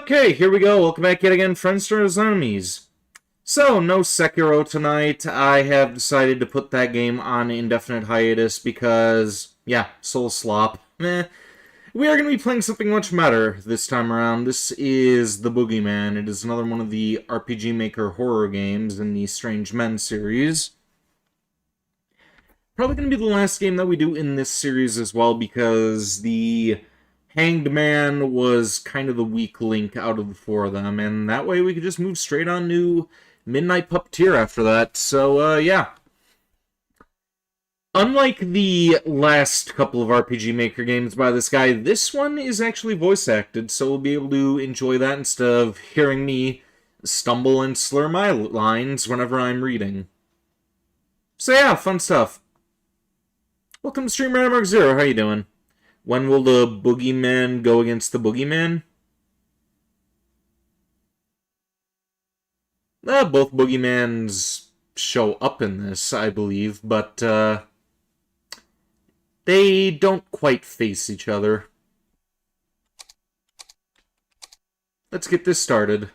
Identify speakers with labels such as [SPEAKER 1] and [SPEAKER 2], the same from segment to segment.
[SPEAKER 1] Okay, here we go. Welcome back yet again, friends to his enemies. So, no Sekiro tonight. I have decided to put that game on indefinite hiatus because, yeah, soul slop. Meh. We are going to be playing something much better this time around. This is the Boogieman. It is another one of the RPG Maker horror games in the Strange Men series. Probably going to be the last game that we do in this series as well because the Hanged Man was kind of the weak link out of the four of them, and that way we could just move straight on to Midnight Puppeteer after that. So, yeah. Unlike the last couple of RPG Maker games by this guy, this one is actually voice acted, so we'll be able to enjoy that instead of hearing me stumble and slur my lines whenever I'm reading. So yeah, fun stuff. Welcome to Stream Random Mark Zero, how you doing? When will the Boogeyman go against the Boogeyman? Both Boogeymans show up in this, I believe, but they don't quite face each other. Let's get this started.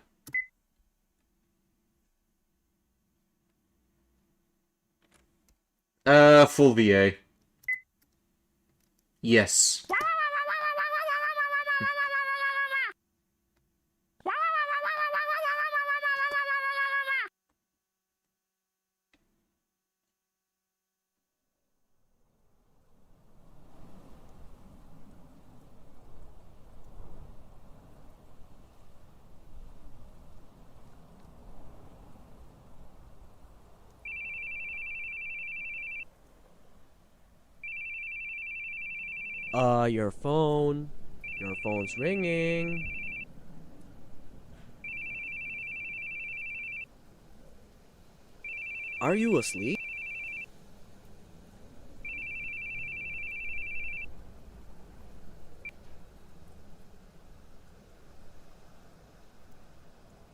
[SPEAKER 1] Full VA. Yes.
[SPEAKER 2] Your phone. Your phone's ringing. Are you asleep?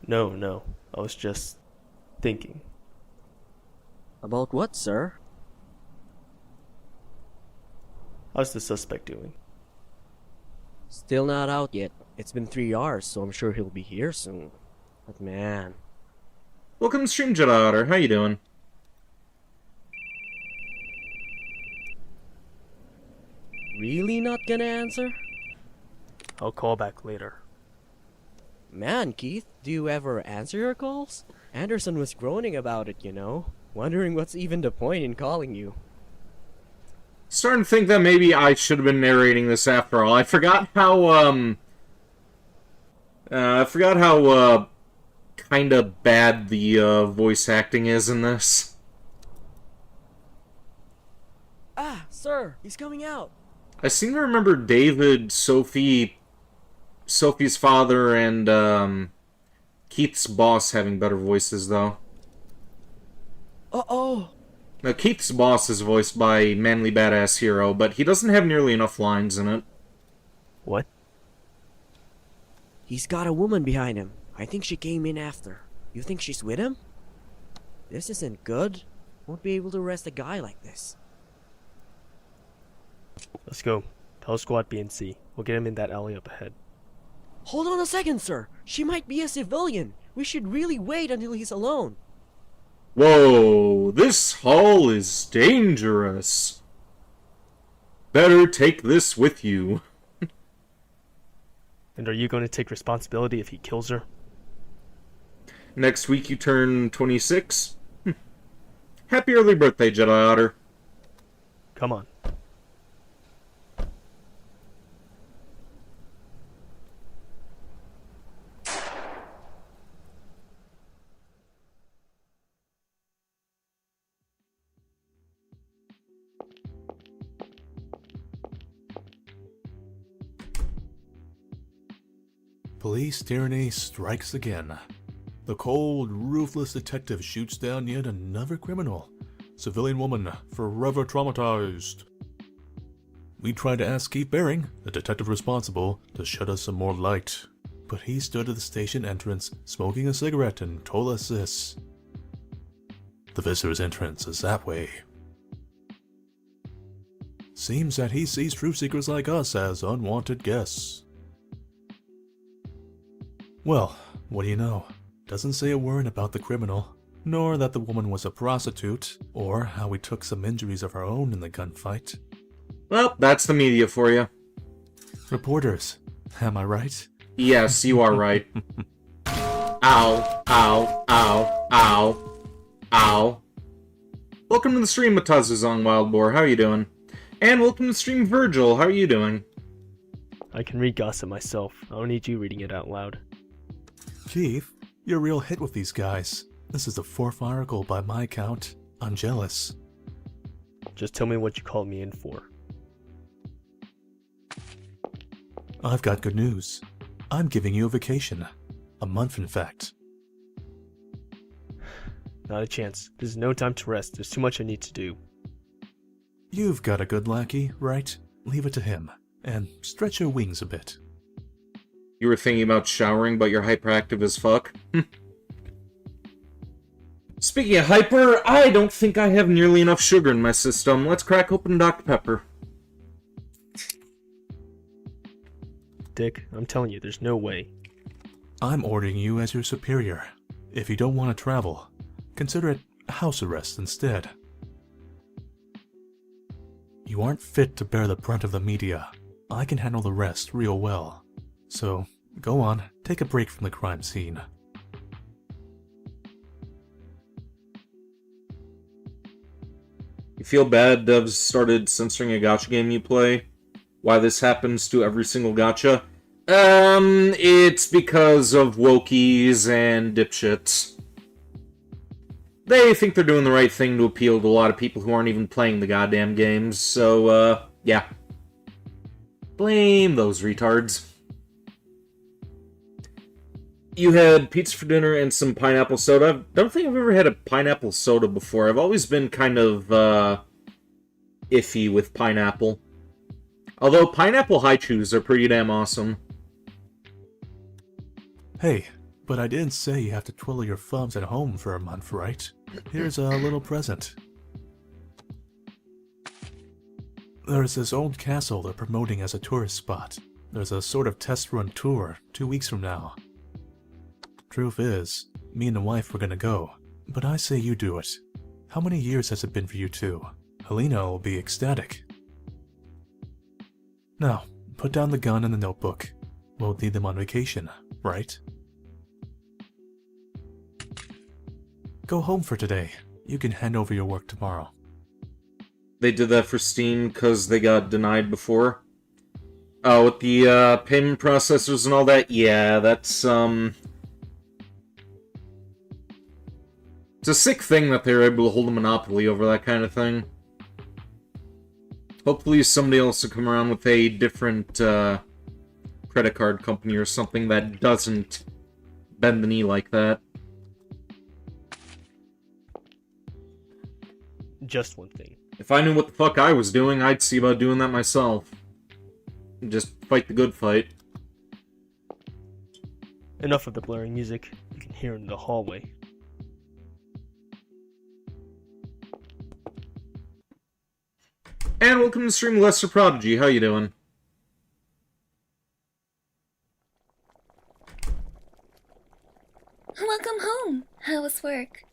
[SPEAKER 3] No. I was just thinking.
[SPEAKER 2] About what, sir?
[SPEAKER 3] How's the suspect doing?
[SPEAKER 2] Still not out yet. It's been 3 hours, so I'm sure he'll be here soon. But man...
[SPEAKER 1] Welcome to Stream Jedi Otter, how you doing?
[SPEAKER 2] Really not gonna answer?
[SPEAKER 3] I'll call back later.
[SPEAKER 2] Man, Keith, do you ever answer your calls? Anderson was groaning about it, you know. Wondering what's even the point in calling you.
[SPEAKER 1] Starting to think that maybe I should have been narrating this after all. I forgot how, kinda bad the, voice acting is in this.
[SPEAKER 2] Ah, sir, he's coming out.
[SPEAKER 1] I seem to remember David, Sophie's father, and, Keith's boss having better voices, though.
[SPEAKER 2] Uh-oh.
[SPEAKER 1] Now, Keith's boss is voiced by ManlyBadassHero, but he doesn't have nearly enough lines in it.
[SPEAKER 3] What?
[SPEAKER 2] He's got a woman behind him. I think she came in after. You think she's with him? This isn't good. Won't be able to arrest a guy like this.
[SPEAKER 3] Let's go. Tell Squad B and C. We'll get him in that alley up ahead.
[SPEAKER 2] Hold on a second, sir. She might be a civilian. We should really wait until he's alone.
[SPEAKER 1] Whoa, this hall is dangerous. Better take this with you.
[SPEAKER 3] And are you going to take responsibility if he kills her?
[SPEAKER 1] Next week you turn 26. Happy early birthday, Jedi Otter.
[SPEAKER 3] Come on.
[SPEAKER 4] Police tyranny strikes again. The cold, ruthless detective shoots down yet another criminal. Civilian woman, forever traumatized. We tried to ask Keith Baring, the detective responsible, to shed us some more light. But he stood at the station entrance, smoking a cigarette, and told us this. The visitor's entrance is that way. Seems that he sees truth seekers like us as unwanted guests. Well, what do you know? Doesn't say a word about the criminal, nor that the woman was a prostitute, or how we took some injuries of our own in the gunfight.
[SPEAKER 1] Well, that's the media for you.
[SPEAKER 4] Reporters, am I right?
[SPEAKER 1] Yes, you are right. Ow, ow, ow, ow, ow. Welcome to the stream, Matazuzong Wild Boar. How are you doing? And welcome to the stream, Virgil. How are you doing?
[SPEAKER 3] I can read gossip myself. I don't need you reading it out loud.
[SPEAKER 4] Keith, you're a real hit with these guys. This is the 4th article by my count. I'm jealous.
[SPEAKER 3] Just tell me what you called me in for.
[SPEAKER 4] I've got good news. I'm giving you a vacation. A month, in fact.
[SPEAKER 3] Not a chance. There's no time to rest. There's too much I need to do.
[SPEAKER 4] You've got a good lackey, right? Leave it to him. And stretch your wings a bit.
[SPEAKER 1] You were thinking about showering, but you're hyperactive as fuck? Speaking of hyper, I don't think I have nearly enough sugar in my system. Let's crack open Dr. Pepper.
[SPEAKER 3] Dick, I'm telling you, there's no way.
[SPEAKER 4] I'm ordering you as your superior. If you don't want to travel, consider it house arrest instead. You aren't fit to bear the brunt of the media. I can handle the rest real well. So, go on, take a break from the crime scene.
[SPEAKER 1] You feel bad devs started censoring a gacha game you play? Why this happens to every single gacha? It's because of wokies and dipshits. They think they're doing the right thing to appeal to a lot of people who aren't even playing the goddamn games, so, yeah. Blame those retards. You had pizza for dinner and some pineapple soda. I don't think I've ever had a pineapple soda before. I've always been kind of, iffy with pineapple. Although pineapple haichus are pretty damn awesome.
[SPEAKER 4] Hey, but I didn't say you have to twiddle your thumbs at home for a month, right? Here's a little present. There's this old castle they're promoting as a tourist spot. There's a sort of test run tour 2 weeks from now. Truth is, me and the wife were gonna go, but I say you do it. How many years has it been for you two? Helena will be ecstatic. Now, put down the gun and the notebook. We'll need them on vacation, right? Go home for today. You can hand over your work tomorrow.
[SPEAKER 1] They did that for Steam because they got denied before. Oh, with the payment processors and all that? Yeah, that's, it's a sick thing that they're able to hold a monopoly over that kind of thing. Hopefully somebody else will come around with a different, credit card company or something that doesn't bend the knee like that.
[SPEAKER 3] Just one thing.
[SPEAKER 1] If I knew what the fuck I was doing, I'd see about doing that myself. Just fight the good fight.
[SPEAKER 3] Enough of the blaring music. You can hear it in the hallway.
[SPEAKER 1] And welcome to the stream, Lester Prodigy. How you doing?
[SPEAKER 5] Welcome home. How was work?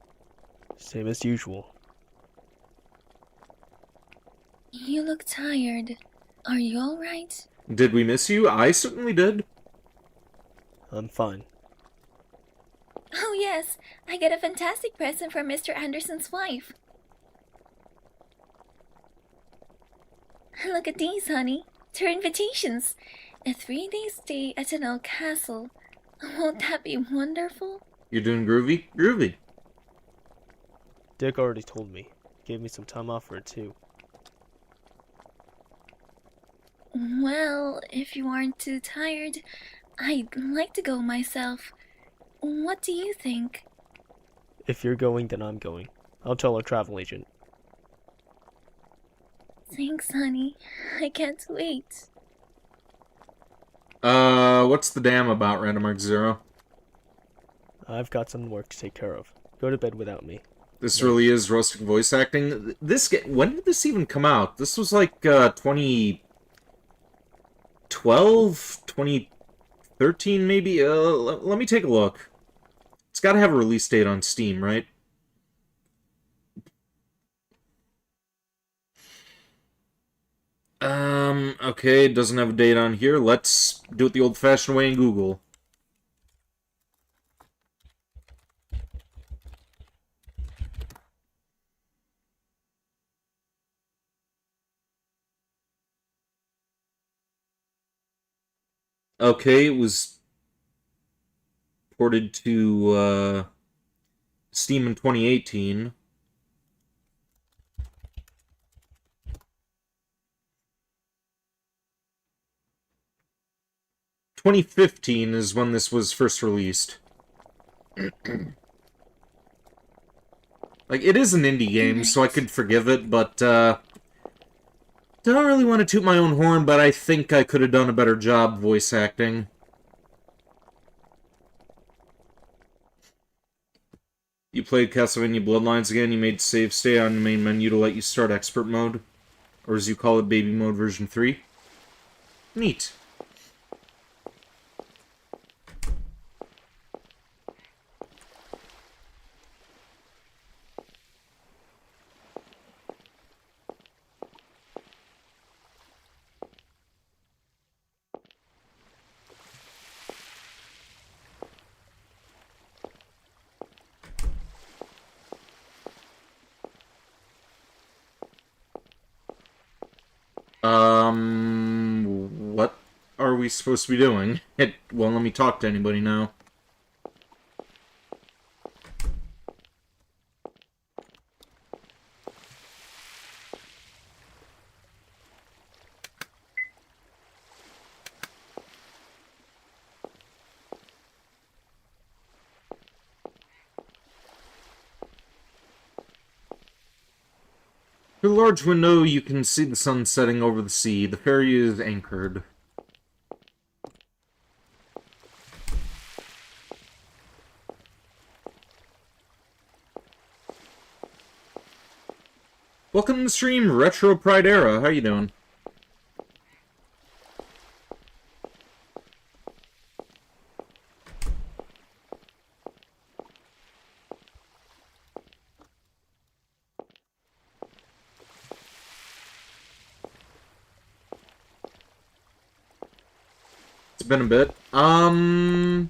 [SPEAKER 3] Same as usual.
[SPEAKER 5] You look tired. Are you alright?
[SPEAKER 1] Did we miss you? I certainly did.
[SPEAKER 3] I'm fine.
[SPEAKER 5] Oh yes, I got a fantastic present from Mr. Anderson's wife. Look at these, honey. They're invitations. A 3-day stay at an old castle. Won't that be wonderful?
[SPEAKER 1] You're doing groovy? Groovy.
[SPEAKER 3] Dick already told me. Gave me some time off for it too.
[SPEAKER 5] Well, if you aren't too tired, I'd like to go myself. What do you think?
[SPEAKER 3] If you're going, then I'm going. I'll tell our travel agent.
[SPEAKER 5] Thanks, honey. I can't wait.
[SPEAKER 1] What's the dam about, Random Mark Zero?
[SPEAKER 3] I've got some work to take care of. Go to bed without me.
[SPEAKER 1] This really is rustic voice acting. When did this even come out? This was like, 2012? 13 maybe? Let me take a look. It's gotta have a release date on Steam, right? Okay, it doesn't have a date on here. Let's do it the old-fashioned way in Google. Okay, it was ported to, Steam in 2018. "2015 is when this was first released. Like, it is an indie game, so I could forgive it, but, don't really want to toot my own horn, but I think I could have done a better job voice acting. You played Castlevania Bloodlines again, you made save stay on the main menu to let you start expert mode. Or as you call it, baby mode version 3. Neat. What are we supposed to be doing? It won't let me talk to anybody now. Through the large window, you can see the sun setting over the sea. The ferry is anchored. Welcome to the stream, Retro Pride Era. How you doing? It's been a bit. Hang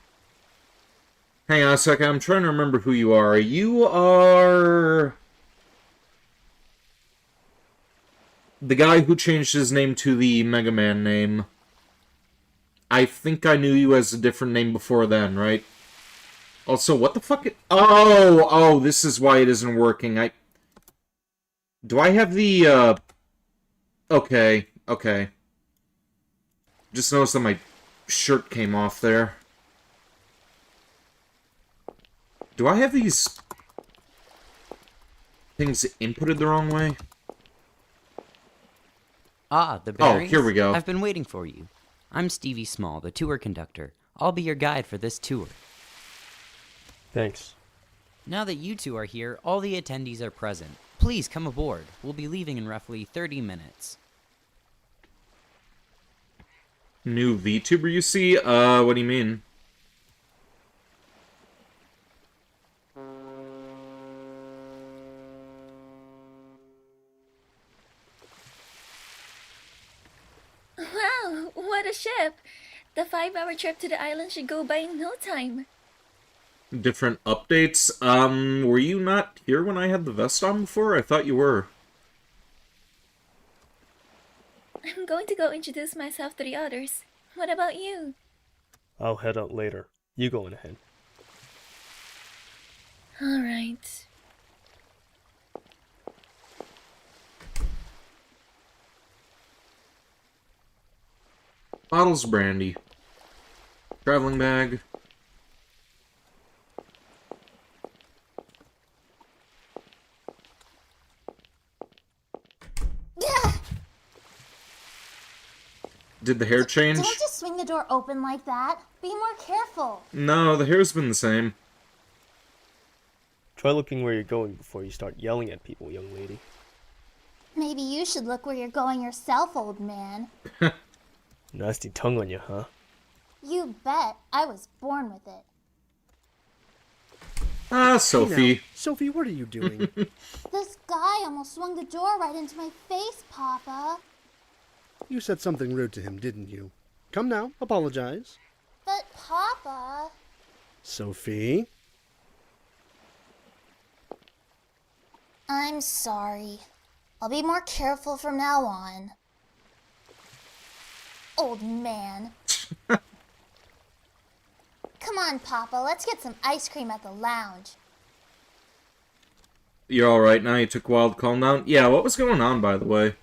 [SPEAKER 1] on a second. I'm trying to remember who you are. You are the guy who changed his name to the Mega Man name. I think I knew you as a different name before then, right? Also, what the fuck? Oh, this is why it isn't working. Do I have the, Okay. Just noticed that my shirt came off there. Do I have these things inputted the wrong way?
[SPEAKER 6] Ah, the berries.
[SPEAKER 1] Oh, here we go.
[SPEAKER 6] I've been waiting for you. I'm Stevie Small, the tour conductor. I'll be your guide for this tour.
[SPEAKER 3] Thanks.
[SPEAKER 6] Now that you two are here, all the attendees are present. Please come aboard. We'll be leaving in roughly 30 minutes.
[SPEAKER 1] New VTuber, you see? What do you mean?
[SPEAKER 5] Wow, what a ship! The 5-hour trip to the island should go by in no time.
[SPEAKER 1] Different updates? Were you not here when I had the vest on before? I thought you were.
[SPEAKER 5] I'm going to go introduce myself to the others. What about you?
[SPEAKER 3] I'll head out later. You go on ahead.
[SPEAKER 5] Alright.
[SPEAKER 1] Bottles of brandy. Traveling bag. Did the hair change?
[SPEAKER 7] Don't just swing the door open like that. Be more careful.
[SPEAKER 1] No, the hair's been the same.
[SPEAKER 3] Try looking where you're going before you start yelling at people, young lady.
[SPEAKER 7] Maybe you should look where you're going yourself, old man.
[SPEAKER 3] Nasty tongue on you, huh?
[SPEAKER 7] You You bet. I was born with it.
[SPEAKER 1] Ah,
[SPEAKER 8] Hey
[SPEAKER 1] Sophie.
[SPEAKER 8] now, Sophie, what are you doing?
[SPEAKER 7] This guy almost swung the door right into my face, Papa.
[SPEAKER 8] You said something rude to him, didn't you? Come now, apologize.
[SPEAKER 7] But, Papa...
[SPEAKER 8] Sophie?
[SPEAKER 7] I'm sorry. I'll be more careful from now on. Old man. Come on, Papa, let's get some ice cream at the lounge.
[SPEAKER 1] You're alright now? You took a while to calm down? Yeah, what was going on, by the way?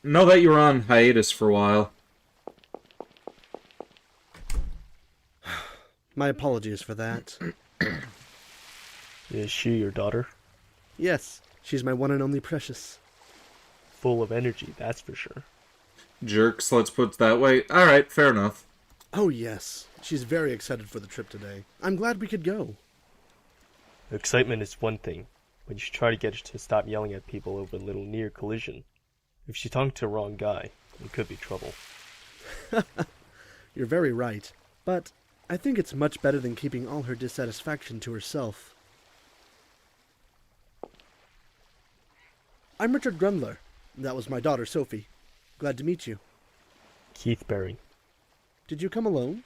[SPEAKER 1] Know that you were on hiatus for a while.
[SPEAKER 8] My apologies for that.
[SPEAKER 3] Is she your daughter?
[SPEAKER 8] Yes, she's my one and only precious.
[SPEAKER 3] Full of energy, that's for sure.
[SPEAKER 1] Jerks, let's put it that way. Alright, fair enough.
[SPEAKER 8] Oh yes, she's very excited for the trip today. I'm glad we could go.
[SPEAKER 3] Excitement is one thing, but you should try to get her to stop yelling at people over a little near collision. If she talked to the wrong guy, it could be trouble.
[SPEAKER 8] You're very right, but I think it's much better than keeping all her dissatisfaction to herself. I'm Richard Grumler. That was my daughter, Sophie. Glad to meet you.
[SPEAKER 3] Keith Berry.
[SPEAKER 8] Did you come alone?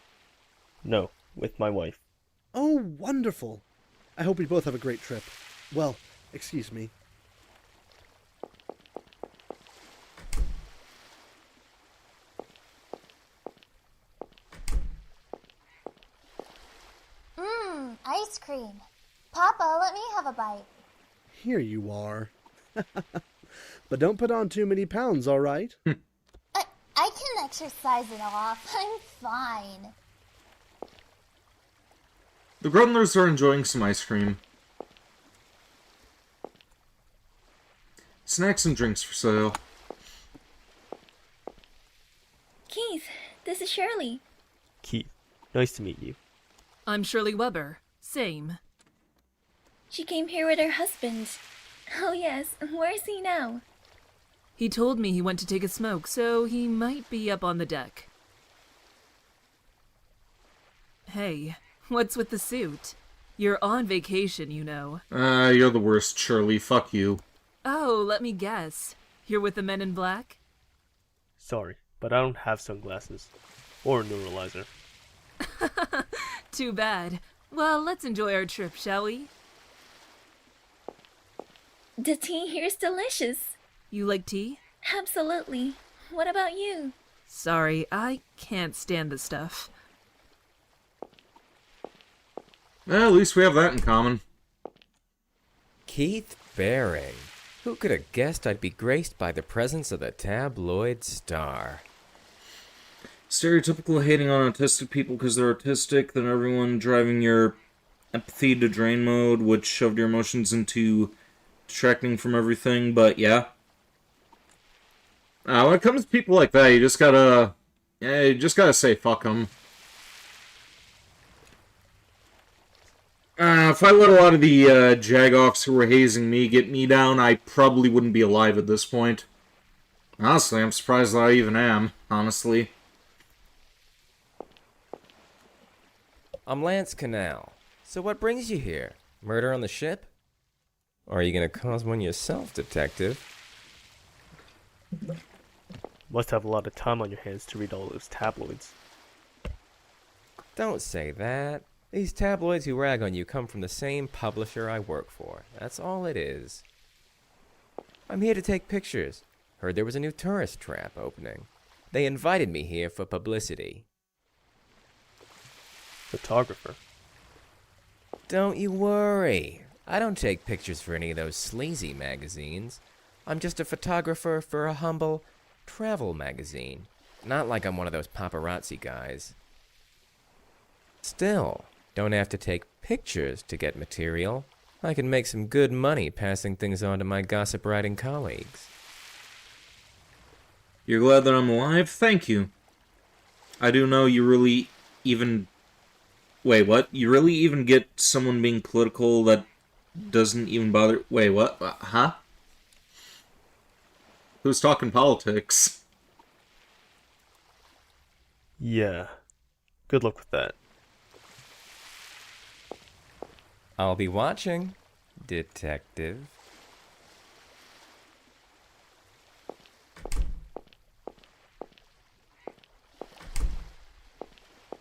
[SPEAKER 3] No, with my wife.
[SPEAKER 8] Oh, wonderful. I hope we both have a great trip. Well, excuse me.
[SPEAKER 7] Ice cream. Papa, let me have a bite.
[SPEAKER 8] Here you are. But don't put on too many pounds, all right?
[SPEAKER 7] I can exercise it off. I'm fine.
[SPEAKER 1] The Grumlers are enjoying some ice cream. Snacks and drinks for sale.
[SPEAKER 5] Keith, this is Shirley.
[SPEAKER 3] Keith, nice to meet you.
[SPEAKER 9] I'm Shirley Weber. Same.
[SPEAKER 5] She came here with her husband. Oh yes, where is he now?
[SPEAKER 9] He told me he went to take a smoke, so he might be up on the deck. Hey, what's with the suit? You're on vacation, you know.
[SPEAKER 1] You're the worst, Shirley. Fuck you.
[SPEAKER 9] Oh, let me guess. You're with the men in black?
[SPEAKER 3] Sorry, but I don't have sunglasses. Or a neuralizer.
[SPEAKER 9] Too bad. Well, let's enjoy our trip, shall we?
[SPEAKER 5] The tea here is delicious.
[SPEAKER 9] You like tea?
[SPEAKER 5] Absolutely. What about you?
[SPEAKER 9] Sorry, I can't stand the stuff.
[SPEAKER 1] Well, at least we have that in common.
[SPEAKER 10] Keith Berry. Who could have guessed I'd be graced by the presence of the tabloid star?
[SPEAKER 1] Stereotypical hating on autistic people because they're autistic, then everyone driving your empathy to drain mode, which shoved your emotions into detracting from everything, but yeah. When it comes to people like that, you just gotta say fuck them. If I let a lot of the jagoffs who were hazing me get me down, I probably wouldn't be alive at this point. Honestly, I'm surprised that I even am, honestly.
[SPEAKER 10] I'm Lance Canal. So what brings you here? Murder on the ship? Or are you gonna cause one yourself, detective?
[SPEAKER 3] Must have a lot of time on your hands to read all those tabloids.
[SPEAKER 10] Don't say that. These tabloids who rag on you come from the same publisher I work for. That's all it is. I'm here to take pictures. Heard there was a new tourist trap opening. They invited me here for publicity.
[SPEAKER 3] Photographer.
[SPEAKER 10] Don't you worry. I don't take pictures for any of those sleazy magazines. I'm just a photographer for a humble travel magazine. Not like I'm one of those paparazzi guys. Still, don't have to take pictures to get material. I can make some good money passing things on to my gossip writing colleagues.
[SPEAKER 1] You're glad that I'm alive? Thank you. I do know you really even... Wait, what? You really even get someone being political that doesn't even bother... Wait, what? Huh? Who's talking politics?
[SPEAKER 3] Yeah. Good luck with that.
[SPEAKER 10] I'll be watching, detective.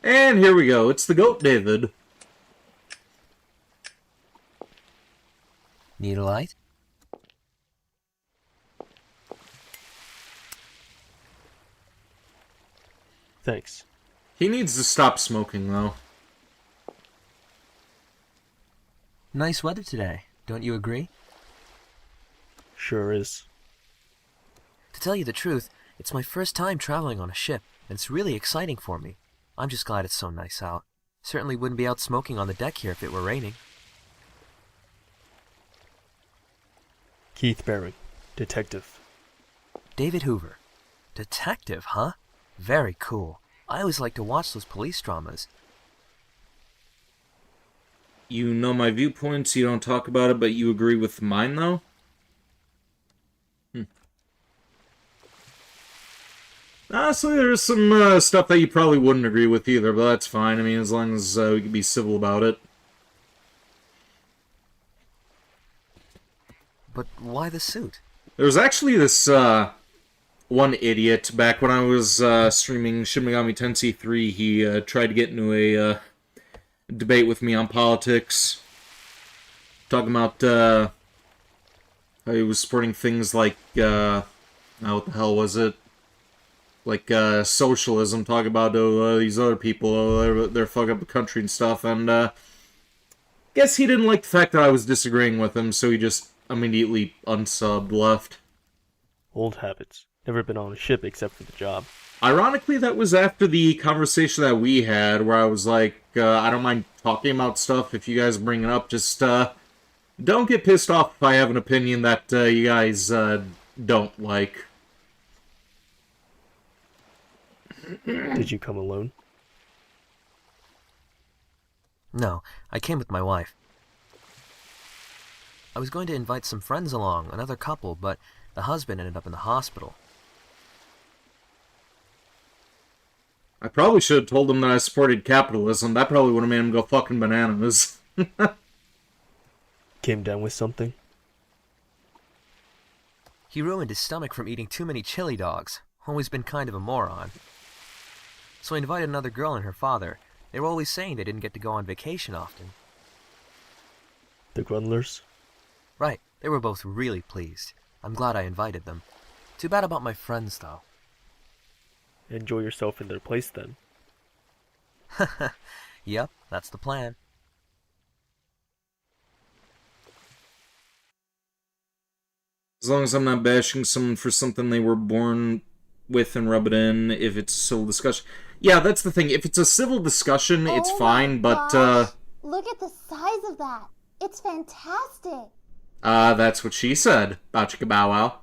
[SPEAKER 1] And here we go. It's the GOAT, David.
[SPEAKER 11] Need a light?
[SPEAKER 3] Thanks.
[SPEAKER 1] He needs to stop smoking, though.
[SPEAKER 11] Nice weather today, don't you agree?
[SPEAKER 3] Sure is.
[SPEAKER 11] To tell you the truth, it's my first time traveling on a ship, and it's really exciting for me. I'm just glad it's so nice out. Certainly wouldn't be out smoking on the deck here if it were raining.
[SPEAKER 3] Keith Barron, detective.
[SPEAKER 11] David Hoover. Detective, huh? Very cool. I always like to watch those police dramas.
[SPEAKER 1] You know my viewpoints, you don't talk about it, but you agree with mine, though? Honestly, there's some stuff that you probably wouldn't agree with either, but that's fine. I mean, as long as we can be civil about it.
[SPEAKER 11] But why the suit?
[SPEAKER 1] There was actually this one idiot back when I was streaming Shin Megami Tensei 3. He tried to get into a debate with me on politics, talking about how he was supporting things like what the hell was it? Like socialism, talking about these other people, they're fucking up the country and stuff, and guess he didn't like the fact that I was disagreeing with him, so he just immediately unsubbed, left.
[SPEAKER 3] Old habits. Never been on a ship except for the job.
[SPEAKER 1] Ironically, that was after the conversation that we had, where I was like, I don't mind talking about stuff if you guys bring it up, just don't get pissed off if I have an opinion that you guys don't like.
[SPEAKER 3] Did you come alone?
[SPEAKER 11] No, I came with my wife. I was going to invite some friends along, another couple, but the husband ended up in the hospital.
[SPEAKER 1] I probably should have told him that I supported capitalism. That probably would have made him go fucking bananas.
[SPEAKER 3] Came down with something?
[SPEAKER 11] He ruined his stomach from eating too many chili dogs. Always been kind of a moron. So I invited another girl and her father. They were always saying they didn't get to go on vacation often.
[SPEAKER 3] The Grundlers?
[SPEAKER 11] Right, they were both really pleased. I'm glad I invited them. Too bad about my friends, though.
[SPEAKER 3] Enjoy yourself in their place, then.
[SPEAKER 11] Yep, that's the plan.
[SPEAKER 1] As long as I'm not bashing someone for something they were born with and rub it in, if it's a civil discussion. Yeah, that's the thing. If it's a civil discussion, it's fine, but,
[SPEAKER 7] Look at the size of that. It's fantastic.
[SPEAKER 1] That's what she said. Bachika bow wow.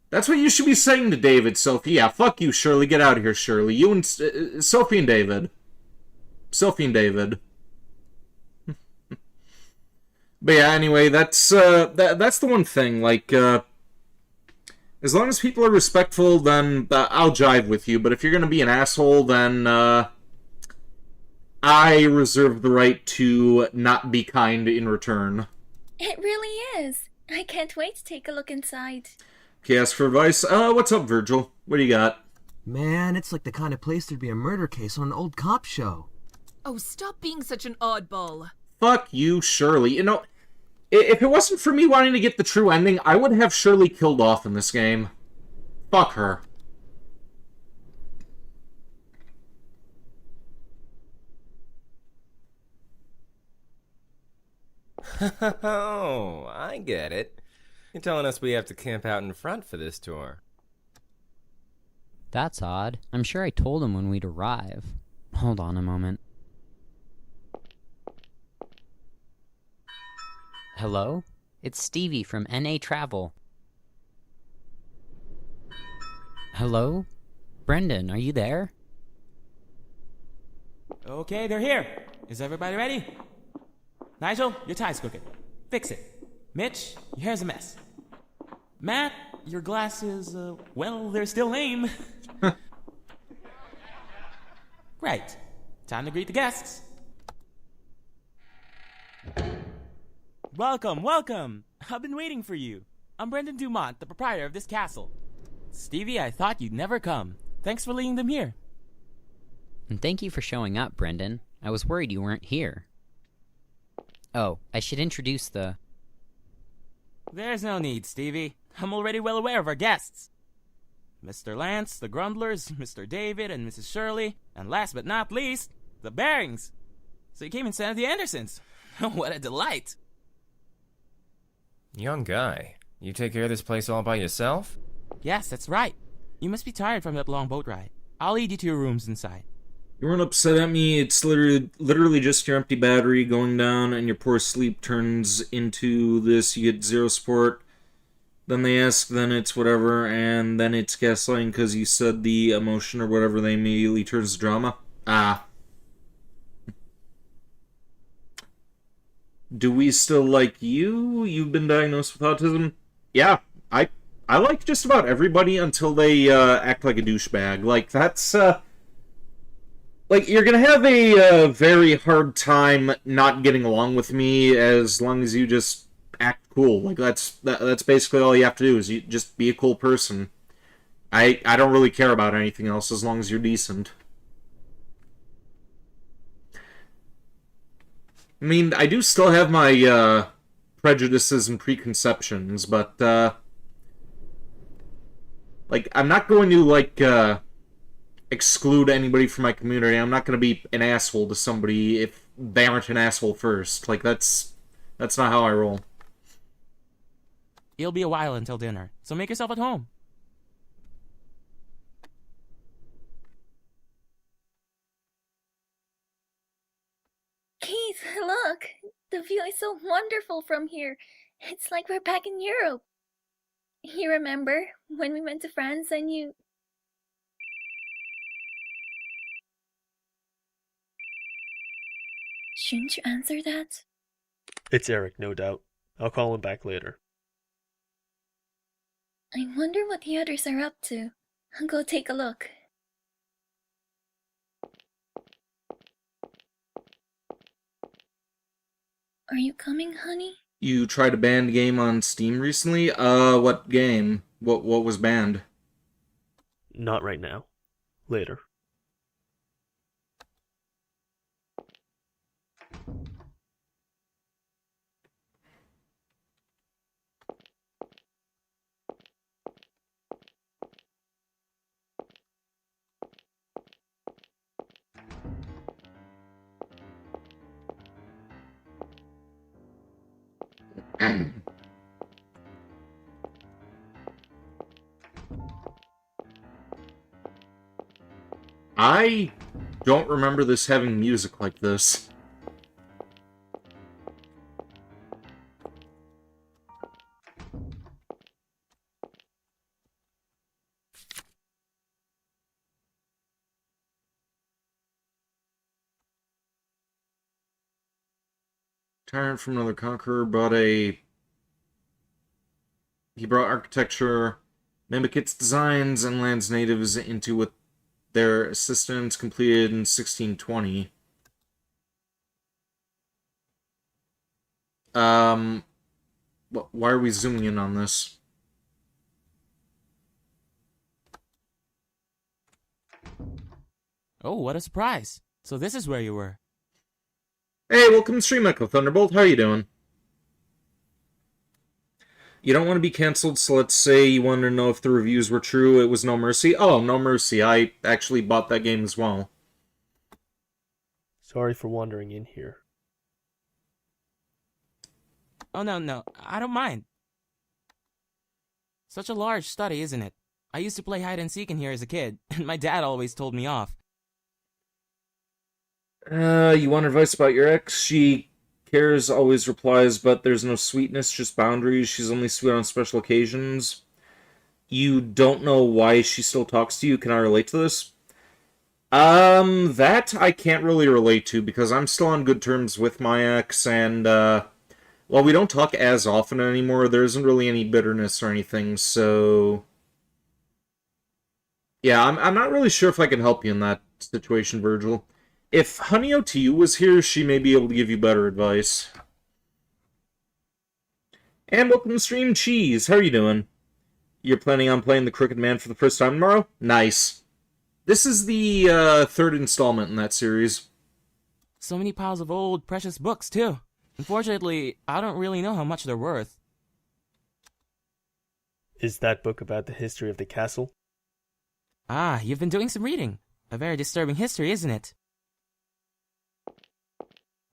[SPEAKER 1] That's what you should be saying to David, Sophie. Yeah, fuck you, Shirley. Get out of here, Shirley. You and Sophie and David. Sophie and David. But yeah, anyway, that's the one thing. Like, as long as people are respectful, then I'll jive with you. But if you're gonna be an asshole, then I reserve the right to not be kind in return.
[SPEAKER 5] It really is. I can't wait to take a look inside.
[SPEAKER 1] Okay, ask for advice. What's up, Virgil? What do you got?
[SPEAKER 11] Man, it's like the kind of place there'd be a murder case on an old cop show.
[SPEAKER 9] Oh, stop being such an oddball.
[SPEAKER 1] Fuck you, Shirley. You know, if it wasn't for me wanting to get the true ending, I would have Shirley killed off in this game. Fuck her.
[SPEAKER 10] Oh, I get it. You're telling us we have to camp out in front for this tour.
[SPEAKER 6] That's odd. I'm sure I told him when we'd arrive. Hold on a moment. Hello? It's Stevie from NA Travel. Hello? Brendan, are you there?
[SPEAKER 12] Okay, they're here. Is everybody ready? Nigel, your tie's crooked. Fix it. Mitch, your hair's a mess. Matt, your glasses, well, they're still lame. Right. Time to greet the guests. Welcome, welcome! I've been waiting for you. I'm Brendan Dumont, the proprietor of this castle. Stevie, I thought you'd never come. Thanks for leading them here.
[SPEAKER 6] And thank you for showing up, Brendan. I was worried you weren't here. Oh, I should introduce the...
[SPEAKER 12] There's no need, Stevie. I'm already well aware of our guests. Mr. Lance, the Grundlers, Mr. David, and Mrs. Shirley, and last but not least, the Barings. So you came instead of the Andersons. What a delight!
[SPEAKER 10] Young guy, you take care of this place all by yourself?
[SPEAKER 12] Yes, that's right. You must be tired from that long boat ride. I'll lead you to your rooms inside.
[SPEAKER 1] You weren't upset at me. It's literally just your empty battery going down, and your poor sleep turns into this. You get zero support. Then they ask, then it's whatever, and then it's gaslighting because you said the emotion or whatever, they immediately turns to drama. Ah. Do we still like you? You've been diagnosed with autism? Yeah, I like just about everybody until they act like a douchebag. Like, that's, like, you're gonna have a very hard time not getting along with me as long as you just act cool. Like, that's basically all you have to do, is you just be a cool person. I don't really care about anything else as long as you're decent. I mean, I do still have my prejudices and preconceptions, but like, I'm not going to like exclude anybody from my community. I'm not going to be an asshole to somebody if they aren't an asshole first. Like, that's not how I roll.
[SPEAKER 12] It'll be a while until dinner, so make yourself at home.
[SPEAKER 5] Keith, look! The view is so wonderful from here. It's like we're back in Europe. You remember when we went to France and you... Shouldn't you answer that?
[SPEAKER 3] It's Eric, no doubt. I'll call him back later.
[SPEAKER 5] I wonder what the others are up to. I'll go take a look. Are you coming, honey?
[SPEAKER 1] You tried a banned game on Steam recently? What game? What was banned?
[SPEAKER 3] Not right now. Later.
[SPEAKER 1] I don't remember this having music like this. Tyrant from another conqueror he brought architecture, mimic its designs, and lands natives into with their assistance, completed in 1620. Why are we zooming in on this?
[SPEAKER 12] Oh, what a surprise. So this is where you were.
[SPEAKER 1] Hey, welcome to Stream Echo Thunderbolt. How you doing? You don't want to be cancelled, so let's say you wanted to know if the reviews were true. It was No Mercy. Oh, No Mercy. I actually bought that game as well.
[SPEAKER 3] Sorry for wandering in here.
[SPEAKER 12] Oh, no, I don't mind. Such a large study, isn't it? I used to play hide and seek in here as a kid, and my dad always told me off.
[SPEAKER 1] You want advice about your ex? She cares, always replies, but there's no sweetness, just boundaries. She's only sweet on special occasions. You don't know why she still talks to you. Can I relate to this? That I can't really relate to, because I'm still on good terms with my ex, and, while we don't talk as often anymore, there isn't really any bitterness or anything, so... Yeah, I'm not really sure if I can help you in that situation, Virgil. If Honey OTU was here, she may be able to give you better advice. And welcome to stream, Cheese. How are you doing? You're planning on playing the Crooked Man for the first time tomorrow? Nice. This is the third installment in that series.
[SPEAKER 12] So many piles of old, precious books, too. Unfortunately, I don't really know how much they're worth.
[SPEAKER 3] Is that book about the history of the castle?
[SPEAKER 12] Ah, you've been doing some reading. A very disturbing history, isn't it?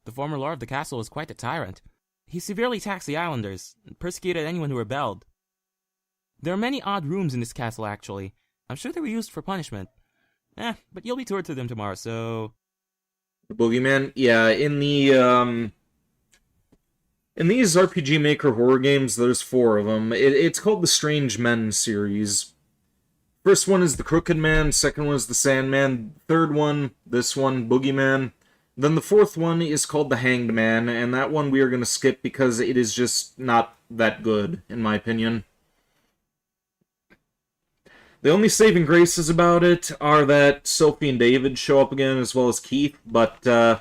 [SPEAKER 12] The former lord of the castle was quite a tyrant. He severely taxed the islanders, and persecuted anyone who rebelled. There are many odd rooms in this castle, actually. I'm sure they were used for punishment. But you'll be toured through them tomorrow, so...
[SPEAKER 1] The Boogieman? Yeah, in these RPG Maker horror games, there's 4 of them. It's called the Strange Men series. First one is the Crooked Man, second one is the Sandman, third one, this one, Boogieman. Then the 4th one is called the Hanged Man, and that one we are going to skip because it is just not that good, in my opinion. The only saving graces about it are that Sophie and David show up again, as well as Keith, but the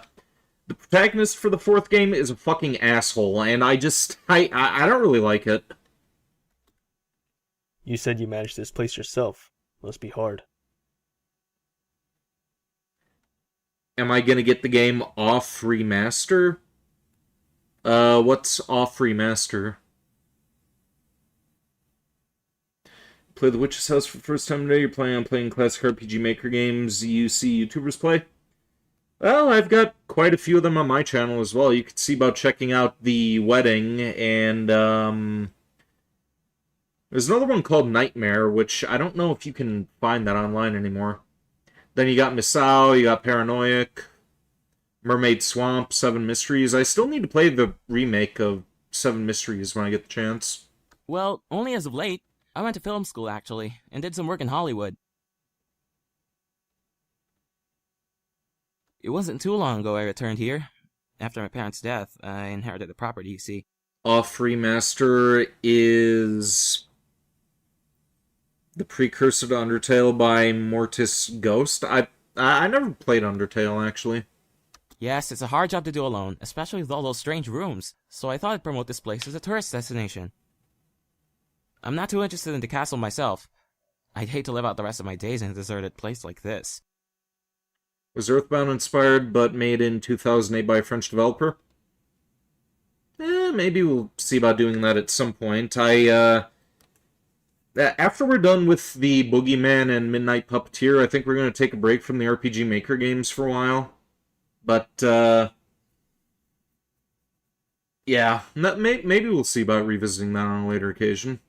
[SPEAKER 1] protagonist for the 4th game is a fucking asshole, and I don't really like it.
[SPEAKER 3] You said you managed this place yourself. Must be hard.
[SPEAKER 1] Am I gonna get the game off remaster? What's off remaster? Play The Witch's House for the first time today? You're planning on playing classic RPG Maker games you see YouTubers play? Well, I've got quite a few of them on my channel as well. You could see about checking out The Wedding, and, there's another one called Nightmare, which I don't know if you can find that online anymore. Then you got Misao, you got Paranoiac, Mermaid Swamp, 7 Mysteries. I still need to play the remake of 7 Mysteries when I get the chance.
[SPEAKER 12] Well, only as of late. I went to film school, actually, and did some work in Hollywood. It wasn't too long ago I returned here. After my parents' death, I inherited the property, you see.
[SPEAKER 1] Off remaster is the precursor to Undertale by Mortis Ghost. I never played Undertale, actually.
[SPEAKER 12] Yes, it's a hard job to do alone, especially with all those strange rooms, so I thought I'd promote this place as a tourist destination. I'm not too interested in the castle myself. I'd hate to live out the rest of my days in a deserted place like this.
[SPEAKER 1] Was Earthbound inspired, but made in 2008 by a French developer? Maybe we'll see about doing that at some point. After we're done with the Boogieman and Midnight Puppeteer, I think we're going to take a break from the RPG Maker games for a while. But, yeah, maybe we'll see about revisiting that on a later occasion.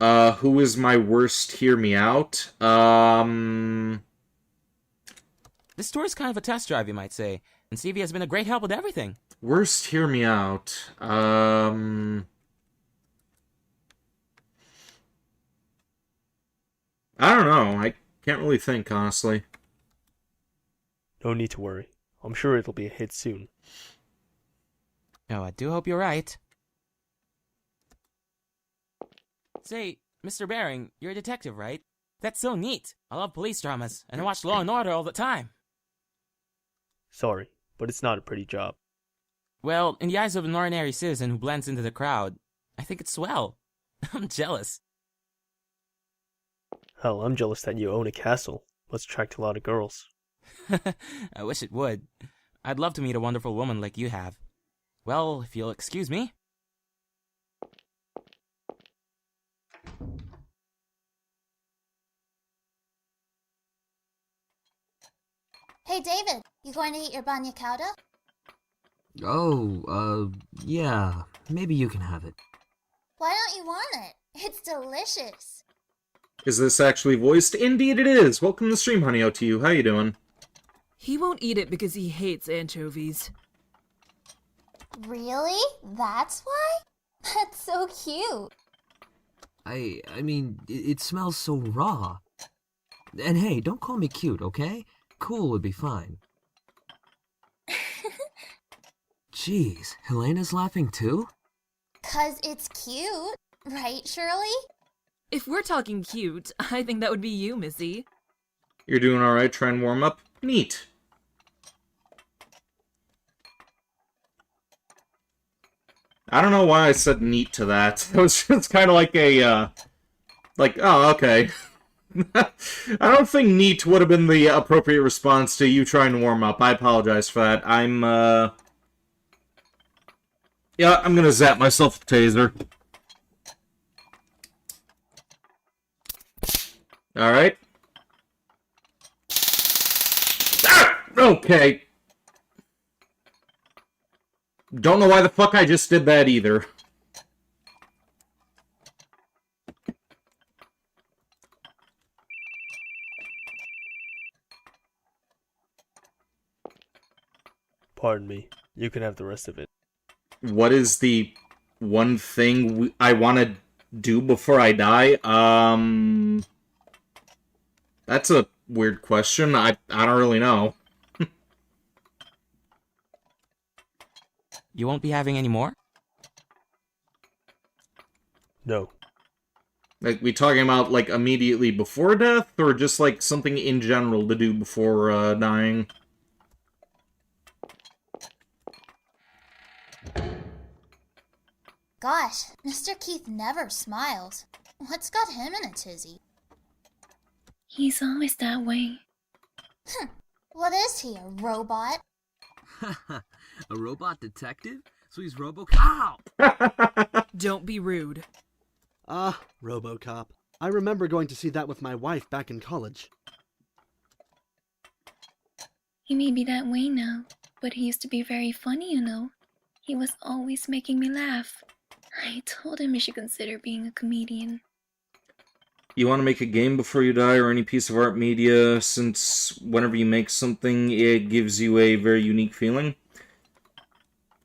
[SPEAKER 1] Who is my worst? Hear me out.
[SPEAKER 12] This tour is kind of a test drive, you might say, and Stevie has been a great help with everything.
[SPEAKER 1] Worst, hear me out. I don't know. I can't really think, honestly.
[SPEAKER 3] No need to worry. I'm sure it'll be a hit soon.
[SPEAKER 12] Oh, I do hope you're right. Say, Mr. Baring, you're a detective, right? That's so neat. I love police dramas, and I watch Law & Order all the time.
[SPEAKER 3] Sorry, but it's not a pretty job.
[SPEAKER 12] Well, in the eyes of an ordinary citizen who blends into the crowd, I think it's swell. I'm jealous.
[SPEAKER 3] Hell, I'm jealous that you own a castle. Must attract a lot of girls.
[SPEAKER 12] I wish it would. I'd love to meet a wonderful woman like you have. Well, if you'll excuse me.
[SPEAKER 7] Hey, David, you going to eat your banya cauda?
[SPEAKER 11] Oh, yeah. Maybe you can have it.
[SPEAKER 7] Why don't you want it? It's delicious.
[SPEAKER 1] Is this actually voiced? Indeed it is! Welcome to the stream, Honey OTU. How you doing?
[SPEAKER 9] He won't eat it because he hates anchovies.
[SPEAKER 7] Really? That's why? That's so cute.
[SPEAKER 11] I mean, it smells so raw. And hey, don't call me cute, okay? Cool would be fine. Jeez, Helena's laughing too?
[SPEAKER 7] 'Cause it's cute, right, Shirley?
[SPEAKER 9] If we're talking cute, I think that would be you, Missy.
[SPEAKER 1] You're doing alright, trying to warm up? Neat. I don't know why I said neat to that. It was just kind of like a, oh, okay. I don't think neat would have been the appropriate response to you trying to warm up. I apologize for that. Yeah, I'm gonna zap myself with a taser. Alright. Ah! Okay. Don't know why the fuck I just did that either.
[SPEAKER 3] Pardon me. You can have the rest of it.
[SPEAKER 1] What is the one thing I want to do before I die? That's a weird question. I don't really know.
[SPEAKER 12] You won't be having any more?
[SPEAKER 3] No.
[SPEAKER 1] Like, we talking about, like, immediately before death, or just, like, something in general to do before, dying?
[SPEAKER 7] Gosh, Mr. Keith never smiles. What's got him in a tizzy?
[SPEAKER 5] He's always that way.
[SPEAKER 7] What is he, a robot?
[SPEAKER 13] A robot detective? So he's RoboCop!
[SPEAKER 9] Don't be rude.
[SPEAKER 8] Ah, RoboCop. I remember going to see that with my wife back in college.
[SPEAKER 5] He may be that way now, but he used to be very funny, you know. He was always making me laugh. I told him he should consider being a comedian.
[SPEAKER 1] You want to make a game before you die, or any piece of art media, since whenever you make something, it gives you a very unique feeling?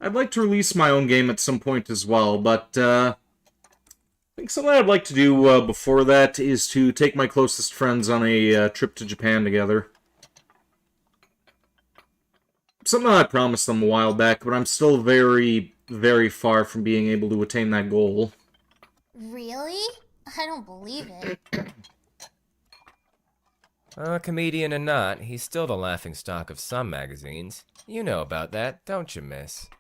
[SPEAKER 1] I'd like to release my own game at some point as well, but I think something I'd like to do before that is to take my closest friends on a trip to Japan together. Something I promised them a while back, but I'm still very, very far from being able to attain that goal.
[SPEAKER 7] Really? I don't believe it.
[SPEAKER 10] Comedian or not, he's still the laughingstock of some magazines. You know about that, don't you, miss?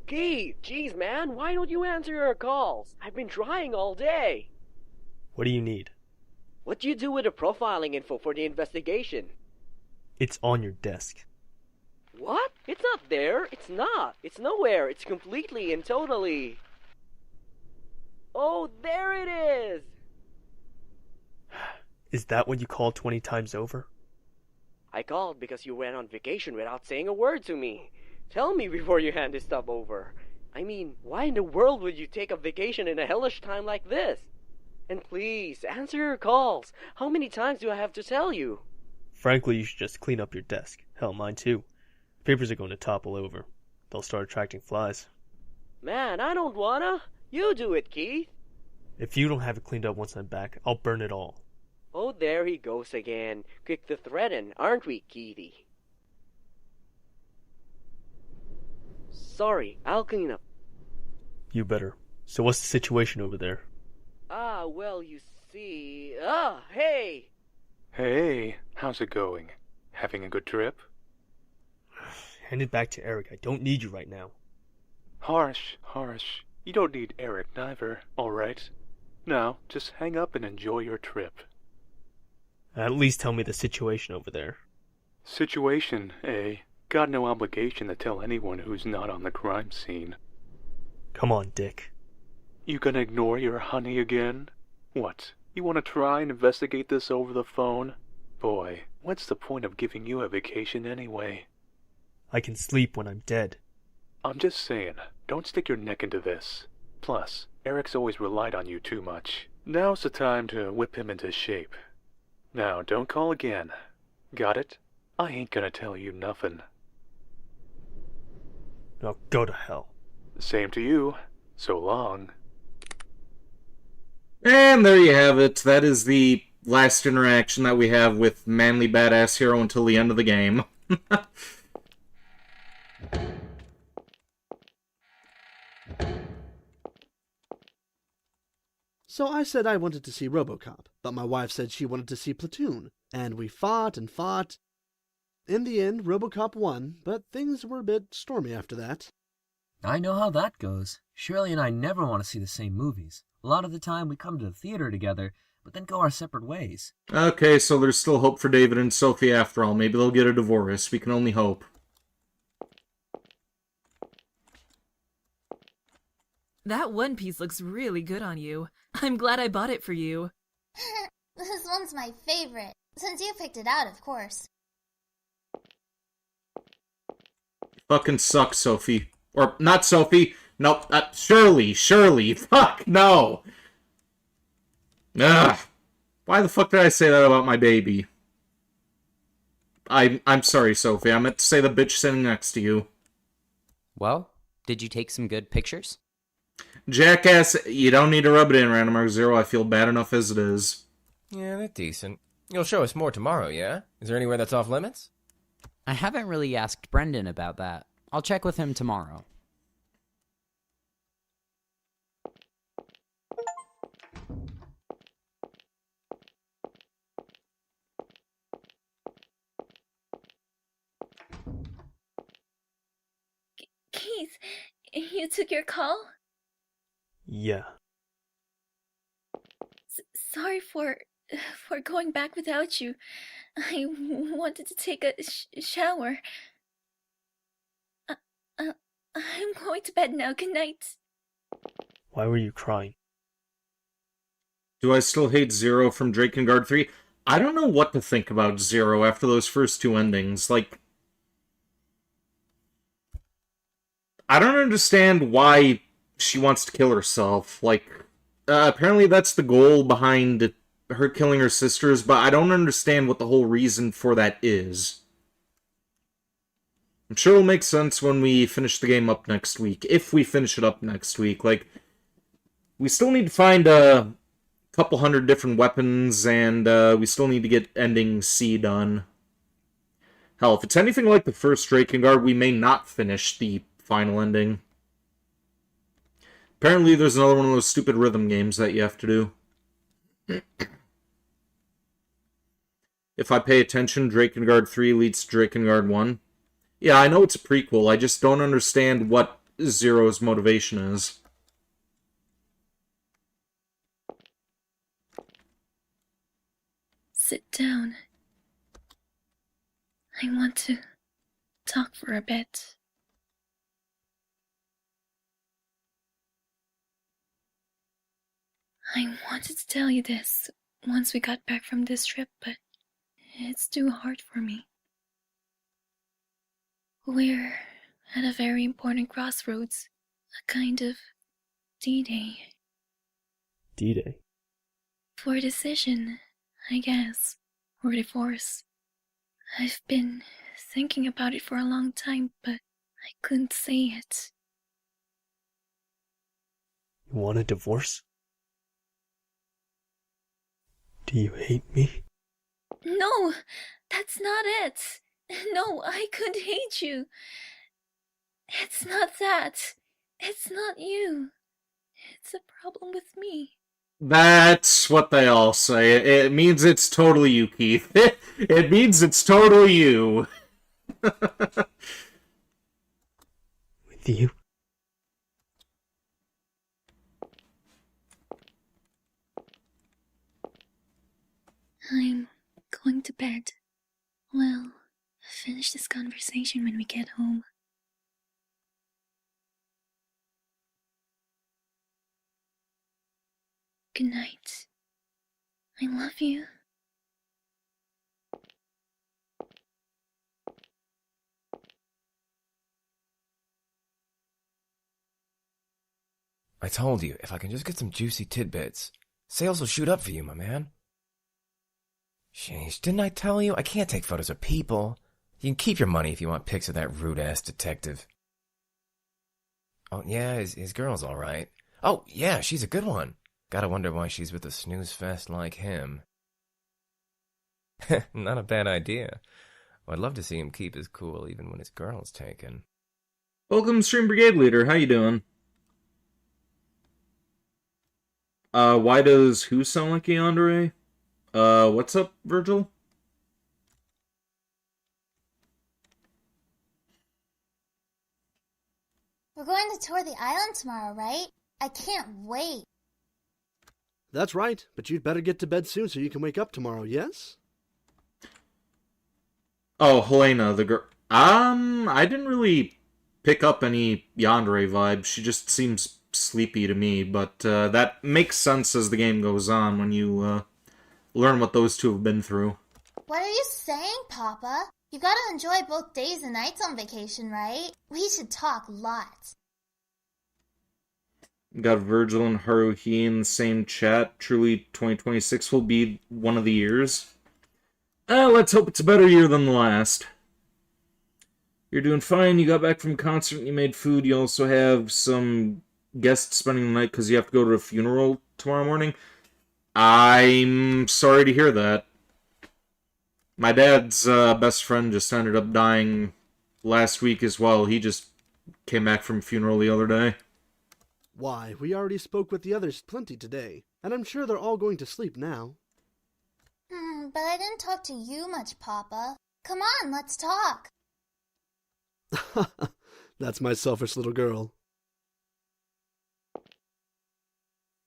[SPEAKER 14] Keith, jeez, man, why don't you answer your calls? I've been trying all day.
[SPEAKER 3] What do you need?
[SPEAKER 14] What do you do with the profiling info for the investigation?
[SPEAKER 3] It's on your desk.
[SPEAKER 14] What? It's not there. It's not. It's nowhere. It's completely and totally... Oh, there it is!
[SPEAKER 3] Is that what you called 20 times over?
[SPEAKER 14] I called because you went on vacation without saying a word to me. Tell me before you hand this stuff over. I mean, why in the world would you take a vacation in a hellish time like this? And please, answer your calls. How many times do I have to tell you?
[SPEAKER 3] Frankly, you should just clean up your desk. Hell, mine too. Papers are going to topple over. They'll start attracting flies.
[SPEAKER 14] Man, I don't wanna. You do it, Keith.
[SPEAKER 3] If you don't have it cleaned up once I'm back, I'll burn it all.
[SPEAKER 14] Oh, there he goes again. Quick to threaten, aren't we, Keithy? Sorry, I'll clean up.
[SPEAKER 3] You better. So what's the situation over there?
[SPEAKER 14] Well, you see... hey!
[SPEAKER 15] Hey, how's it going? Having a good trip?
[SPEAKER 3] Hand it back to Eric. I don't need you right now.
[SPEAKER 15] Harsh. You don't need Eric neither, alright? Now, just hang up and enjoy your trip.
[SPEAKER 3] At least tell me the situation over there.
[SPEAKER 15] Situation, eh? Got no obligation to tell anyone who's not on the crime scene.
[SPEAKER 3] Come on, Dick.
[SPEAKER 15] You gonna ignore your honey again? What, you wanna try and investigate this over the phone? Boy, what's the point of giving you a vacation anyway?
[SPEAKER 3] I can sleep when I'm dead.
[SPEAKER 15] I'm just saying, don't stick your neck into this. Plus, Eric's always relied on you too much. Now's the time to whip him into shape. Now, don't call again. Got it? I ain't gonna tell you nothing.
[SPEAKER 3] Now go to hell.
[SPEAKER 15] Same to you. So long.
[SPEAKER 1] And there you have it. That is the last interaction that we have with Manly Badass Hero until the end of the game.
[SPEAKER 8] So I said I wanted to see RoboCop, but my wife said she wanted to see Platoon, and we fought and fought. In the end, RoboCop won, but things were a bit stormy after that.
[SPEAKER 11] I know how that goes. Shirley and I never want to see the same movies. A lot of the time we come to the theater together, but then go our separate ways.
[SPEAKER 1] Okay, so there's still hope for David and Sophie after all. Maybe they'll get a divorce. We can only hope.
[SPEAKER 9] That one piece looks really good on you. I'm glad I bought it for you.
[SPEAKER 7] This one's my favorite, since you picked it out, of course.
[SPEAKER 1] Fucking suck, Sophie. Or, not Sophie. Nope, Shirley. Fuck, no. Ugh. Why the fuck did I say that about my baby? I'm sorry, Sophie. I meant to say the bitch sitting next to you.
[SPEAKER 6] Well, did you take some good pictures?
[SPEAKER 1] Jackass, you don't need to rub it in, Random Mark Zero. I feel bad enough as it is.
[SPEAKER 10] Yeah, they're decent. You'll show us more tomorrow, yeah? Is there anywhere that's off limits?
[SPEAKER 6] I haven't really asked Brendan about that. I'll check with him tomorrow.
[SPEAKER 5] Keith, you took your call?
[SPEAKER 3] Yeah.
[SPEAKER 5] Sorry for going back without you. I wanted to take a shower. I'm going to bed now. Good night.
[SPEAKER 3] Why were you crying?
[SPEAKER 1] Do I still hate Zero from Drakengard 3? I don't know what to think about Zero after those first two endings. Like, I don't understand why she wants to kill herself. Like, apparently that's the goal behind her killing her sisters, but I don't understand what the whole reason for that is. I'm sure it'll make sense when we finish the game up next week. If we finish it up next week. Like, we still need to find a couple hundred different weapons, and we still need to get ending C done. Hell, if it's anything like the first Drakengard, we may not finish the final ending. Apparently there's another one of those stupid rhythm games that you have to do. If I pay attention, Drakengard 3 leads to Drakengard 1. Yeah, I know it's a prequel, I just don't understand what Zero's motivation is.
[SPEAKER 5] Sit down. I want to talk for a bit. I wanted to tell you this once we got back from this trip, but it's too hard for me. We're at a very important crossroads, a kind of D-Day.
[SPEAKER 3] D-Day?
[SPEAKER 5] For a decision, I guess, or divorce. I've been thinking about it for a long time, but I couldn't say it.
[SPEAKER 3] You want a divorce? Do you hate me?
[SPEAKER 5] No, that's not it. No, I couldn't hate you. It's not that. It's not you. It's a problem with me.
[SPEAKER 1] That's what they all say. It means it's totally you, Keith. It means it's totally you.
[SPEAKER 3] With you?
[SPEAKER 5] I'm going to bed. We'll finish this conversation when we get home. Good night. I love you.
[SPEAKER 10] I told you, if I can just get some juicy tidbits, sales will shoot up for you, my man. Sheesh, didn't I tell you? I can't take photos of people. You can keep your money if you want pics of that rude-ass detective. Oh, yeah, his girl's alright. Oh, yeah, she's a good one. Gotta wonder why she's with a snooze fest like him. Not a bad idea. I'd love to see him keep his cool even when his girl's taken.
[SPEAKER 1] Welcome, Stream Brigade Leader. How you doing? Why does who sound like Yandere? What's up, Virgil?
[SPEAKER 7] We're going to tour the island tomorrow, right? I can't wait.
[SPEAKER 8] That's right, but you'd better get to bed soon so you can wake up tomorrow, yes?
[SPEAKER 1] Oh, Helena, the girl. I didn't really pick up any Yandere vibes. She just seems sleepy to me, but that makes sense as the game goes on when you learn what those two have been through.
[SPEAKER 7] What are you saying, Papa? You gotta enjoy both days and nights on vacation, right? We should talk lots.
[SPEAKER 1] Got Virgil and Haruhi in the same chat. Truly, 2026 will be one of the years. Let's hope it's a better year than the last. You're doing fine. You got back from concert and you made food. You also have some guests spending the night because you have to go to a funeral tomorrow morning. I'm sorry to hear that. My dad's best friend just ended up dying last week as well. He just came back from a funeral the other day.
[SPEAKER 8] Why, we already spoke with the others plenty today, and I'm sure they're all going to sleep now.
[SPEAKER 7] But I didn't talk to you much, Papa. Come on, let's talk.
[SPEAKER 8] That's my selfish little girl.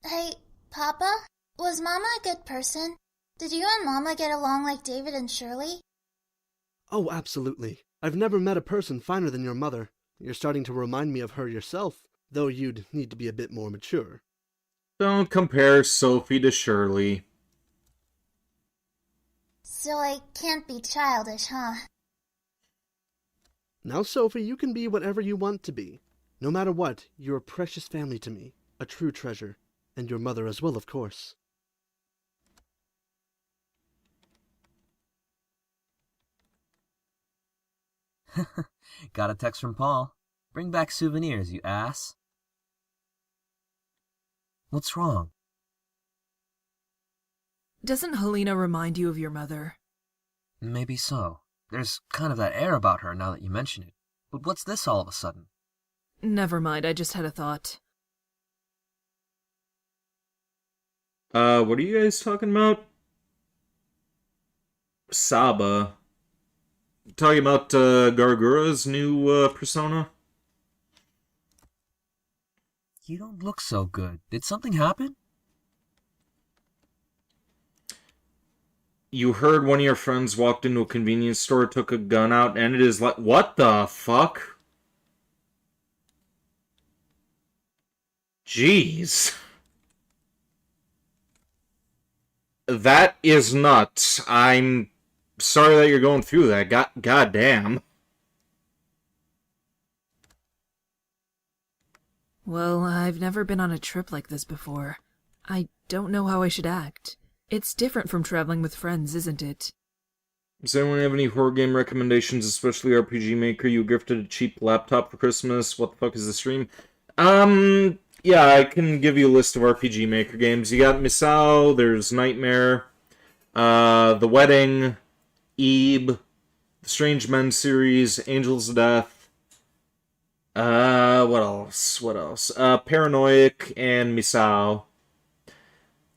[SPEAKER 7] Hey, Papa? Was Mama a good person? Did you and Mama get along like David and Shirley?
[SPEAKER 8] Oh, absolutely. I've never met a person finer than your mother. You're starting to remind me of her yourself, though you'd need to be a bit more mature.
[SPEAKER 1] Don't compare Sophie to Shirley.
[SPEAKER 7] So I can't be childish, huh?
[SPEAKER 8] Now, Sophie, you can be whatever you want to be. No matter what, you're a precious family to me, a true treasure, and your mother as well, of course.
[SPEAKER 11] Got a text from Paul. Bring back souvenirs, you ass. What's wrong?
[SPEAKER 9] Doesn't Helena remind you of your mother?
[SPEAKER 11] Maybe so. There's kind of that air about her now that you mention it. But what's this all of a sudden?
[SPEAKER 9] Never mind, I just had a thought.
[SPEAKER 1] What are you guys talking about? Saba. Talking about Gargura's new persona?
[SPEAKER 11] You don't look so good. Did something happen?
[SPEAKER 1] You heard one of your friends walked into a convenience store, took a gun out, and it is like, what the fuck? Jeez. That is nuts. I'm sorry that you're going through that. God damn.
[SPEAKER 9] Well, I've never been on a trip like this before. I don't know how I should act. It's different from traveling with friends, isn't it?
[SPEAKER 1] Does anyone have any horror game recommendations, especially RPG Maker? You gifted a cheap laptop for Christmas. What the fuck is the stream? Yeah, I can give you a list of RPG Maker games. You got Misao, there's Nightmare, The Wedding, Ebe, the Strange Men series, Angels of Death. What else? Paranoiac and Misao.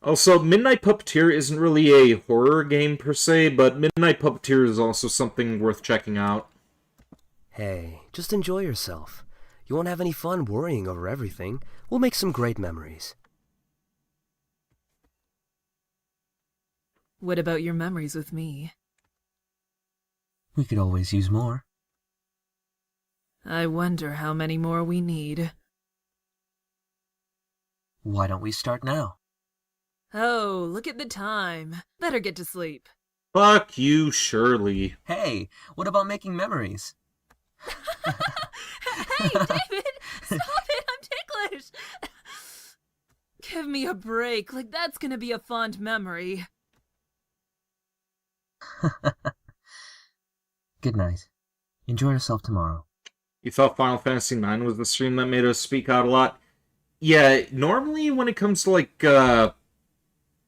[SPEAKER 1] Also, Midnight Puppeteer isn't really a horror game per se, but Midnight Puppeteer is also something worth checking out.
[SPEAKER 16] Hey, just enjoy yourself. You won't have any fun worrying over everything. We'll make some great memories.
[SPEAKER 9] What about your memories with me?
[SPEAKER 11] We could always use more.
[SPEAKER 9] I wonder how many more we need.
[SPEAKER 11] Why don't we start now?
[SPEAKER 9] Oh, look at the time. Better get to sleep.
[SPEAKER 1] Fuck you, Shirley.
[SPEAKER 11] Hey, what about making memories?
[SPEAKER 9] Hey, David! Stop it! I'm ticklish! Give me a break. Like, that's gonna be a fond memory.
[SPEAKER 11] Good night. Enjoy yourself tomorrow.
[SPEAKER 1] You thought Final Fantasy IX was the stream that made us speak out a lot? Yeah, normally when it comes to, like,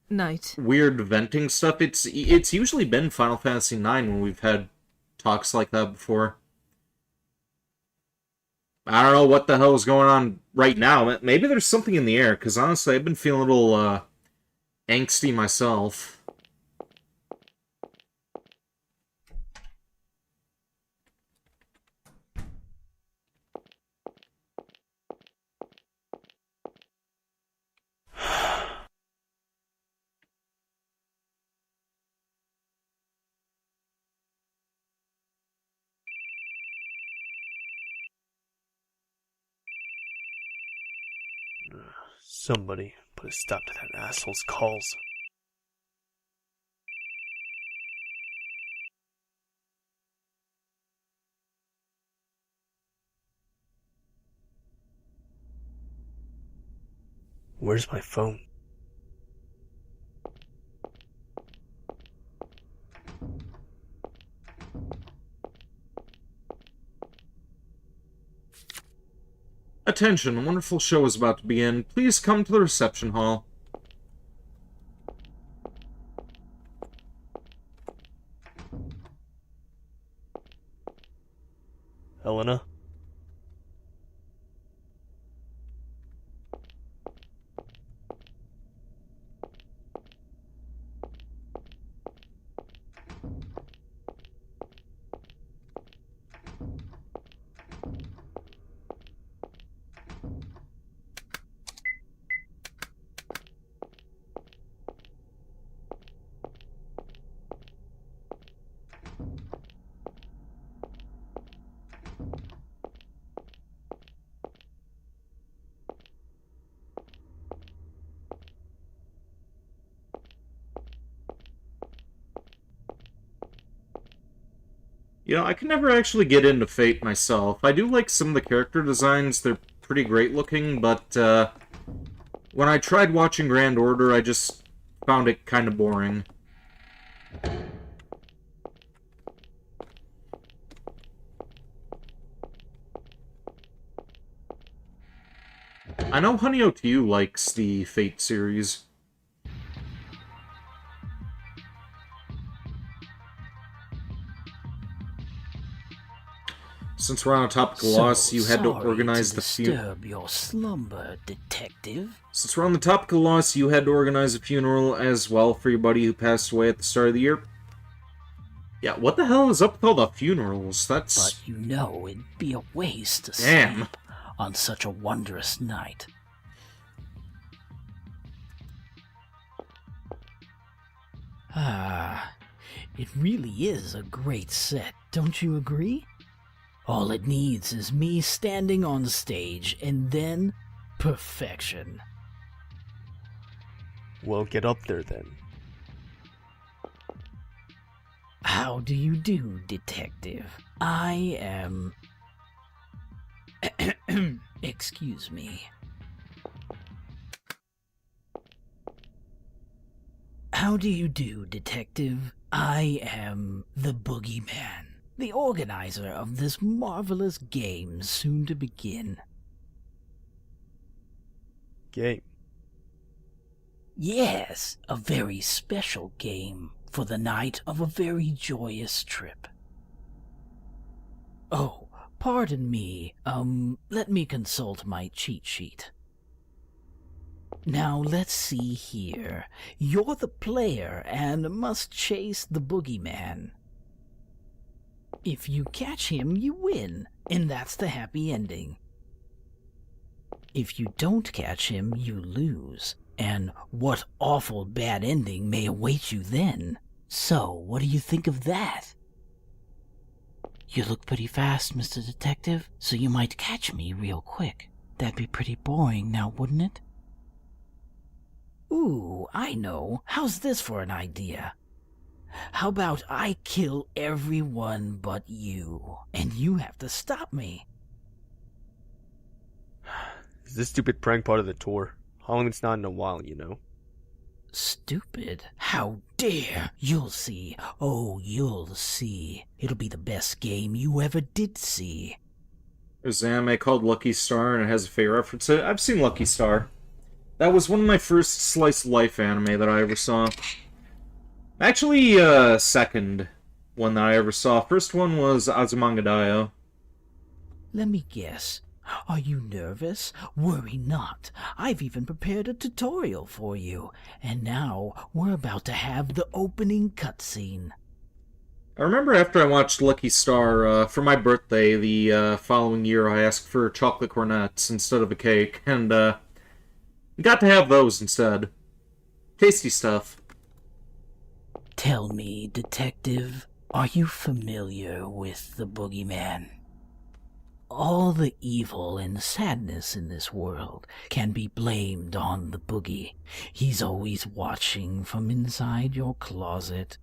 [SPEAKER 9] Night.
[SPEAKER 1] weird venting stuff, it's usually been Final Fantasy IX when we've had talks like that before. I don't know what the hell is going on right now. Maybe there's something in the air, because honestly, I've been feeling a little, angsty myself.
[SPEAKER 3] Somebody put a stop to that asshole's calls. Where's my phone?
[SPEAKER 1] Attention, a wonderful show is about to begin. Please come to the reception hall.
[SPEAKER 3] Helena?
[SPEAKER 1] You know, I can never actually get into Fate myself. I do like some of the character designs, they're pretty great looking, but when I tried watching Grand Order, I just found it kind of boring. I know Honey OTU likes the Fate series. Since we're on a topic of loss, you had to organize the funeral.
[SPEAKER 17] Your slumber, detective.
[SPEAKER 1] Since we're on the topic of loss, you had to organize a funeral as well for your buddy who passed away at the start of the year. Yeah, what the hell is up with all the funerals? That's...
[SPEAKER 17] But you know it'd be a waste to
[SPEAKER 1] Damn.
[SPEAKER 17] sleep on such a wondrous night. Ah, it really is a great set, don't you agree? All it needs is me standing on stage, and then perfection.
[SPEAKER 3] Well, get up there then.
[SPEAKER 17] How do you do, detective? I am... Excuse me. How do you do, detective? I am the Boogieman, the organizer of this marvelous game soon to begin.
[SPEAKER 3] Game?
[SPEAKER 17] Yes, a very special game for the night of a very joyous trip. Oh, pardon me, let me consult my cheat sheet. Now, let's see here. You're the player and must chase the Boogeyman. If you catch him, you win, and that's the happy ending. If you don't catch him, you lose, and what awful bad ending may await you then? So, what do you think of that? You look pretty fast, Mr. Detective, so you might catch me real quick. That'd be pretty boring now, wouldn't it? Ooh, I know. How's this for an idea? How about I kill everyone but you, and you have to stop me?
[SPEAKER 3] Is this stupid prank part of the tour? Halloween's not in a while, you know.
[SPEAKER 17] Stupid? How dare! You'll see. Oh, you'll see. It'll be the best game you ever did see.
[SPEAKER 1] There's an anime called Lucky Star, and it has a Fate reference to it. I've seen Lucky Star. That was one of my first slice of life anime that I ever saw. Actually, second. one that I ever saw. First one was Azumanga.
[SPEAKER 17] Let me guess. Are you nervous? Worry not. I've even prepared a tutorial for you. And now we're about to have the opening cutscene.
[SPEAKER 1] I remember after I watched Lucky Star, for my birthday the following year, I asked for chocolate cornets instead of a cake, and got to have those instead. Tasty stuff.
[SPEAKER 17] Tell me, Detective, are you familiar with the Boogieman? All the evil and sadness in this world can be blamed on the Boogie. He's always watching from inside your closet.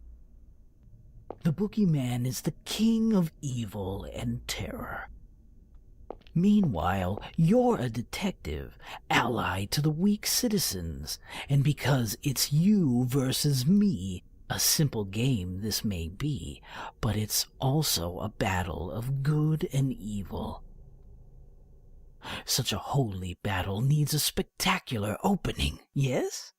[SPEAKER 17] The Boogieman is the king of evil and terror. Meanwhile, you're a detective, allied to the weak citizens, and because it's you versus me, a simple game this may be, but it's also a battle of good and evil. Such a holy battle needs a spectacular opening, yes?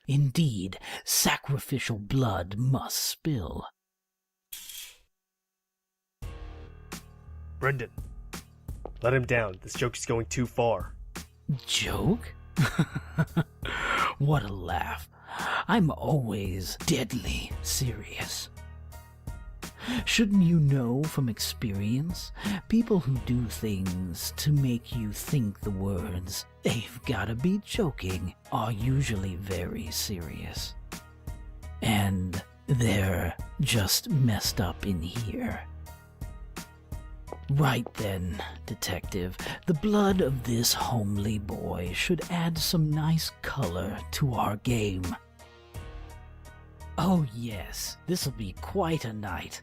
[SPEAKER 17] Indeed, sacrificial blood must spill.
[SPEAKER 3] Brendan, let him down. This joke is going too far.
[SPEAKER 17] Joke? What a laugh. I'm always deadly serious. Shouldn't you know from experience? People who do things to make you think the words, "they've gotta be joking," are usually very serious. And they're just messed up in here. Right then, Detective, the blood of this homely boy should add some nice color to our game. Oh yes, this'll be quite a night.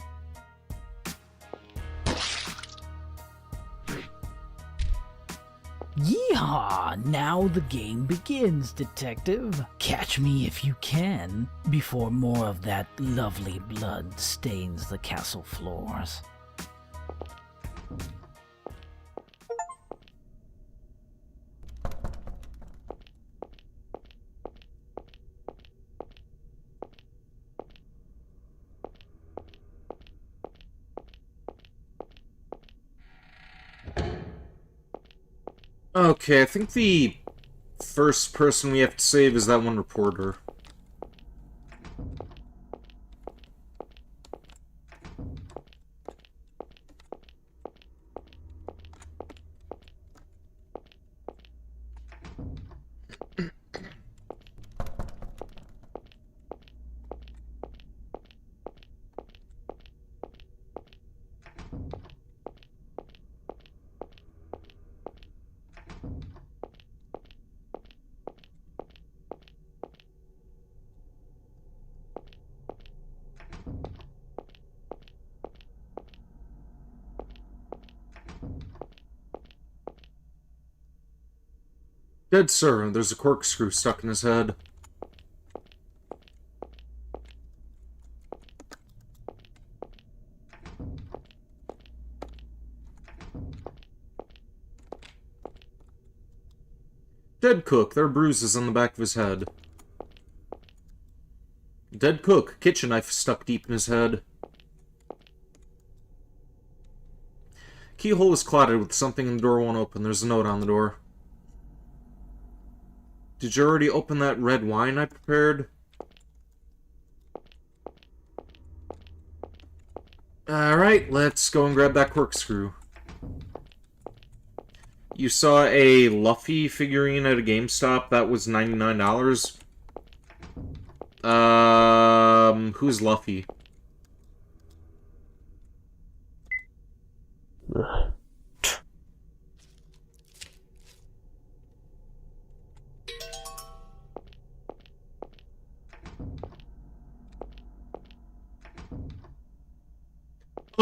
[SPEAKER 17] Yeehaw! Now the game begins, Detective. Catch me if you can, before more of that lovely blood stains the castle floors.
[SPEAKER 1] Okay, I think the first person we have to save is that one reporter. Dead sir, there's a corkscrew stuck in his head. Dead cook, there are bruises on the back of his head. Dead cook, kitchen knife stuck deep in his head. Keyhole is clotted with something and the door won't open. There's a note on the door. Did you already open that red wine I prepared? Alright, let's go and grab that corkscrew. You saw a Luffy figurine at a GameStop that was $99? Who's Luffy?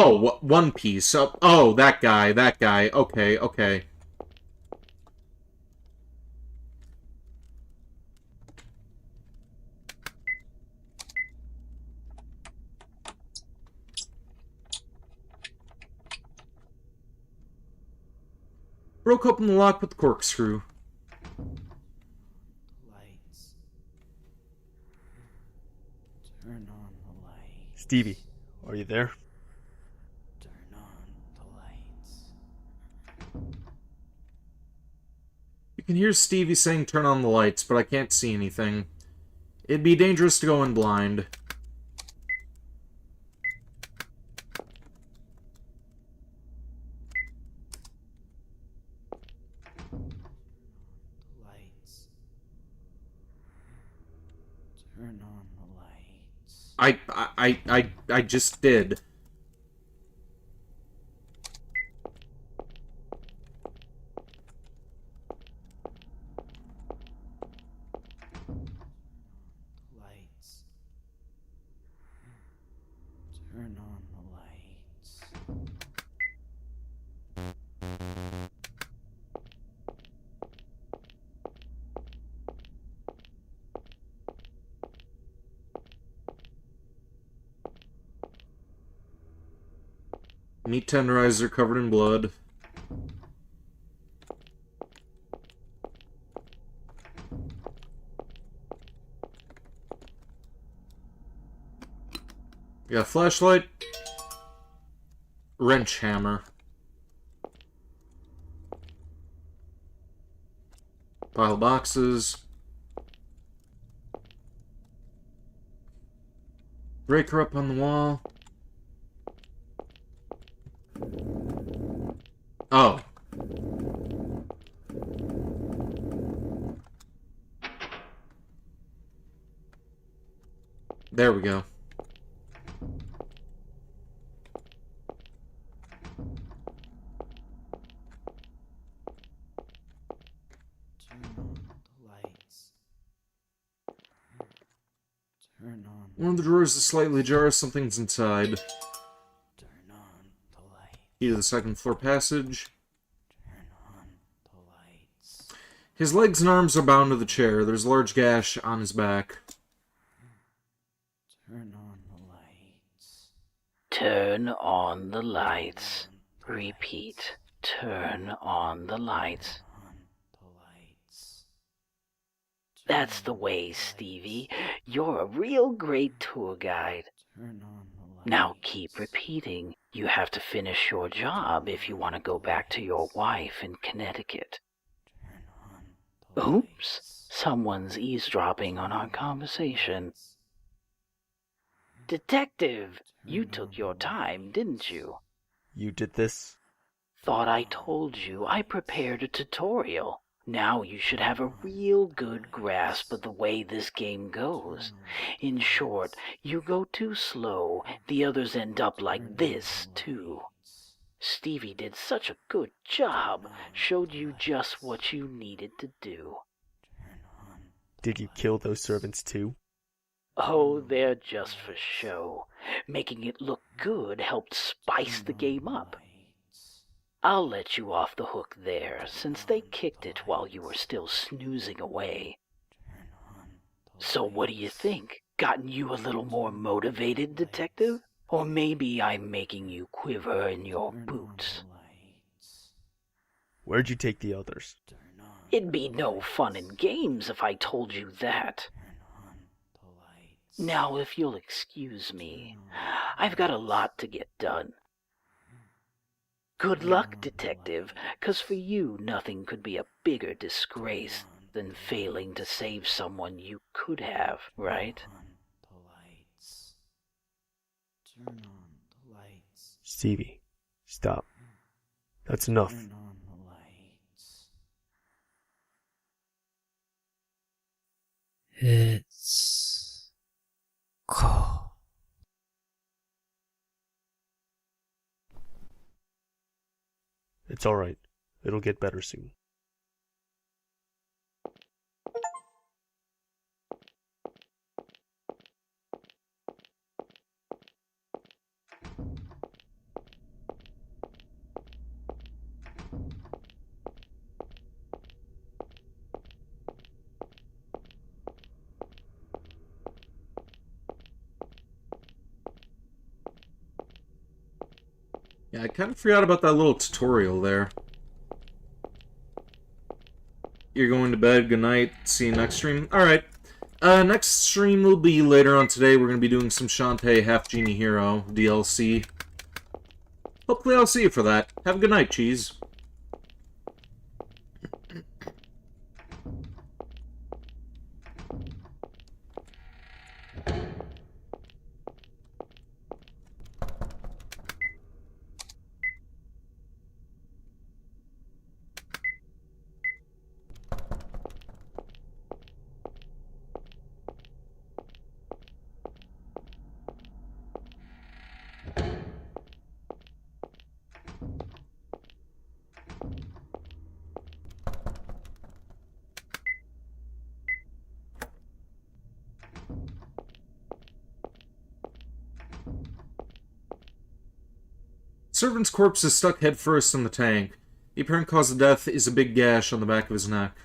[SPEAKER 1] Oh, One Piece. Oh, that guy. Okay, okay. Broke open the lock with the corkscrew.
[SPEAKER 18] Lights. Turn on
[SPEAKER 3] Stevie, are you there?
[SPEAKER 1] You can hear Stevie saying turn on the lights, but I can't see anything. It'd be dangerous to go in blind.
[SPEAKER 18] Turn on the lights.
[SPEAKER 1] I just did.
[SPEAKER 18] Lights. Turn on the lights.
[SPEAKER 1] Meat tenderizer covered in blood. You got a flashlight. Wrench hammer. Pile of boxes. Breaker up on the wall. Oh. There we go.
[SPEAKER 18] Turn on the lights. Turn on.
[SPEAKER 1] One of the drawers is slightly ajar, something's inside.
[SPEAKER 18] Turn on the light.
[SPEAKER 1] Key to the second floor passage.
[SPEAKER 18] Turn on the lights.
[SPEAKER 1] His legs and arms are bound to the chair. There's a large gash on his back.
[SPEAKER 18] Turn on the lights.
[SPEAKER 17] Turn on the lights. Repeat. Turn on the lights. That's the way, Stevie. You're a real great tour guide.
[SPEAKER 18] Turn on the lights.
[SPEAKER 17] Now keep repeating. You have to finish your job if you want to go back to your wife in Connecticut. Oops, someone's eavesdropping on our conversation. Detective, you took your time, didn't you?
[SPEAKER 3] You did this?
[SPEAKER 17] Thought I told you I prepared a tutorial. Now you should have a real good grasp of the way this game goes. In short, you go too slow, the others end up like this, too. Stevie did such a good job, showed you just what you needed to do.
[SPEAKER 3] Did you kill those servants too?
[SPEAKER 17] Oh, they're just for show. Making it look good helped spice the game up. I'll let you off the hook there, since they kicked it while you were still snoozing away. So what do you think? Gotten you a little more motivated, Detective? Or maybe I'm making you quiver in your boots.
[SPEAKER 3] Where'd you take the others?
[SPEAKER 17] It'd be no fun and games if I told you that. Now, if you'll excuse me, I've got a lot to get done. Good luck, Detective, 'cause for you nothing could be a bigger disgrace than failing to save someone you could have, right?
[SPEAKER 18] Turn on the lights.
[SPEAKER 3] Stevie, stop. That's enough.
[SPEAKER 18] Turn on the lights.
[SPEAKER 17] It's cold.
[SPEAKER 3] It's alright. It'll get better soon.
[SPEAKER 1] Yeah, I kind of forgot about that little tutorial there. You're going to bed, good night, see you next stream. Alright. Next stream will be later on today. We're going to be doing some Shantae Half Genie Hero DLC. Hopefully I'll see you for that. Have a good night, Cheese. Servant's corpse is stuck headfirst in the tank. The apparent cause of death is a big gash on the back of his neck.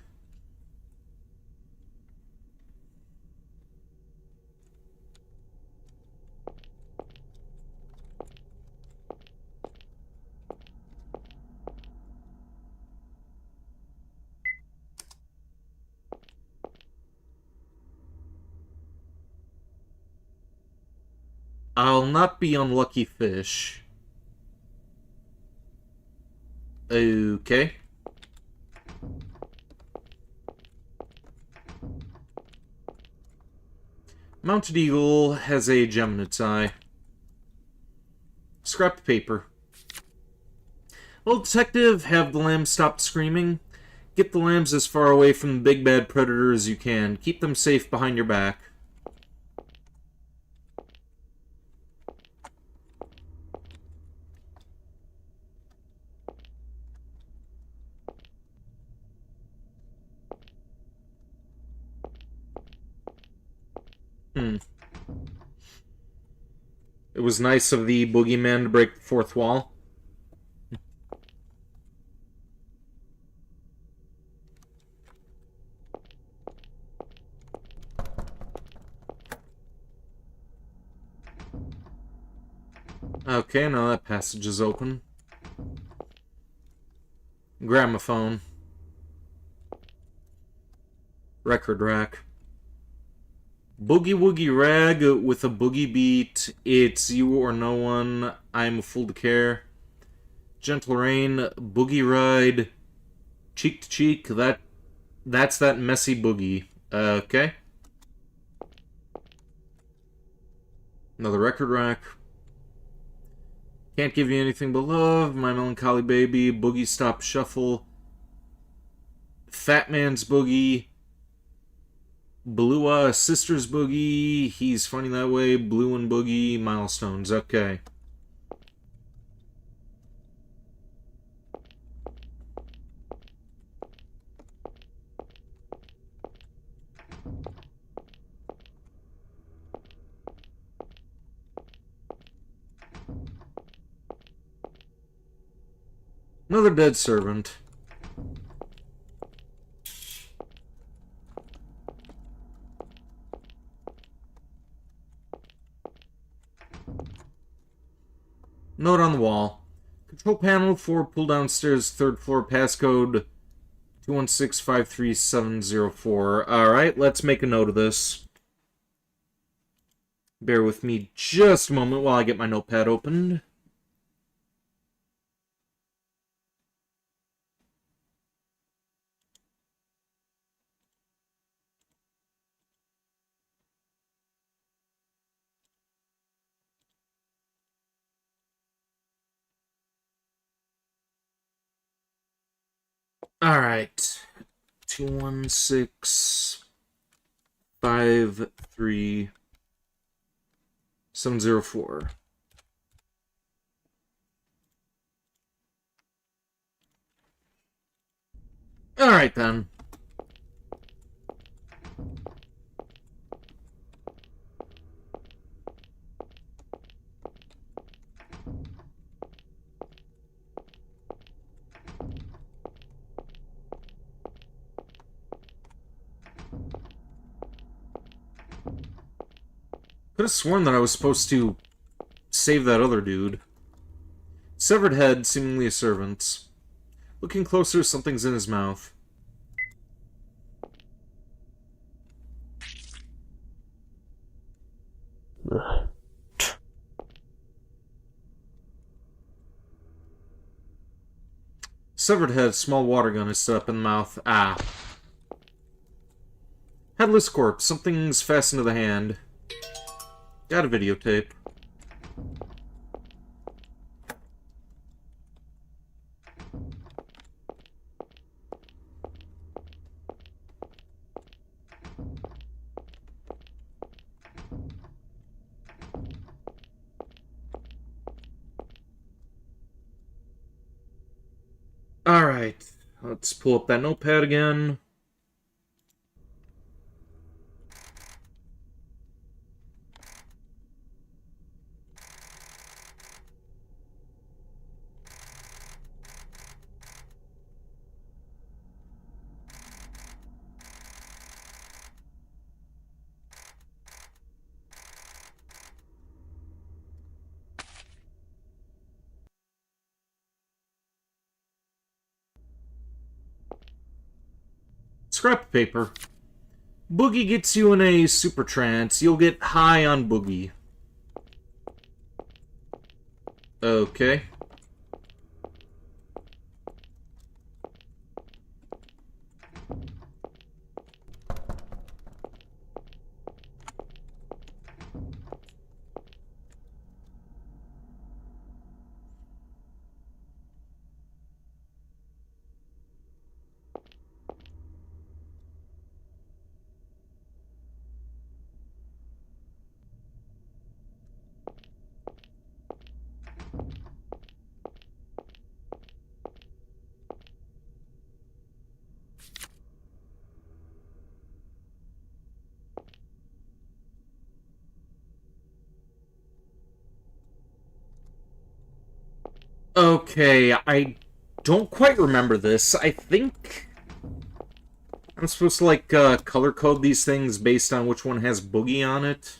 [SPEAKER 1] I'll not be unlucky fish. Okay. Mounted Eagle has a gem in its eye. Scrapped paper. Well, detective, have the lambs stop screaming. Get the lambs as far away from the big bad predator as you can. Keep them safe behind your back. It was nice of the Boogieman to break the fourth wall. Okay, now that passage is open. Gramophone. Record rack. Boogie Woogie Rag with a boogie beat. It's you or no one. I'm a fool to care. Gentle Rain. Boogie Ride. Cheek to cheek. That's that messy boogie. Okay. Another record rack. Can't give you anything but love. My melancholy baby. Boogie stop shuffle. Fat man's boogie. Blue Sister's Boogie, He's Funny That Way, Blue and Boogie, Milestones, okay. Another dead servant. Note on the wall. Control panel for pull downstairs, third floor, passcode 216-53704. Alright, let's make a note of this. Bear with me just a moment while I get my notepad opened. Alright. 216-53704. Alright then. Could have sworn that I was supposed to save that other dude. Severed head, seemingly a servant's. Looking closer, something's in his mouth. Severed head, small water gun is set up in the mouth. Ah. Headless corpse, something's fastened to the hand. Got a videotape. Alright, let's pull up that notepad again. Scrap paper. Boogie gets you in a super trance. You'll get high on Boogie. Okay. Okay, I don't quite remember this. I think I'm supposed to, like, color code these things based on which one has Boogie on it.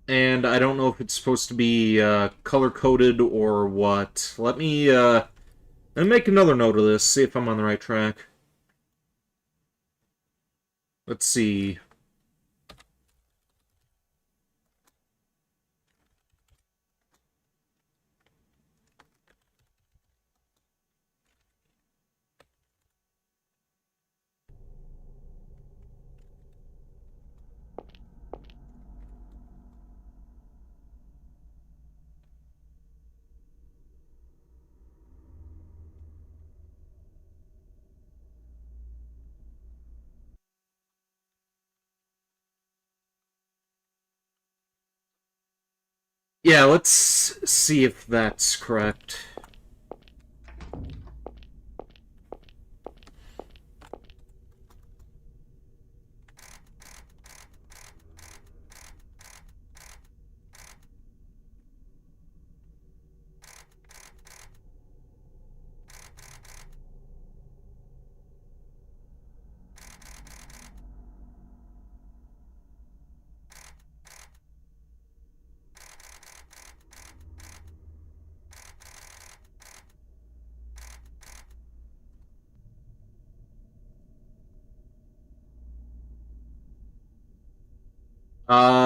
[SPEAKER 1] And I don't know if it's supposed to be color-coded or what. Let me make another note of this, see if I'm on the right track. Let's see. Yeah, let's see if that's correct.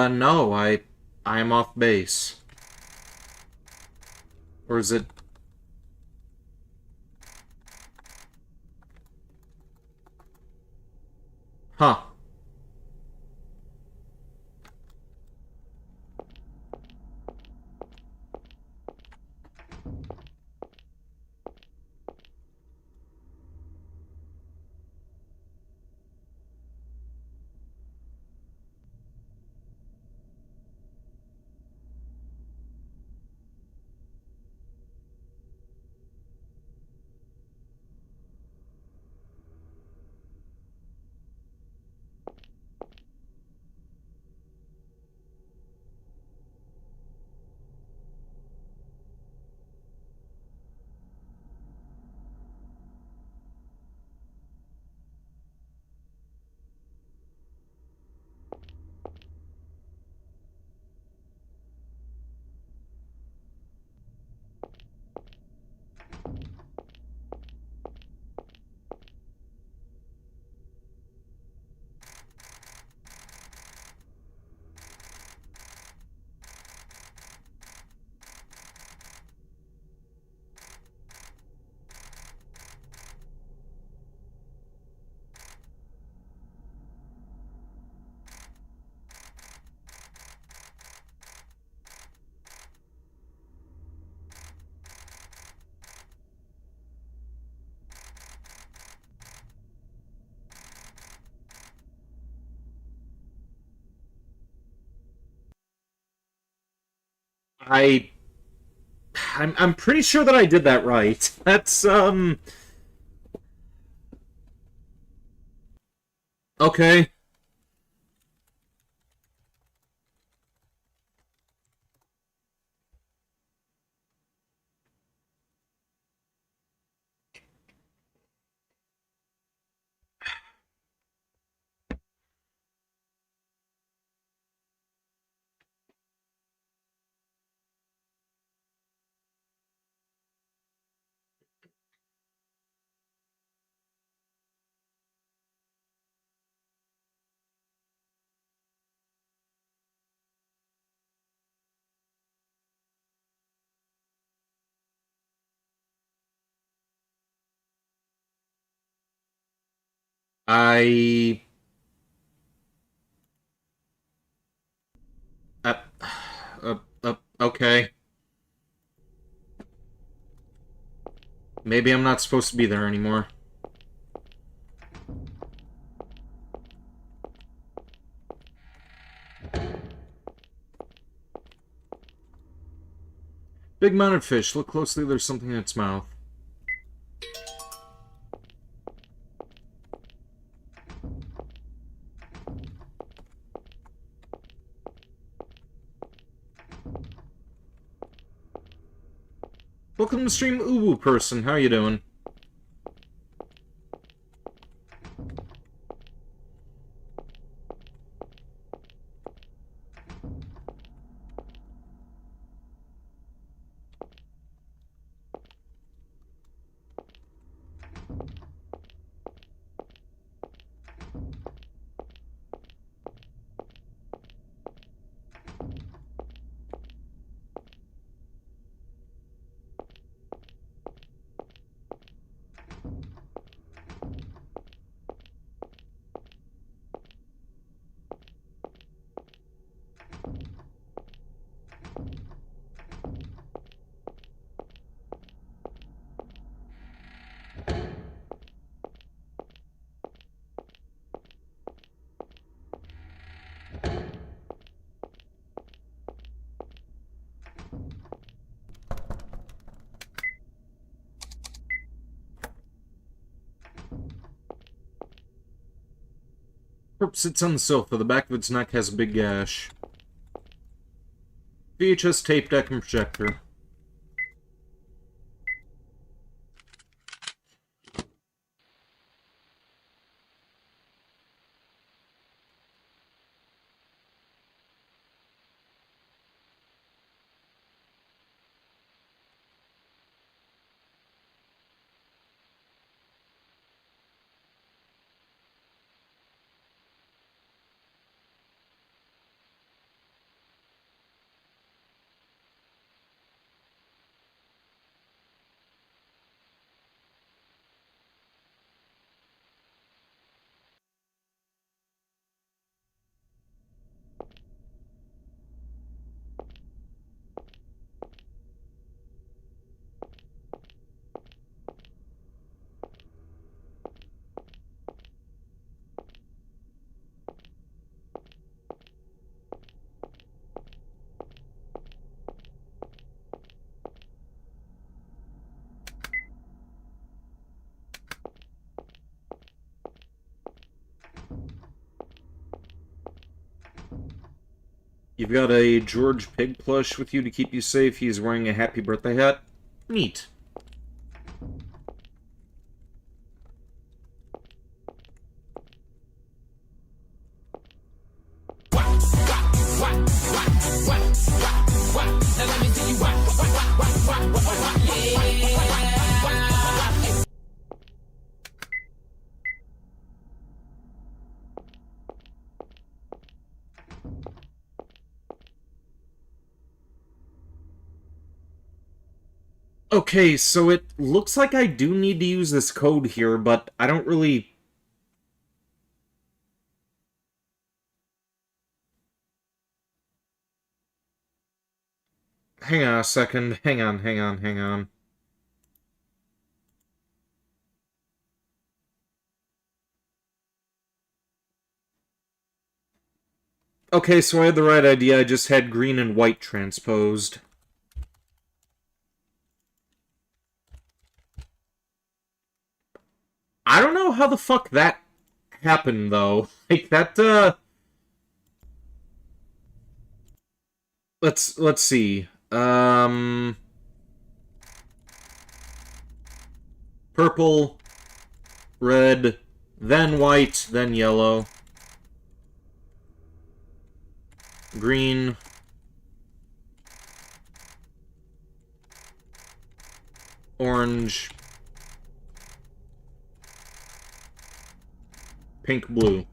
[SPEAKER 1] No, I'm off base. Or is it... Huh. I'm pretty sure that I did that right. That's, okay. I... okay. Maybe I'm not supposed to be there anymore. Big mounted fish. Look closely, there's something in its mouth. Welcome to stream, Uwu person. How you doing? Corpse sits on the sofa. The back of its neck has a big gash. VHS tape deck and projector. You've got a George Pig plush with you to keep you safe. He's wearing a happy birthday hat. Neat. Okay, so it looks like I do need to use this code here, but I don't really... Hang on a second. Hang on. Okay, so I had the right idea. I just had green and white transposed. I don't know how the fuck that happened, though. Like, that, Let's see. Purple, red, then white, then yellow. Green. Orange. Pink, blue.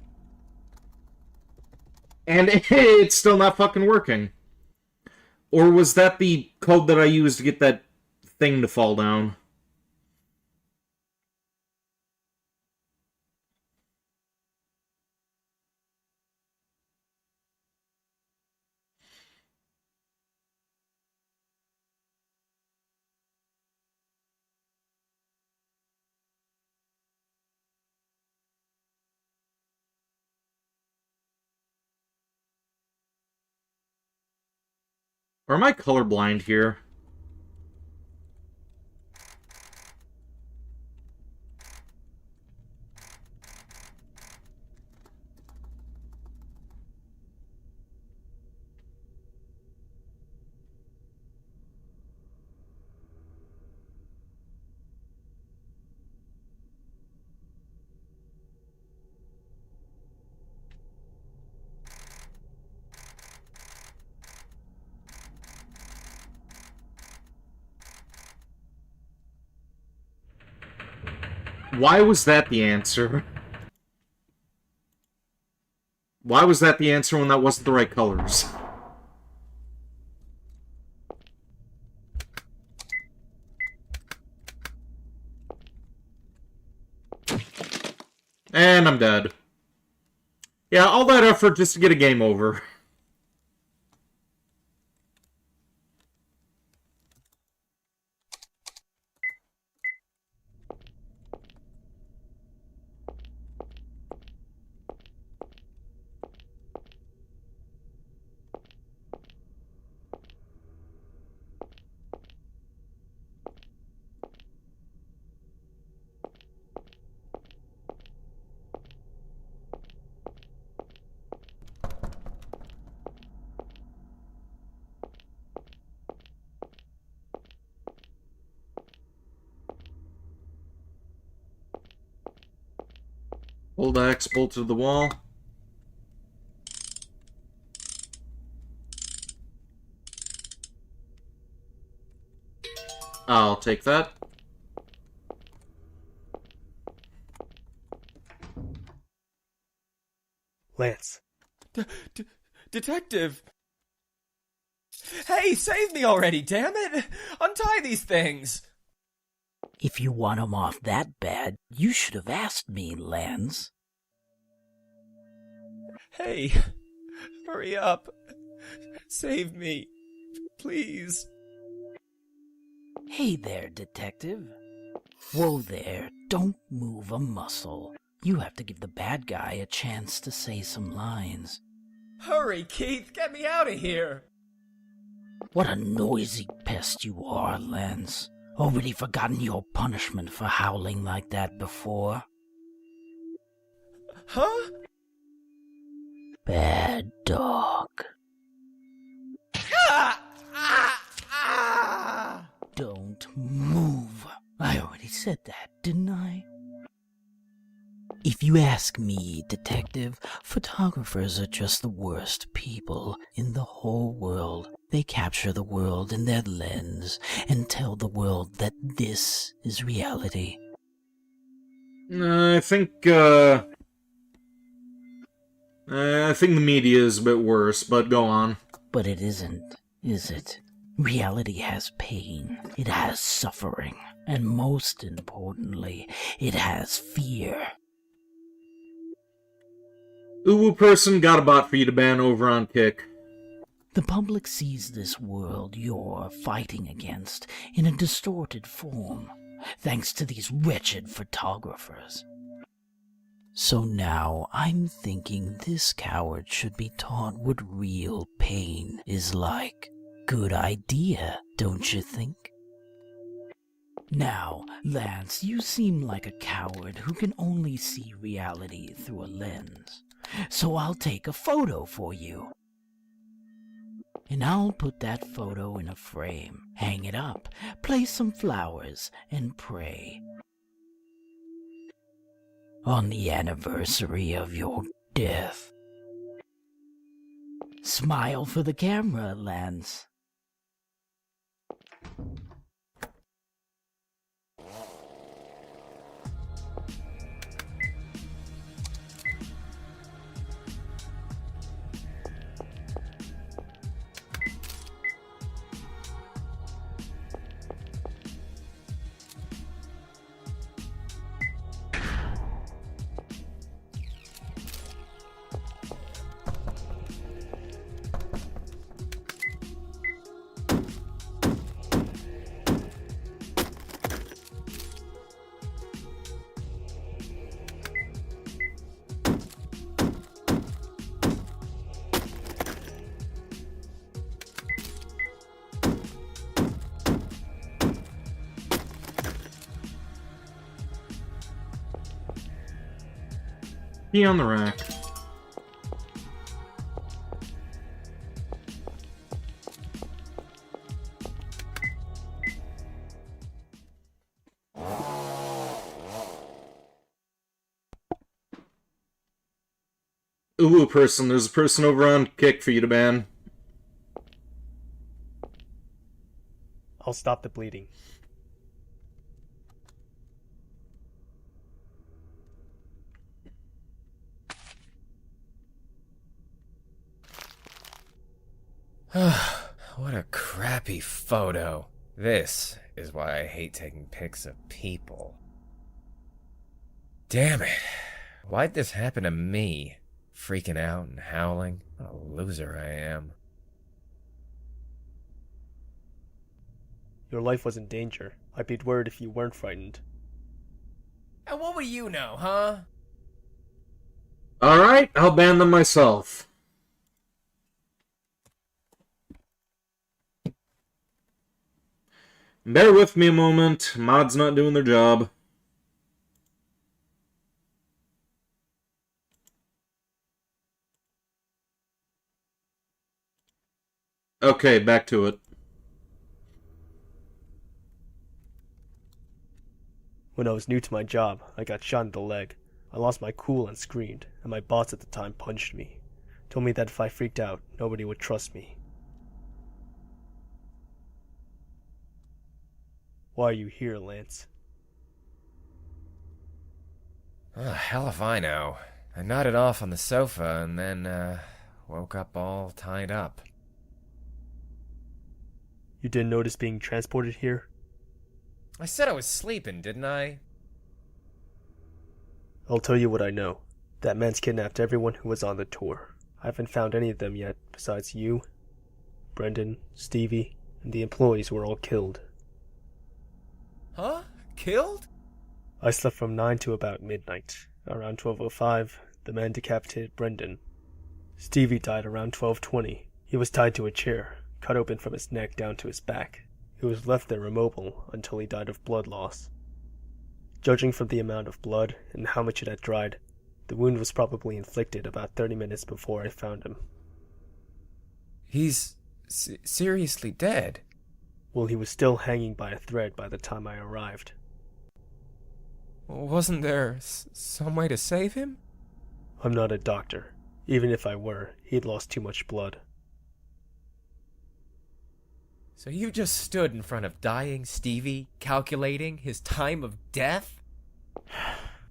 [SPEAKER 1] And it's still not fucking working. Or was that the code that I used to get that thing to fall down? Or am I colorblind here? Why was that the answer? Why was that the answer when that wasn't the right colors? And I'm dead. Yeah, all that effort just to get a game over. Hold X, bolt to the wall. I'll take that.
[SPEAKER 3] Lance.
[SPEAKER 10] Detective! Hey, save me already, damn it! Untie these things!
[SPEAKER 17] If you want him off that bad, you should have asked me, Lance.
[SPEAKER 10] Hey, hurry up. Save me, please.
[SPEAKER 17] Hey there, detective. Whoa there, don't move a muscle. You have to give the bad guy a chance to say some lines.
[SPEAKER 10] Hurry, Keith, get me out of here!
[SPEAKER 17] What a noisy pest you are, Lance. Already forgotten your punishment for howling like that before?
[SPEAKER 10] Huh?
[SPEAKER 17] Bad dog. Don't move. I already said that, didn't I? If you ask me, detective, photographers are just the worst people in the whole world. They capture the world in their lens and tell the world that this is reality.
[SPEAKER 1] I think the media is a bit worse, but go on.
[SPEAKER 17] But it isn't, is it? Reality has pain, it has suffering, and most importantly, it has fear.
[SPEAKER 1] Uwu person got a bot for you to ban over on Kick.
[SPEAKER 17] The public sees this world you're fighting against in a distorted form, thanks to these wretched photographers. So now I'm thinking this coward should be taught what real pain is like. Good idea, don't you think? Now, Lance, you seem like a coward who can only see reality through a lens. So I'll take a photo for you. And I'll put that photo in a frame, hang it up, place some flowers, and pray. On the anniversary of your death. Smile for the camera, Lance.
[SPEAKER 1] Key on the rack. Ooh, person. There's a person over on Kick for you to ban.
[SPEAKER 3] I'll stop the bleeding.
[SPEAKER 10] What a crappy photo. This is why I hate taking pics of people. Damn it. Why'd this happen to me? Freaking out and howling. What a loser I am.
[SPEAKER 3] Your life was in danger. I'd be worried if you weren't frightened.
[SPEAKER 10] And what would you know, huh?
[SPEAKER 1] Alright, I'll ban them myself. Bear with me a moment. Mod's not doing their job. Okay, back to it.
[SPEAKER 3] When I was new to my job, I got shot in the leg. I lost my cool and screamed, and my boss at the time punched me. Told me that if I freaked out, nobody would trust me. Why are you here, Lance?
[SPEAKER 10] Oh, hell if I know. I nodded off on the sofa and then, woke up all tied up.
[SPEAKER 3] You didn't notice being transported here?
[SPEAKER 10] I said I was sleeping, didn't I?
[SPEAKER 3] I'll tell you what I know. That man's kidnapped everyone who was on the tour. I haven't found any of them yet, besides you, Brendan, Stevie, and the employees were all killed.
[SPEAKER 10] Huh? Killed?
[SPEAKER 3] I slept from 9 to about midnight. Around 12:05, the man decapitated Brendan. Stevie died around 12:20. He was tied to a chair, cut open from his neck down to his back. He was left there immobile until he died of blood loss. Judging from the amount of blood and how much it had dried, the wound was probably inflicted about 30 minutes before I found him.
[SPEAKER 10] He's seriously dead?
[SPEAKER 3] Well, he was still hanging by a thread by the time I arrived.
[SPEAKER 10] Wasn't there some way to save him?
[SPEAKER 3] I'm not a doctor. Even if I were, he'd lost too much blood.
[SPEAKER 10] So you just stood in front of dying Stevie, calculating his time of death?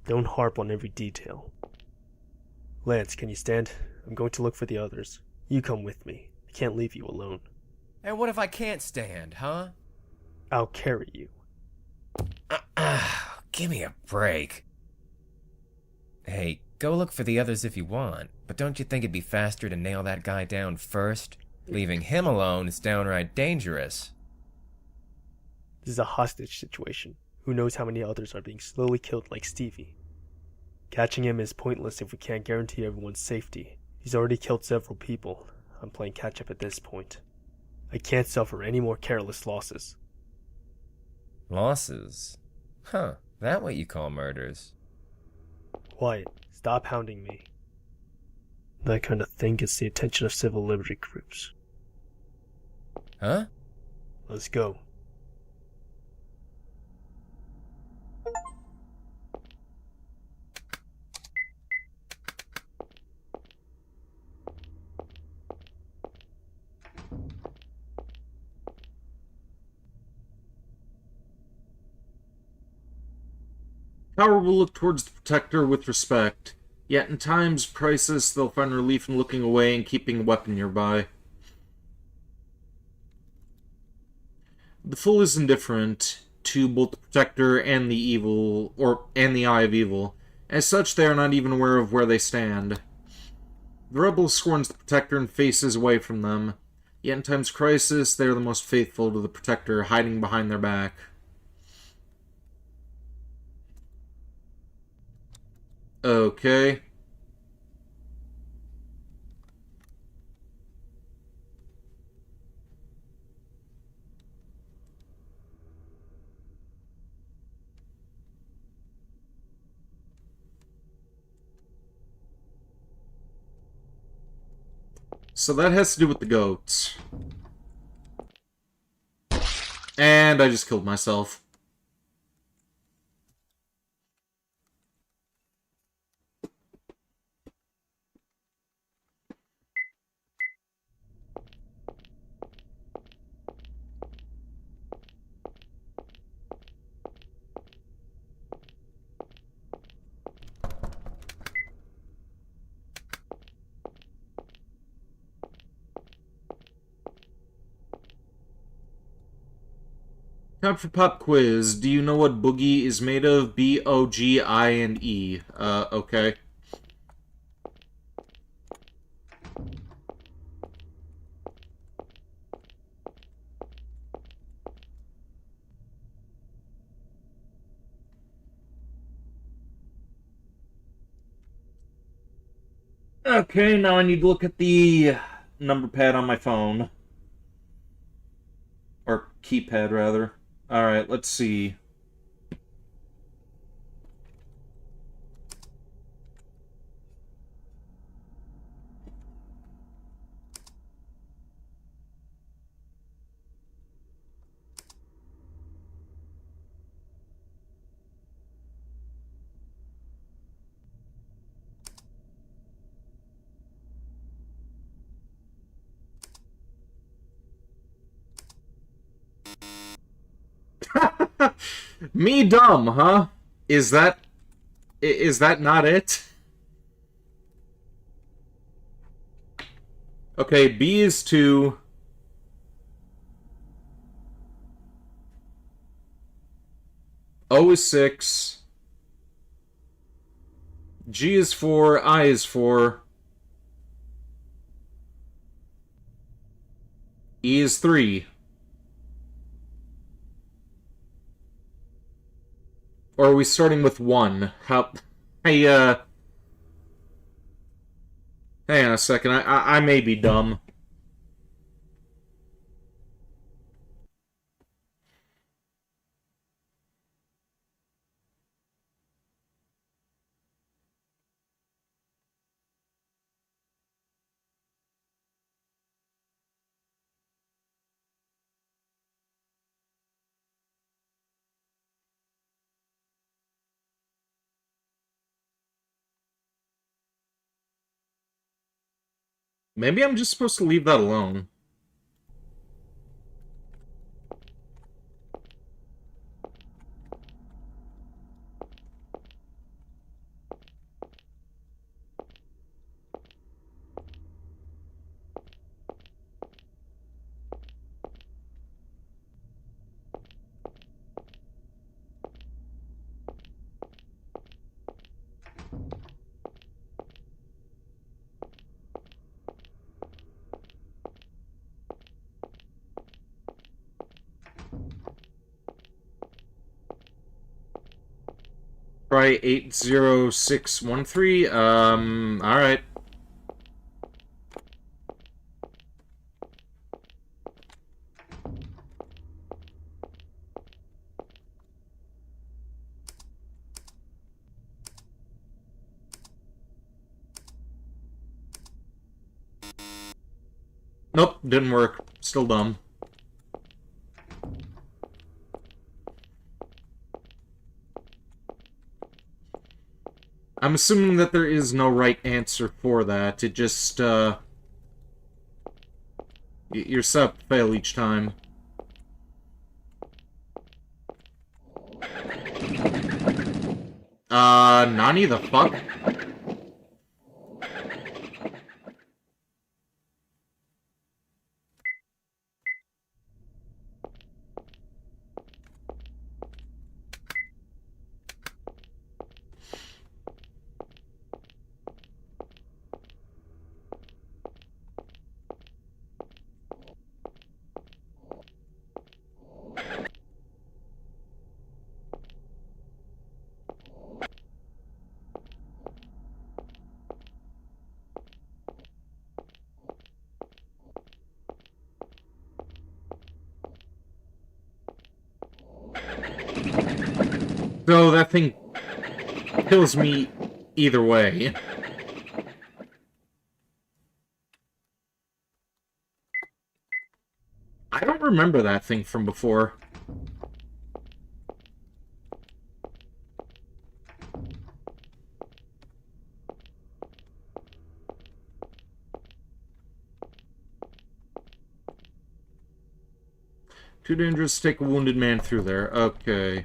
[SPEAKER 3] Don't harp on every detail. Lance, can you stand? I'm going to look for the others. You come with me. I can't leave you alone.
[SPEAKER 10] And what if I can't stand, huh?
[SPEAKER 3] I'll carry you.
[SPEAKER 10] Give me a break. Hey, go look for the others if you want, but don't you think it'd be faster to nail that guy down first? Leaving him alone is downright dangerous.
[SPEAKER 3] This is a hostage situation. Who knows how many others are being slowly killed like Stevie? Catching him is pointless if we can't guarantee everyone's safety. He's already killed several people. I'm playing catch-up at this point. I can't suffer any more careless losses.
[SPEAKER 10] Losses? Huh, that what you call murders?
[SPEAKER 3] Quiet. Stop hounding me. That kind of thing gets the attention of civil liberty groups.
[SPEAKER 10] Huh?
[SPEAKER 3] Let's go.
[SPEAKER 1] Power will look towards the Protector with respect, yet in times of crisis they'll find relief in looking away and keeping a weapon nearby. The Fool is indifferent to both the Protector and the evil, and the Eye of Evil. As such, they are not even aware of where they stand. The Rebel scorns the Protector and faces away from them, yet in times of crisis they are the most faithful to the Protector, hiding behind their back. Okay. So that has to do with the goats. And I just killed myself. Time for pop quiz. Do you know what boogie is made of? B-O-G-I-N-E. Okay. Okay, now I need to look at the number pad on my phone. Or keypad, rather. Alright, let's see. Me dumb, huh? Is that not it? Okay, B is 2. O is 6. G is 4. I is 4. E is 3. Or are we starting with 1? Hang on a second. I may be dumb. Maybe I'm just supposed to leave that alone. Try 80613. Alright. Nope, didn't work. Still dumb. I'm assuming that there is no right answer for that. It just, you're set up to fail each time. Nani the fuck? So that thing kills me either way. I don't remember that thing from before. Too dangerous to take a wounded man through there. Okay.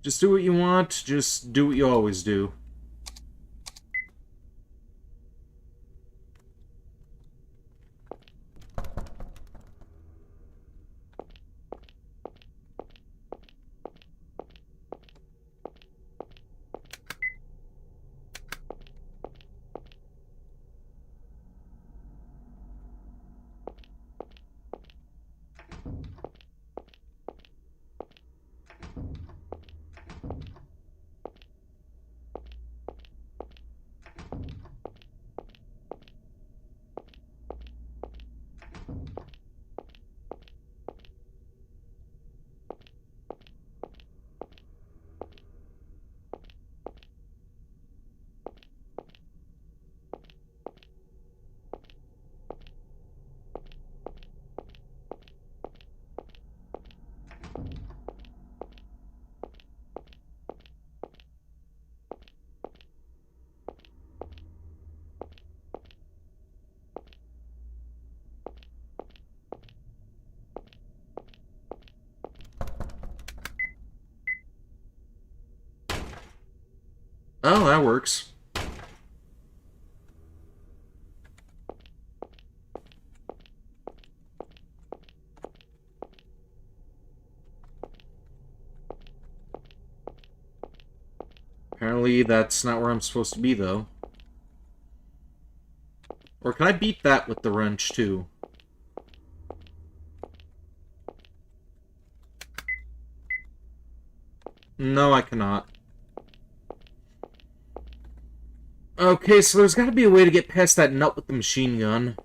[SPEAKER 1] Just do what you want, just do what you always do. Oh, that works. Apparently that's not where I'm supposed to be, though. Or can I beat that with the wrench, too? No, I cannot. Okay, so there's gotta be a way to get past that nut with the machine gun.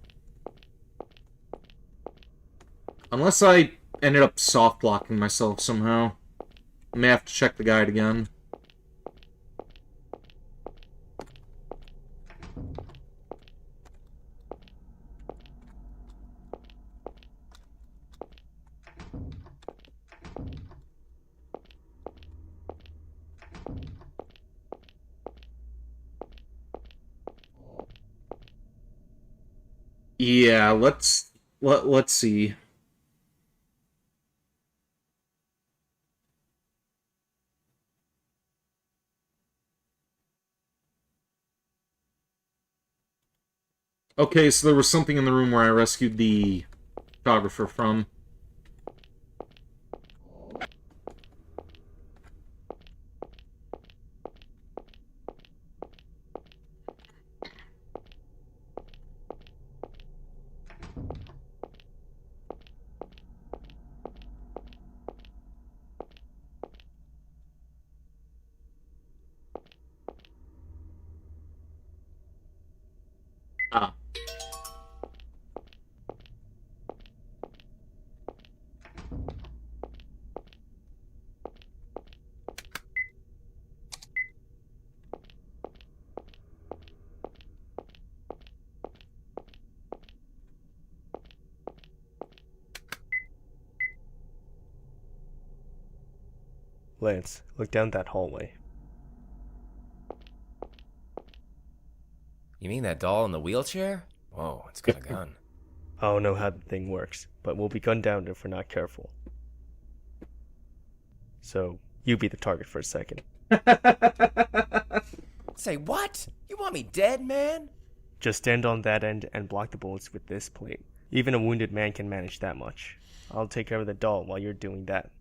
[SPEAKER 1] Unless I ended up soft-locking myself somehow. I may have to check the guide again. Yeah, let's see. Okay, so there was something in the room where I rescued the photographer from. Ah.
[SPEAKER 3] Lance, look down that hallway.
[SPEAKER 10] You mean that doll in the wheelchair? Whoa, it's got a gun.
[SPEAKER 3] I don't know how the thing works, but we'll be gunned down if we're not careful. So, you be the target for a second.
[SPEAKER 10] Say what? You want me dead, man?
[SPEAKER 3] Just stand on that end and block the bullets with this plate. Even a wounded man can manage that much. I'll take care of the doll while you're doing that.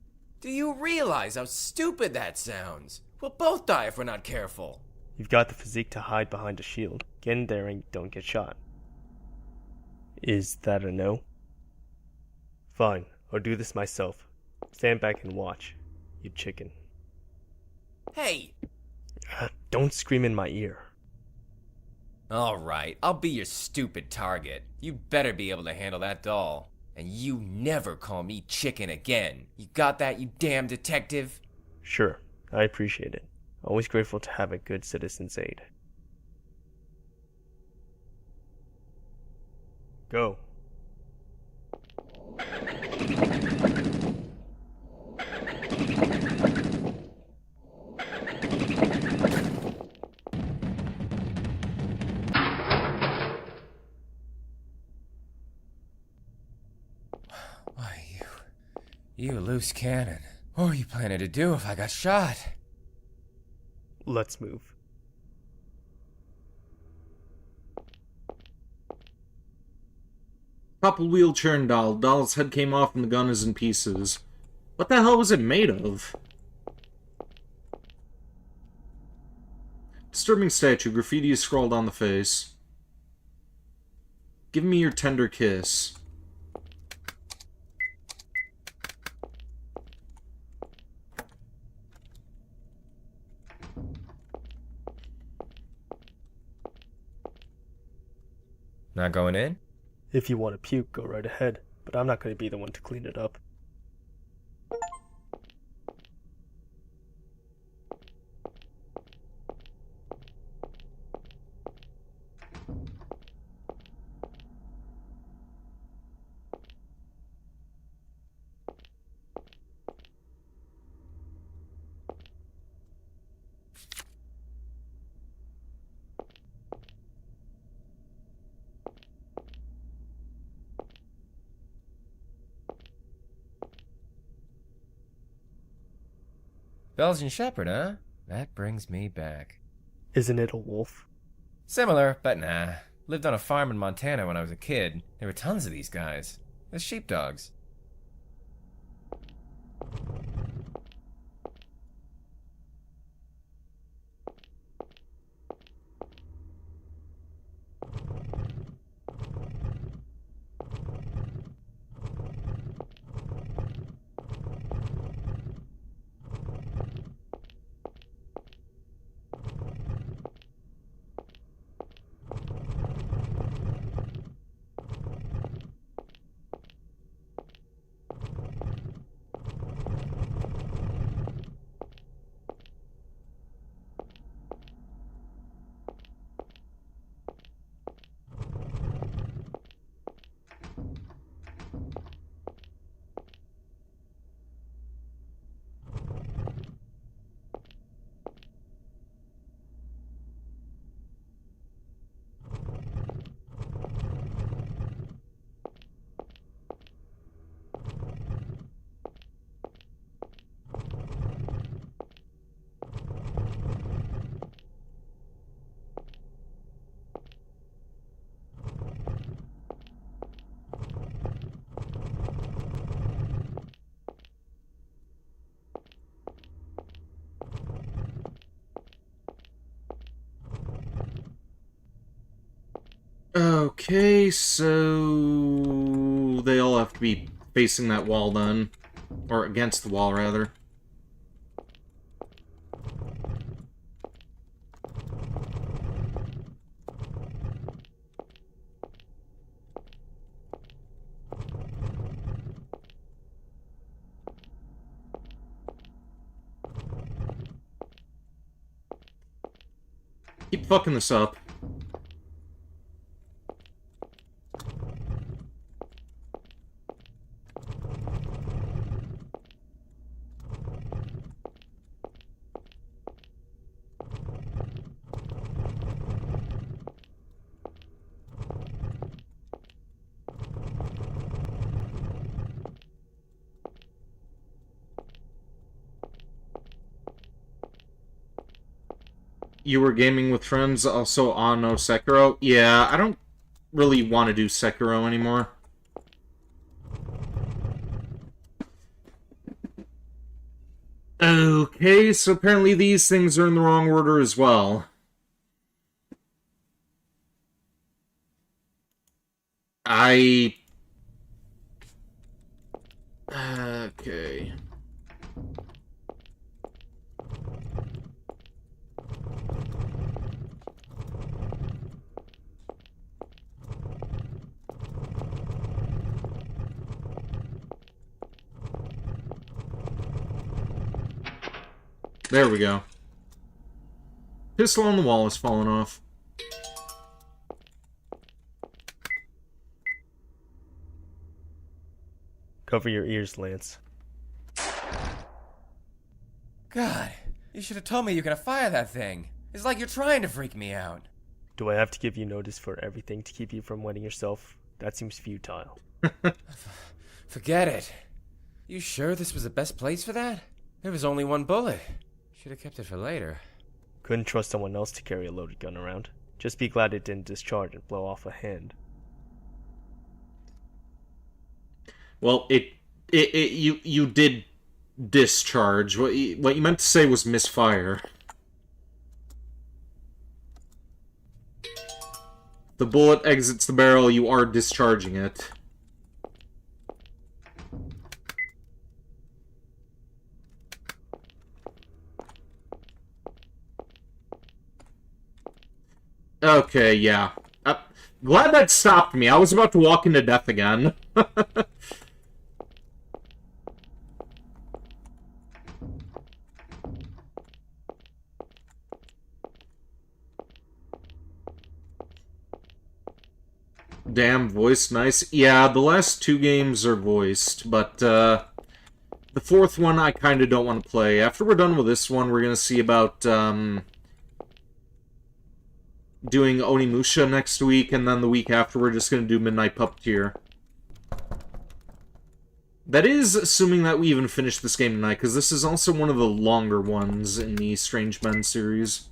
[SPEAKER 10] Do you realize how stupid that sounds? We'll both die if we're not careful.
[SPEAKER 3] You've got the physique to hide behind a shield. Get in there and don't get shot. Is that a no? Fine, I'll do this myself. Stand back and watch, you chicken.
[SPEAKER 10] Hey!
[SPEAKER 3] Don't scream in my ear.
[SPEAKER 10] Alright, I'll be your stupid target. You better be able to handle that doll. And you never call me chicken again. You got that, you damn detective?
[SPEAKER 3] Sure, I appreciate it. Always grateful to have a good citizen's aid. Go.
[SPEAKER 10] Why, you loose cannon. What were you planning to do if I got shot?
[SPEAKER 3] Let's move.
[SPEAKER 1] Couple wheelchair and doll. Doll's head came off and the gun is in pieces. What the hell was it made of? Disturbing statue. Graffiti is scrawled on the face. Give me your tender kiss.
[SPEAKER 10] Not going in?
[SPEAKER 3] If you want to puke, go right ahead, but I'm not going to be the one to clean it up.
[SPEAKER 10] Belgian Shepherd, huh? That brings me back.
[SPEAKER 3] Isn't it a wolf?
[SPEAKER 10] Similar, but nah. Lived on a farm in Montana when I was a kid. There were tons of these guys. They're sheepdogs.
[SPEAKER 1] Okay, so they all have to be facing that wall then. Or against the wall, rather. Keep fucking this up. You were gaming with friends, also no Sekiro? Yeah, I don't really want to do Sekiro anymore. Okay, so apparently these things are in the wrong order as well. Okay. There we go. Pistol on the wall has fallen off.
[SPEAKER 3] Cover your ears, Lance.
[SPEAKER 10] God, you should have told me you're gonna fire that thing. It's like you're trying to freak me out.
[SPEAKER 3] Do I have to give you notice for everything to keep you from wetting yourself? That seems futile.
[SPEAKER 10] Forget it. You sure this was the best place for that? There was only one bullet. Should have kept it for later.
[SPEAKER 3] Couldn't trust someone else to carry a loaded gun around. Just be glad it didn't discharge and blow off a hand.
[SPEAKER 1] Well, you did discharge. What you meant to say was misfire. The bullet exits the barrel, you are discharging it. Okay, yeah. Glad that stopped me. I was about to walk into death again. Damn, voice nice. Yeah, the last two games are voiced, but the fourth one I kind of don't want to play. After we're done with this one, we're going to see about doing Onimusha next week, and then the week after we're just going to do Midnight Puppeteer. That is assuming that we even finish this game tonight, because this is also one of the longer ones in the Strange Men series.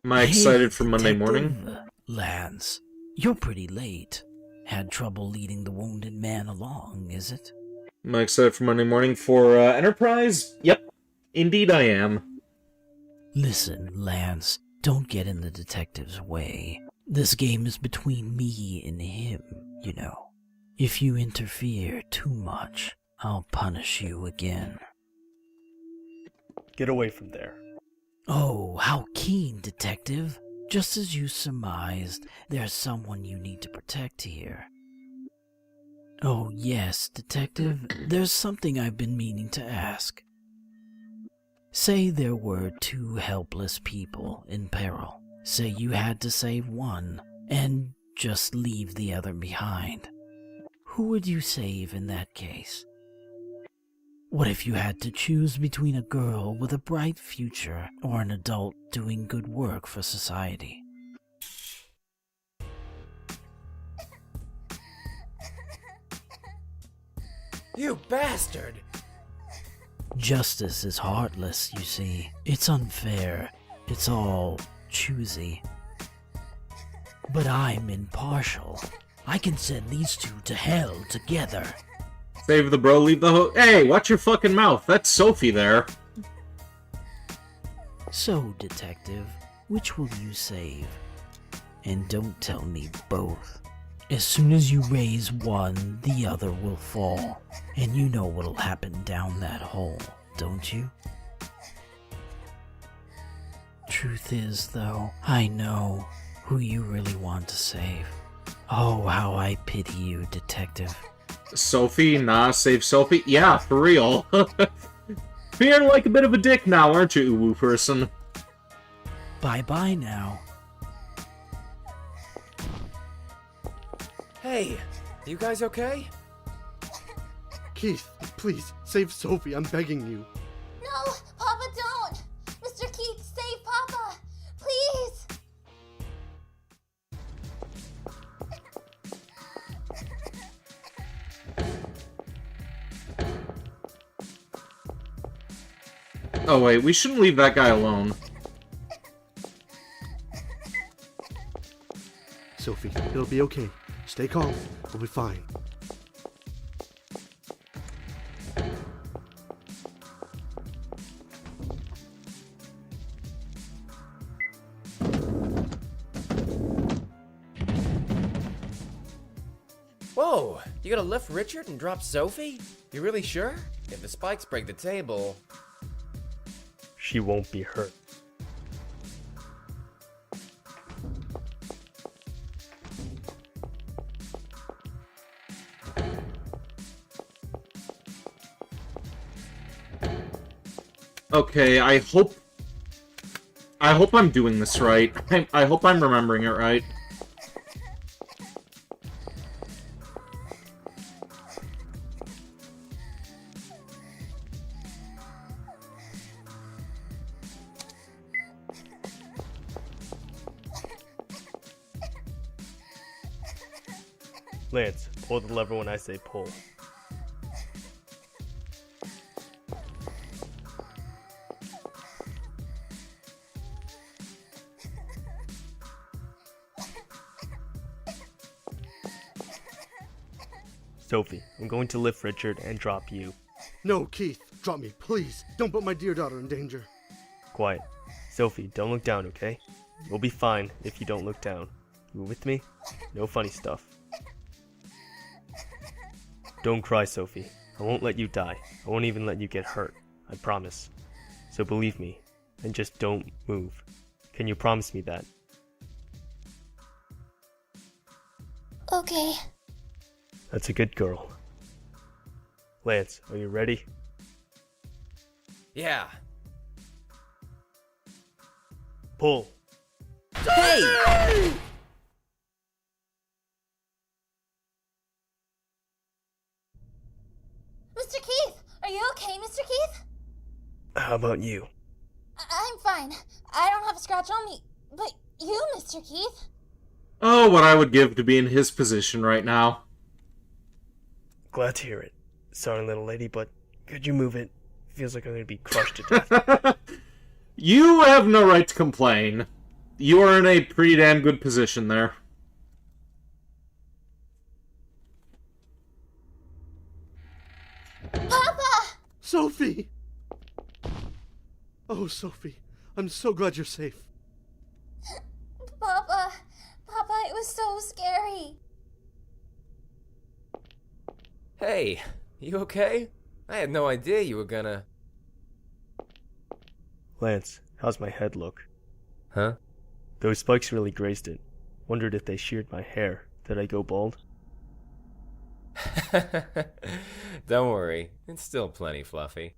[SPEAKER 1] Am I excited for Monday morning?
[SPEAKER 17] Lance, you're pretty late. Had trouble leading the wounded man along, is it?
[SPEAKER 1] Am I excited for Monday morning for Enterprise? Yep, indeed I am.
[SPEAKER 17] Listen, Lance, don't get in the detective's way. This game is between me and him, you know. If you interfere too much, I'll punish you again.
[SPEAKER 3] Get away from there.
[SPEAKER 17] Oh, how keen, Detective. Just as you surmised, there's someone you need to protect here. Oh, yes, Detective, there's something I've been meaning to ask. Say there were two helpless people in peril. Say you had to save one, and just leave the other behind. Who would you save in that case? What if you had to choose between a girl with a bright future or an adult doing good work for society?
[SPEAKER 10] You bastard!
[SPEAKER 17] Justice is heartless, you see. It's unfair. It's all choosy. But I'm impartial. I can send these two to hell together.
[SPEAKER 1] Save the bro, leave the Hey, watch your fucking mouth. That's Sophie there.
[SPEAKER 17] So, Detective, which will you save? And don't tell me both. As soon as you raise one, the other will fall. And you know what'll happen down that hole, don't you? Truth is, though, I know who you really want to save. Oh, how I pity you, Detective.
[SPEAKER 1] Sophie? Nah, save Sophie? Yeah, for real. Feeling like a bit of a dick now, aren't you, uwu person?
[SPEAKER 17] Bye-bye now.
[SPEAKER 10] Hey, you guys okay?
[SPEAKER 8] Keith, please, save Sophie, I'm begging you.
[SPEAKER 7] No, Papa, don't! Mr. Keith, save Papa! Please!
[SPEAKER 1] Oh wait, we shouldn't leave that guy alone.
[SPEAKER 8] Sophie, it'll be okay. Stay calm. We'll be fine.
[SPEAKER 10] Whoa! You gonna lift Richard and drop Sophie? You really sure? If the spikes break the table...
[SPEAKER 3] She won't be hurt.
[SPEAKER 1] Okay, I hope I'm doing this right. I hope I'm remembering it right.
[SPEAKER 3] Lance, pull the lever when I say pull. Sophie, I'm going to lift Richard and drop you.
[SPEAKER 8] No, Keith, drop me, please. Don't put my dear daughter in danger.
[SPEAKER 3] Quiet. Sophie, don't look down, okay? We'll be fine if you don't look down. You with me? No funny stuff. Don't cry, Sophie. I won't let you die. I won't even let you get hurt. I promise. So believe me, and just don't move. Can you promise me that?
[SPEAKER 7] Okay.
[SPEAKER 3] That's a good girl. Lance, are you ready?
[SPEAKER 10] Yeah.
[SPEAKER 3] Pull.
[SPEAKER 10] Hey!
[SPEAKER 7] Mr. Keith! Are you okay, Mr. Keith?
[SPEAKER 3] How about you?
[SPEAKER 7] I'm fine. I don't have a scratch on me. But you, Mr. Keith?
[SPEAKER 1] Oh, what I would give to be in his position right now.
[SPEAKER 3] Glad to hear it. Sorry, little lady, but could you move it? Feels like I'm gonna be crushed to death.
[SPEAKER 1] You have no right to complain. You are in a pretty damn good position there.
[SPEAKER 7] Papa!
[SPEAKER 8] Sophie! Oh, Sophie, I'm so glad you're safe.
[SPEAKER 7] Papa! Papa, it was so scary.
[SPEAKER 10] Hey, you okay? I had no idea you were gonna...
[SPEAKER 3] Lance, how's my head look?
[SPEAKER 10] Huh?
[SPEAKER 3] Those spikes really grazed it. Wondered if they sheared my hair. Did I go bald?
[SPEAKER 10] Don't worry, it's still plenty fluffy.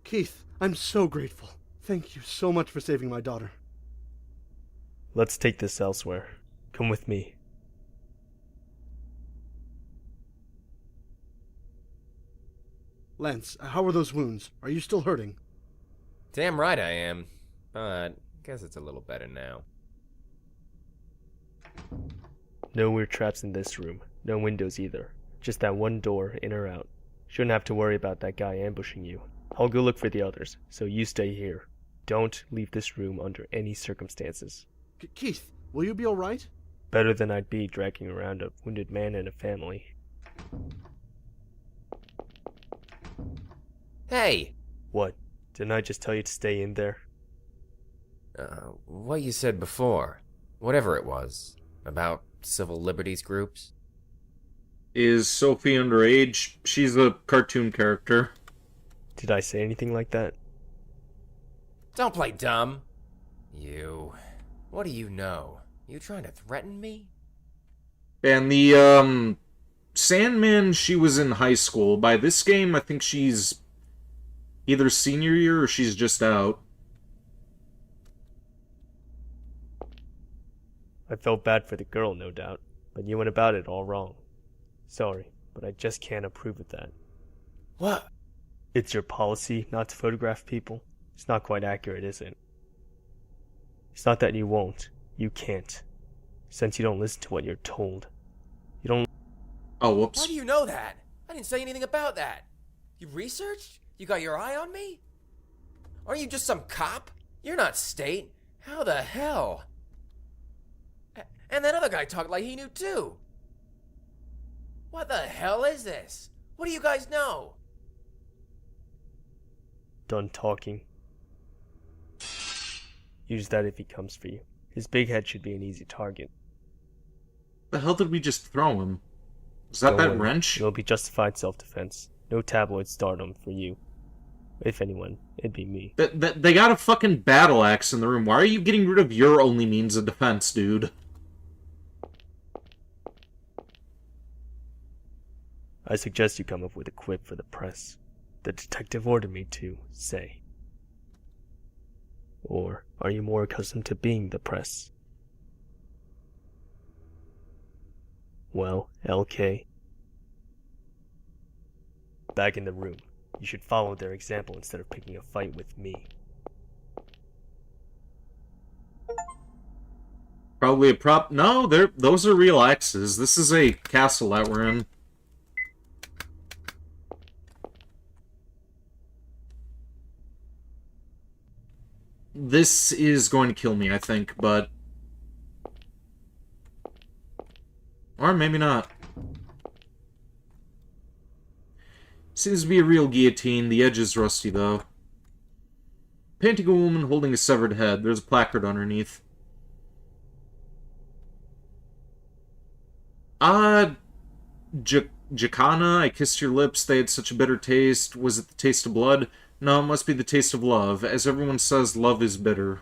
[SPEAKER 8] Keith, I'm so grateful. Thank you so much for saving my daughter.
[SPEAKER 3] Let's take this elsewhere. Come with me.
[SPEAKER 8] Lance, how are those wounds? Are you still hurting?
[SPEAKER 10] Damn right I am, but guess it's a little better now.
[SPEAKER 3] No weird traps in this room. No windows either. Just that one door, in or out. Shouldn't have to worry about that guy ambushing you. I'll go look for the others, so you stay here. Don't leave this room under any circumstances.
[SPEAKER 8] Keith, will you be alright?
[SPEAKER 3] Better than I'd be dragging around a wounded man and a family.
[SPEAKER 10] Hey!
[SPEAKER 3] What? Didn't I just tell you to stay in there?
[SPEAKER 10] What you said before. Whatever it was. About civil liberties groups.
[SPEAKER 1] Is Sophie underage? She's a cartoon character.
[SPEAKER 3] Did I say anything like that?
[SPEAKER 10] Don't play dumb. You... What do you know? You trying to threaten me?
[SPEAKER 1] And the, Sandman, she was in high school. By this game, I think she's either senior year or she's just out.
[SPEAKER 3] I felt bad for the girl, no doubt, but you went about it all wrong. Sorry, but I just can't approve of that.
[SPEAKER 10] What?
[SPEAKER 3] It's your policy not to photograph people? It's not quite accurate, is it? It's not that you won't. You can't. Since you don't listen to what you're told. You don't...
[SPEAKER 1] Oh, whoops.
[SPEAKER 10] How do you know that? I didn't say anything about that. You researched? You got your eye on me? Aren't you just some cop? You're not state. How the hell? And that other guy talked like he knew too. What the hell is this? What do you guys know?
[SPEAKER 3] Done talking. Use that if he comes for you. His big head should be an easy target.
[SPEAKER 1] The hell did we just throw him? Was that
[SPEAKER 3] Don't worry.
[SPEAKER 1] wrench?
[SPEAKER 3] It'll be justified self-defense. No tabloid stardom for you. If anyone, it'd be me.
[SPEAKER 1] They got a fucking battle axe in the room. Why are you getting rid of your only means of defense, dude?
[SPEAKER 3] I suggest you come up with a quip for the press. The detective ordered me to, say. Or are you more accustomed to being the press? Well, LK. Back in the room. You should follow their example instead of picking a fight with me.
[SPEAKER 1] Probably a prop. No, those are real axes. This is a castle that we're in. This is going to kill me, I think, but... Or maybe not. Seems to be a real guillotine. The edge is rusty, though. Painting a woman holding a severed head. There's a placard underneath. Jacana, I kissed your lips. They had such a bitter taste. Was it the taste of blood? No, it must be the taste of love. As everyone says, love is bitter.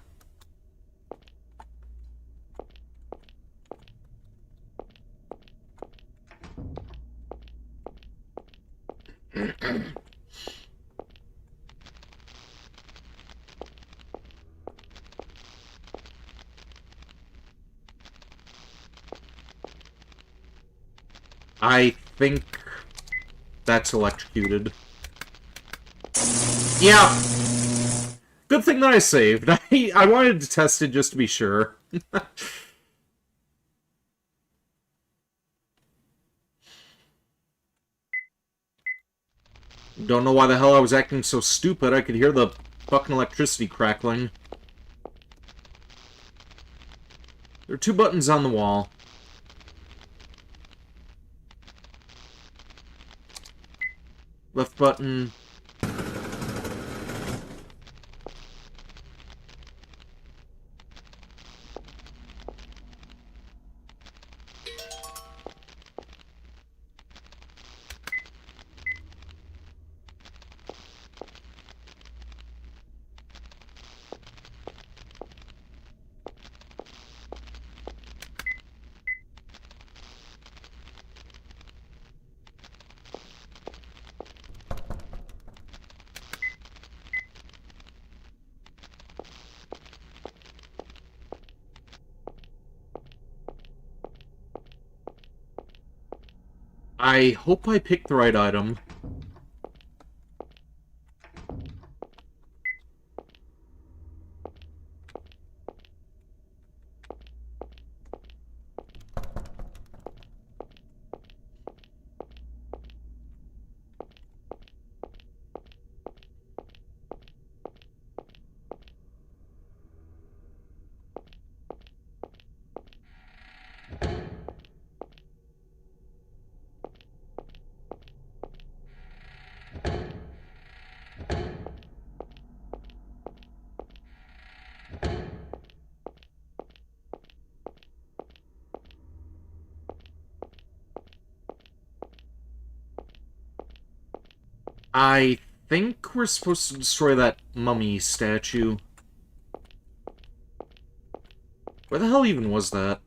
[SPEAKER 1] I think that's electrocuted. Yeah. Good thing that I saved. I wanted to test it just to be sure. Don't know why the hell I was acting so stupid. I could hear the fucking electricity crackling. There are 2 buttons on the wall. Left button. I hope I picked the right item. I think we're supposed to destroy that mummy statue. Where the hell even was that?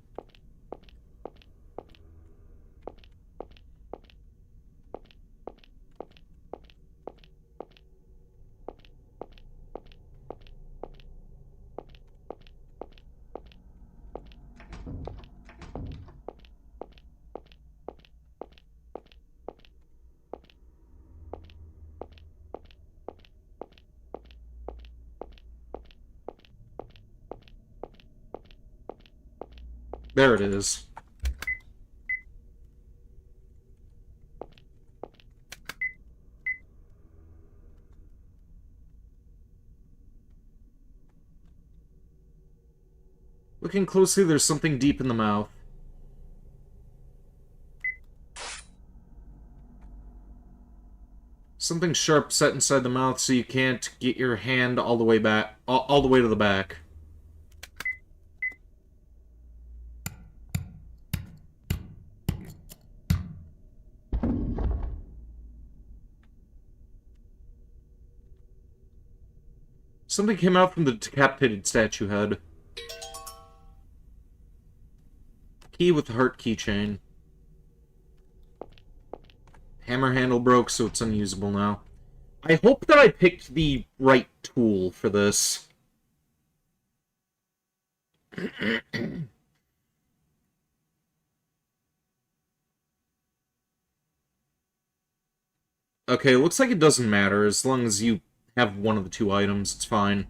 [SPEAKER 1] There it is. Looking closely, there's something deep in the mouth. Something sharp set inside the mouth so you can't get your hand all the way back, all the way to the back. Something came out from the decapitated statue head. Key with the heart keychain. Hammer handle broke, so it's unusable now. I hope that I picked the right tool for this. Okay, looks like it doesn't matter. As long as you have one of the two items, it's fine.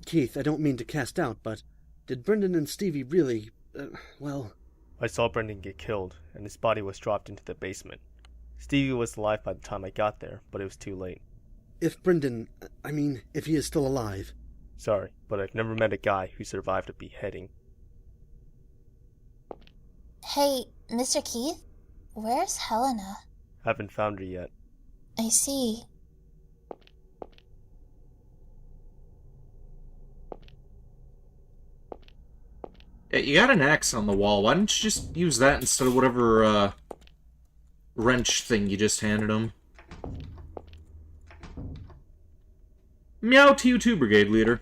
[SPEAKER 8] Keith, I don't mean to cast doubt, but did Brendan and Stevie really, well...
[SPEAKER 3] I saw Brendan get killed, and his body was dropped into the basement. Stevie was alive by the time I got there, but it was too late.
[SPEAKER 8] If Brendan, if he is still alive...
[SPEAKER 3] Sorry, but I've never met a guy who survived a beheading.
[SPEAKER 7] Hey, Mr. Keith? Where's Helena?
[SPEAKER 3] Haven't found her yet.
[SPEAKER 7] I see.
[SPEAKER 1] Yeah, you got an axe on the wall. Why don't you just use that instead of whatever, wrench thing you just handed him? Meow to you too, Brigade Leader.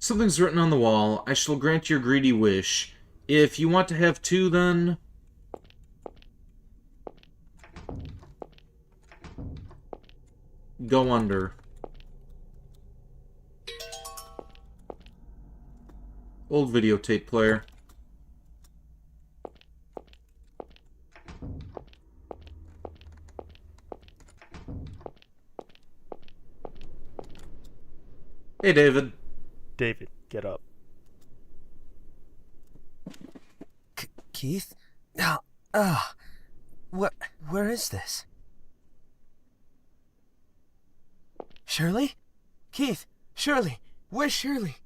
[SPEAKER 1] Something's written on the wall. I shall grant your greedy wish. If you want to have two, then... go under. Old videotape player. Hey, David.
[SPEAKER 3] David, get up.
[SPEAKER 16] Keith? Where is this? Shirley? Keith, Shirley, where's Shirley?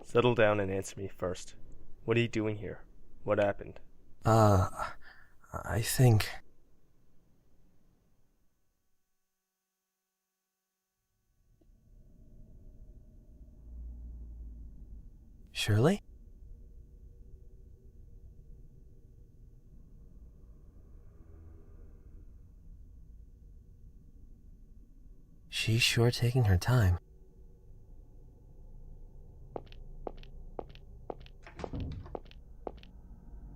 [SPEAKER 3] Settle down and answer me first. What are you doing here? What happened?
[SPEAKER 16] I think... Shirley?
[SPEAKER 11] She's sure taking her time.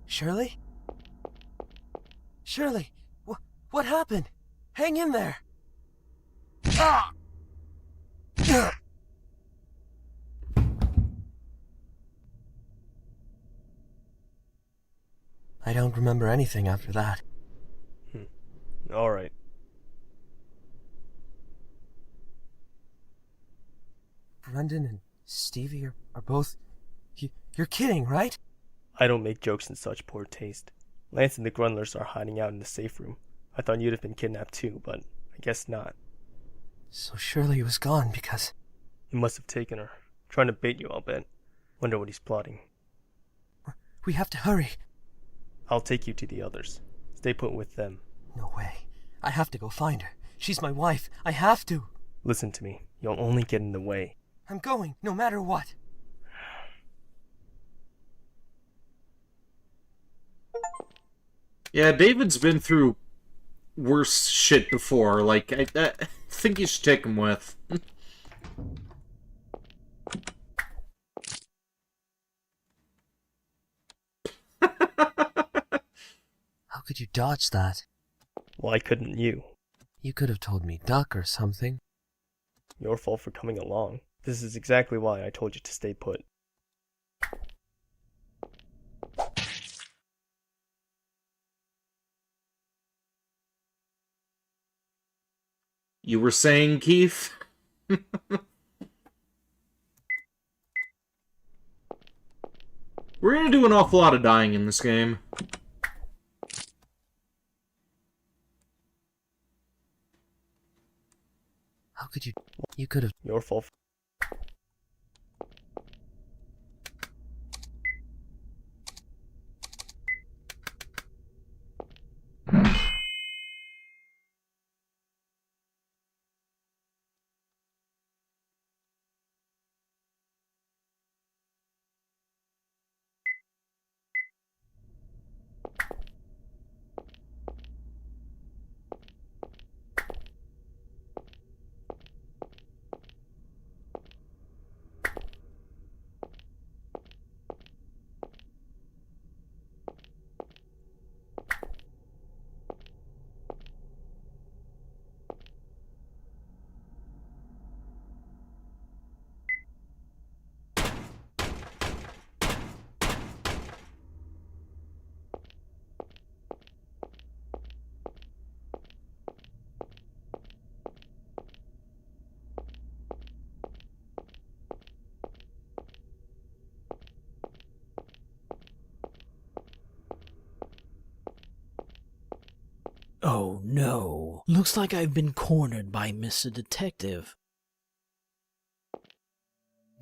[SPEAKER 11] Shirley? Shirley, what happened? Hang in there! Ah! I don't remember anything after that.
[SPEAKER 3] Alright.
[SPEAKER 11] Brendan and Stevie are both... You're kidding, right?
[SPEAKER 3] I don't make jokes in such poor taste. Lance and the Grundlers are hiding out in the safe room. I thought you'd have been kidnapped too, but I guess not.
[SPEAKER 11] So Shirley was gone because...
[SPEAKER 3] He must have taken her. Trying to bait you, I'll bet. Wonder what he's plotting.
[SPEAKER 11] We have to hurry.
[SPEAKER 3] I'll take you to the others. Stay put with them.
[SPEAKER 11] No way. I have to go find her. She's my wife. I have to.
[SPEAKER 3] Listen to me. You'll only get in the way.
[SPEAKER 11] I'm going, no matter what.
[SPEAKER 1] Yeah, David's been through worse shit before. Like, I think you should take him with.
[SPEAKER 11] How could you dodge that?
[SPEAKER 3] Why couldn't you?
[SPEAKER 11] You could have told me duck or something.
[SPEAKER 3] Your fault for coming along. This is exactly why I told you to stay put.
[SPEAKER 1] You were saying, Keith? We're gonna do an awful lot of dying in this game.
[SPEAKER 11] How could you... You could have...
[SPEAKER 3] Your fault.
[SPEAKER 17] Oh no. Looks like I've been cornered by Mr. Detective.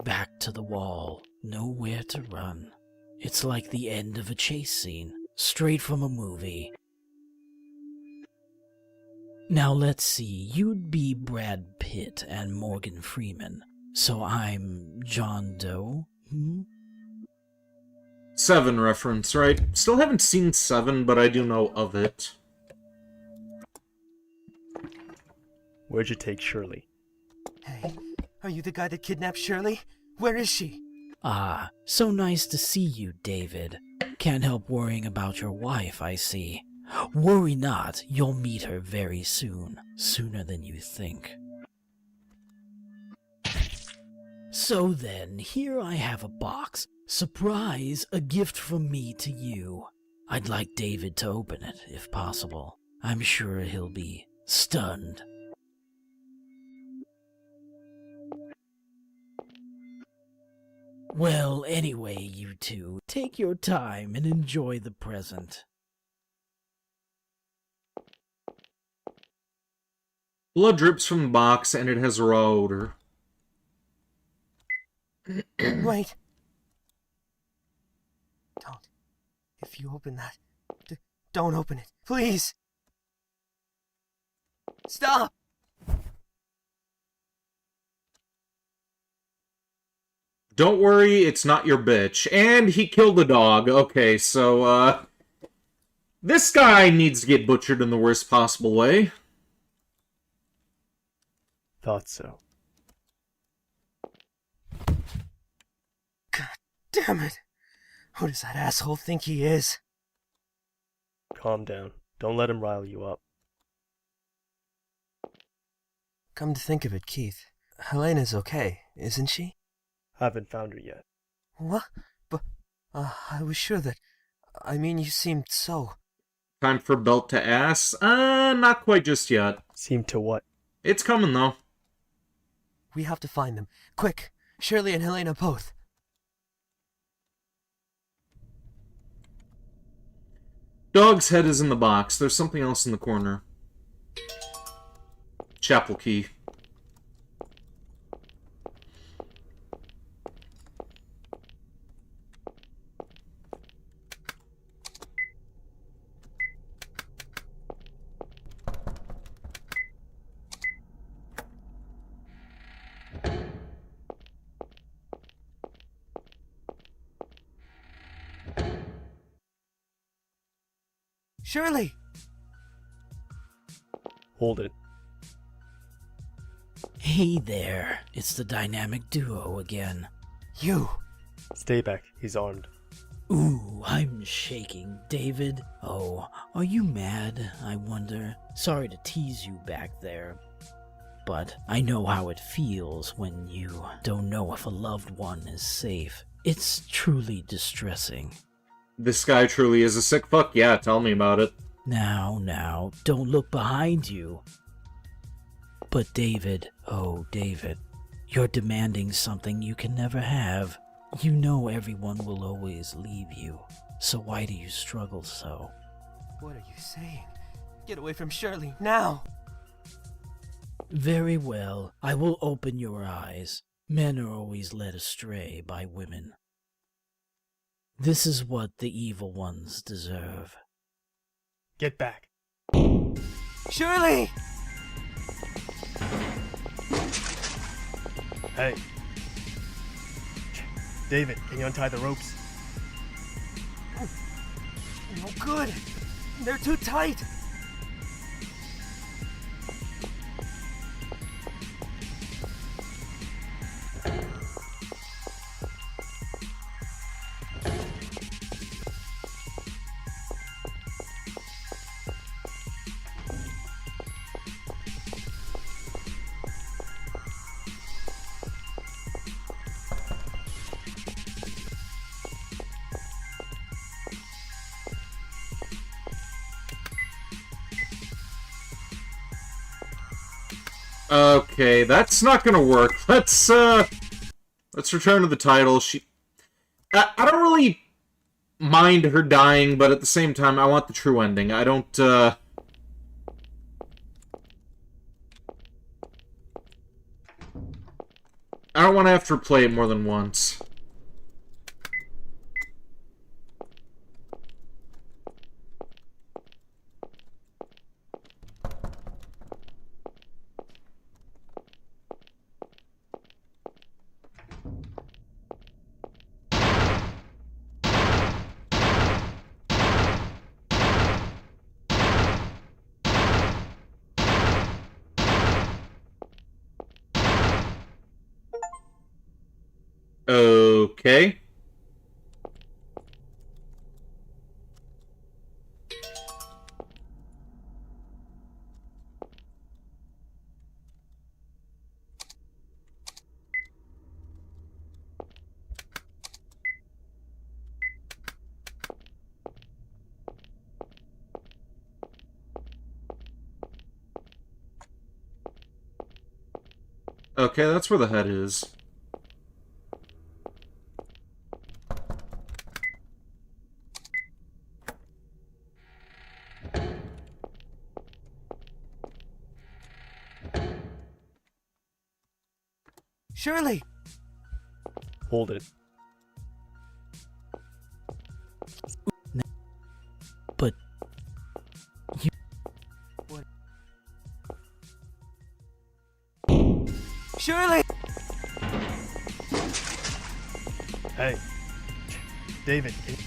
[SPEAKER 17] Back to the wall. Nowhere to run. It's like the end of a chase scene. Straight from a movie. Now let's see. You'd be Brad Pitt and Morgan Freeman. So I'm John Doe?
[SPEAKER 1] Seven reference, right? Still haven't seen Seven, but I do know of it.
[SPEAKER 3] Where'd you take Shirley?
[SPEAKER 11] Hey, are you the guy that kidnapped Shirley? Where is she?
[SPEAKER 17] Ah, so nice to see you, David. Can't help worrying about your wife, I see. Worry not, you'll meet her very soon. Sooner than you think. So then, here I have a box. Surprise, a gift from me to you. I'd like David to open it, if possible. I'm sure he'll be stunned. Well, anyway, you two, take your time and enjoy the present.
[SPEAKER 1] Blood drips from the box, and it has a raw odor.
[SPEAKER 11] Wait. Don't. If you open that, don't open it. Please. Stop!
[SPEAKER 1] Don't worry, it's not your bitch. And he killed a dog. Okay, so, this guy needs to get butchered in the worst possible way.
[SPEAKER 3] Thought so.
[SPEAKER 16] Damn it! Who does that asshole think he is?
[SPEAKER 3] Calm down. Don't let him rile you up.
[SPEAKER 16] Come to think of it, Keith, Helena's okay, isn't she?
[SPEAKER 3] Haven't found her yet.
[SPEAKER 16] What? But, I was sure that... I mean, you seemed so...
[SPEAKER 1] Time for belt to ass? Not quite just yet.
[SPEAKER 3] Seemed to what?
[SPEAKER 1] It's coming, though.
[SPEAKER 16] We have to find them. Quick! Shirley and Helena both.
[SPEAKER 1] Dog's head is in the box. There's something else in the corner. Chapel key.
[SPEAKER 16] Shirley!
[SPEAKER 3] Hold it.
[SPEAKER 17] Hey there, it's the dynamic duo again.
[SPEAKER 16] You!
[SPEAKER 3] Stay back, he's armed.
[SPEAKER 17] Ooh, I'm shaking. David? Oh, are you mad, I wonder? Sorry to tease you back there. But I know how it feels when you don't know if a loved one is safe. It's truly distressing.
[SPEAKER 1] This guy truly is a sick fuck. Yeah, tell me about it.
[SPEAKER 17] Now, don't look behind you. But David, oh David, you're demanding something you can never have. You know everyone will always leave you, so why do you struggle so?
[SPEAKER 16] What are you saying? Get away from Shirley, now!
[SPEAKER 17] Very well, I will open your eyes. Men are always led astray by women. This is what the evil ones deserve.
[SPEAKER 3] Get back.
[SPEAKER 16] Shirley!
[SPEAKER 3] Hey. David, can you untie the ropes?
[SPEAKER 16] No good. They're too tight.
[SPEAKER 1] Okay, that's not gonna work. Let's return to the title. I don't really mind her dying, but at the same time, I want the true ending. I don't want to have to replay it more than once. Okay. Okay, that's where the head is.
[SPEAKER 16] Shirley!
[SPEAKER 3] Hold it.
[SPEAKER 17] But... you...
[SPEAKER 16] What? Shirley!
[SPEAKER 3] Hey. David, can you...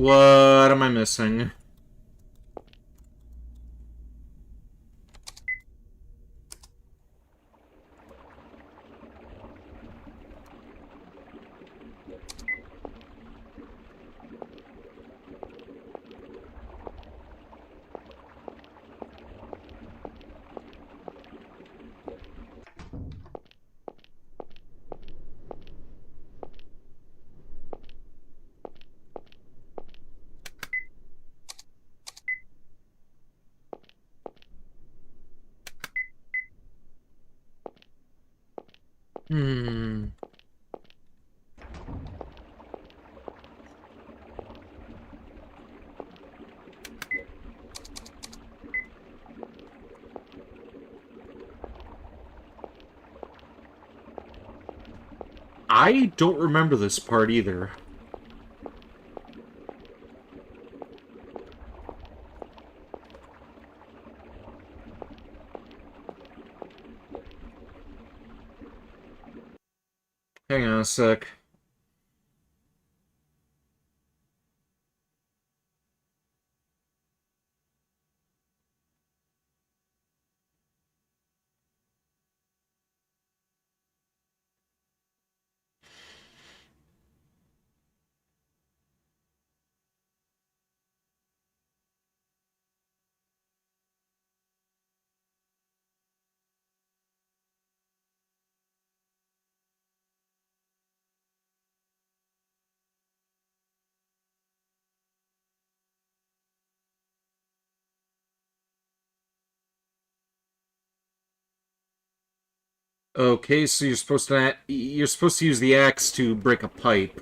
[SPEAKER 1] What am I missing? I don't remember this part either. Hang on a sec. Okay, so you're supposed to use the axe to break a pipe.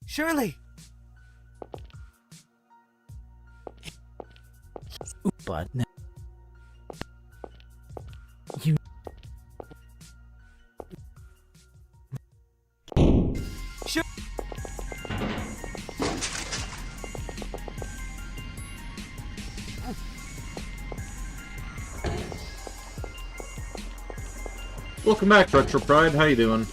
[SPEAKER 11] Shirley!
[SPEAKER 17] But no. You.
[SPEAKER 1] Welcome back, Retro Pride. How you doing?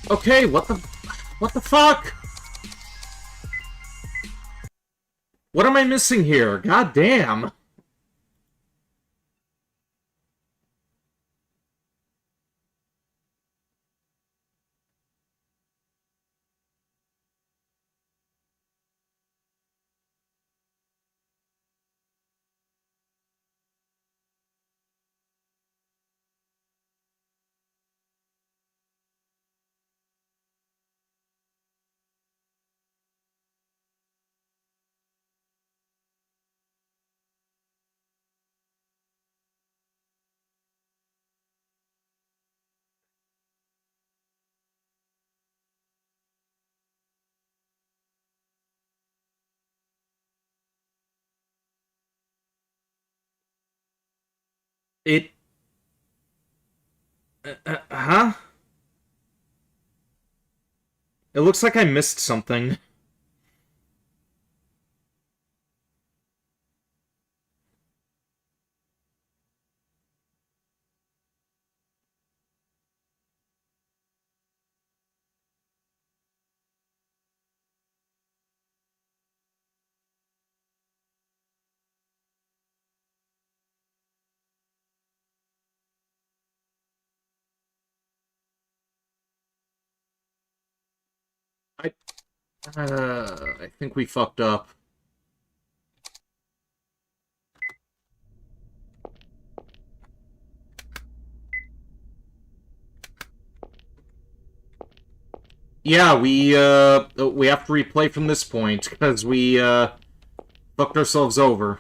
[SPEAKER 1] Okay, what the fuck? What am I missing here? God damn. It... huh? It looks like I missed something. I think we fucked up. Yeah, we have to replay from this point, because we, fucked ourselves over.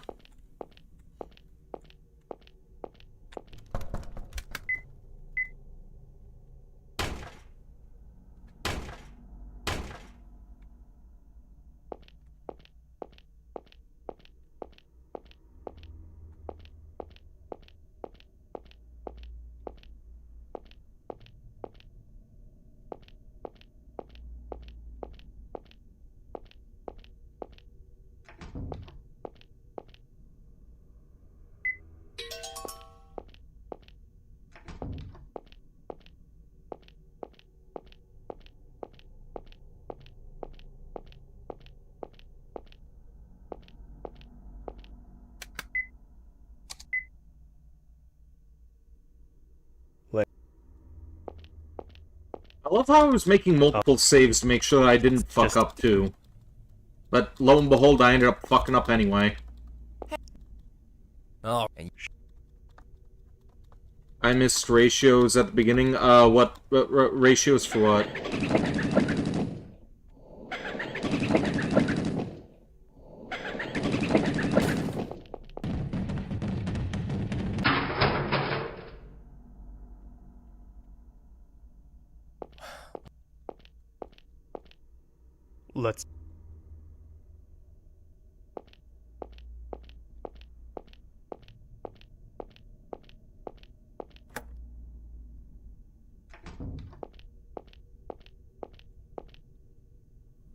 [SPEAKER 1] I love how I was making multiple saves to make sure that I didn't fuck up, too. But lo and behold, I ended up fucking up anyway.
[SPEAKER 10] Oh.
[SPEAKER 1] I missed ratios at the beginning. What ratios for what?
[SPEAKER 3] Let's...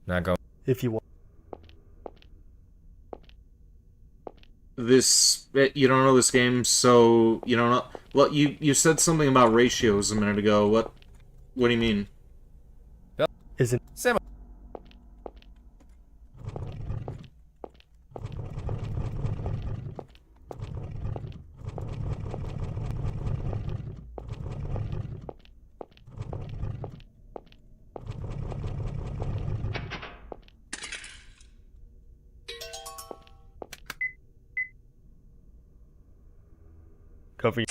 [SPEAKER 10] Not go.
[SPEAKER 3] If you want.
[SPEAKER 1] This... You don't know this game, so... You don't know... Well, you said something about ratios a minute ago. What do you mean?
[SPEAKER 3] Isn't... Cover.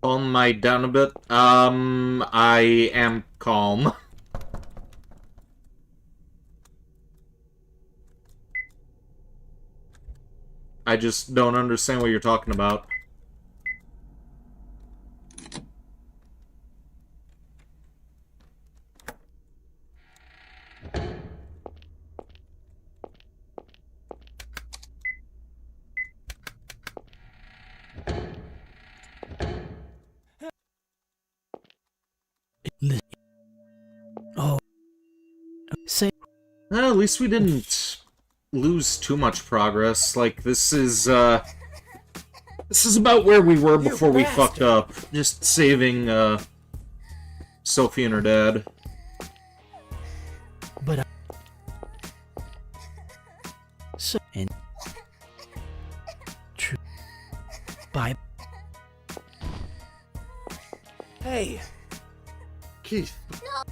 [SPEAKER 1] Calm my down a bit. I am calm. I just don't understand what you're talking about.
[SPEAKER 17] Oh. Say.
[SPEAKER 1] Well, at least we didn't lose too much progress. Like, this is about where we were before we fucked up. Just saving, Sophie and her dad.
[SPEAKER 17] But so and true. Bye.
[SPEAKER 8] Hey, Keith.
[SPEAKER 7] No.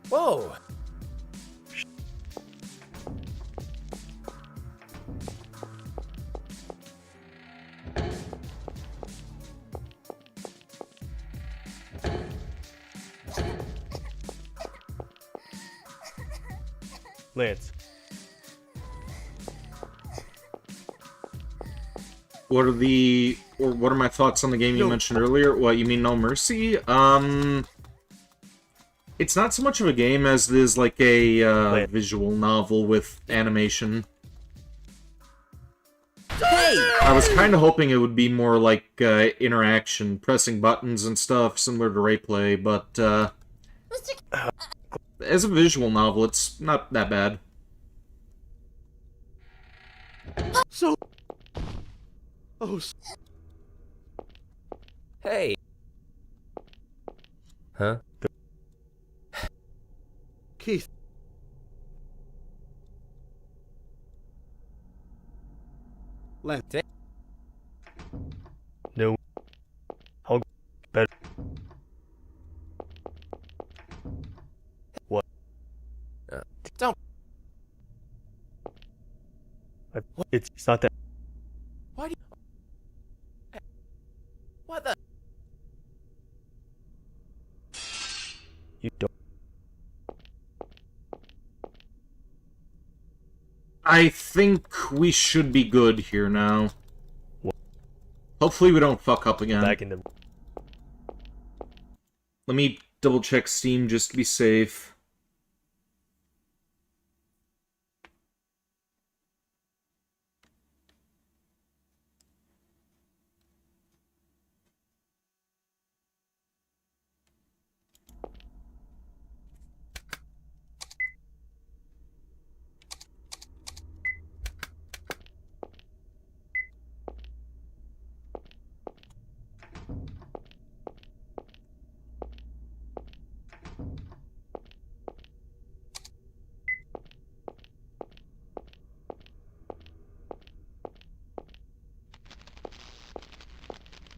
[SPEAKER 10] Whoa!
[SPEAKER 3] Lance.
[SPEAKER 1] What are my thoughts on the game you mentioned earlier? What, you mean No Mercy? It's not so much of a game as it is like a visual novel with animation. I was kind of hoping it would be more like interaction, pressing buttons and stuff, similar to Rayplay, but as a visual novel, it's not that bad.
[SPEAKER 8] So... Oh...
[SPEAKER 10] Hey! Huh?
[SPEAKER 8] Keith. Len.
[SPEAKER 3] No. I'll better. What?
[SPEAKER 10] Don't.
[SPEAKER 3] It's not that.
[SPEAKER 10] Why do you... What the...
[SPEAKER 3] You don't.
[SPEAKER 1] I think we should be good here now.
[SPEAKER 3] What?
[SPEAKER 1] Hopefully we don't fuck up again.
[SPEAKER 3] Back in the...
[SPEAKER 1] Let me double check Steam just to be safe.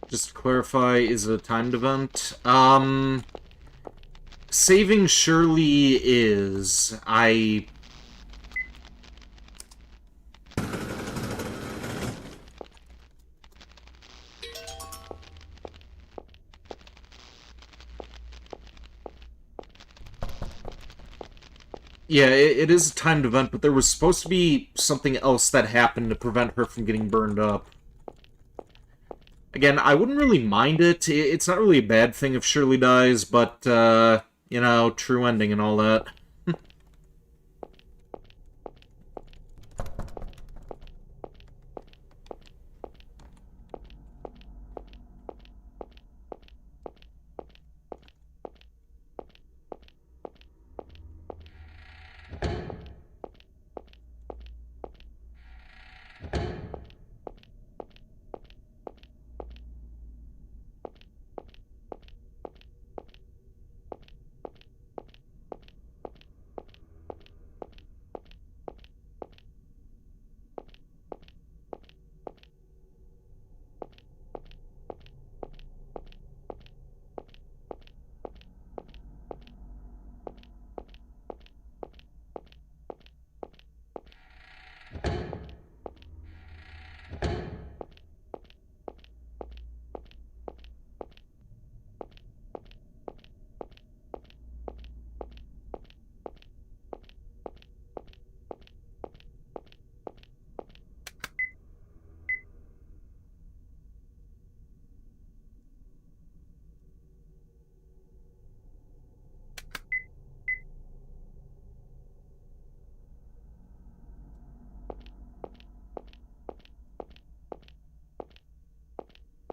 [SPEAKER 1] Just to clarify, is it a timed event? Saving Shirley is... Yeah, it is a timed event, but there was supposed to be something else that happened to prevent her from getting burned up. Again, I wouldn't really mind it. It's not really a bad thing if Shirley dies, but, you know, true ending and all that.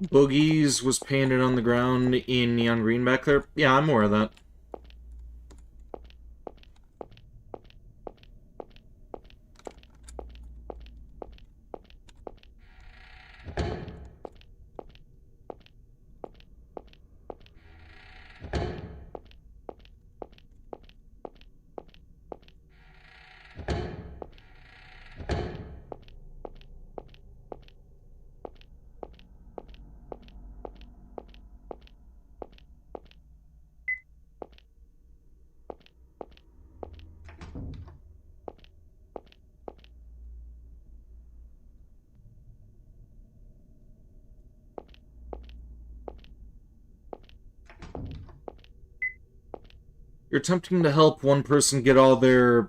[SPEAKER 1] Boogie's was painted on the ground in neon green back there. Yeah, I'm aware of that. You're attempting to help one person get all their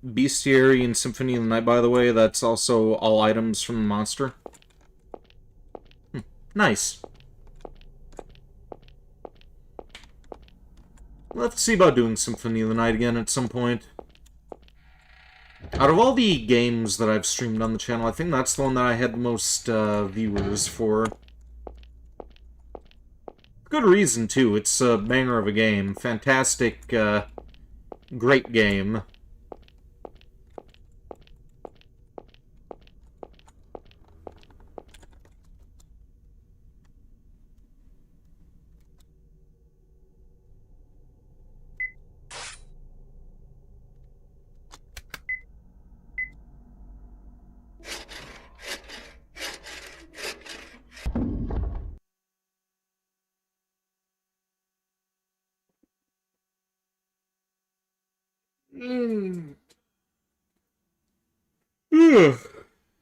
[SPEAKER 1] bestiary and Symphony of the Night, by the way. That's also all items from the monster. Nice. We'll have to see about doing Symphony of the Night again at some point. Out of all the games that I've streamed on the channel, I think that's the one that I had the most viewers for. Good reason, too. It's a banger of a game. Fantastic, great game.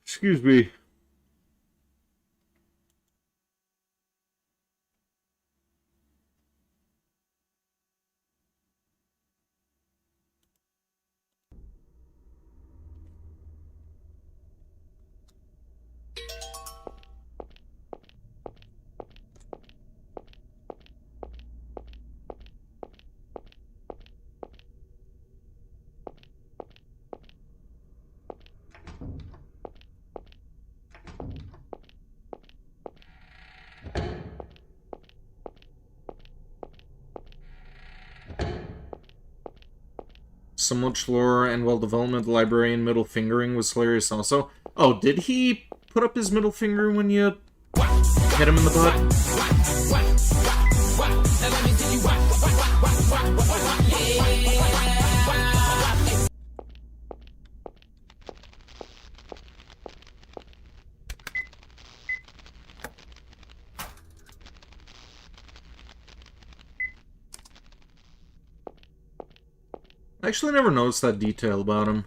[SPEAKER 1] Excuse me. So much lore and well-development. The librarian middle fingering was hilarious also. Oh, did he put up his middle finger when you hit him in the butt? I actually never noticed that detail about him.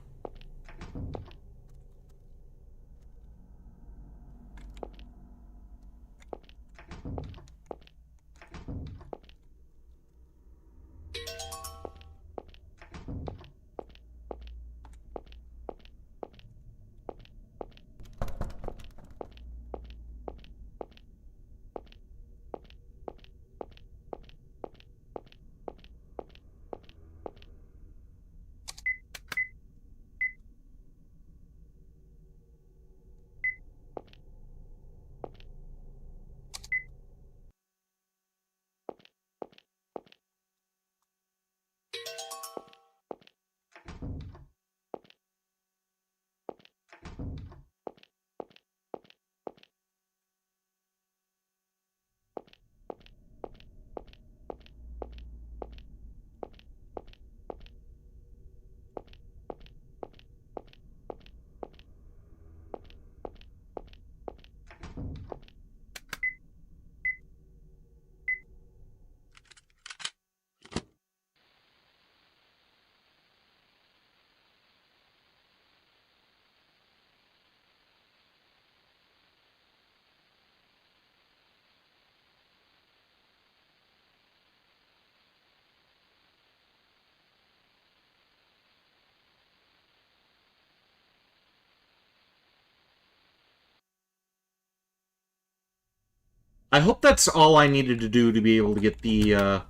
[SPEAKER 1] I hope that's all I needed to do to be able to get the,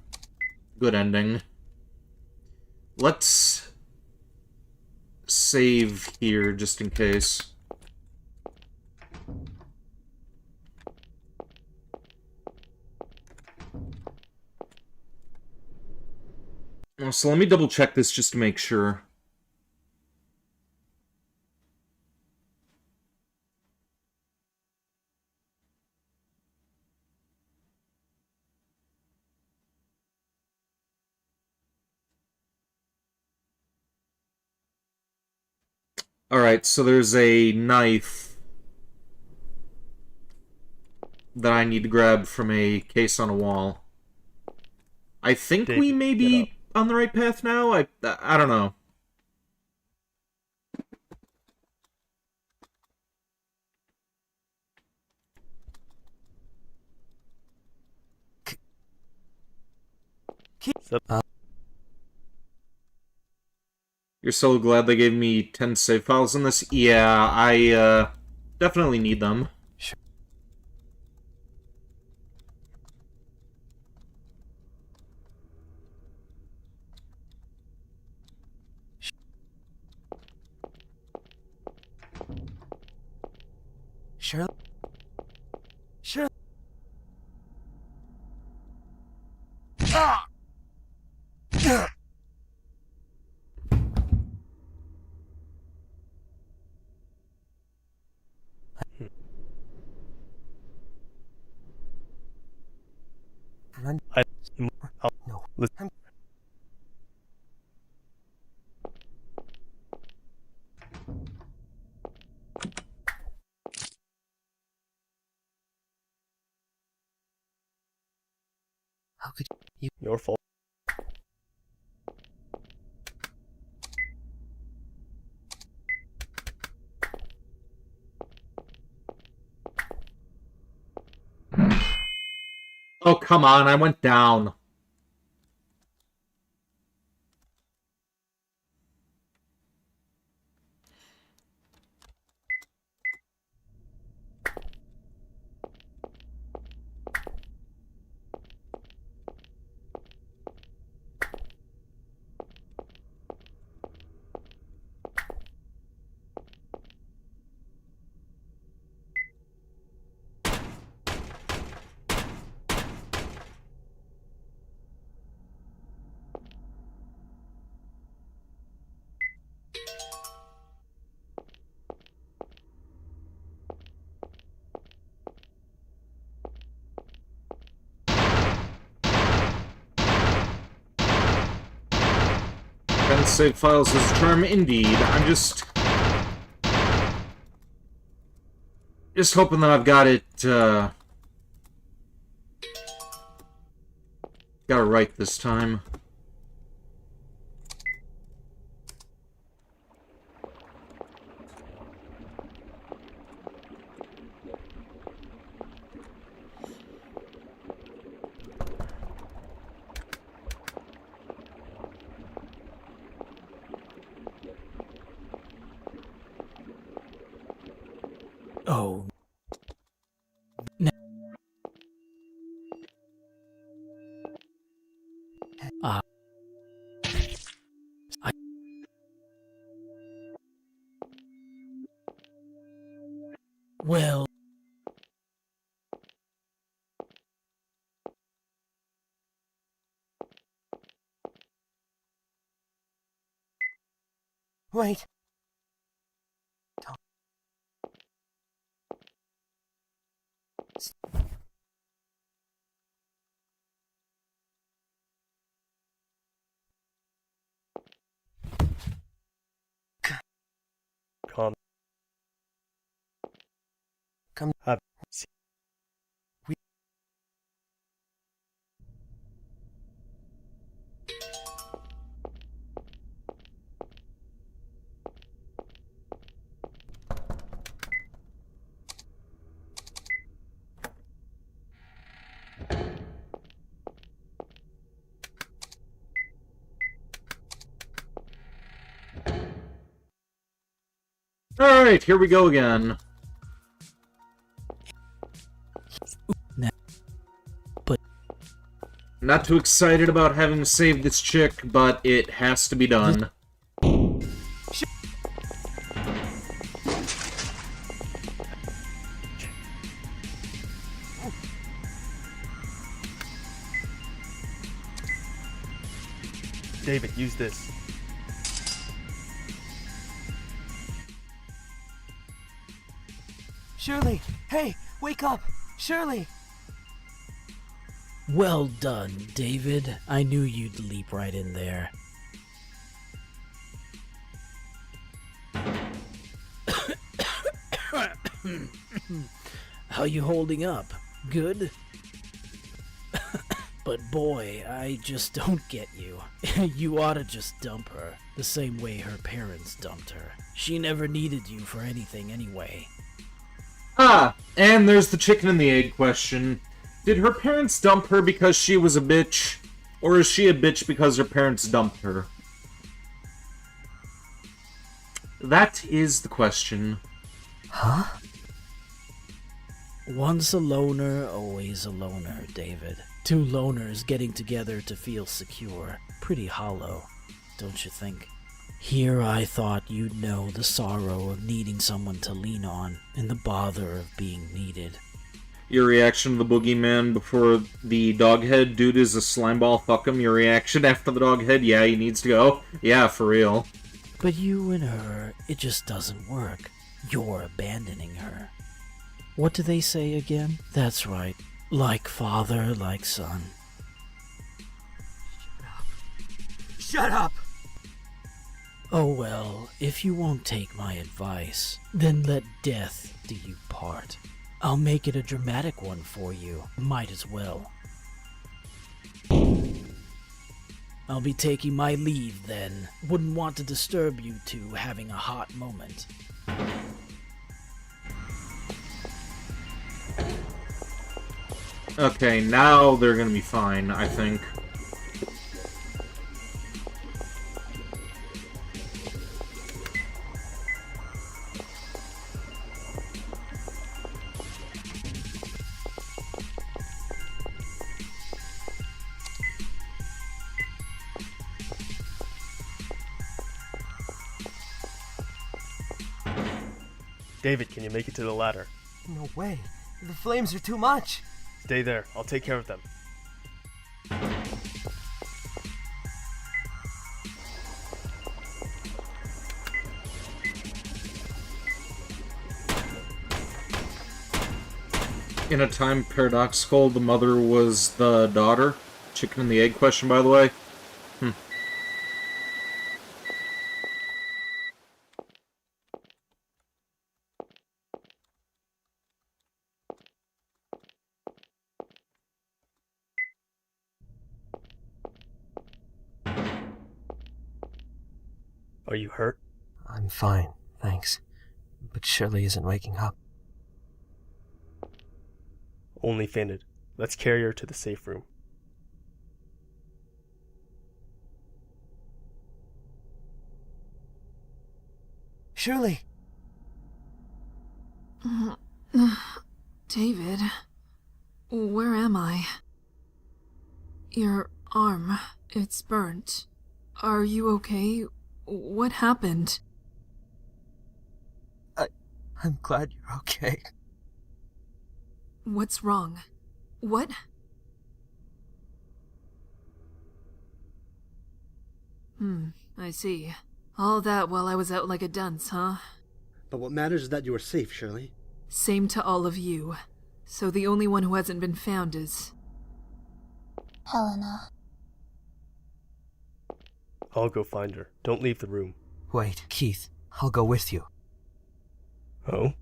[SPEAKER 1] good ending. Let's save here, just in case. So let me double check this just to make sure. Alright, so there's a knife that I need to grab from a case on a wall. I think we may be on the right path now. I don't know. You're so glad they gave me 10 save files in this? Yeah, I definitely need them.
[SPEAKER 11] Shirley? Shirley? Ah!
[SPEAKER 3] No. Listen.
[SPEAKER 11] How could you?
[SPEAKER 3] Your fault.
[SPEAKER 1] Oh, come on, I went down. And save files as a term, indeed. I'm just hoping that I've got it, got it right this time.
[SPEAKER 17] Oh. No. Well.
[SPEAKER 11] Wait.
[SPEAKER 3] Calm.
[SPEAKER 11] Come.
[SPEAKER 1] Alright, here we go again.
[SPEAKER 17] But
[SPEAKER 1] not too excited about having to save this chick, but it has to be done.
[SPEAKER 3] David, use this.
[SPEAKER 11] Shirley! Hey! Wake up! Shirley!
[SPEAKER 17] Well done, David. I knew you'd leap right in there. How you holding up? Good? But boy, I just don't get you. You oughta just dump her, the same way her parents dumped her. She never needed you for anything anyway.
[SPEAKER 1] Ah, and there's the chicken and the egg question. Did her parents dump her because she was a bitch? Or is she a bitch because her parents dumped her? That is the question.
[SPEAKER 11] Huh?
[SPEAKER 17] Once a loner, always a loner, David. Two loners getting together to feel secure. Pretty hollow, don't you think? Here I thought you'd know the sorrow of needing someone to lean on and the bother of being needed.
[SPEAKER 1] Your reaction to the boogeyman before the doghead dude is a slimeball, fuck him. Your reaction after the doghead, yeah, he needs to go. Yeah, for real.
[SPEAKER 17] But you and her, it just doesn't work. You're abandoning her. What do they say again? That's right. Like father, like son.
[SPEAKER 11] Shut up!
[SPEAKER 17] Oh well, if you won't take my advice, then let death do you part. I'll make it a dramatic one for you. Might as well. I'll be taking my leave then. Wouldn't want to disturb you two having a hot moment.
[SPEAKER 1] Okay, now they're gonna be fine, I think.
[SPEAKER 3] David, can you make it to the ladder?
[SPEAKER 11] No way. The flames are too much.
[SPEAKER 3] Stay there. I'll take care of them.
[SPEAKER 1] In a time paradoxical, the mother was the daughter. Chicken and the egg question, by the way.
[SPEAKER 3] Are you hurt?
[SPEAKER 11] I'm fine, thanks. But Shirley isn't waking up.
[SPEAKER 3] Only fainted. Let's carry her to the safe room.
[SPEAKER 11] Shirley!
[SPEAKER 9] David, where am I? Your arm, it's burnt. Are you okay? What happened?
[SPEAKER 11] I'm glad you're okay.
[SPEAKER 9] What's wrong? What? I see. All that while I was out like a dunce, huh?
[SPEAKER 8] But what matters is that you are safe, Shirley.
[SPEAKER 9] Same to all of you. So the only one who hasn't been found is...
[SPEAKER 7] Helena.
[SPEAKER 3] I'll go find her. Don't leave the room.
[SPEAKER 11] Wait, Keith. I'll go with you.
[SPEAKER 3] Oh?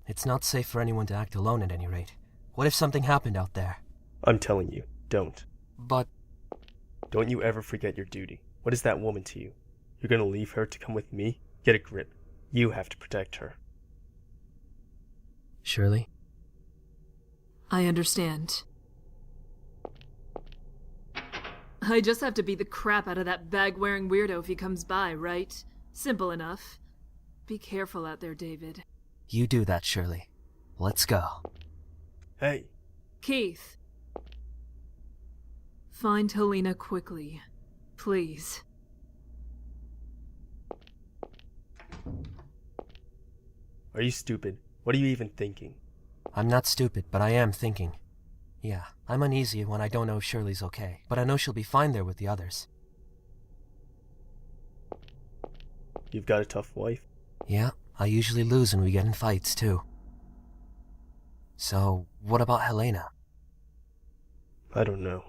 [SPEAKER 11] It's not safe for anyone to act alone at any rate. What if something happened out there?
[SPEAKER 3] I'm telling you, don't.
[SPEAKER 11] But...
[SPEAKER 3] Don't you ever forget your duty. What is that woman to you? You're gonna leave her to come with me? Get a grip. You have to protect her.
[SPEAKER 11] Shirley?
[SPEAKER 9] I understand. I just have to beat the crap out of that bag-wearing weirdo if he comes by, right? Simple enough. Be careful out there, David.
[SPEAKER 11] You do that, Shirley. Let's go.
[SPEAKER 3] Hey.
[SPEAKER 9] Keith. Find Helena quickly. Please.
[SPEAKER 3] Are you stupid? What are you even thinking?
[SPEAKER 11] I'm not stupid, but I am thinking. Yeah, I'm uneasy when I don't know if Shirley's okay, but I know she'll be fine there with the others.
[SPEAKER 3] You've got a tough wife?
[SPEAKER 11] Yeah, I usually lose when we get in fights, too. So, what about Helena?
[SPEAKER 3] I don't know.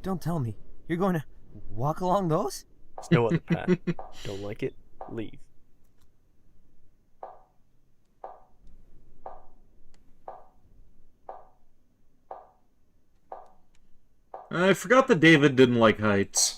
[SPEAKER 11] Don't tell me. You're going to walk along those?
[SPEAKER 3] There's no other path. Don't like it? Leave.
[SPEAKER 1] I forgot that David didn't like heights.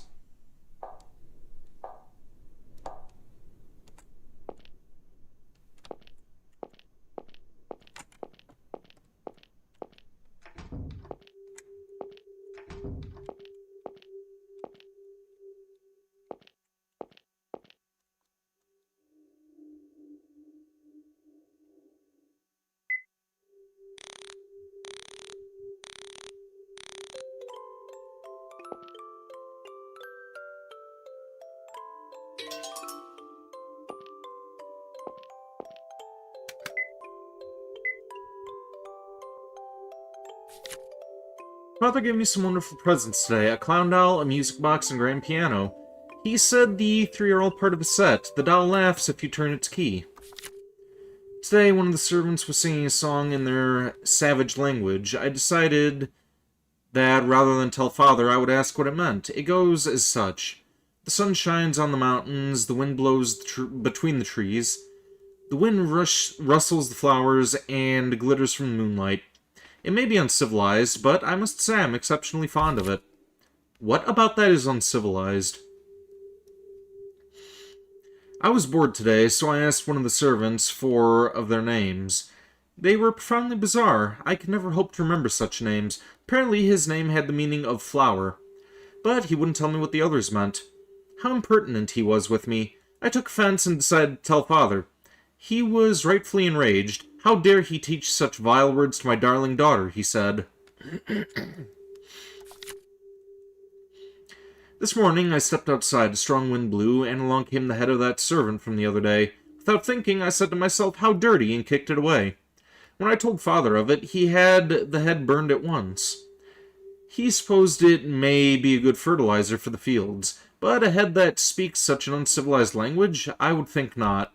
[SPEAKER 1] Father gave me some wonderful presents today. A clown doll, a music box, and grand piano. He said the three are all part of a set. The doll laughs if you turn its key. Today, one of the servants was singing a song in their savage language. I decided that rather than tell Father, I would ask what it meant. It goes as such. The sun shines on the mountains, the wind blows between the trees. The wind rustles the flowers and glitters from the moonlight. It may be uncivilized, but I must say I'm exceptionally fond of it. What about that is uncivilized? I was bored today, so I asked one of the servants of their names. They were profoundly bizarre. I could never hope to remember such names. Apparently his name had the meaning of flower. But he wouldn't tell me what the others meant. How impertinent he was with me. I took offense and decided to tell Father. He was rightfully enraged. How dare he teach such vile words to my darling daughter, he said. This morning I stepped outside, a strong wind blew, and along came the head of that servant from the other day. Without thinking, I said to myself, how dirty, and kicked it away. When I told Father of it, he had the head burned at once. He supposed it may be a good fertilizer for the fields, but a head that speaks such an uncivilized language, I would think not.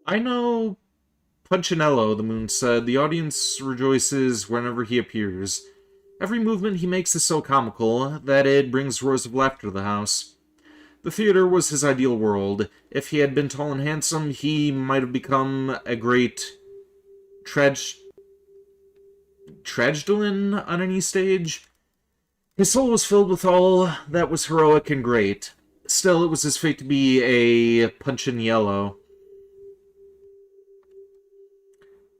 [SPEAKER 1] I know Punchinello, the moon said. The audience rejoices whenever he appears. Every movement he makes is so comical that it brings roars of laughter to the house. The theater was his ideal world. If he had been tall and handsome, he might have become a great tragedian on any stage. His soul was filled with all that was heroic and great. Still, it was his fate to be a Punchinello.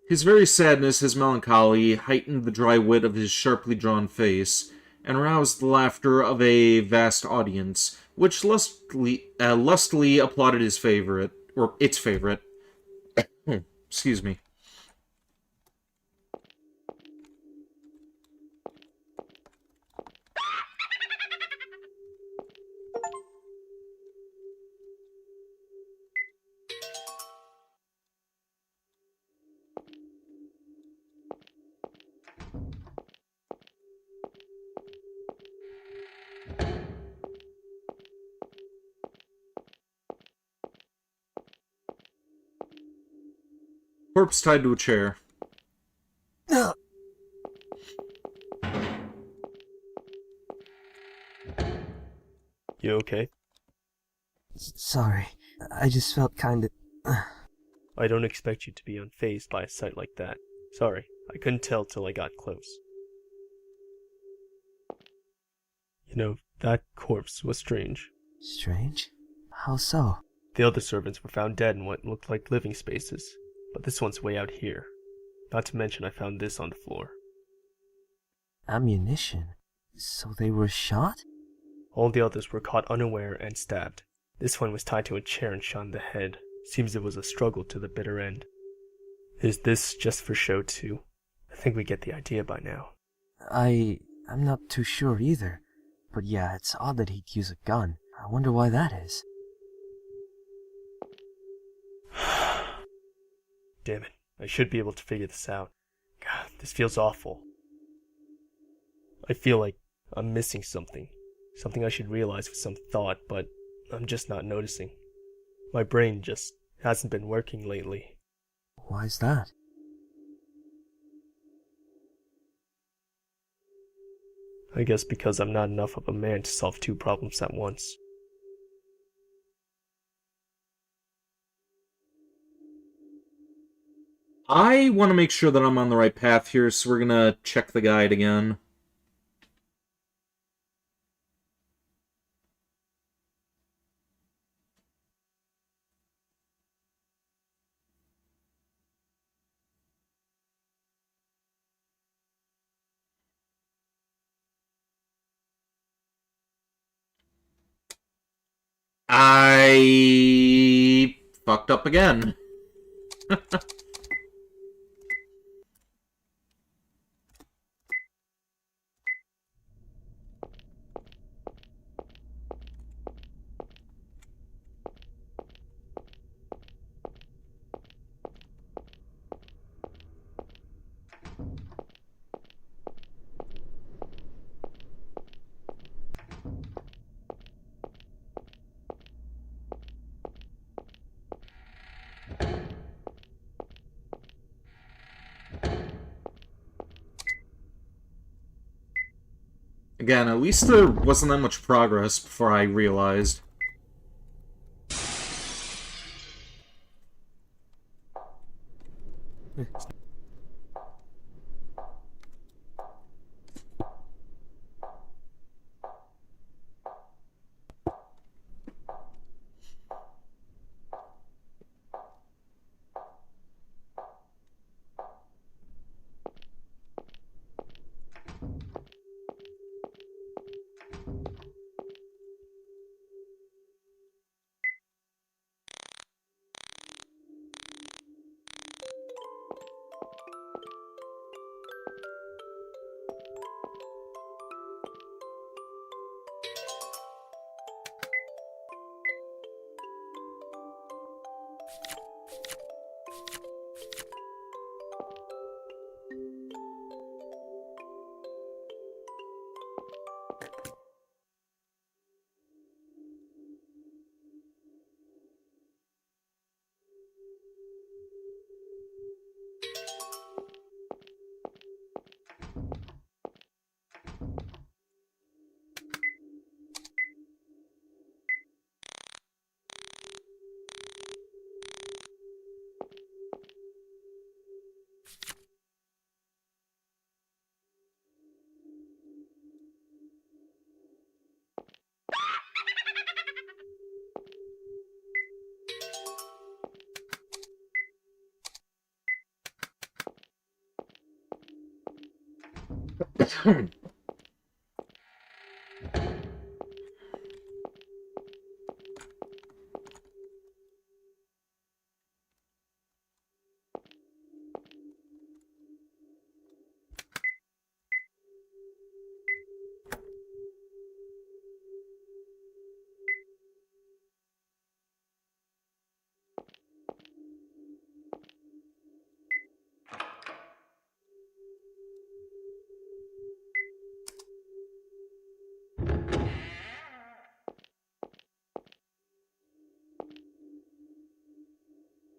[SPEAKER 1] His very sadness, his melancholy, heightened the dry wit of his sharply drawn face, and aroused the laughter of a vast audience, which lustily applauded its favorite. Excuse me. Corpse tied to a chair.
[SPEAKER 3] You okay?
[SPEAKER 16] Sorry, I just felt kinda...
[SPEAKER 3] I don't expect you to be unfazed by a sight like that. Sorry, I couldn't tell till I got close. You know, that corpse was strange.
[SPEAKER 16] Strange? How so?
[SPEAKER 3] The other servants were found dead in what looked like living spaces, but this one's way out here. Not to mention I found this on the floor.
[SPEAKER 16] Ammunition? So they were shot?
[SPEAKER 3] All the others were caught unaware and stabbed. This one was tied to a chair and shot in the head. Seems it was a struggle to the bitter end. Is this just for show too? I think we get the idea by now.
[SPEAKER 11] I'm not too sure either. But yeah, it's odd that he'd use a gun. I wonder why that is.
[SPEAKER 3] Damn it. I should be able to figure this out. God, this feels awful. I feel like I'm missing something. Something I should realize with some thought, but I'm just not noticing. My brain just hasn't been working lately.
[SPEAKER 11] Why's that?
[SPEAKER 3] I guess because I'm not enough of a man to solve two problems at once.
[SPEAKER 1] I want to make sure that I'm on the right path here, so we're gonna check the guide again. I fucked up again. Again, at least there wasn't that much progress before I realized.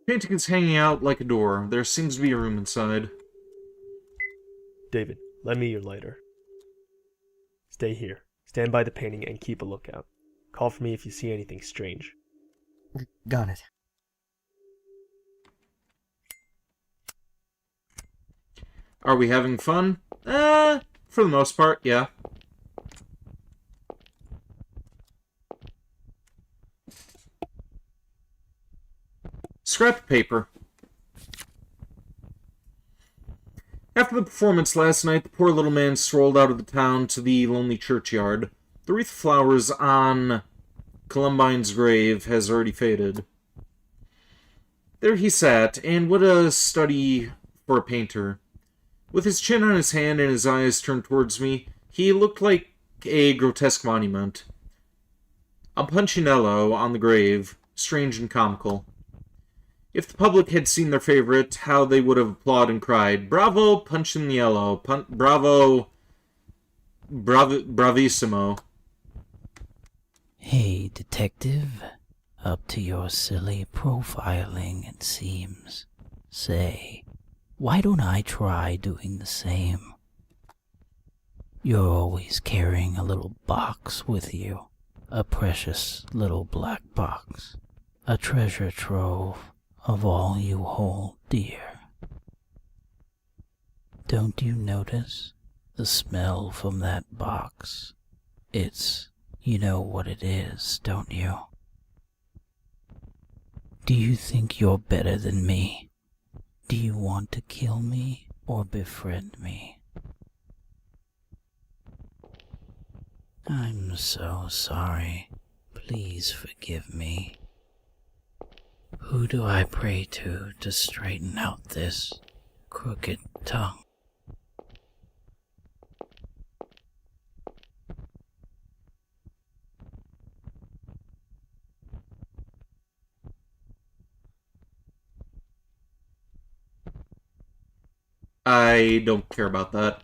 [SPEAKER 1] Painting is hanging out like a door. There seems to be a room inside.
[SPEAKER 3] David, lend me your lighter. Stay here. Stand by the painting and keep a lookout. Call for me if you see anything strange.
[SPEAKER 11] Got it.
[SPEAKER 1] Are we having fun? For the most part, yeah. Scrap paper. After the performance last night, the poor little man strolled out of the town to the lonely churchyard. The wreath of flowers on Columbine's grave has already faded. There he sat, and what a study for a painter. With his chin on his hand and his eyes turned towards me, he looked like a grotesque monument. A Punchinello on the grave, strange and comical. If the public had seen their favorite, how they would have applauded and cried, "Bravo, Punchinello! Bravo, bravissimo!"
[SPEAKER 17] Hey, detective. Up to your silly profiling, it seems. Say, why don't I try doing the same? You're always carrying a little box with you. A precious little black box. A treasure trove of all you hold dear. Don't you notice the smell from that box? You know what it is, don't you? Do you think you're better than me? Do you want to kill me or befriend me? I'm so sorry. Please forgive me. Who do I pray to straighten out this crooked tongue?
[SPEAKER 1] I don't care about that.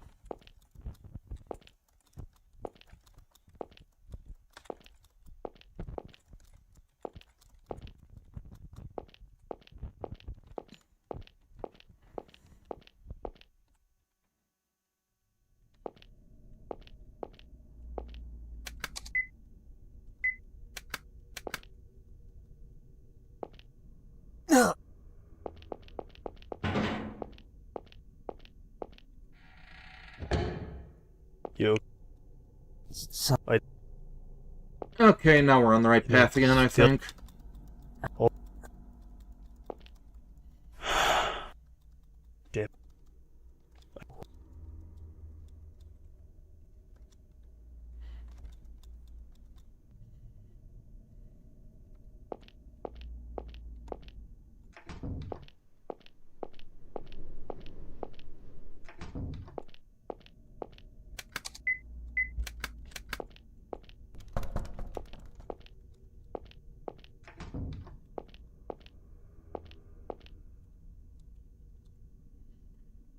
[SPEAKER 3] You.
[SPEAKER 1] Okay, now we're on the right path again, I think.
[SPEAKER 3] Damn.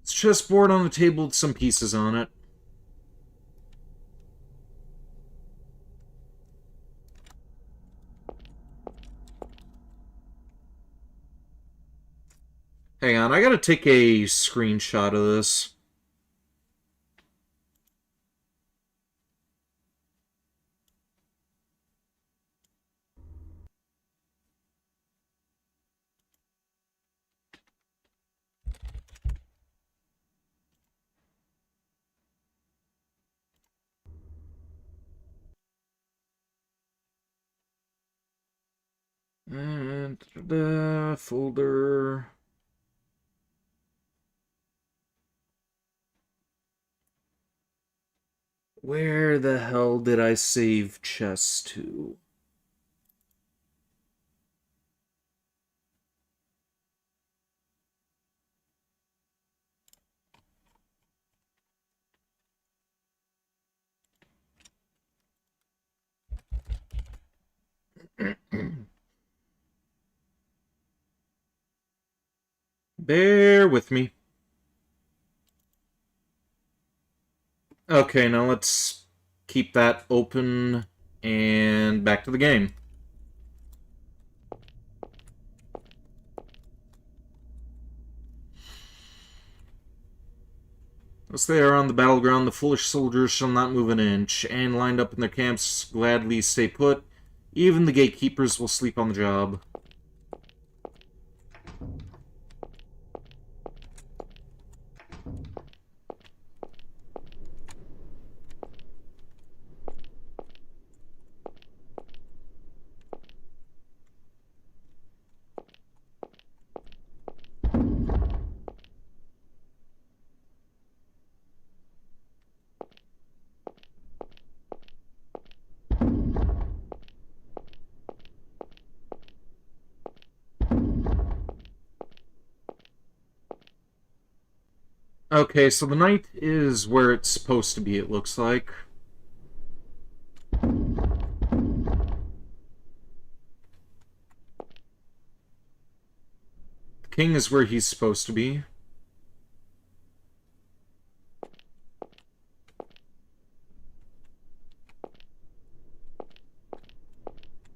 [SPEAKER 1] It's chessboard on the table with some pieces on it. Hang on, I gotta take a screenshot of this. And folder. Where the hell did I save chess to? Bear with me. Okay, now let's keep that open and back to the game. As they are on the battleground, the foolish soldiers shall not move an inch, and lined up in their camps gladly stay put. Even the gatekeepers will sleep on the job. Okay, so the knight is where it's supposed to be, it looks like. The king is where he's supposed to be.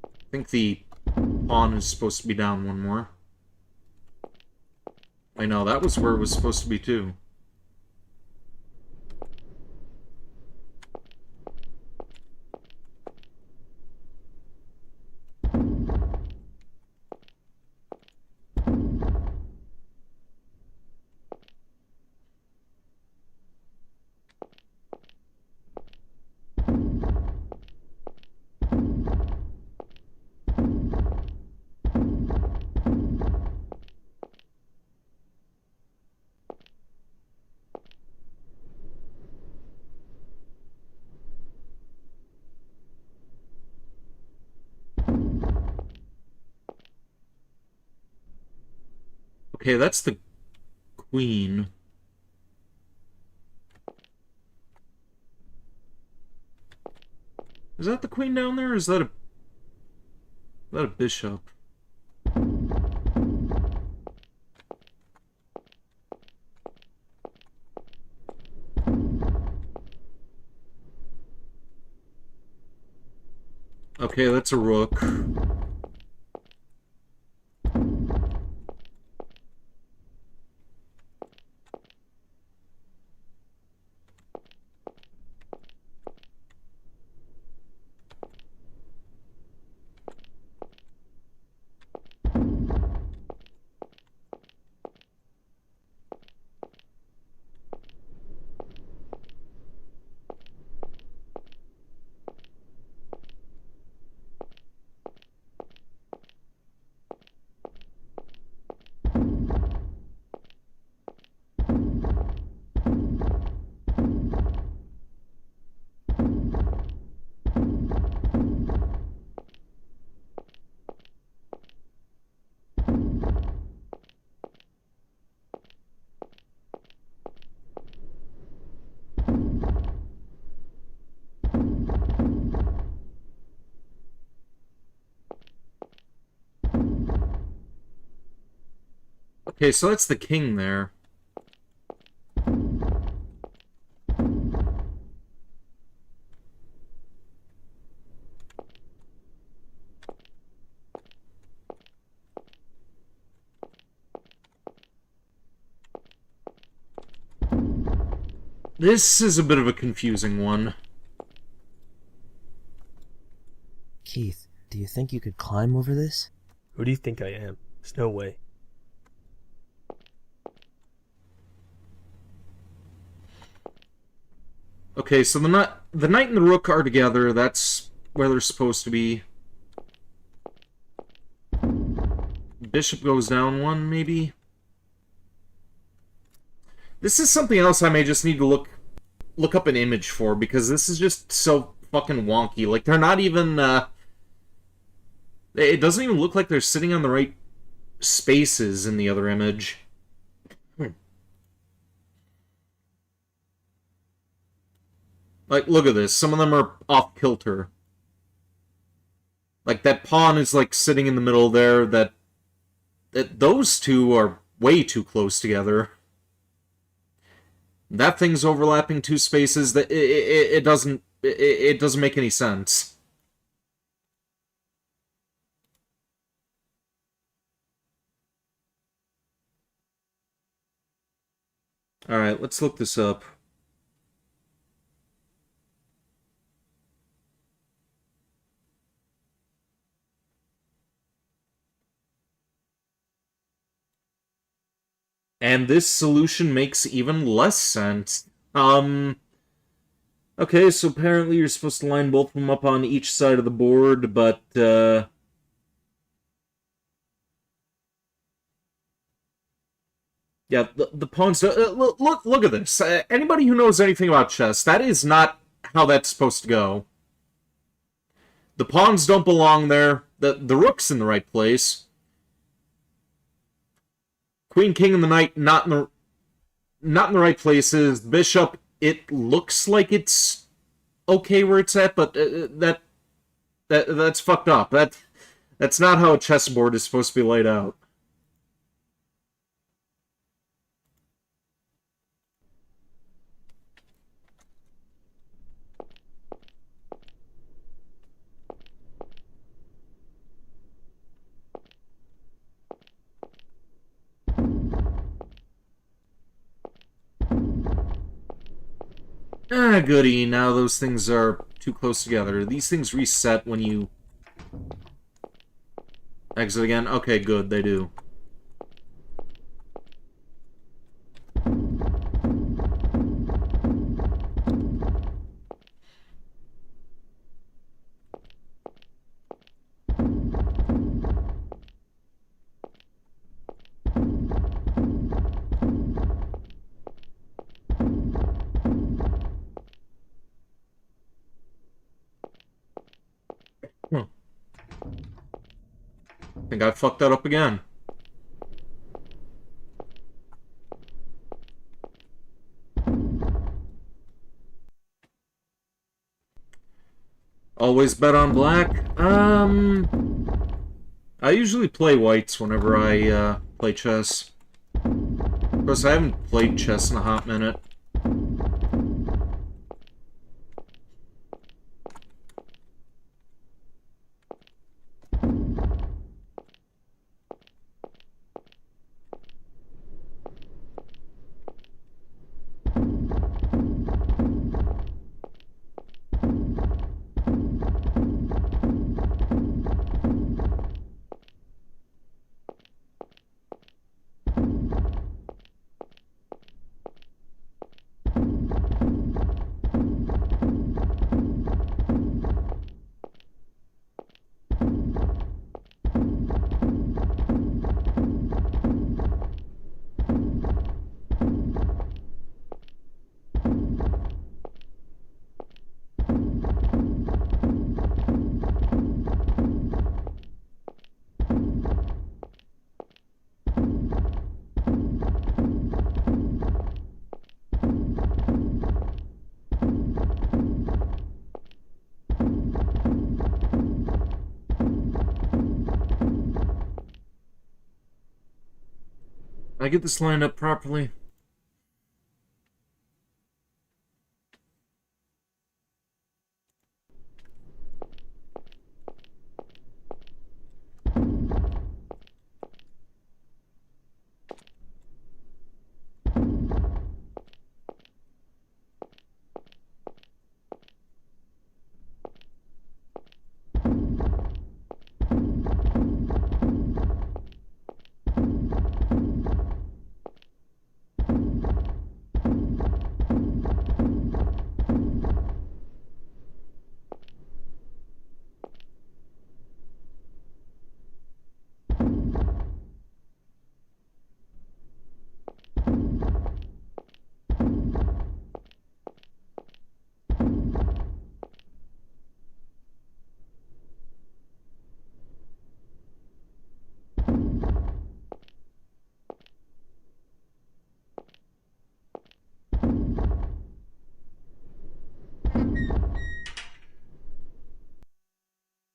[SPEAKER 1] I think the pawn is supposed to be down one more. I know, that was where it was supposed to be too. Okay, that's the queen. Is that the queen down there, or is that a bishop? Okay, that's a rook. Okay, so that's the king there. This is a bit of a confusing one.
[SPEAKER 16] Keith, do you think you could climb over this?
[SPEAKER 3] Who do you think I am? There's no way.
[SPEAKER 1] Okay, so the knight and the rook are together. That's where they're supposed to be. Bishop goes down one, maybe? This is something else I may just need to look up an image for, because this is just so fucking wonky. Like, they're not even, it doesn't even look like they're sitting on the right spaces in the other image. Like, look at this. Some of them are off-kilter. Like, that pawn is, like, sitting in the middle there. That those two are way too close together. That thing's overlapping two spaces. That it doesn't make any sense. Alright, let's look this up. And this solution makes even less sense. Okay, so apparently you're supposed to line both of them up on each side of the board, but, yeah, the pawns... look at this. Anybody who knows anything about chess, that is not how that's supposed to go. The pawns don't belong there. The rook's in the right place. Queen, king, and the knight not not in the right places. Bishop, it looks like it's okay where it's at, but that's fucked up. That's not how a chessboard is supposed to be laid out. Ah, goody. Now those things are too close together. These things reset when you exit again. Okay, good. They do. I think I fucked that up again. Always bet on black? I usually play whites whenever I play chess. Of course, I haven't played chess in a hot minute. I get this lined up properly.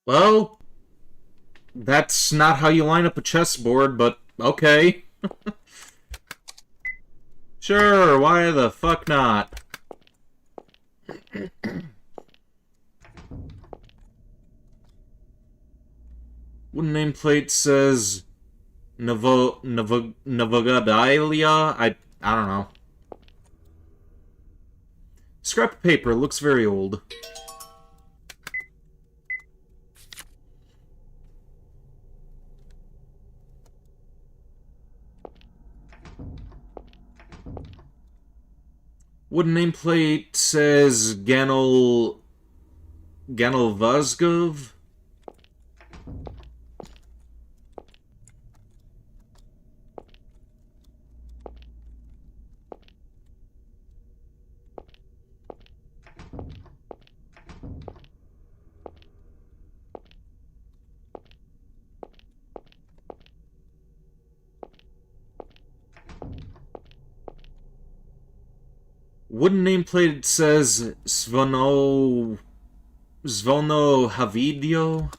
[SPEAKER 1] Well, that's not how you line up a chessboard, but okay. Sure, why the fuck not? Wooden nameplate says Navogadalia? I don't know. Scrap of paper looks very old. Wooden nameplate says Ganelvazgov. Wooden nameplate says Svono Havidio.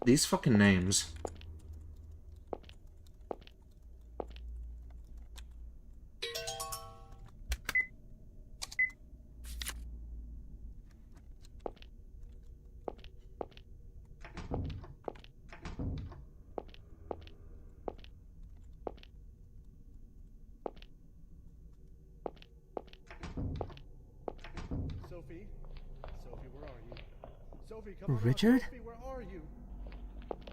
[SPEAKER 1] These fucking names.
[SPEAKER 8] Sophie? Sophie, where are you? Sophie, come on out.
[SPEAKER 16] Richard?
[SPEAKER 8] Sophie, where are you?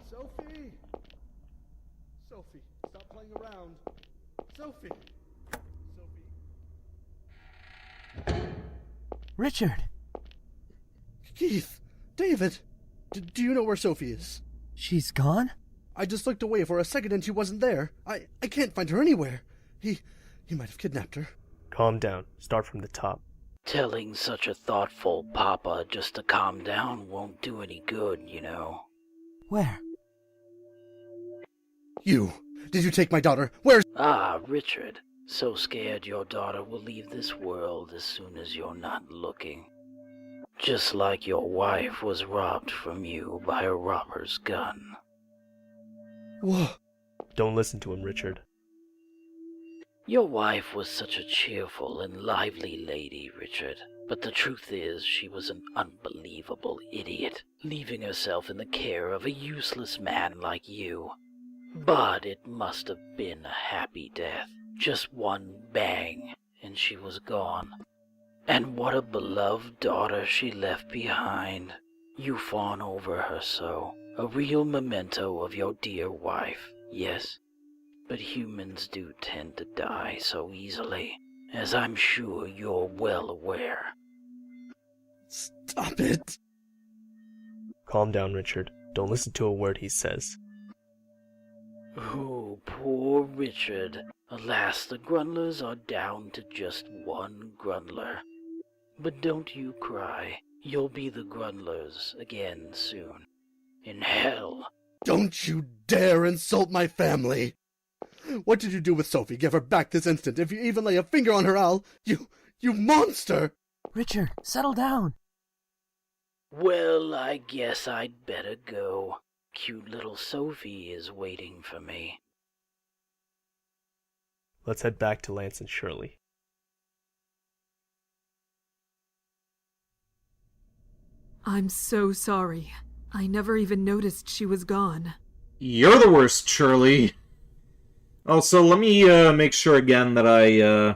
[SPEAKER 8] Sophie! Sophie, stop playing around. Sophie! Sophie.
[SPEAKER 16] Richard!
[SPEAKER 8] Keith! David! Do you know where Sophie is?
[SPEAKER 16] She's gone?
[SPEAKER 8] I just looked away for a second and she wasn't there. I can't find her anywhere. He might have kidnapped her.
[SPEAKER 3] Calm down. Start from the top.
[SPEAKER 17] Telling such a thoughtful papa just to calm down won't do any good, you know.
[SPEAKER 16] Where?
[SPEAKER 8] You! Did you take my daughter? Where's...
[SPEAKER 17] Ah, Richard. So scared your daughter will leave this world as soon as you're not looking. Just like your wife was robbed from you by a robber's gun.
[SPEAKER 8] Whoa.
[SPEAKER 3] Don't listen to him, Richard.
[SPEAKER 17] Your wife was such a cheerful and lively lady, Richard. But the truth is, she was an unbelievable idiot, leaving herself in the care of a useless man like you. But it must have been a happy death. Just one bang, and she was gone. And what a beloved daughter she left behind. You fawn over her so. A real memento of your dear wife, yes. But humans do tend to die so easily, as I'm sure you're well aware.
[SPEAKER 8] Stop it!
[SPEAKER 3] Calm down, Richard. Don't listen to a word he says.
[SPEAKER 17] Oh, poor Richard. Alas, the Grundlers are down to just one Grundler. But don't you cry. You'll be the Grundlers again soon. In hell.
[SPEAKER 8] Don't you dare insult my family! What did you do with Sophie? Give her back this instant. If you even lay a finger on her, I'll... You monster!
[SPEAKER 16] Richard, settle down.
[SPEAKER 17] Well, I guess I'd better go. Cute little Sophie is waiting for me.
[SPEAKER 3] Let's head back to Lance and Shirley.
[SPEAKER 9] I'm so sorry. I never even noticed she was gone.
[SPEAKER 1] You're the worst, Shirley. Also, let me make sure again that I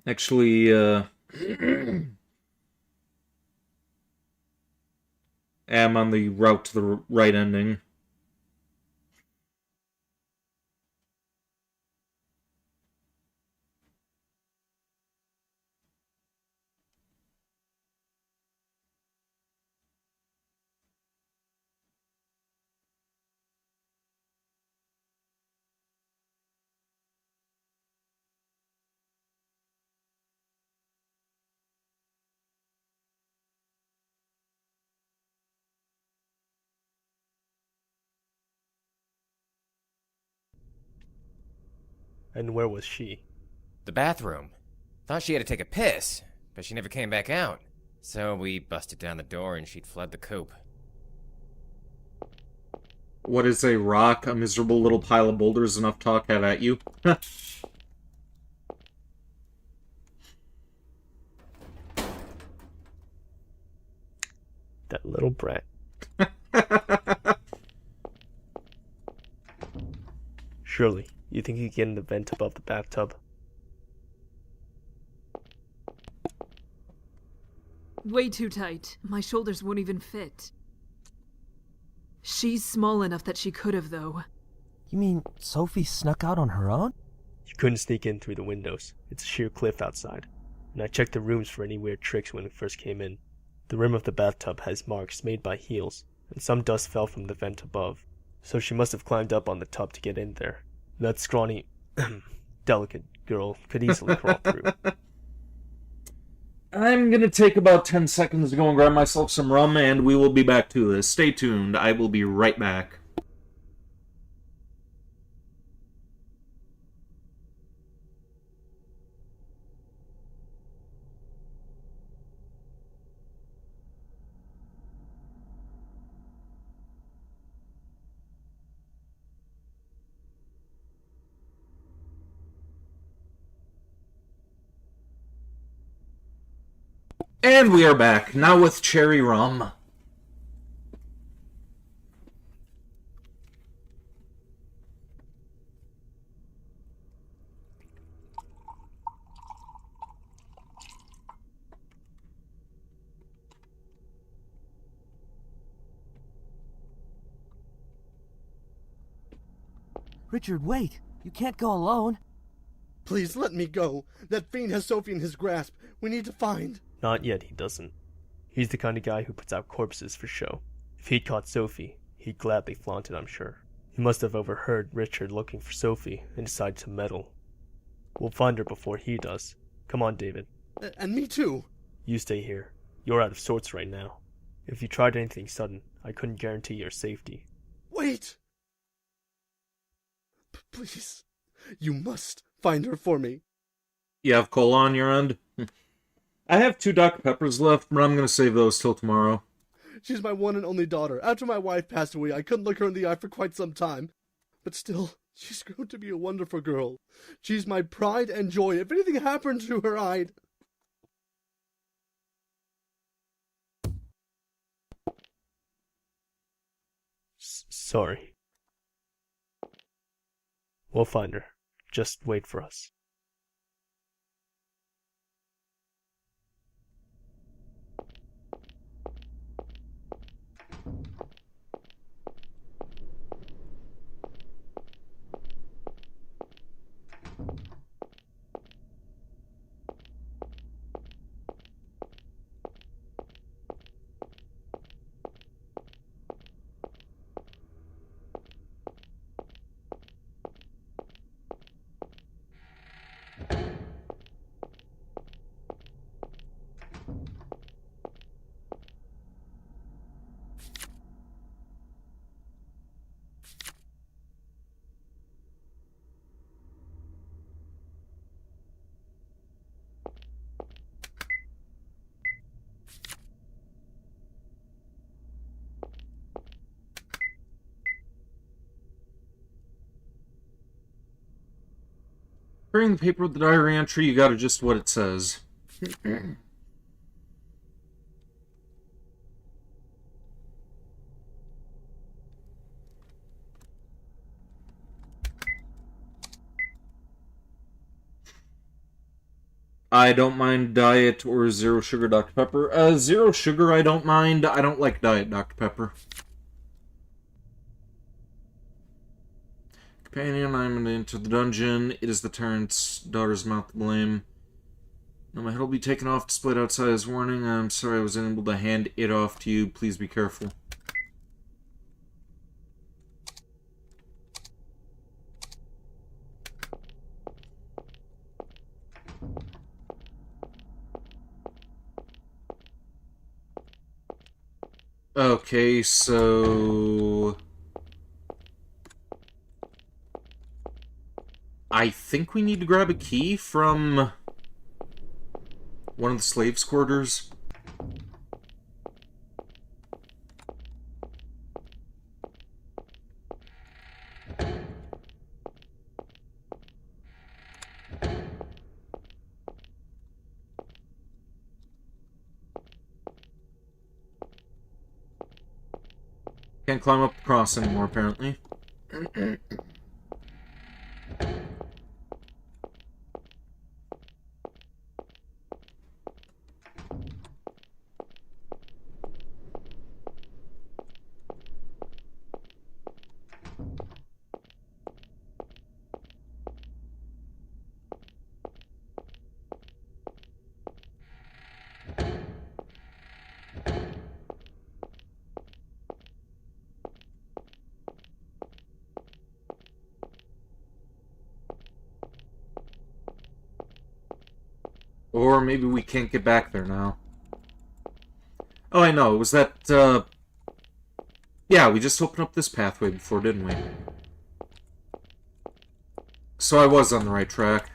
[SPEAKER 1] actually am on the route to the right ending.
[SPEAKER 3] And where was she?
[SPEAKER 10] The bathroom. Thought she had to take a piss, but she never came back out. So we busted down the door and she'd fled the coop.
[SPEAKER 1] What is a rock? A miserable little pile of boulders enough to talk head at you?
[SPEAKER 3] That little brat. Shirley, you think you can get in the vent above the bathtub?
[SPEAKER 9] Way too tight. My shoulders won't even fit. She's small enough that she could have, though.
[SPEAKER 16] You mean Sophie snuck out on her own?
[SPEAKER 3] You couldn't sneak in through the windows. It's a sheer cliff outside. And I checked the rooms for any weird tricks when we first came in. The rim of the bathtub has marks made by heels, and some dust fell from the vent above. So she must have climbed up on the tub to get in there. That scrawny, delicate girl could easily crawl through.
[SPEAKER 1] I'm gonna take about 10 seconds to go and grab myself some rum, and we will be back to this. Stay tuned. I will be right back. And we are back, now with cherry rum.
[SPEAKER 11] Richard, wait! You can't go alone!
[SPEAKER 8] Please let me go. That fiend has Sophie in his grasp. We need to find...
[SPEAKER 3] Not yet, he doesn't. He's the kind of guy who puts out corpses for show. If he'd caught Sophie, he'd gladly flaunt it, I'm sure. He must have overheard Richard looking for Sophie and decided to meddle. We'll find her before he does. Come on, David.
[SPEAKER 8] And me too.
[SPEAKER 3] You stay here. You're out of sorts right now. If you tried anything sudden, I couldn't guarantee your safety.
[SPEAKER 8] Wait! Please. You must find her for me.
[SPEAKER 1] You have cola on your end? I have 2 Dr. Peppers left, but I'm gonna save those till tomorrow.
[SPEAKER 8] She's my one and only daughter. After my wife passed away, I couldn't look her in the eye for quite some time. But still, she's grown to be a wonderful girl. She's my pride and joy. If anything happened to her, I'd...
[SPEAKER 3] Sorry. We'll find her. Just wait for us.
[SPEAKER 1] Bring the paper with the diary entry, you got just what it says. I don't mind diet or zero sugar Dr. Pepper. Zero sugar I don't mind. I don't like diet Dr. Pepper. Companion, I'm going to enter the dungeon. It is the tyrant's daughter's mouth to blame. Now my head will be taken off, displayed outside as warning. I'm sorry I was unable to hand it off to you. Please be careful. Okay, so... I think we need to grab a key from one of the slaves' quarters. Can't climb up the cross anymore, apparently. Or maybe we can't get back there now. Oh, I know. It was that, yeah, we just opened up this pathway before, didn't we? So I was on the right track.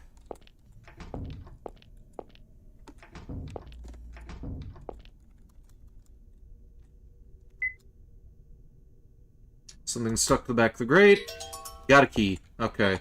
[SPEAKER 1] Something stuck to the back of the grate. Got a key. Okay.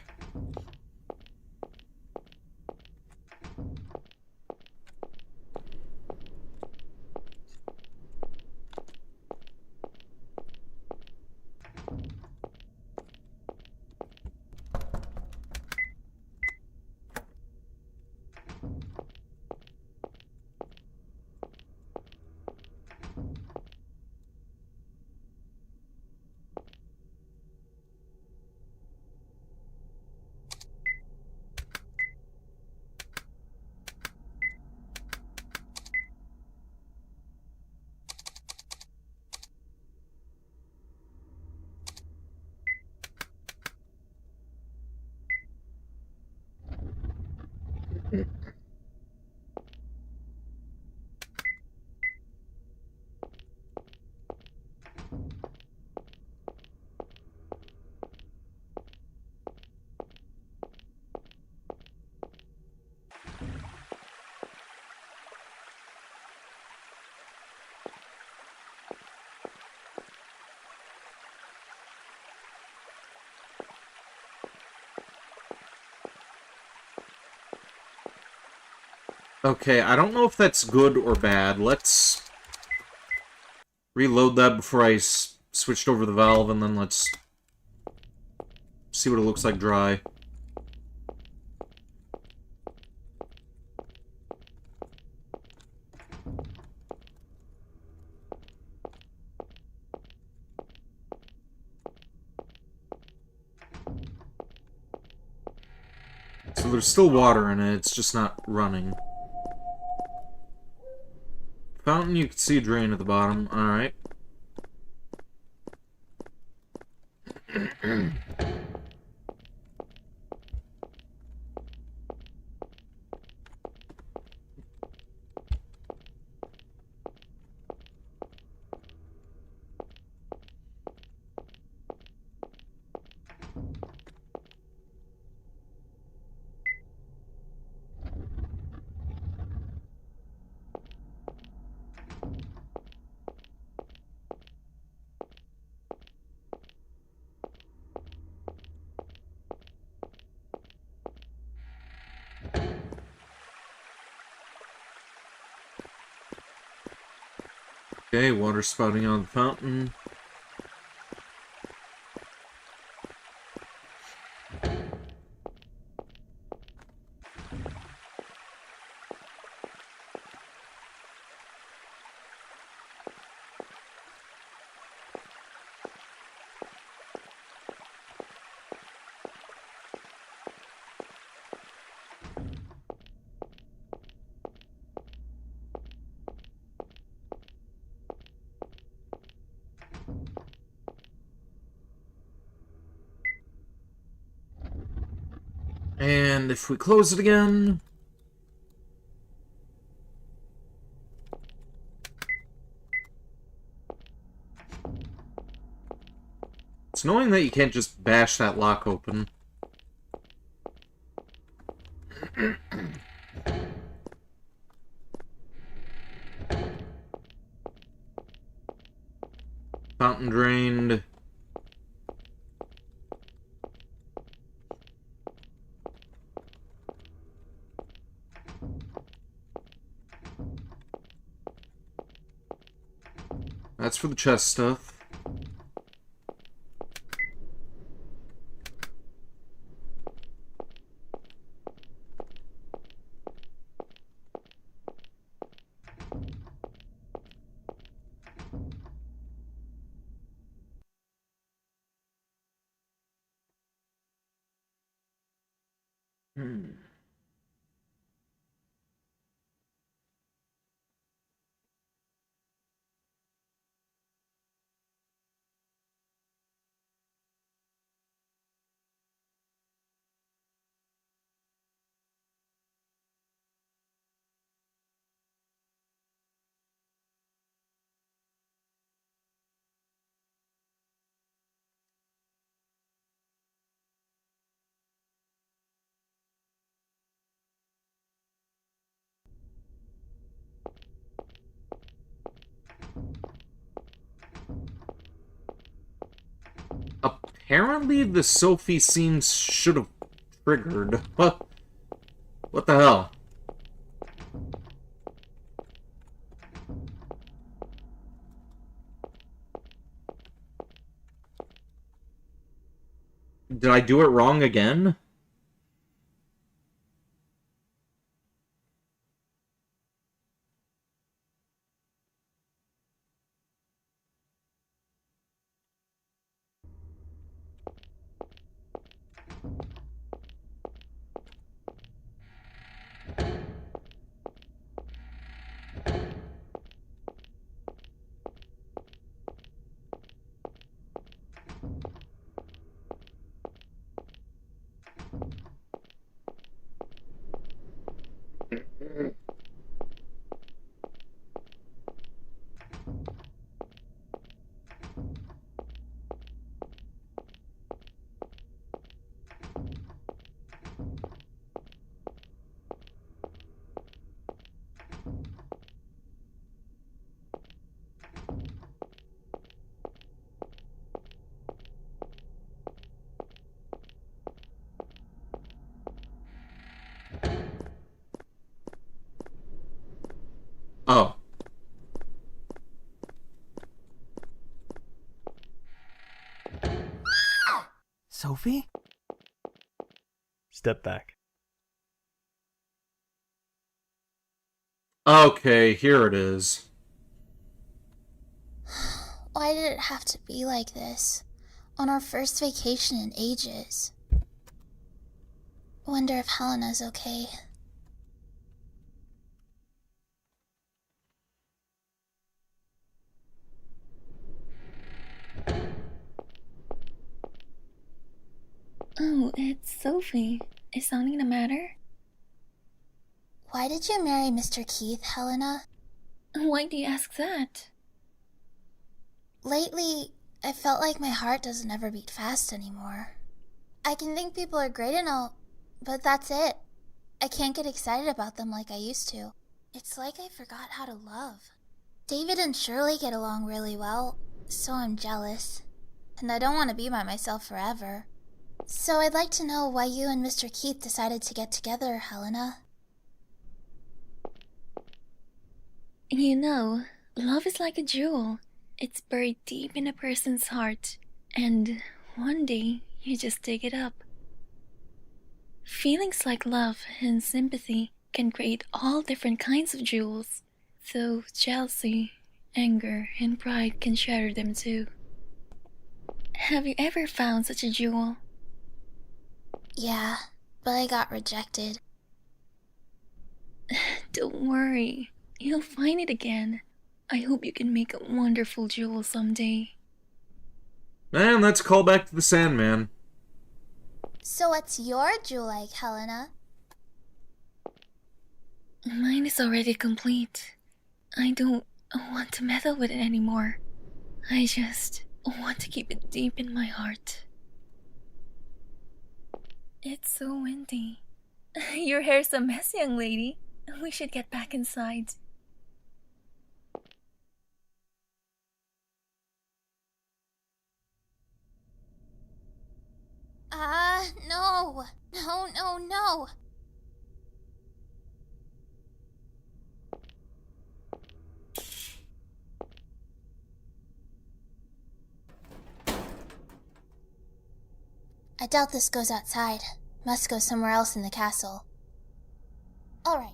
[SPEAKER 1] Okay, I don't know if that's good or bad. Let's reload that before I switched over the valve, and then let's see what it looks like dry. So there's still water in it, it's just not running. Fountain, you can see a drain at the bottom. Alright. Okay, water spouting out of the fountain. And if we close it again... It's annoying that you can't just bash that lock open. Fountain drained. That's for the chest stuff. Apparently the Sophie scenes should have triggered. What the hell? Did I do it wrong again?
[SPEAKER 11] Sophie?
[SPEAKER 3] Step back.
[SPEAKER 1] Okay, here it is.
[SPEAKER 7] Why did it have to be like this? On our first vacation in ages. Wonder if Helena's okay.
[SPEAKER 5] Oh, it's Sophie. Is something the matter?
[SPEAKER 7] Why did you marry Mr. Keith, Helena?
[SPEAKER 5] Why do you ask that?
[SPEAKER 7] Lately, I felt like my heart doesn't ever beat fast anymore. I can think people are great and all, but that's it. I can't get excited about them like I used to. It's like I forgot how to love. David and Shirley get along really well, so I'm jealous. And I don't want to be by myself forever. So I'd like to know why you and Mr. Keith decided to get together, Helena.
[SPEAKER 5] You know, love is like a jewel. It's buried deep in a person's heart, and one day you just dig it up. Feelings like love and sympathy can create all different kinds of jewels, though jealousy, anger, and pride can shatter them too. Have you ever found such a jewel?
[SPEAKER 7] Yeah, but I got rejected.
[SPEAKER 5] Don't worry, you'll find it again. I hope you can make a wonderful jewel someday.
[SPEAKER 1] And let's call back to the Sandman.
[SPEAKER 7] So what's your jewel like, Helena?
[SPEAKER 5] Mine is already complete. I don't want to meddle with it anymore. I just want to keep it deep in my heart. It's so windy. Your hair's a mess, young lady. We should get back inside.
[SPEAKER 7] No. No. I doubt this goes outside. Must go somewhere else in the castle. All right.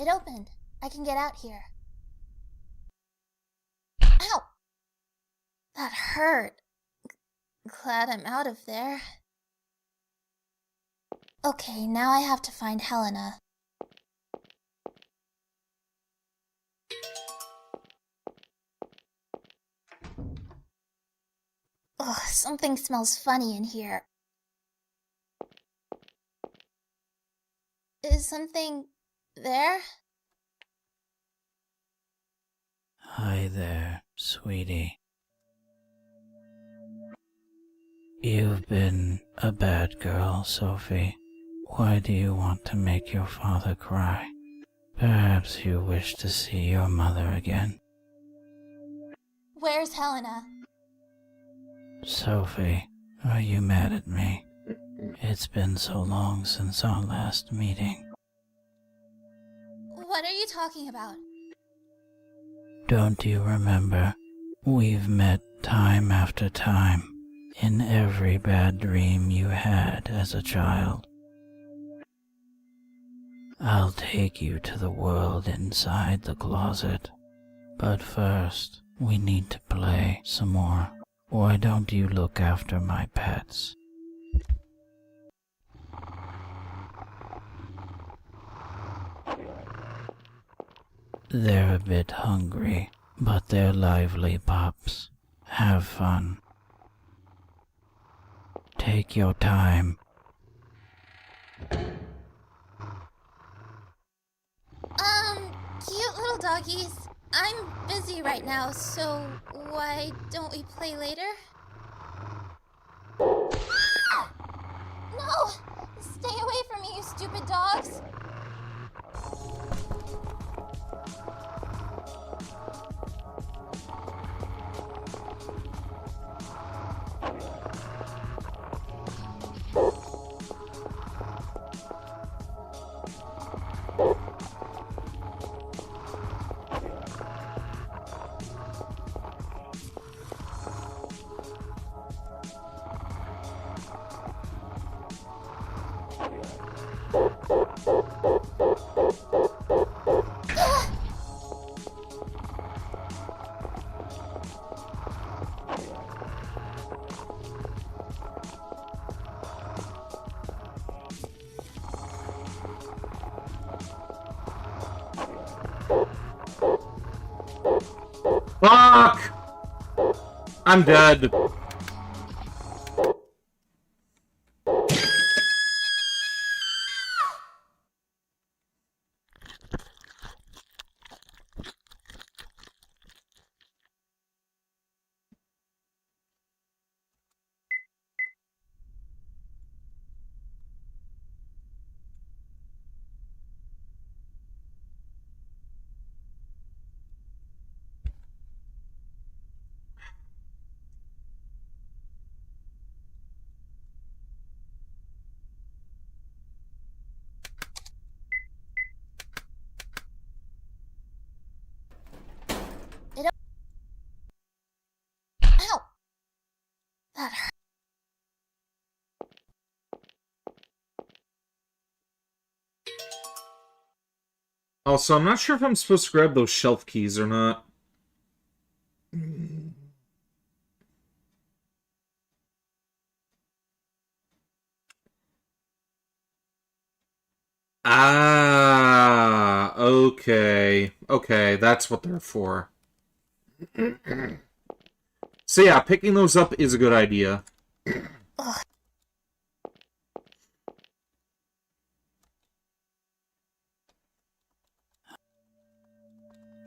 [SPEAKER 7] It opened. I can get out here. Ow! That hurt. Glad I'm out of there. Okay, now I have to find Helena. Ugh, something smells funny in here. Is something there?
[SPEAKER 17] Hi there, sweetie. You've been a bad girl, Sophie. Why do you want to make your father cry? Perhaps you wish to see your mother again.
[SPEAKER 7] Where's Helena?
[SPEAKER 17] Sophie, are you mad at me? It's been so long since our last meeting.
[SPEAKER 7] What are you talking about?
[SPEAKER 17] Don't you remember? We've met time after time in every bad dream you had as a child. I'll take you to the world inside the closet. But first, we need to play some more. Why don't you look after my pets? They're a bit hungry, but they're lively pups. Have fun. Take your time.
[SPEAKER 7] Cute little doggies. I'm busy right now, so why don't we play later? No! Stay away from me, you stupid dogs!
[SPEAKER 1] Fuck! I'm dead.
[SPEAKER 7] Ow! That hurt.
[SPEAKER 1] Also, I'm not sure if I'm supposed to grab those shelf keys or not. Ah, okay. Okay, that's what they're for. So yeah, picking those up is a good idea.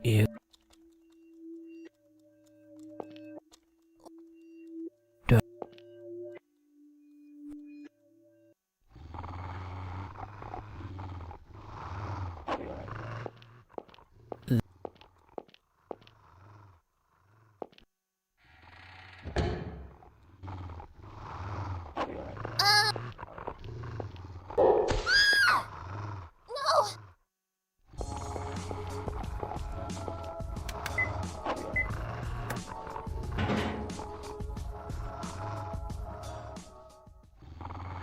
[SPEAKER 17] You
[SPEAKER 7] No!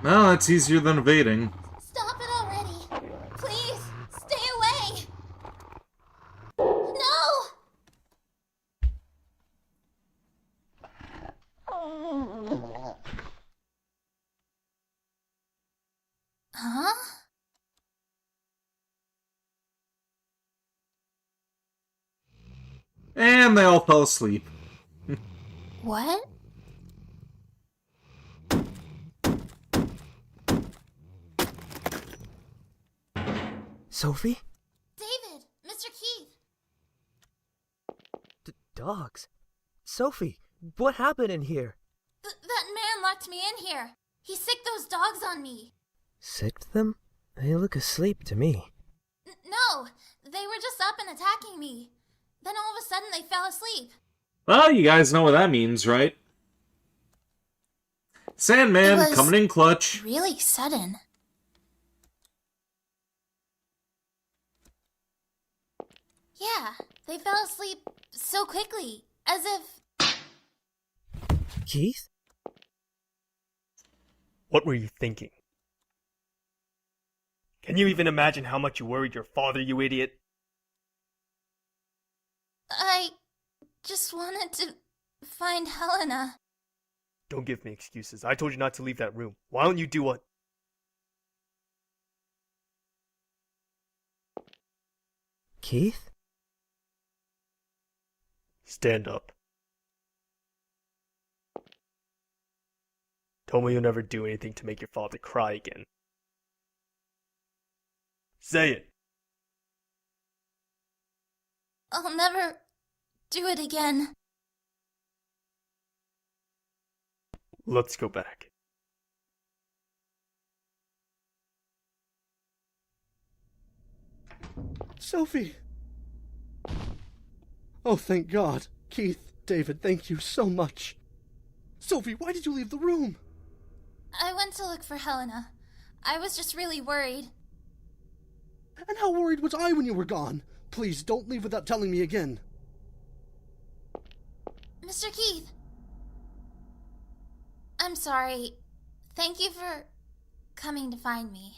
[SPEAKER 1] Well, that's easier than evading.
[SPEAKER 7] Stop it already! Please, stay away! No! Huh?
[SPEAKER 1] And they all fell asleep.
[SPEAKER 7] What?
[SPEAKER 16] Sophie?
[SPEAKER 7] David! Mr. Keith!
[SPEAKER 16] Dogs? Sophie, what happened in here?
[SPEAKER 7] That man locked me in here. He sicked those dogs on me.
[SPEAKER 16] Sicked them? They look asleep to me.
[SPEAKER 7] No! They were just up and attacking me. Then all of a sudden they fell asleep.
[SPEAKER 1] Well, you guys know what that means, right? Sandman coming in clutch.
[SPEAKER 7] Really sudden. Yeah, they fell asleep so quickly, as if...
[SPEAKER 16] Keith?
[SPEAKER 3] What were you thinking? Can you even imagine how much you worried your father, you idiot?
[SPEAKER 7] I just wanted to find Helena.
[SPEAKER 3] Don't give me excuses. I told you not to leave that room. Why don't you do what?
[SPEAKER 16] Keith?
[SPEAKER 3] Stand up. Tell me you'll never do anything to make your father cry again. Say it.
[SPEAKER 7] I'll never do it again.
[SPEAKER 3] Let's go back.
[SPEAKER 8] Sophie! Oh, thank God. Keith, David, thank you so much. Sophie, why did you leave the room?
[SPEAKER 7] I went to look for Helena. I was just really worried.
[SPEAKER 8] And how worried was I when you were gone? Please, don't leave without telling me again.
[SPEAKER 7] Mr. Keith! I'm sorry. Thank you for coming to find me.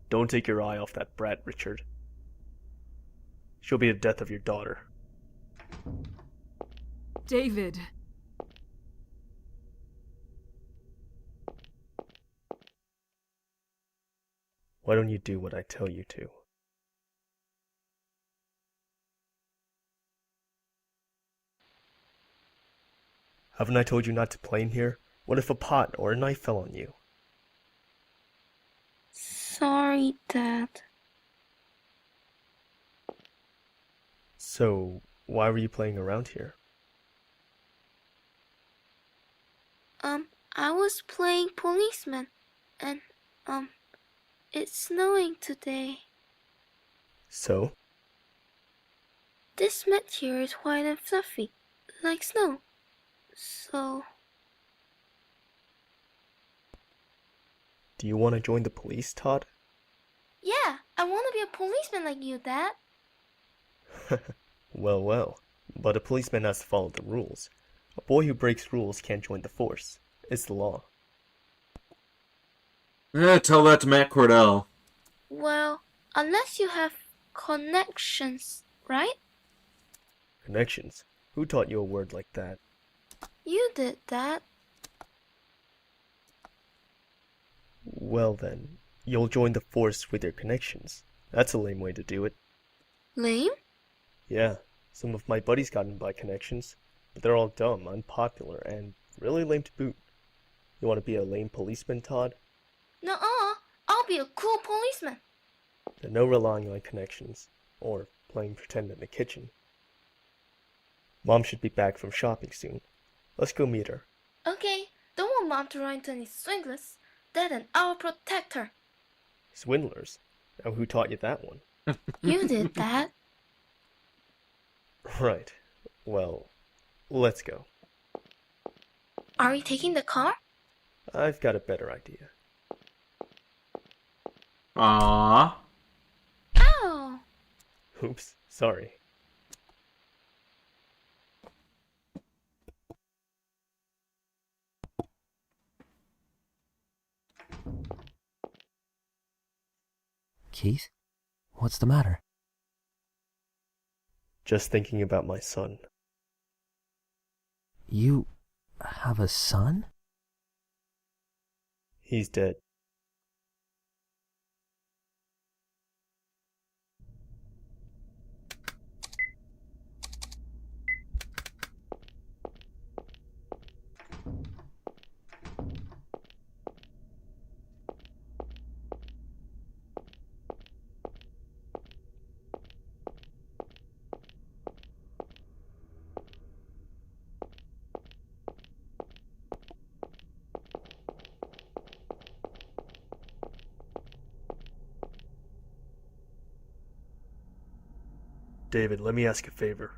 [SPEAKER 3] Don't take your eye off that brat, Richard. She'll be the death of your daughter.
[SPEAKER 9] David.
[SPEAKER 3] Why don't you do what I tell you to? Haven't I told you not to play in here? What if a pot or a knife fell on you?
[SPEAKER 19] Sorry, Dad.
[SPEAKER 3] So, why were you playing around here?
[SPEAKER 19] I was playing policeman, and, it's snowing today.
[SPEAKER 3] So?
[SPEAKER 19] This mat here is white and fluffy, like snow. So...
[SPEAKER 3] Do you want to join the police, Todd?
[SPEAKER 19] Yeah, I want to be a policeman like you, Dad.
[SPEAKER 3] Well, well. But a policeman has to follow the rules. A boy who breaks rules can't join the force. It's the law.
[SPEAKER 1] Tell that to Matt Cordell.
[SPEAKER 19] Well, unless you have connections, right?
[SPEAKER 3] Connections? Who taught you a word like that?
[SPEAKER 19] You did, Dad.
[SPEAKER 3] Well then, you'll join the force with your connections. That's a lame way to do it.
[SPEAKER 19] Lame?
[SPEAKER 3] Yeah, some of my buddies got in by connections, but they're all dumb, unpopular, and really lame to boot. You want to be a lame policeman, Todd?
[SPEAKER 19] Nuh-uh, I'll be a cool policeman.
[SPEAKER 3] Then no relying on connections, or playing pretend in the kitchen. Mom should be back from shopping soon. Let's go meet her.
[SPEAKER 19] Okay, don't want Mom to run into any swindlers. Dad and I'll protect her.
[SPEAKER 3] Swindlers? Now who taught you that one?
[SPEAKER 19] You did, Dad.
[SPEAKER 3] Right. Well, let's go.
[SPEAKER 19] Are we taking the car?
[SPEAKER 3] I've got a better idea.
[SPEAKER 1] Aww.
[SPEAKER 19] Ow!
[SPEAKER 3] Oops, sorry.
[SPEAKER 16] Keith? What's the matter?
[SPEAKER 3] Just thinking about my son.
[SPEAKER 16] You have a son?
[SPEAKER 3] He's dead. David, let me ask a favor.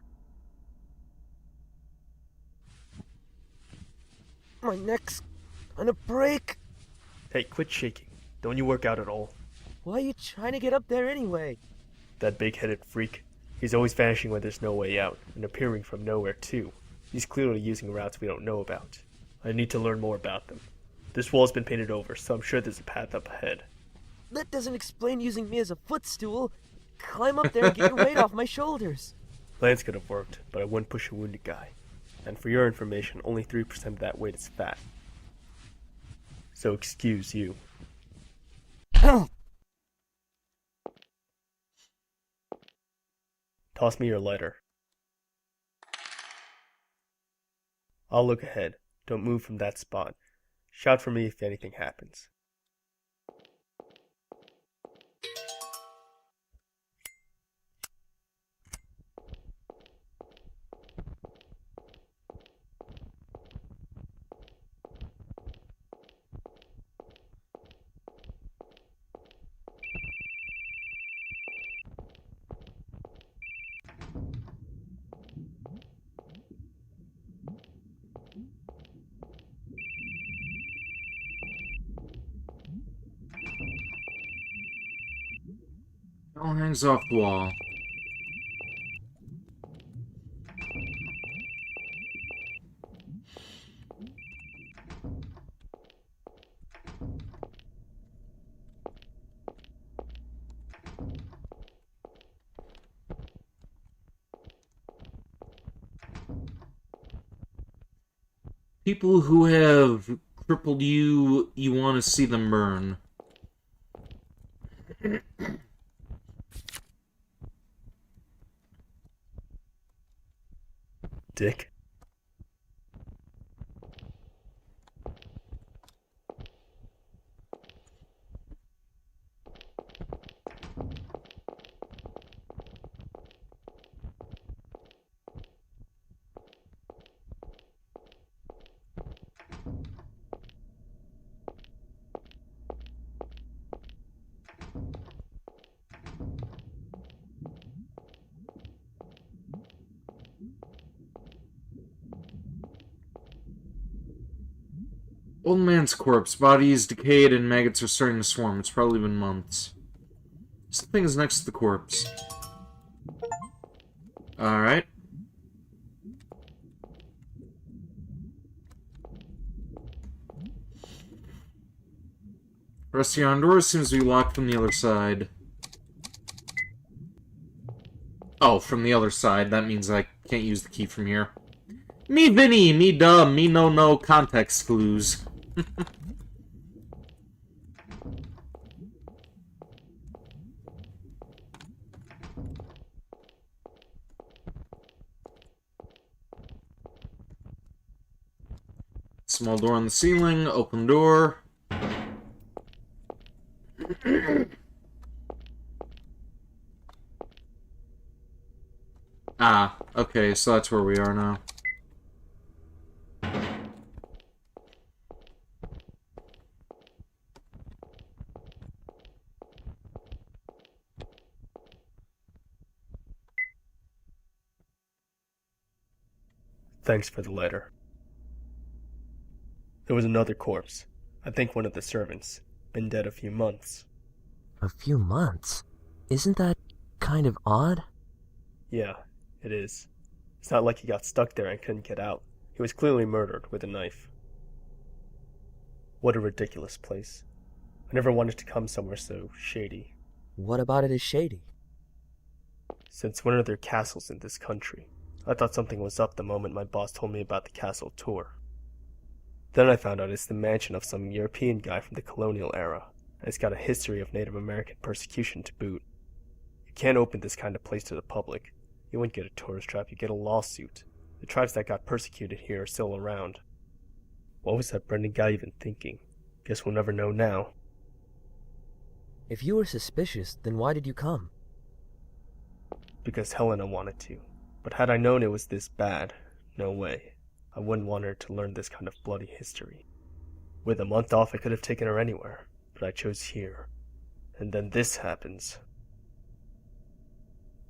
[SPEAKER 16] My neck's gonna break.
[SPEAKER 3] Hey, quit shaking. Don't you work out at all?
[SPEAKER 16] Why are you trying to get up there anyway?
[SPEAKER 3] That big-headed freak. He's always vanishing when there's no way out, and appearing from nowhere too. He's clearly using routes we don't know about. I need to learn more about them. This wall's been painted over, so I'm sure there's a path up ahead.
[SPEAKER 11] That doesn't explain using me as a footstool. Climb up there and get your weight off my shoulders.
[SPEAKER 3] Plans could have worked, but I wouldn't push a wounded guy. And for your information, only 3% of that weight is fat. So excuse you. Toss me your lighter. I'll look ahead. Don't move from that spot. Shout for me if anything happens.
[SPEAKER 1] All hangs off the wall. People who have crippled you, you want to see them burn.
[SPEAKER 3] Dick.
[SPEAKER 1] Old man's corpse. Body is decayed and maggots are starting to swarm. It's probably been months. Something is next to the corpse. Alright. Rest of your door seems to be locked from the other side. Oh, from the other side. That means I can't use the key from here. Me Vinny, me dumb, me no context clues. Small door on the ceiling, open door. Ah, okay, so that's where we are now.
[SPEAKER 3] Thanks for the letter. There was another corpse. I think one of the servants. Been dead a few months.
[SPEAKER 11] A few months? Isn't that kind of odd?
[SPEAKER 3] Yeah, it is. It's not like he got stuck there and couldn't get out. He was clearly murdered with a knife. What a ridiculous place. I never wanted to come somewhere so shady.
[SPEAKER 11] What about it is shady?
[SPEAKER 3] Since when are there castles in this country? I thought something was up the moment my boss told me about the castle tour. Then I found out it's the mansion of some European guy from the colonial era, and it's got a history of Native American persecution to boot. You can't open this kind of place to the public. You wouldn't get a tourist trap, you get a lawsuit. The tribes that got persecuted here are still around. What was that Brendan guy even thinking? Guess we'll never know now.
[SPEAKER 11] If you were suspicious, then why did you come?
[SPEAKER 3] Because Helena wanted to. But had I known it was this bad, no way. I wouldn't want her to learn this kind of bloody history. With a month off, I could have taken her anywhere, but I chose here. And then this happens.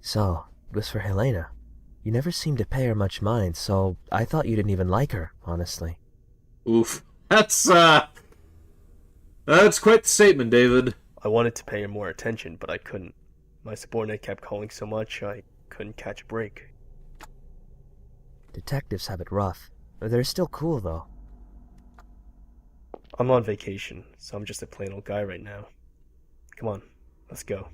[SPEAKER 11] So, it was for Helena. You never seemed to pay her much mind, so I thought you didn't even like her, honestly.
[SPEAKER 1] Oof. That's quite the statement, David.
[SPEAKER 3] I wanted to pay her more attention, but I couldn't. My subordinate kept calling so much, I couldn't catch a break.
[SPEAKER 11] Detectives have it rough. They're still cool, though.
[SPEAKER 3] I'm on vacation, so I'm just a plain old guy right now. Come on, let's go.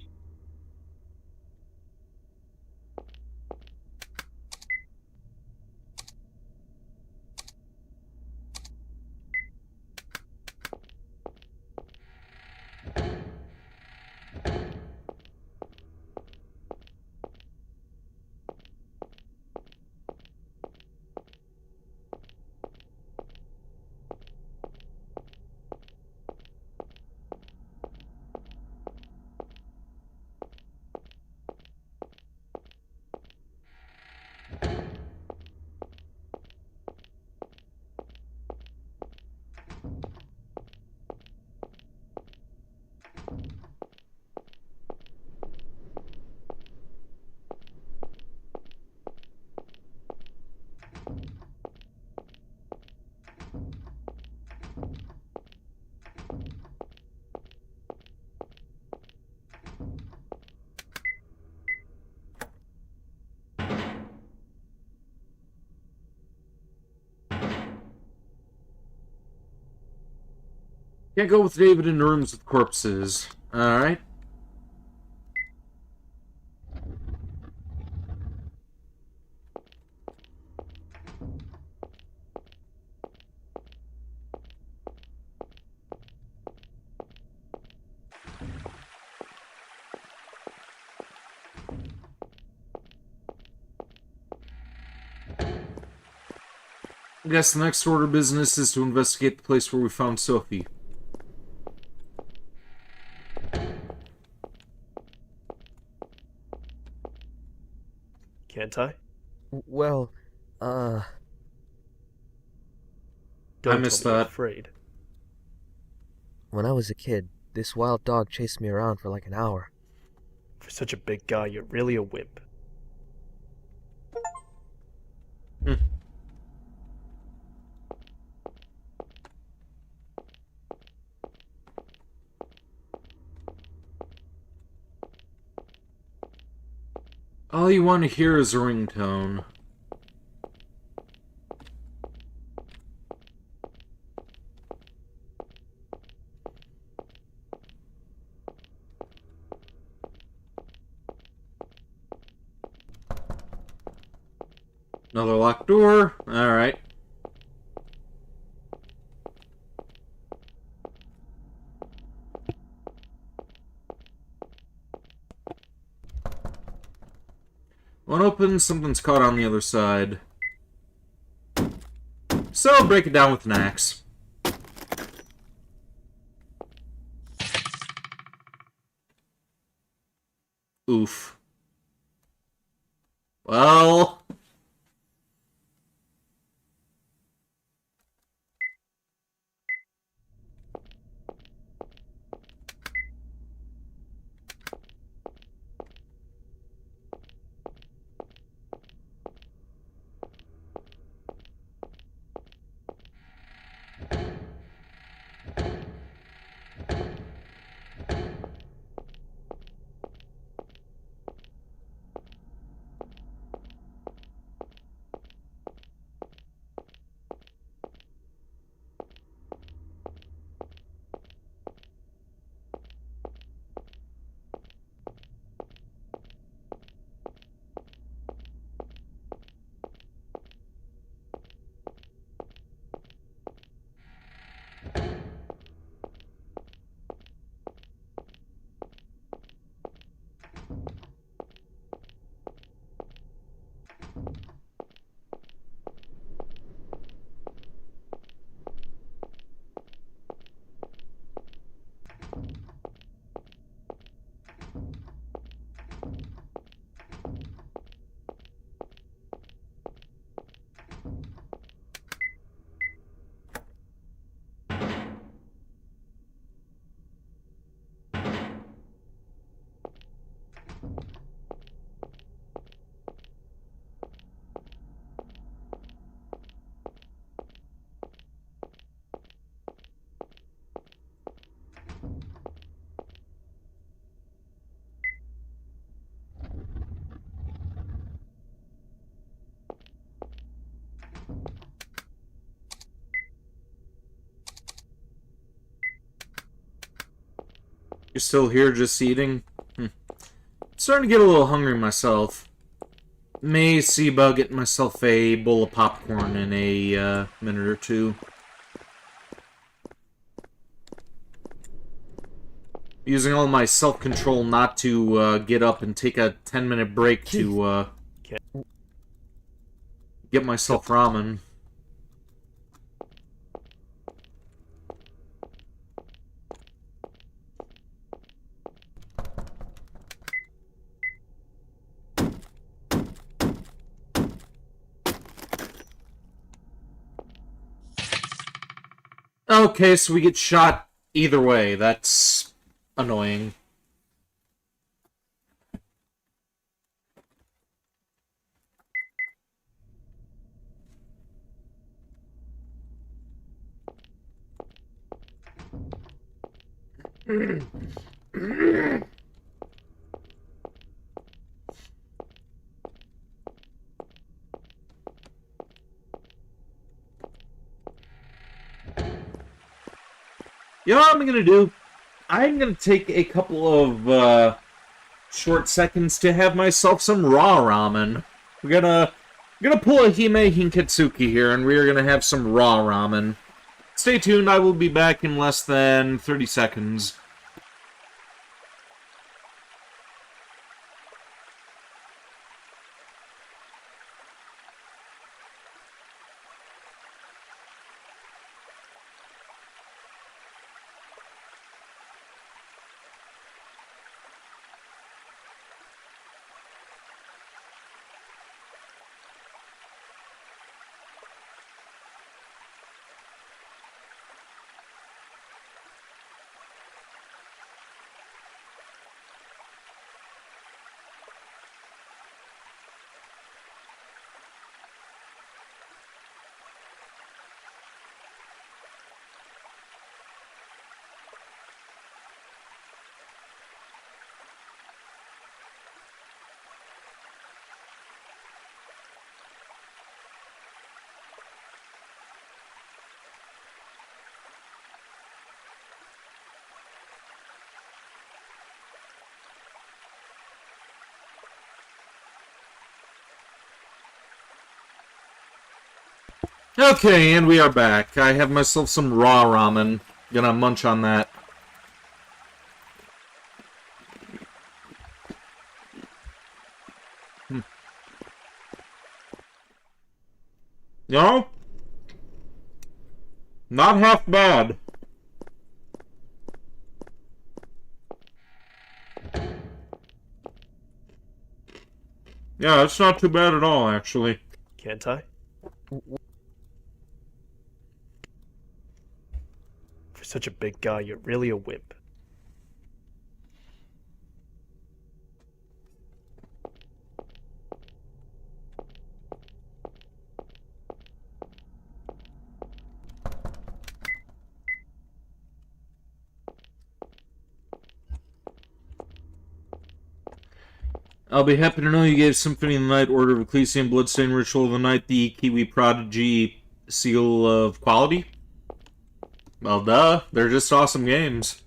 [SPEAKER 1] Can't go with David in rooms with corpses. Alright. I guess the next order of business is to investigate the place where we found Sophie.
[SPEAKER 3] Can't I?
[SPEAKER 11] Well,
[SPEAKER 3] Don't
[SPEAKER 1] I missed
[SPEAKER 3] tell me you're
[SPEAKER 1] that.
[SPEAKER 3] afraid.
[SPEAKER 11] when I was a kid, this wild dog chased me around for like an hour.
[SPEAKER 3] For such a big guy, you're really a wimp.
[SPEAKER 1] All you want to hear is a ringtone. Another locked door. Alright. One open, something's caught on the other side. So, break it down with an axe. Oof. Well... You're still here just eating? Starting to get a little hungry myself. May see about getting myself a bowl of popcorn in a minute or two. Using all my self-control not to get up and take a 10-minute break to get myself ramen. Okay, so we get shot either way. That's annoying. You know what I'm gonna do? I'm gonna take a couple of short seconds to have myself some raw ramen. We're gonna pull a Hime Hinkatsuki here, and we're gonna have some raw ramen. Stay tuned. I will be back in less than 30 seconds. Okay, and we are back. I have myself some raw ramen. Gonna munch on that. You know? Not half bad. Yeah, it's not too bad at all, actually.
[SPEAKER 3] Can't I? For such a big guy, you're really a wimp.
[SPEAKER 1] I'll be happy to know you gave Symphony of the Night, Order of Ecclesia, and Bloodstained Ritual of the Night the Kiwi Prodigy seal of quality. Well, duh. They're just awesome games.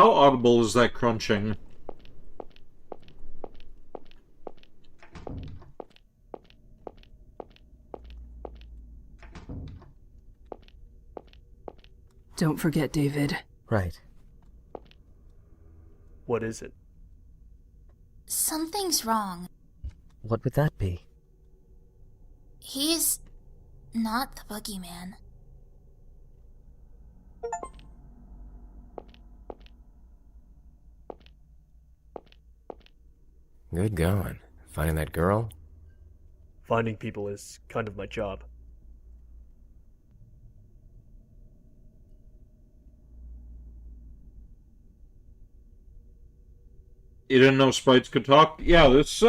[SPEAKER 1] How audible is that crunching?
[SPEAKER 17] Don't forget, David.
[SPEAKER 11] Right.
[SPEAKER 3] What is it?
[SPEAKER 7] Something's wrong.
[SPEAKER 11] What would that be?
[SPEAKER 7] He's not the Boogieman.
[SPEAKER 10] Good going. Finding that girl?
[SPEAKER 3] Finding people is kind of my job.
[SPEAKER 1] You didn't know sprites could talk? Yeah, this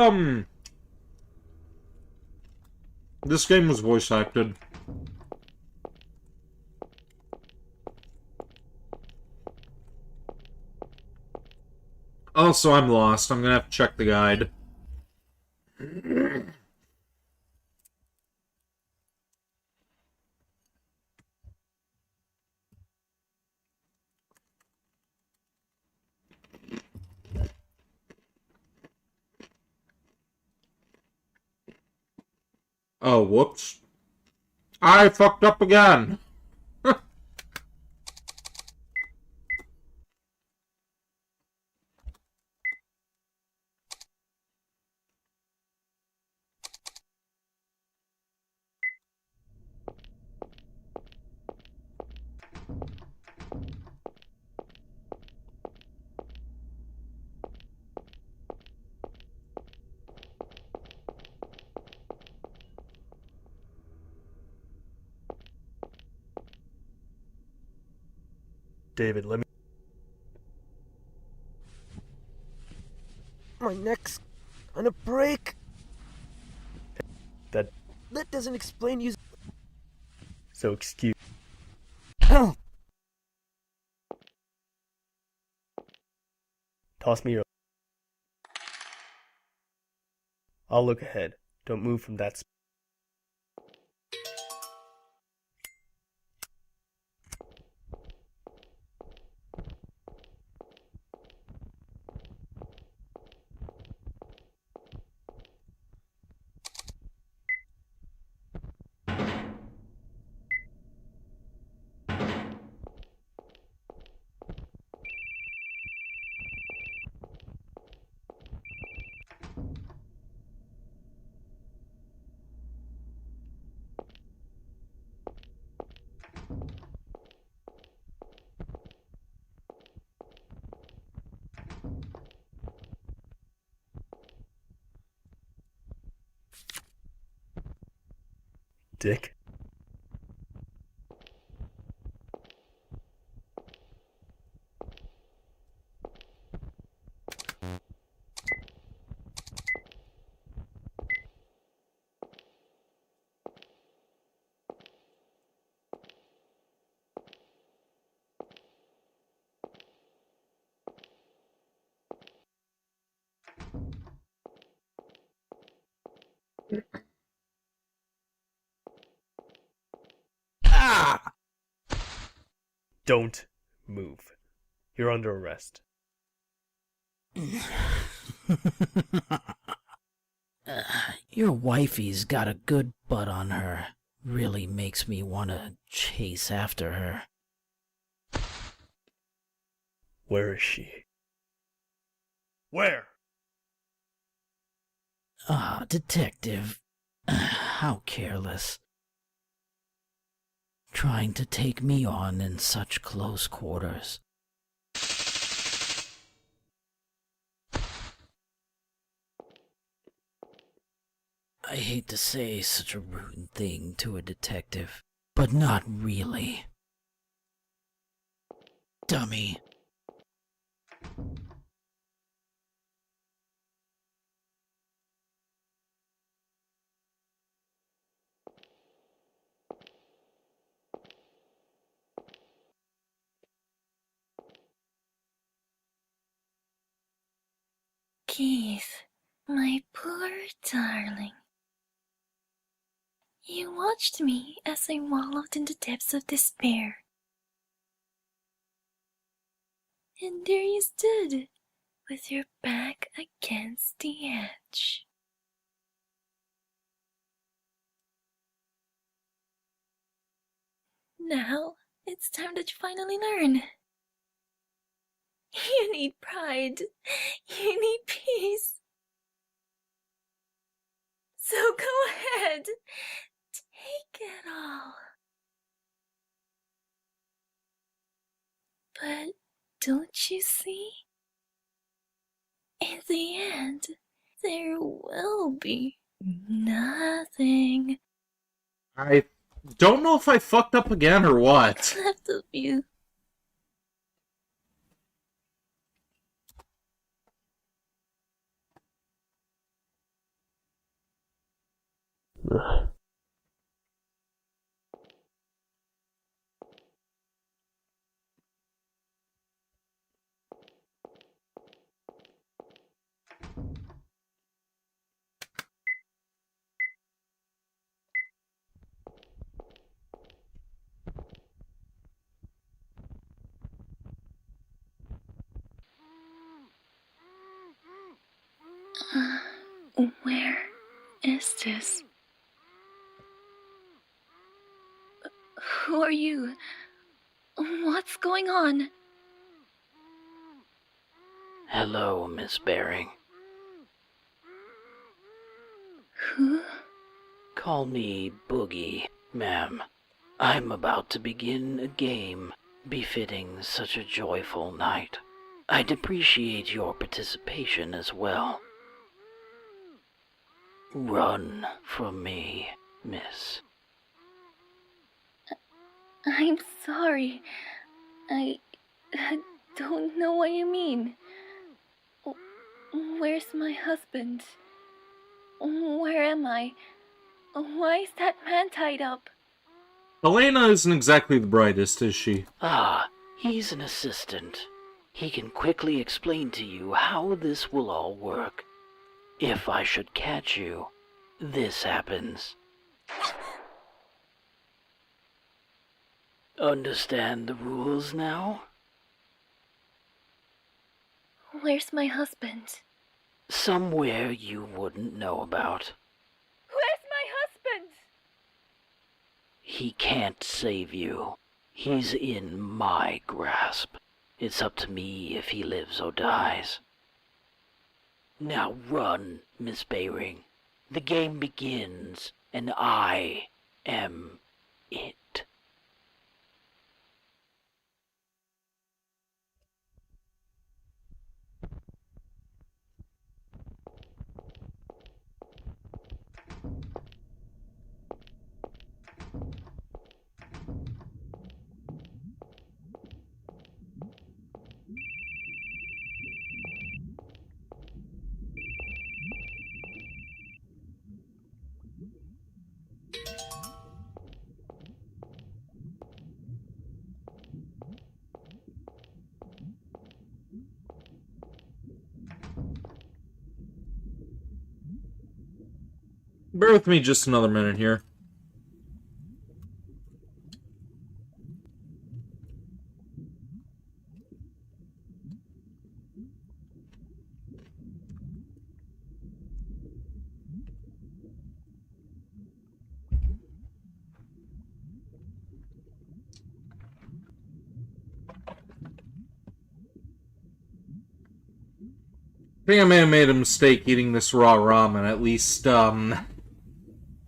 [SPEAKER 1] game was voice acted. Also, I'm lost. I'm gonna have to check the guide. Oh, whoops. I fucked up again.
[SPEAKER 3] David, let me...
[SPEAKER 11] My neck's on a break.
[SPEAKER 3] That
[SPEAKER 11] doesn't explain you.
[SPEAKER 3] So excuse...
[SPEAKER 11] Help!
[SPEAKER 3] Toss me your... I'll look ahead. Don't move from that spot. Dick. Ah! Don't move. You're under arrest.
[SPEAKER 17] Your wifey's got a good butt on her. Really makes me want to chase after her.
[SPEAKER 3] Where is she? Where?
[SPEAKER 17] Ah, detective. How careless. Trying to take me on in such close quarters. I hate to say such a rude thing to a detective, but not really. Dummy.
[SPEAKER 5] Keith, my poor darling. You watched me as I wallowed in the depths of despair. And there you stood, with your back against the edge. Now, it's time that you finally learn. You need pride. You need peace. So go ahead. Take it all. But don't you see? In the end, there will be nothing
[SPEAKER 1] I don't know if I fucked up again or what.
[SPEAKER 5] left of you. Where is this? Who are you? What's going on?
[SPEAKER 17] Hello, Miss Baring.
[SPEAKER 5] Who?
[SPEAKER 17] Call me Boogie, ma'am. I'm about to begin a game befitting such a joyful night. I'd appreciate your participation as well. Run from me, miss.
[SPEAKER 5] I'm sorry. I don't know what you mean. Where's my husband? Where am I? Why is that man tied up?
[SPEAKER 1] Elena isn't exactly the brightest, is she?
[SPEAKER 17] Ah, he's an assistant. He can quickly explain to you how this will all work. If I should catch you, this happens. Understand the rules now?
[SPEAKER 5] Where's my husband?
[SPEAKER 17] Somewhere you wouldn't know about.
[SPEAKER 5] Where's my husband?
[SPEAKER 17] He can't save you. He's in my grasp. It's up to me if he lives or dies. Now run, Miss Baring. The game begins, and I am it.
[SPEAKER 1] Bear with me just another minute here. I think I may have made a mistake eating this raw ramen, at least,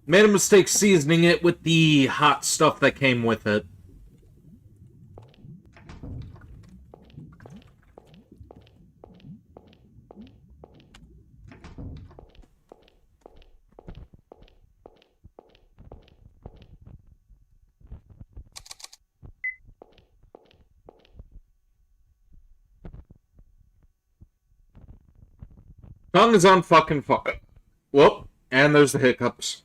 [SPEAKER 1] made a mistake seasoning it with the hot stuff that came with it. Tongue is on fucking fire. Whoop, and there's the hiccups.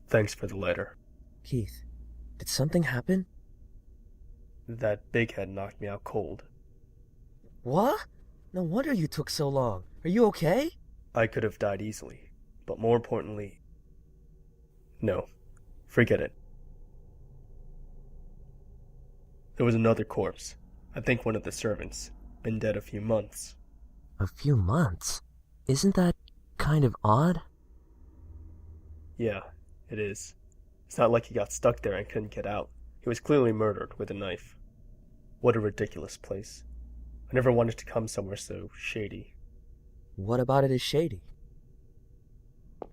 [SPEAKER 3] Thanks for the letter.
[SPEAKER 16] Keith, did something happen?
[SPEAKER 3] That big head knocked me out cold.
[SPEAKER 16] What? No wonder you took so long. Are you okay?
[SPEAKER 3] I could have died easily, but more importantly... No, forget it. There was another corpse. I think one of the servants. Been dead a few months.
[SPEAKER 16] A few months? Isn't that kind of odd?
[SPEAKER 3] Yeah, it is. It's not like he got stuck there and couldn't get out. He was clearly murdered with a knife. What a ridiculous place. I never wanted to come somewhere so shady.
[SPEAKER 16] What about it is shady?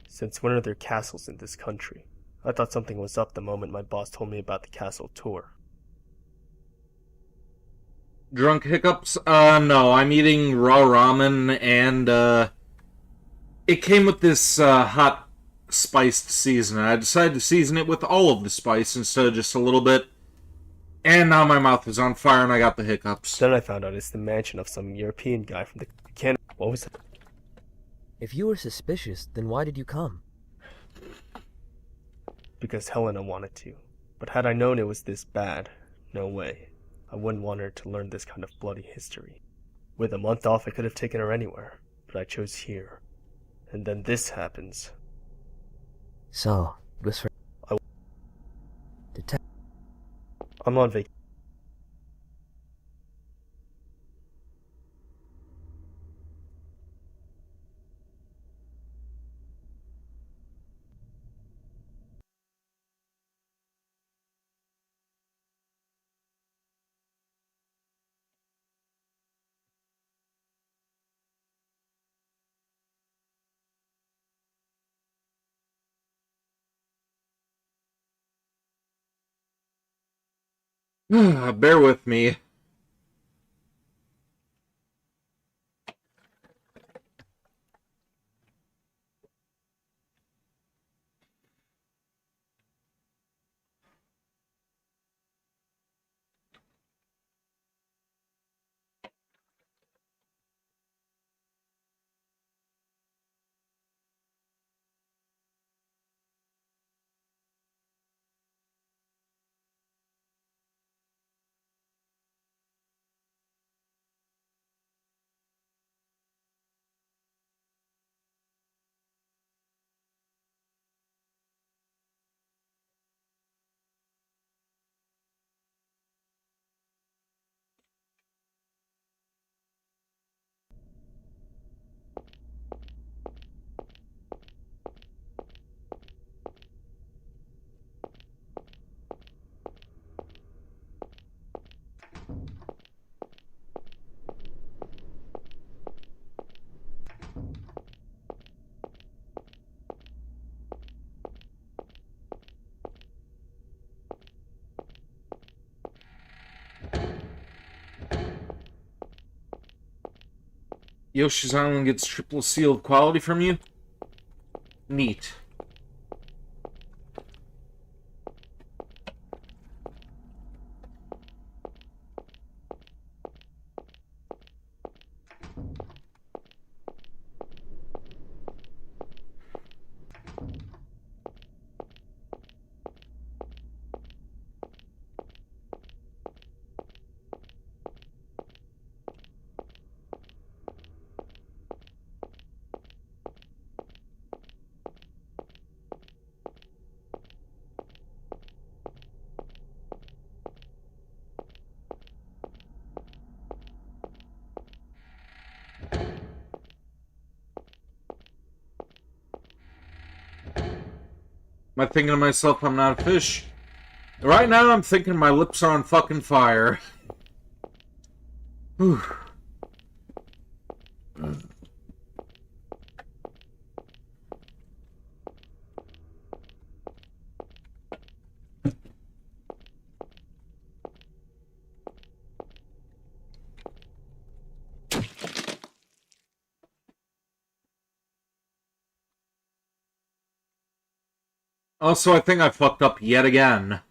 [SPEAKER 3] Since when are there castles in this country? I thought something was up the moment my boss told me about the castle tour.
[SPEAKER 1] Drunk hiccups? No, I'm eating raw ramen, and, it came with this, hot spiced seasoning. I decided to season it with all of the spice instead of just a little bit. And now my mouth is on fire and I got the hiccups.
[SPEAKER 3] Then I found out it's the mansion of some European guy from the Canada. What was it?
[SPEAKER 16] If you were suspicious, then why did you come?
[SPEAKER 3] Because Helena wanted to. But had I known it was this bad, no way. I wouldn't want her to learn this kind of bloody history. With a month off, I could have taken her anywhere. But I chose here. And then this happens.
[SPEAKER 16] So, it was for...
[SPEAKER 3] I'm on vacation.
[SPEAKER 1] Bear with me. Yoshi's Island gets triple sealed quality from you? Neat. Am I thinking to myself I'm not a fish? Right now I'm thinking my lips are on fucking fire. Whew. Also, I think I fucked up yet again.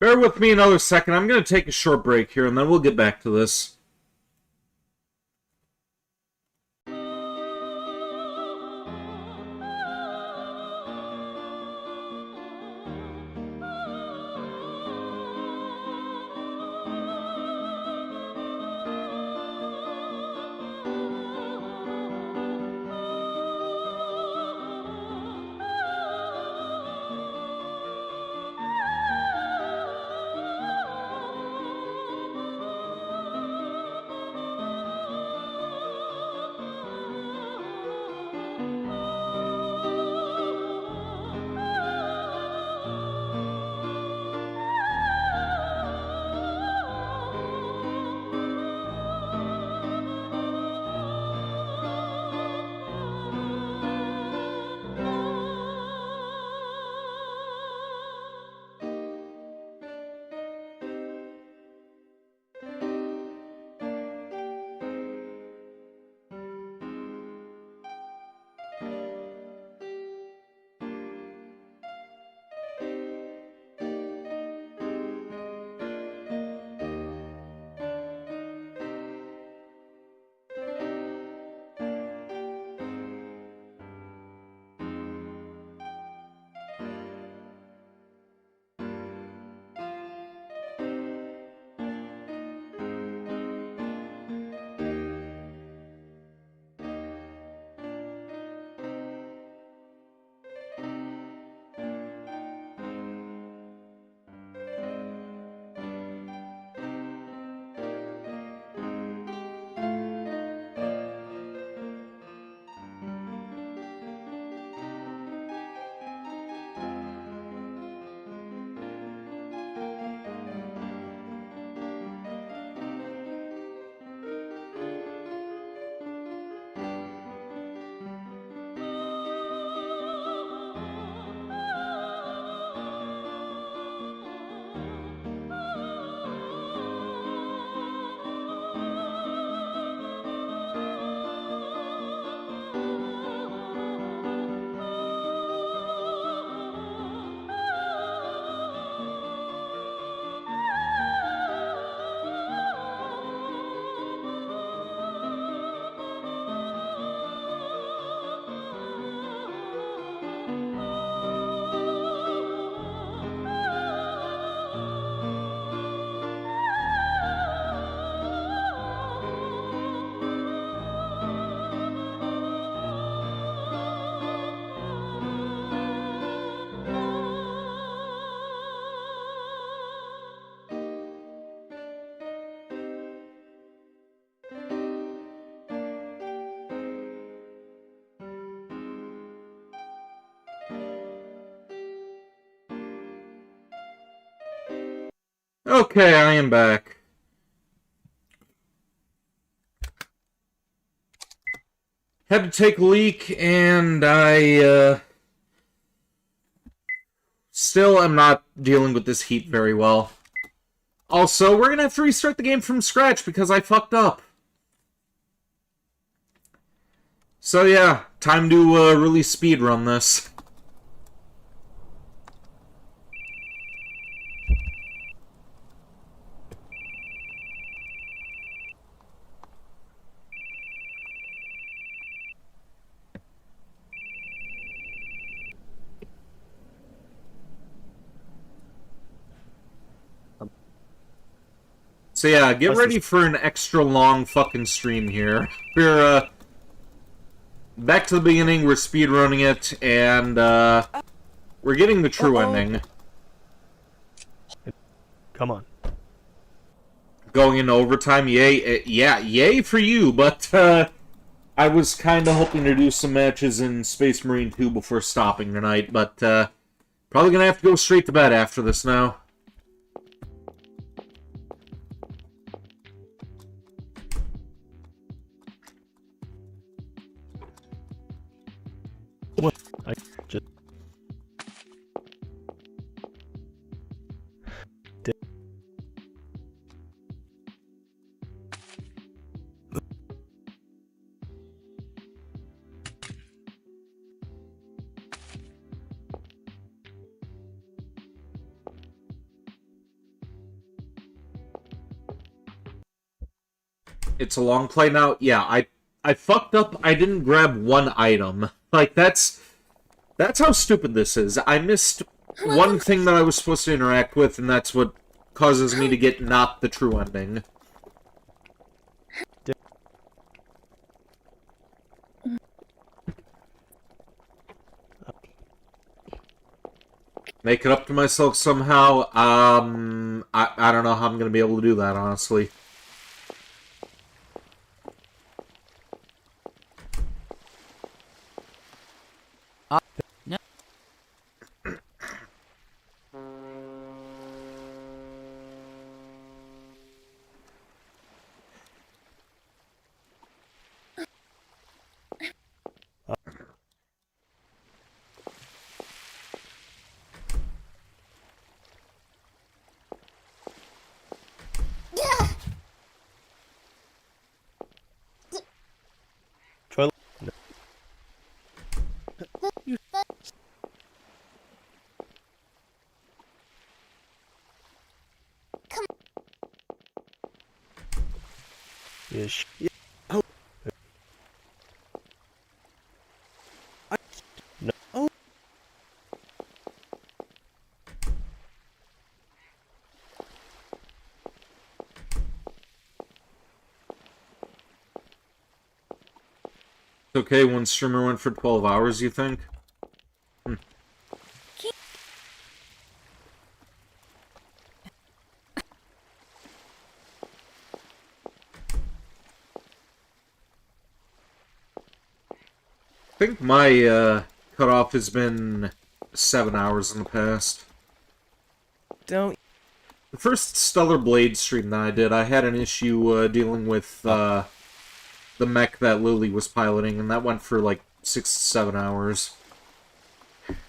[SPEAKER 1] Bear with me another second. I'm going to take a short break here, and then we'll get back to this. Okay, I am back. Had to take a leak, and I still am not dealing with this heat very well. Also, we're gonna have to restart the game from scratch because I fucked up. So yeah, time to really speedrun this. So yeah, get ready for an extra long fucking stream here. We're, back to the beginning, we're speedrunning it, and, we're getting the true ending.
[SPEAKER 3] Come on.
[SPEAKER 1] Going into overtime, yay, yeah, yay for you, but, I was kinda hoping to do some matches in Space Marine 2 before stopping tonight, but, probably gonna have to go straight to bed after this now.
[SPEAKER 3] What? I just...
[SPEAKER 1] It's a long play now. Yeah, I fucked up. I didn't grab one item. Like, that's how stupid this is. I missed one thing that I was supposed to interact with, and that's what causes me to get not the true ending. Make it up to myself somehow. I don't know how I'm gonna be able to do that, honestly.
[SPEAKER 6] No.
[SPEAKER 3] Toilet. Ish.
[SPEAKER 8] Yeah. Oh.
[SPEAKER 3] No.
[SPEAKER 8] Oh.
[SPEAKER 1] It's okay, one streamer went for 12 hours, you think? I think my cutoff has been 7 hours in the past.
[SPEAKER 10] Don't.
[SPEAKER 1] The first Stellar Blade stream that I did, I had an issue dealing with the mech that Lily was piloting, and that went for like 6 to 7 hours.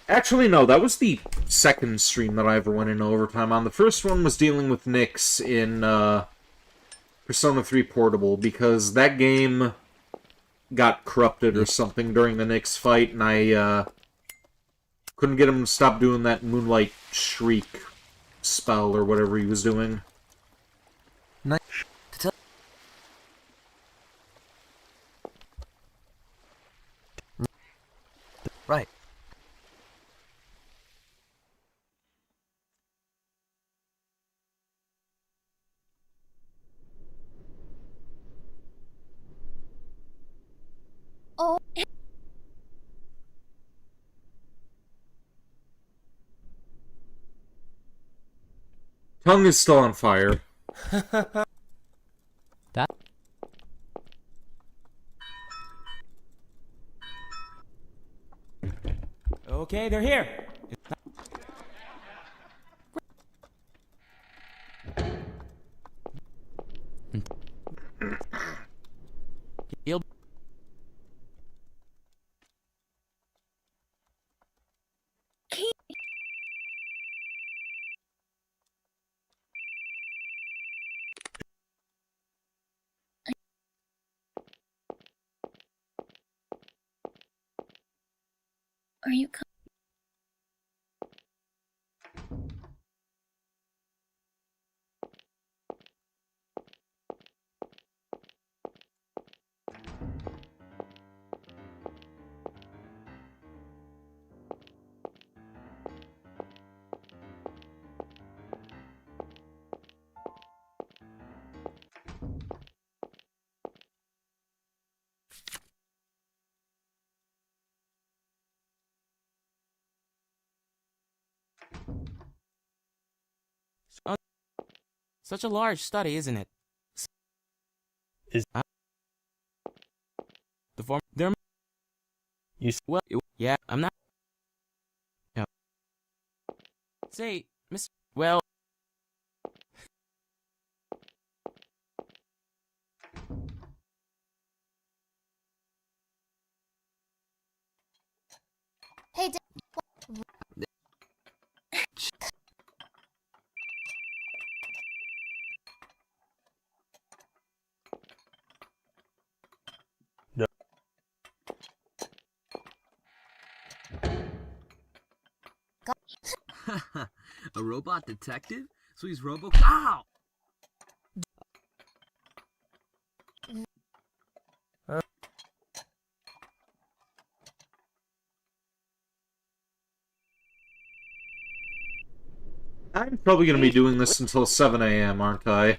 [SPEAKER 1] Actually, no, that was the second stream that I ever went into overtime on. The first one was dealing with Nyx in Persona 3 Portable, because that game got corrupted or something during the Nyx fight, and I couldn't get him to stop doing that Moonlight Shriek spell or whatever he was doing.
[SPEAKER 11] Right.
[SPEAKER 7] Oh.
[SPEAKER 1] Tongue is still on fire.
[SPEAKER 6] That.
[SPEAKER 12] Okay, they're here. He'll.
[SPEAKER 5] Are you
[SPEAKER 12] Such a large study, isn't it?
[SPEAKER 3] Is
[SPEAKER 12] the form there?
[SPEAKER 3] You
[SPEAKER 12] well, yeah, I'm not. No. Say, Miss. Well.
[SPEAKER 7] Hey,
[SPEAKER 3] No.
[SPEAKER 13] A robot detective? So he's Robo. Ow!
[SPEAKER 1] I'm probably going to be doing this until 7 a.m., aren't I?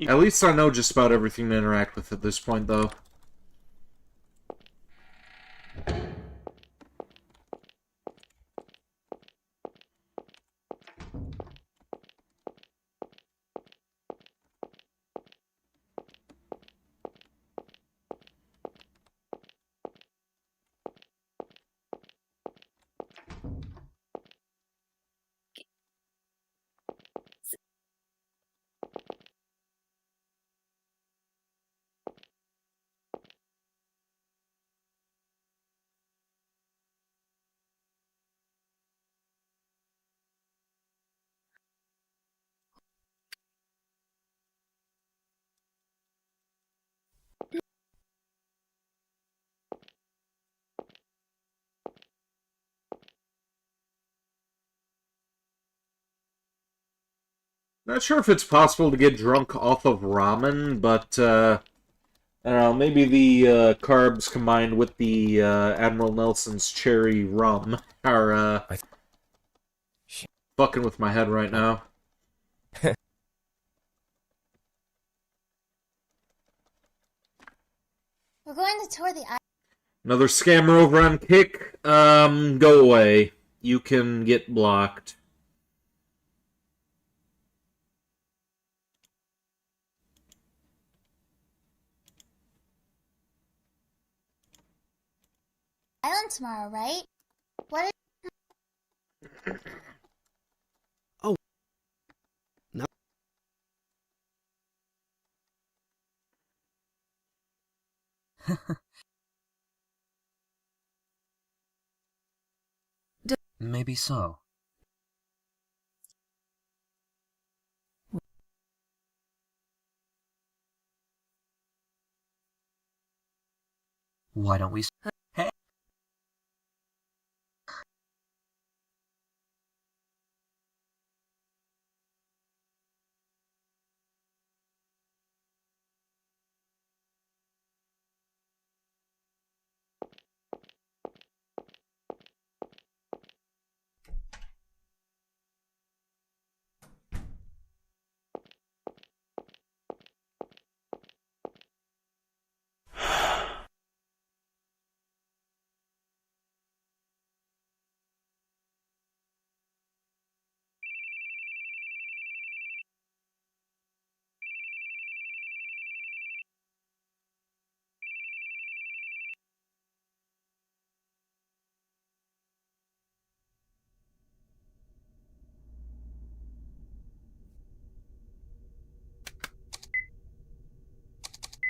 [SPEAKER 1] At least I know just about everything to interact with at this point, though. Not sure if it's possible to get drunk off of ramen, but, I don't know, maybe the carbs combined with the Admiral Nelson's cherry rum are fucking with my head right now.
[SPEAKER 7] We're going to tour the island.
[SPEAKER 1] Another scammer over on Kick. Go away. You can get blocked.
[SPEAKER 7] Island tomorrow, right? What is...
[SPEAKER 8] Oh. No.
[SPEAKER 11] Maybe so. Why don't we... Hey!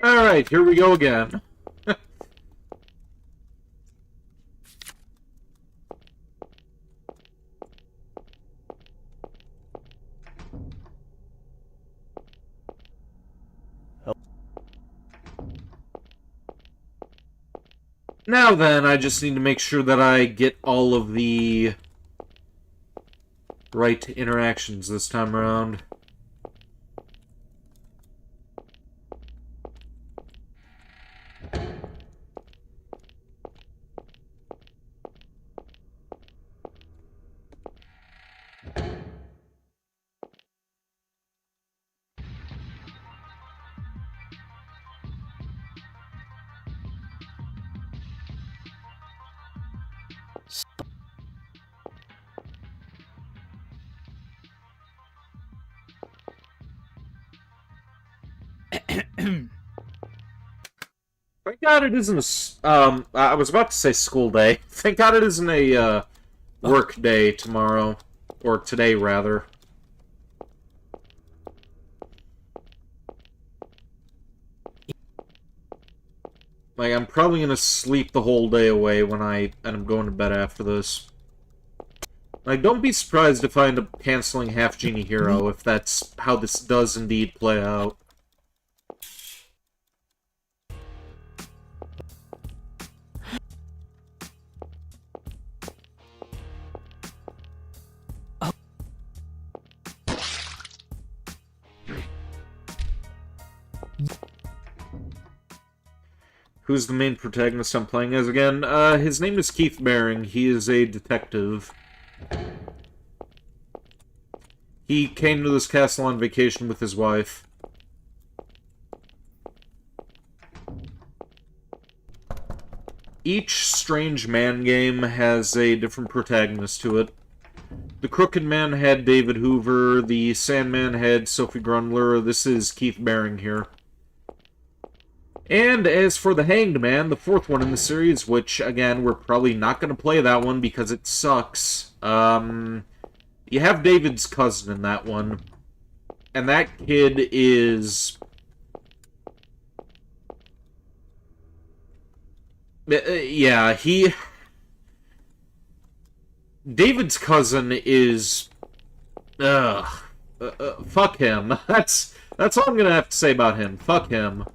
[SPEAKER 1] Alright, here we go again. Now then, I just need to make sure that I get all of the right interactions this time around. Thank God it isn't a, I was about to say school day. Thank God it isn't a, work day tomorrow. Or today, rather. Like, I'm probably gonna sleep the whole day away when I end up going to bed after this. Like, don't be surprised if I end up canceling Half Genie Hero, if that's how this does indeed play out. Who's the main protagonist I'm playing as again? His name is Keith Baring. He is a detective. He came to this castle on vacation with his wife. Each Strange Man game has a different protagonist to it. The Crooked Man had David Hoover, the Sandman had Sophie Grundler, this is Keith Baring here. And as for the Hanged Man, the fourth one in the series, which, again, we're probably not going to play that one because it sucks. You have David's cousin in that one. And that kid is... yeah, David's cousin is... fuck him. That's all I'm gonna have to say about him. Fuck him.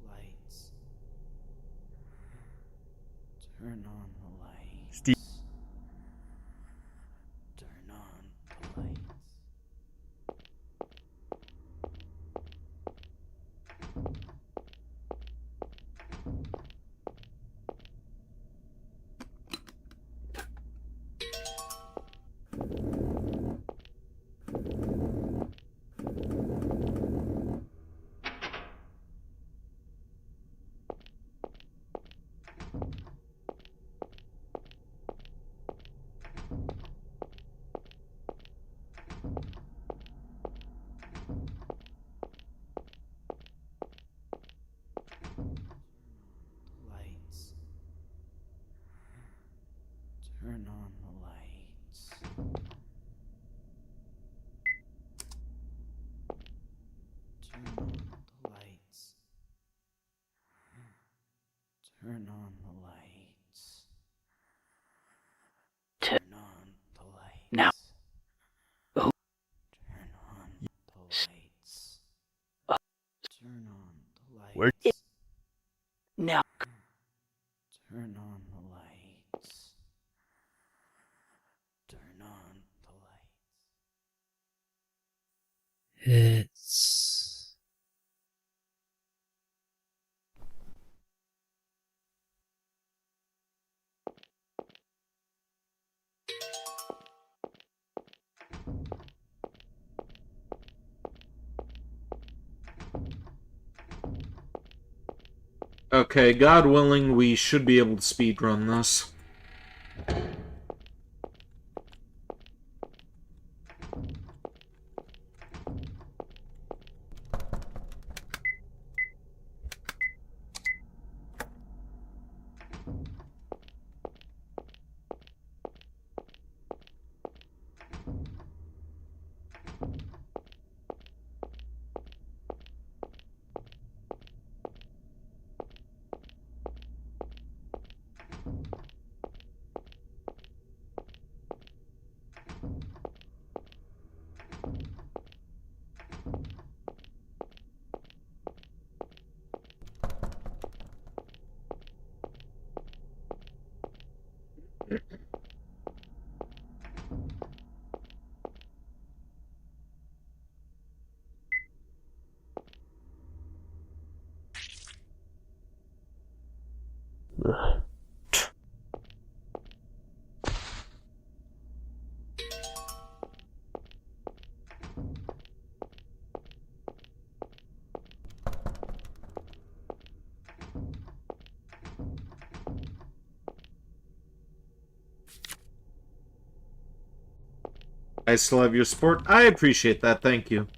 [SPEAKER 18] Lights. Turn on the lights.
[SPEAKER 3] Steve.
[SPEAKER 18] Turn on the lights. Lights. Turn on the lights. Turn on the lights. Turn on the lights. Turn on the lights.
[SPEAKER 17] Now. Oh.
[SPEAKER 18] Turn on the lights. Turn on the lights.
[SPEAKER 3] Where?
[SPEAKER 17] Now.
[SPEAKER 18] Turn on the lights. Turn on the lights.
[SPEAKER 17] It's...
[SPEAKER 1] Okay, God willing, we should be able to speedrun this. I still have your support. I appreciate that. Thank you.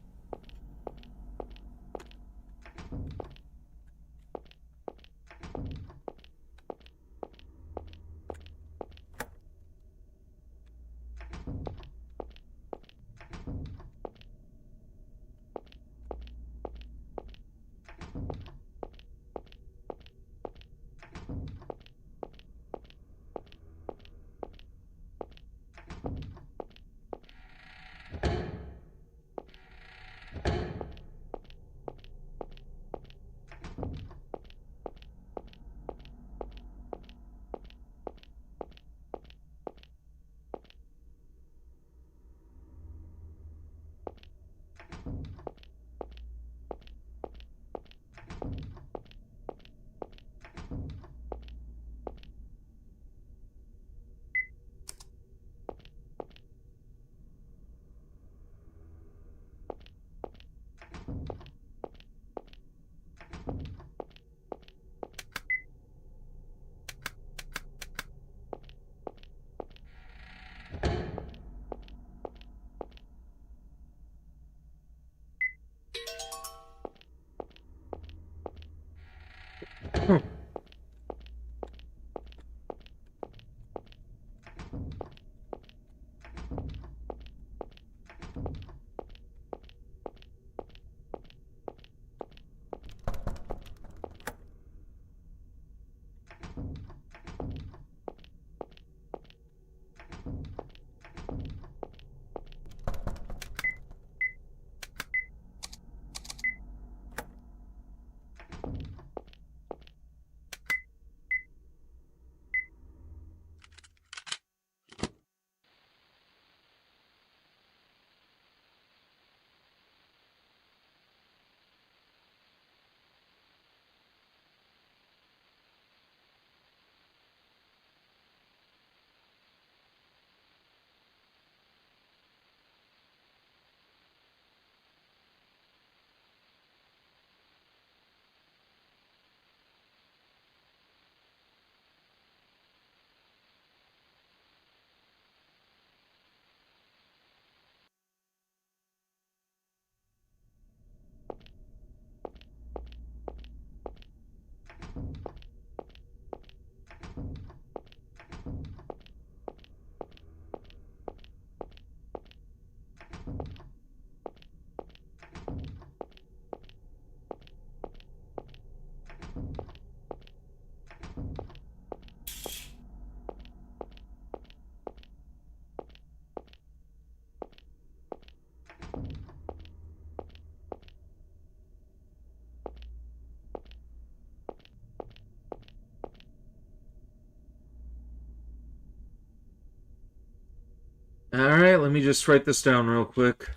[SPEAKER 1] Alright, let me just write this down real quick.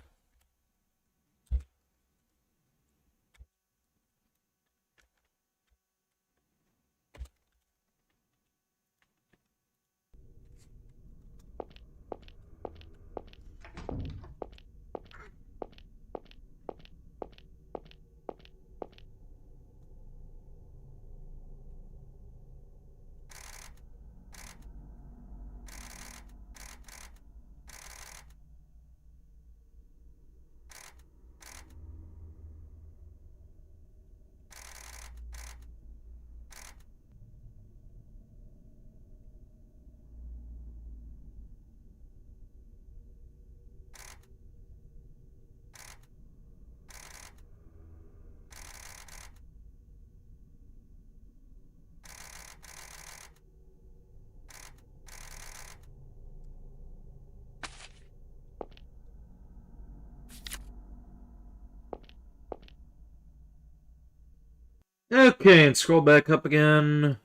[SPEAKER 1] Okay, and scroll back up again.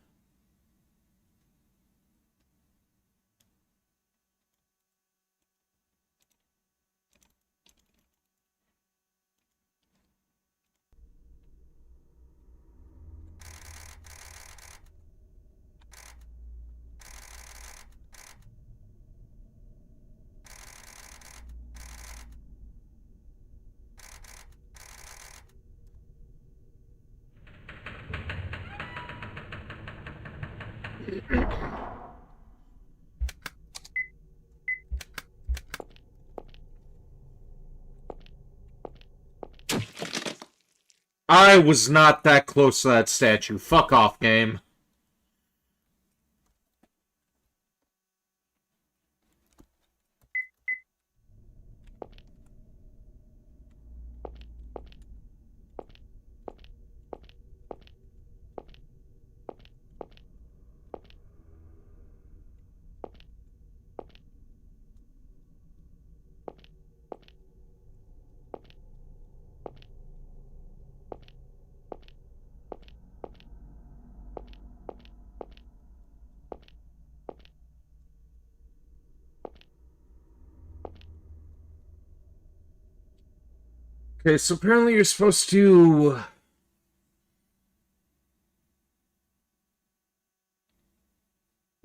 [SPEAKER 1] I was not that close to that statue. Fuck off, game. Okay, so apparently you're supposed to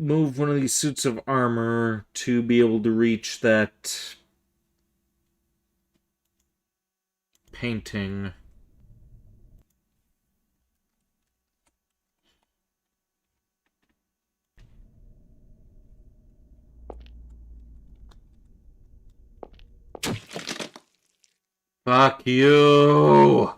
[SPEAKER 1] move one of these suits of armor to be able to reach that painting. Fuck you!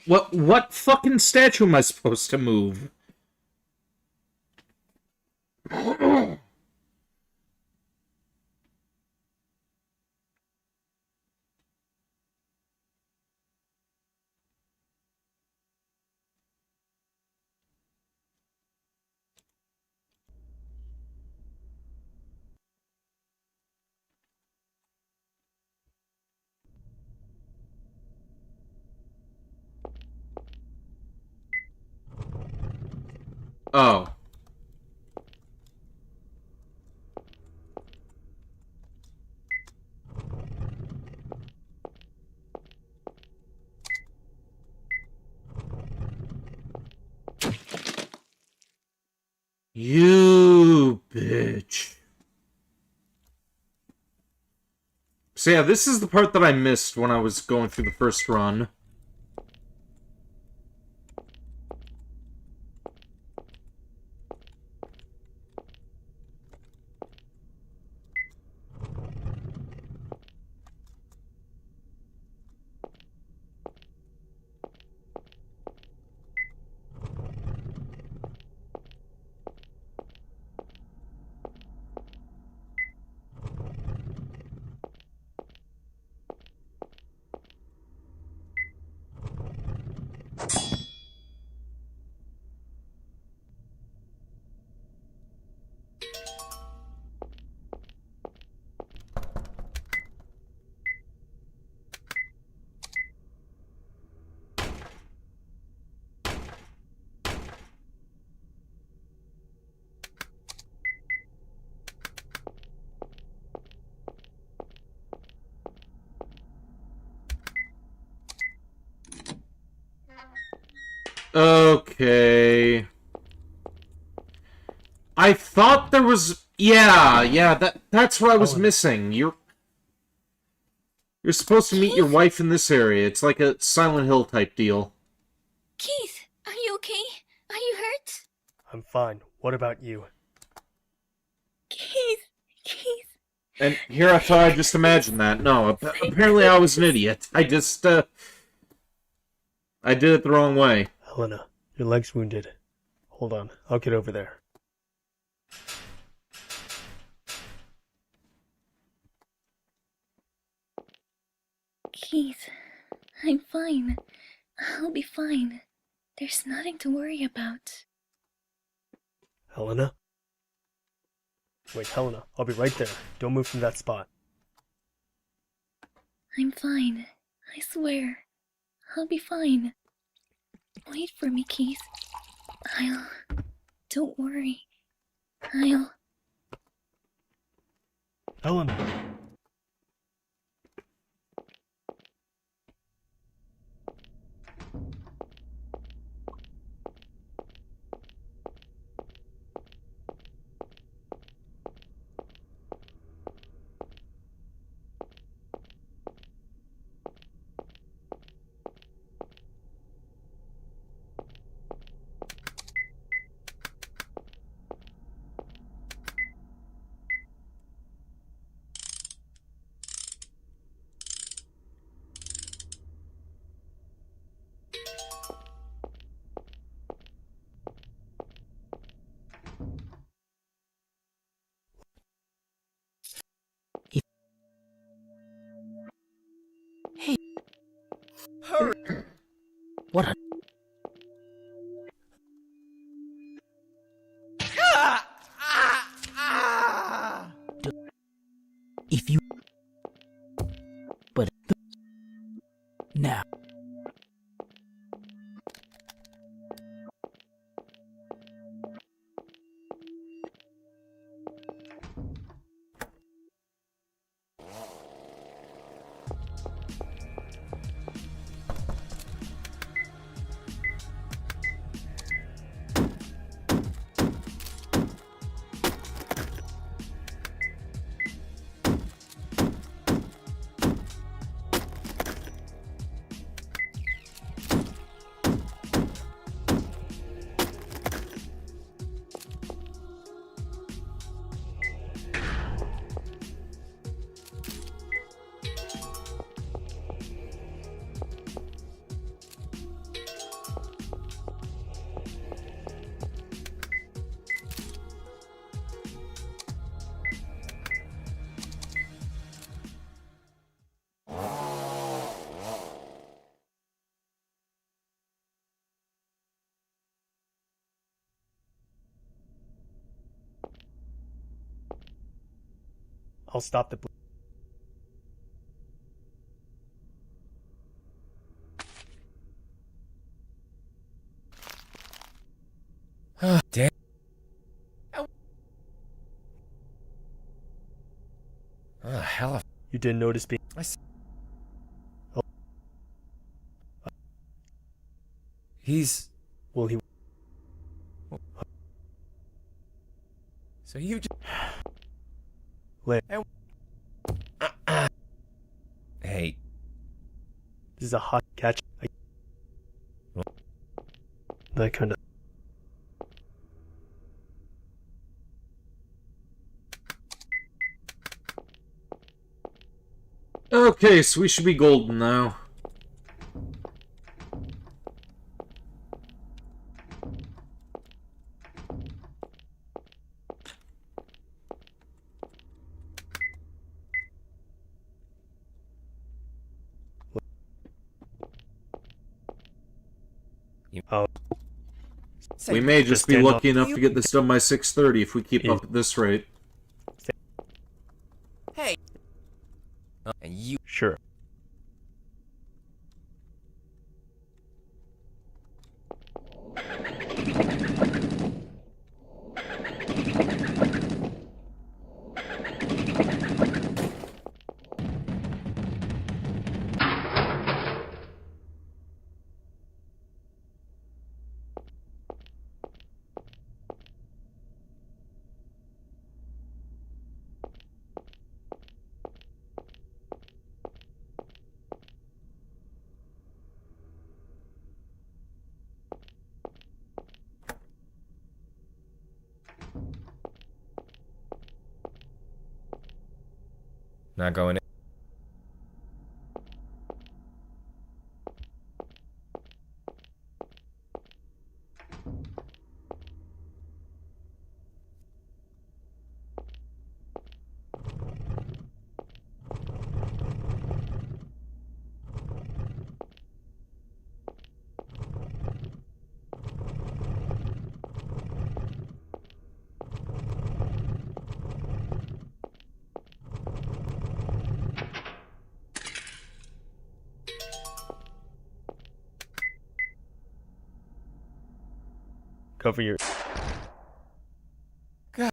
[SPEAKER 1] What fucking statue am I supposed to move? Oh. You bitch. So yeah, this is the part that I missed when I was going through the first run. Okay. I thought there was... Yeah, that's what I was missing. You're supposed to meet your wife in this area. It's like a Silent Hill type deal.
[SPEAKER 5] Keith, are you okay? Are you hurt?
[SPEAKER 3] I'm fine. What about you?
[SPEAKER 5] Keith.
[SPEAKER 1] And here I thought I just imagined that. No, apparently I was an idiot. I just, I did it the wrong way.
[SPEAKER 3] Helena, your leg's wounded. Hold on, I'll get over there.
[SPEAKER 5] Keith, I'm fine. I'll be fine. There's nothing to worry about.
[SPEAKER 3] Helena? Wait, Helena, I'll be right there. Don't move from that spot.
[SPEAKER 5] I'm fine. I swear. I'll be fine. Wait for me, Keith. Don't worry.
[SPEAKER 3] Helena!
[SPEAKER 17] Hurry! What a... If you... But... Now... I'll stop the...
[SPEAKER 10] Damn. Hell.
[SPEAKER 3] You didn't notice being... Oh.
[SPEAKER 10] He's...
[SPEAKER 3] Well, he...
[SPEAKER 10] So you just... Hey.
[SPEAKER 3] This is a hot catch. That kind of...
[SPEAKER 1] Okay, so we should be golden now. We may just be lucky enough to get this done by 6:30 if we keep up at this rate.
[SPEAKER 10] Hey. And you...
[SPEAKER 3] Sure.
[SPEAKER 10] Not going in.
[SPEAKER 3] Cover your...
[SPEAKER 10] God.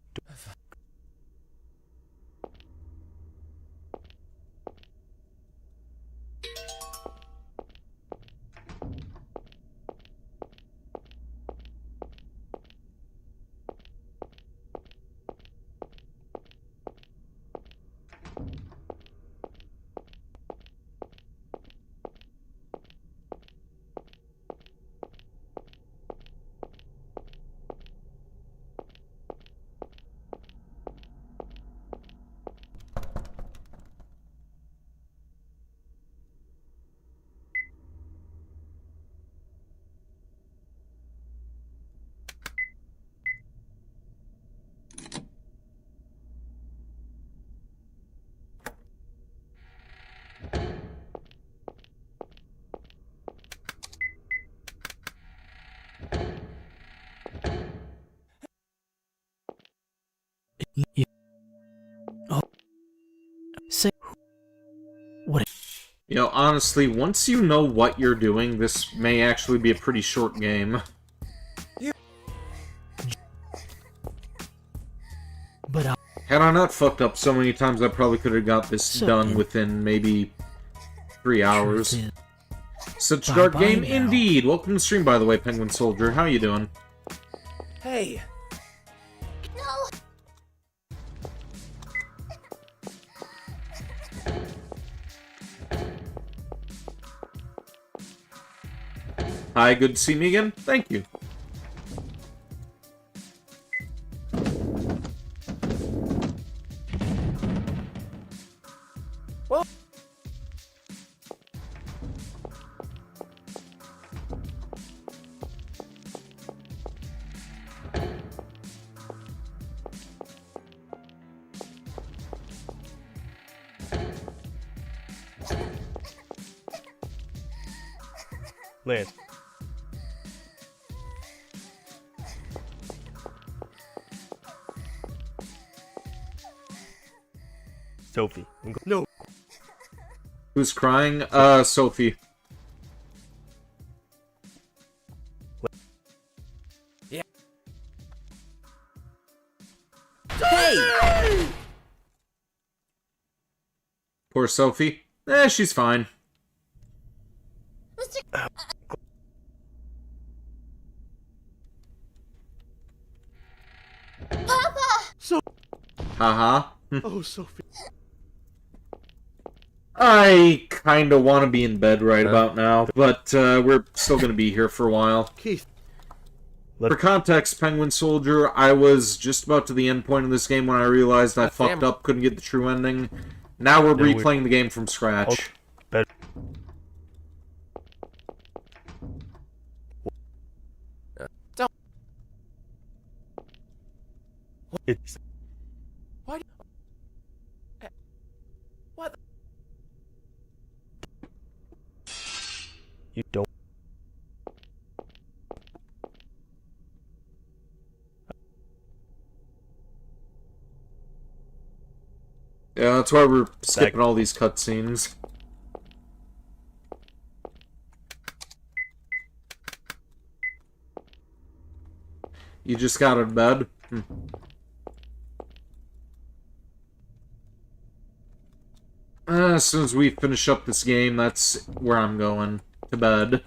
[SPEAKER 17] Oh. Say what?
[SPEAKER 1] You know, honestly, once you know what you're doing, this may actually be a pretty short game.
[SPEAKER 17] But
[SPEAKER 1] had I not fucked up so many times, I probably could have got this done within maybe 3 hours. Such a dark game indeed. Welcome to the stream, by the way, Penguin Soldier. How you doing?
[SPEAKER 10] Hey.
[SPEAKER 7] No.
[SPEAKER 1] Hi, good to see me again. Thank you.
[SPEAKER 10] Well.
[SPEAKER 3] Lance. Sophie.
[SPEAKER 8] No.
[SPEAKER 1] Who's crying? Sophie.
[SPEAKER 10] Yeah.
[SPEAKER 17] Hey!
[SPEAKER 1] Poor Sophie. She's fine.
[SPEAKER 7] Papa!
[SPEAKER 8] So.
[SPEAKER 1] Haha.
[SPEAKER 8] Oh, Sophie.
[SPEAKER 1] I kinda want to be in bed right about now, but we're still gonna be here for a while.
[SPEAKER 8] Keith.
[SPEAKER 1] For context, Penguin Soldier, I was just about to the end point of this game when I realized I fucked up, couldn't get the true ending. Now we're replaying the game from scratch.
[SPEAKER 3] It's...
[SPEAKER 10] What? What?
[SPEAKER 3] You don't...
[SPEAKER 1] Yeah, that's why we're skipping all these cutscenes. You just got out of bed? As soon as we finish up this game, that's where I'm going. To bed.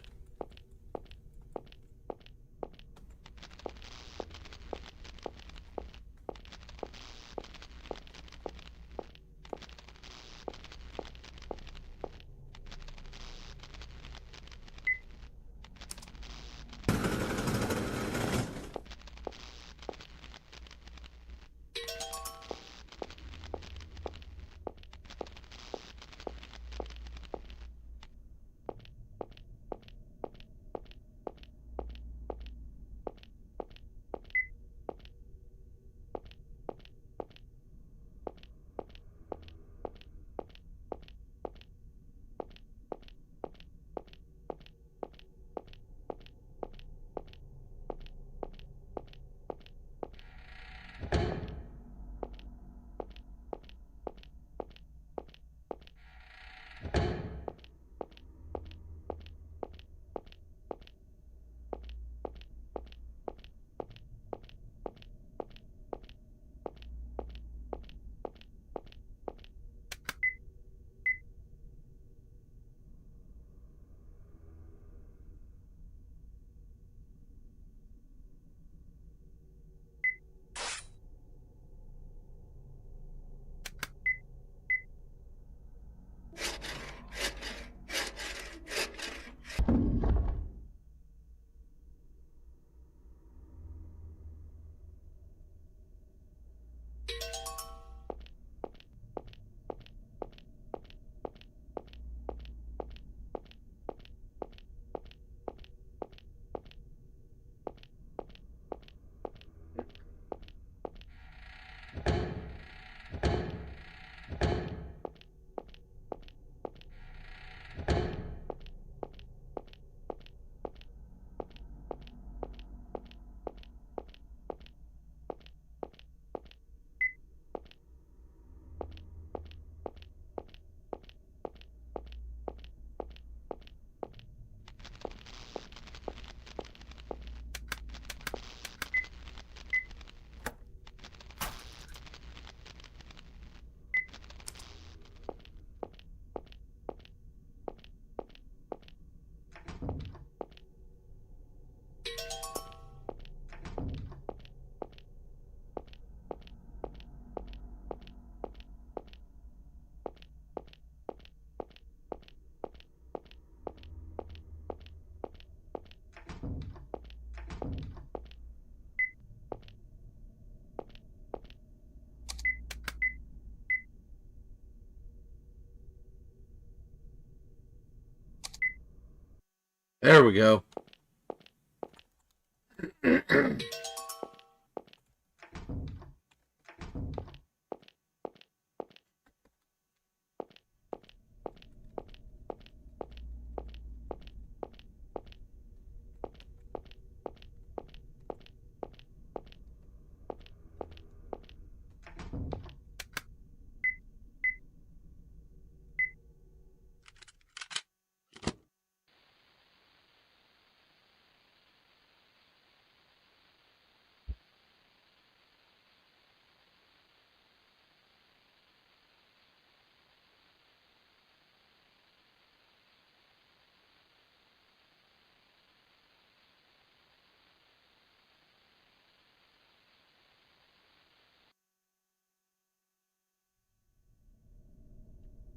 [SPEAKER 1] There we go.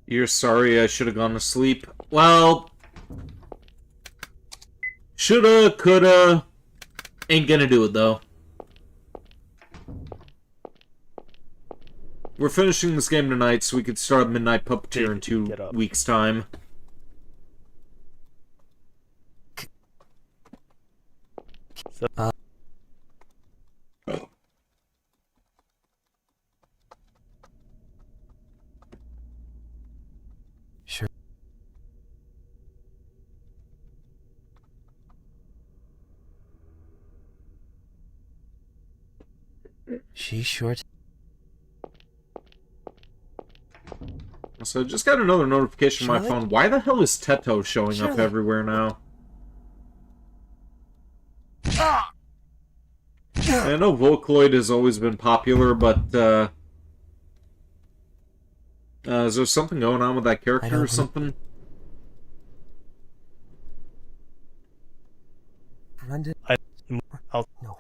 [SPEAKER 1] You're sorry I should have gone to sleep. Well, shoulda, coulda, ain't gonna do it though. We're finishing this game tonight so we could start Midnight Puppeteer in 2 weeks' time.
[SPEAKER 16] Sure. She sure.
[SPEAKER 1] So I just got another notification on my
[SPEAKER 16] Charlotte?
[SPEAKER 1] phone. Why the hell is Teto showing up
[SPEAKER 16] Charlotte.
[SPEAKER 1] everywhere now? I know Vocaloid has always been popular, but is there something going on with that character or something?
[SPEAKER 16] Brendan.
[SPEAKER 3] I'll.
[SPEAKER 16] No.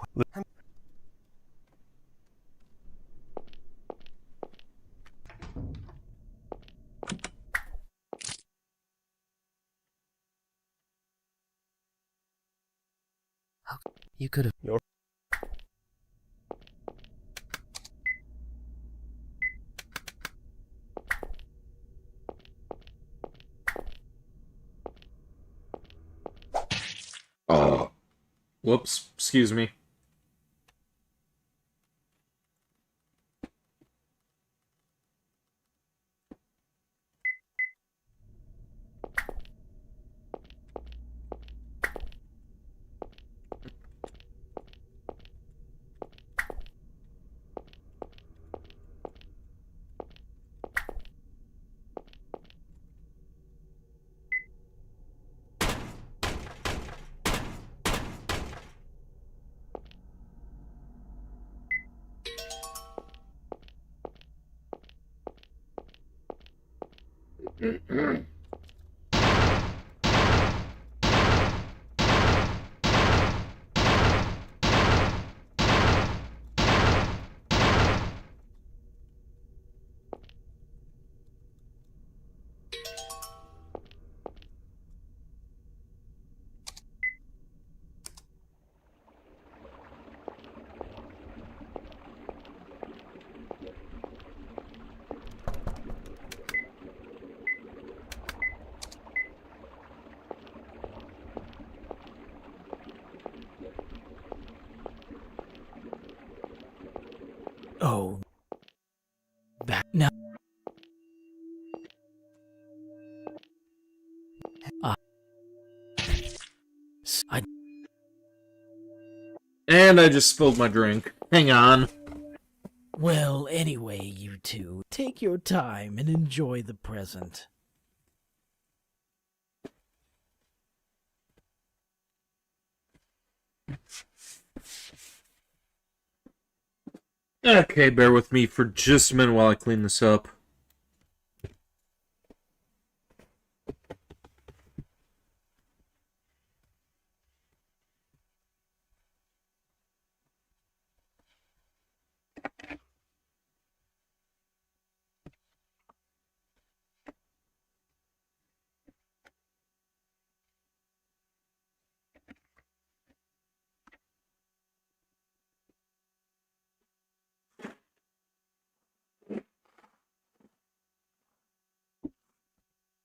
[SPEAKER 16] You could have.
[SPEAKER 1] Oh. Whoops. Excuse me.
[SPEAKER 17] Oh. That now.
[SPEAKER 1] And I just spilled my drink. Hang on.
[SPEAKER 17] Well, anyway, you two, take your time and enjoy the present.
[SPEAKER 1] Okay, bear with me for just a minute while I clean this up.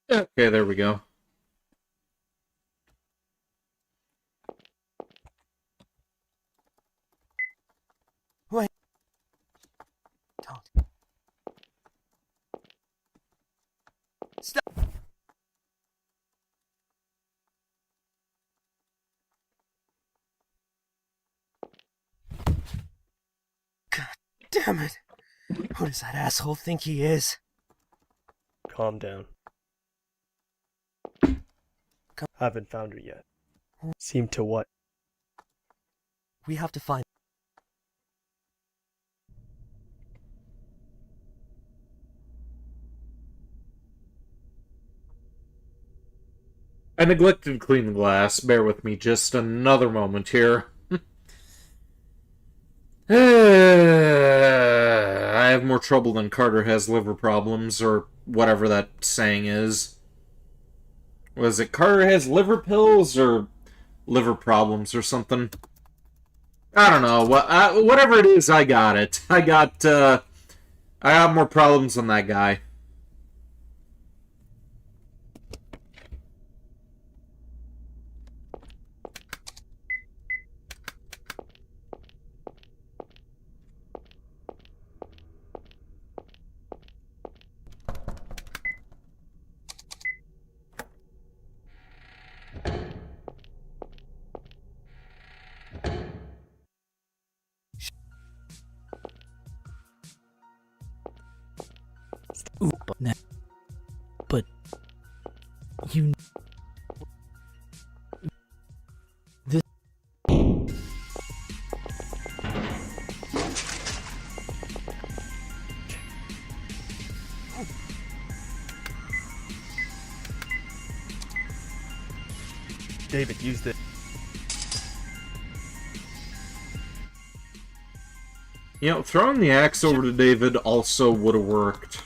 [SPEAKER 1] Okay, there we go.
[SPEAKER 16] Damn it. Who does that asshole think he is?
[SPEAKER 3] Calm down. Haven't found her yet. Seem to what?
[SPEAKER 16] We have to find...
[SPEAKER 1] I neglected to clean the glass. Bear with me just another moment here. I have more trouble than Carter has liver problems, or whatever that saying is. Was it Carter has liver pills, or liver problems, or something? I don't know. Whatever it is, I got it. I got more problems than that guy.
[SPEAKER 17] But you... This...
[SPEAKER 3] David, use this.
[SPEAKER 1] You know, throwing the axe over to David also would have worked.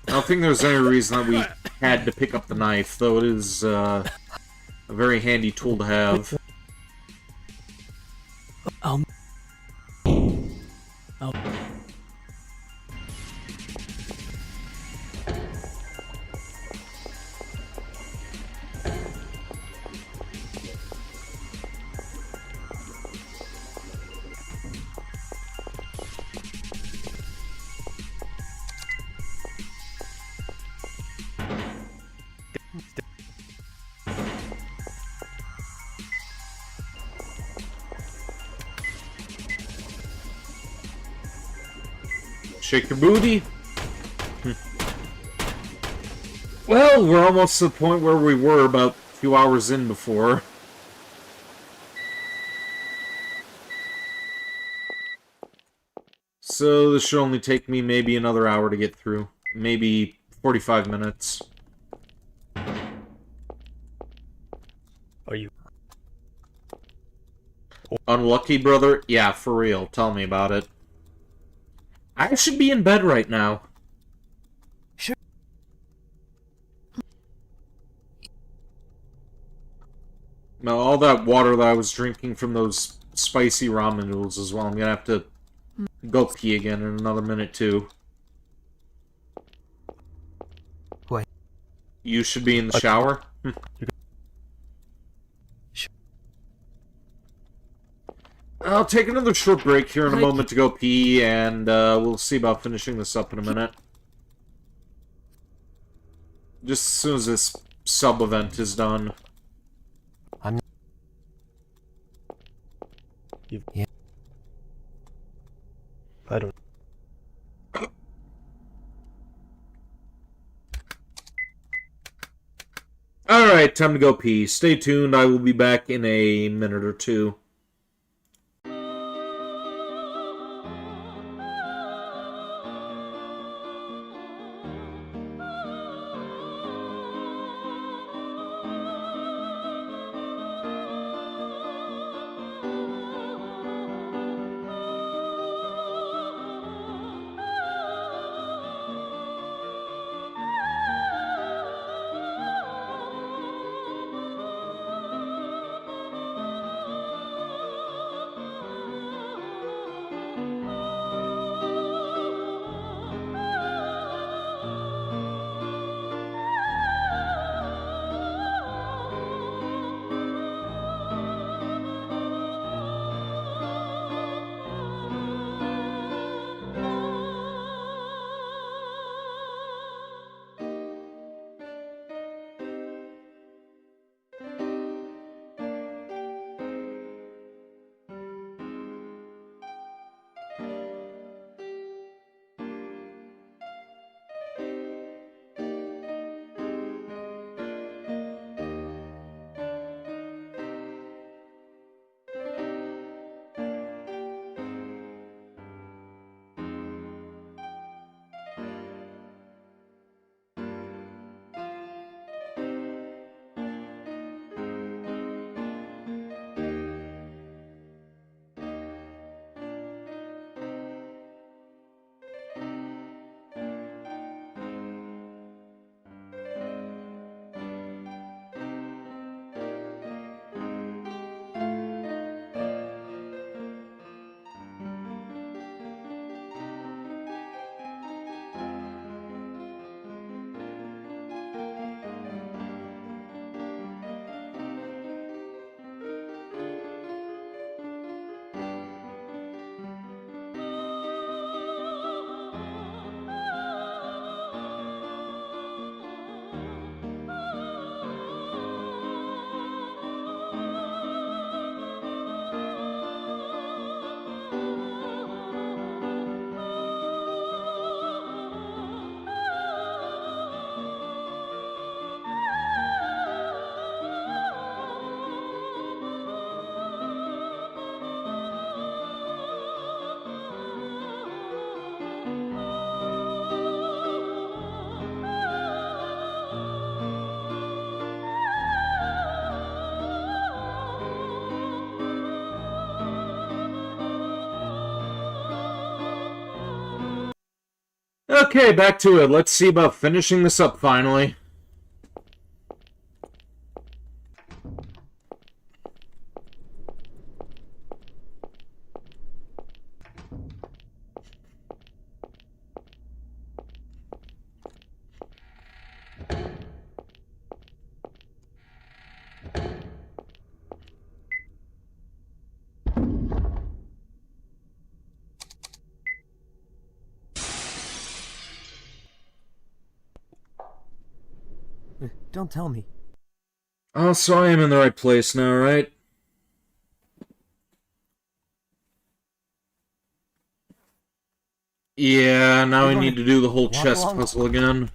[SPEAKER 1] I don't think there's any reason that we had to pick up the knife, though it is a very handy tool to have.
[SPEAKER 17] Oh.
[SPEAKER 1] Shake your booty. Well, we're almost to the point where we were about a few hours in before. So this should only take me maybe another hour to get through. Maybe 45 minutes.
[SPEAKER 3] Are you...
[SPEAKER 1] Unlucky, brother? Yeah, for real. Tell me about it. I should be in bed right now.
[SPEAKER 16] Sure.
[SPEAKER 1] Now, all that water that I was drinking from those spicy ramen noodles as well. I'm gonna have to go pee again in another minute, too.
[SPEAKER 16] What?
[SPEAKER 1] You should be in the shower? I'll take another short break here in a moment to go pee, and we'll see about finishing this up in a minute. Just as soon as this sub-event is done.
[SPEAKER 3] Yeah. I don't...
[SPEAKER 1] Alright, time to go pee. Stay tuned, I will be back in a minute or two. Okay, back to it. Let's see about finishing this up finally.
[SPEAKER 16] Don't tell me.
[SPEAKER 1] Oh, so I am in the right place now, right? Yeah, now we need to do the whole chest puzzle again.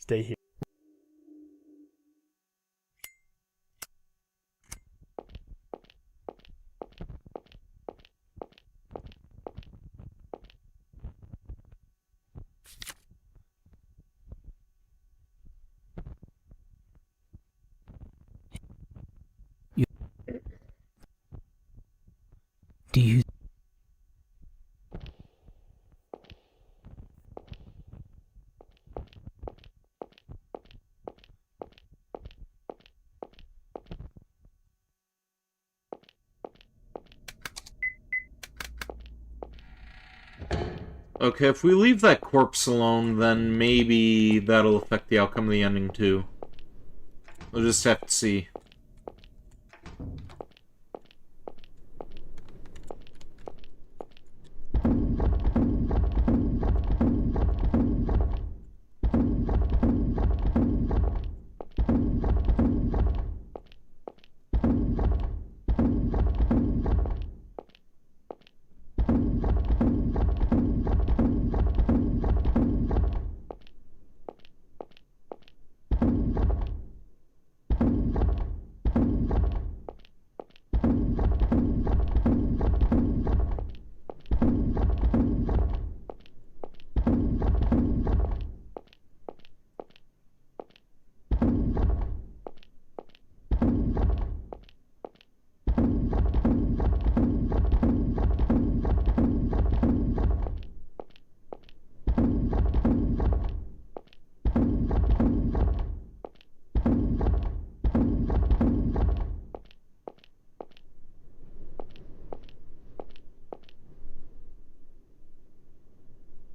[SPEAKER 3] Stay here.
[SPEAKER 17] Do you...
[SPEAKER 1] Okay, if we leave that corpse alone, then maybe that'll affect the outcome of the ending, too. We'll just have to see.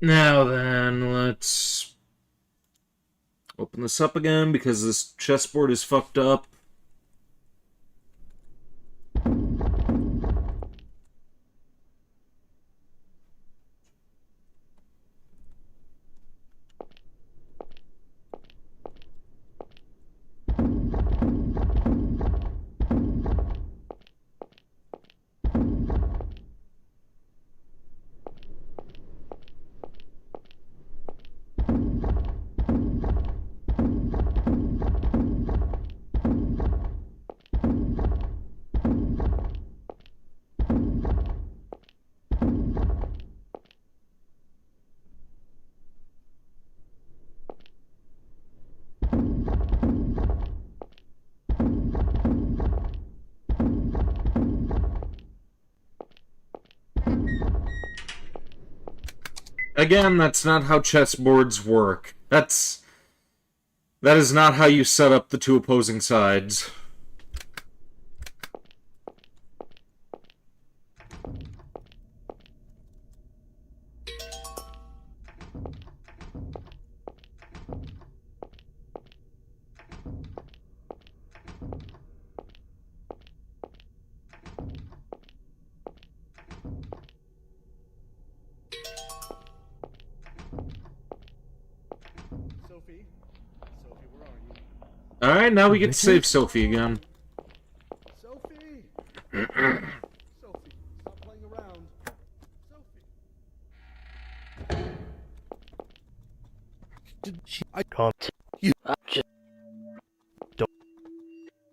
[SPEAKER 1] Now then, let's open this up again because this chessboard is fucked up. Again, that's not how chessboards work. That is not how you set up the two opposing sides. Alright, now we get to save Sophie again.
[SPEAKER 8] Sophie! Sophie, stop playing around. Sophie!
[SPEAKER 3] I can't.
[SPEAKER 8] You
[SPEAKER 18] just
[SPEAKER 3] don't.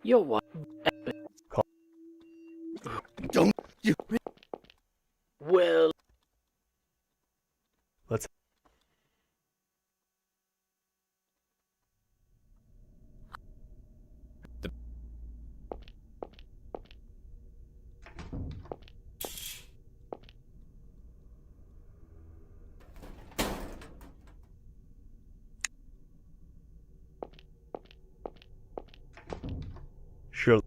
[SPEAKER 18] You're what?
[SPEAKER 8] Don't you?
[SPEAKER 18] Well.
[SPEAKER 3] Let's. Sure.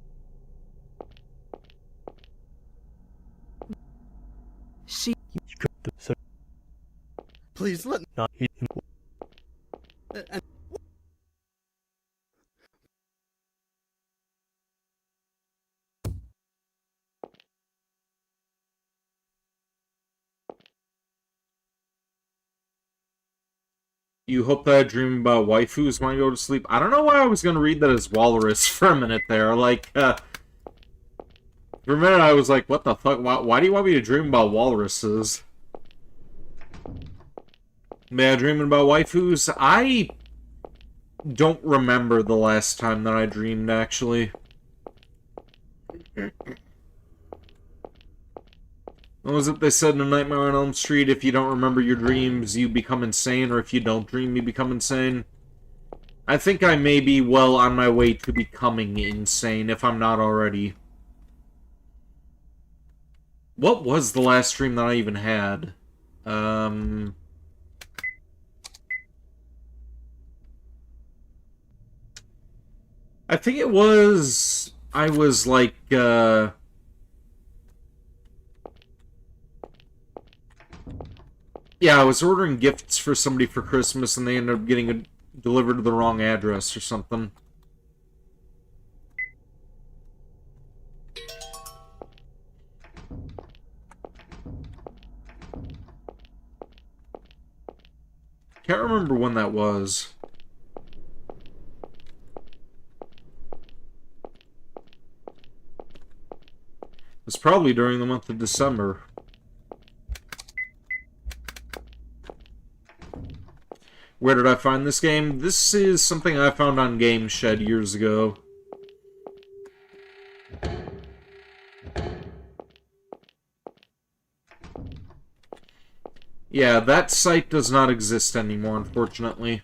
[SPEAKER 9] She.
[SPEAKER 8] Please let
[SPEAKER 3] not he.
[SPEAKER 1] You hope that I dream about waifus when I go to sleep. I don't know why I was going to read that as walrus for a minute there. Like, for a minute I was like, what the fuck? Why do you want me to dream about walruses? Man, dreaming about waifus? I don't remember the last time that I dreamed, actually. What was it they said in A Nightmare on Elm Street? If you don't remember your dreams, you become insane, or if you don't dream, you become insane. I think I may be well on my way to becoming insane, if I'm not already. What was the last dream that I even had? I think it was... I was like, yeah, I was ordering gifts for somebody for Christmas, and they ended up getting delivered to the wrong address or something. Can't remember when that was. It was probably during the month of December. Where did I find this game? This is something I found on Game Shed years ago. Yeah, that site does not exist anymore, unfortunately.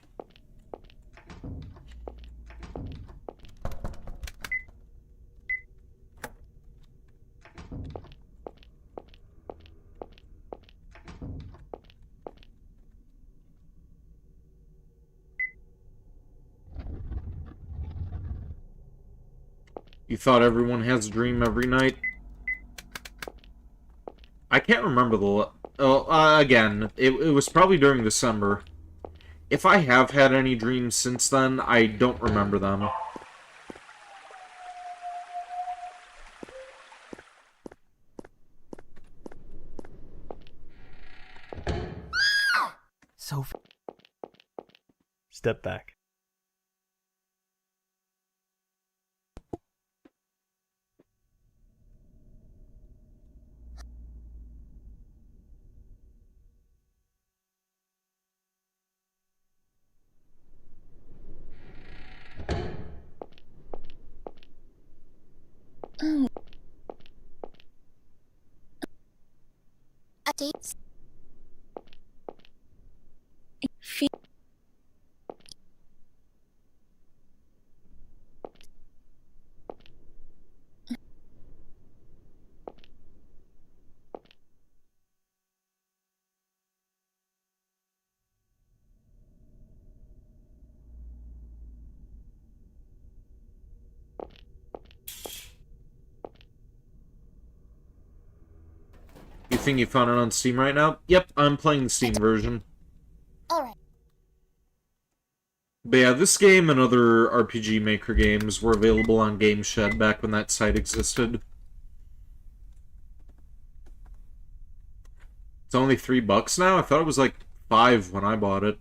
[SPEAKER 1] You thought everyone has a dream every night? I can't remember the... again, it was probably during December. If I have had any dreams since then, I don't remember them.
[SPEAKER 11] Sophie.
[SPEAKER 3] Step back.
[SPEAKER 7] Oh. Updates.
[SPEAKER 1] briefing, you found it on Steam right now? Yep, I'm playing the Steam version.
[SPEAKER 7] Alright.
[SPEAKER 1] But yeah, this game and other RPG Maker games were available on GameShed back when that site existed. It's only $3 now? I thought it was like $5 when I bought it.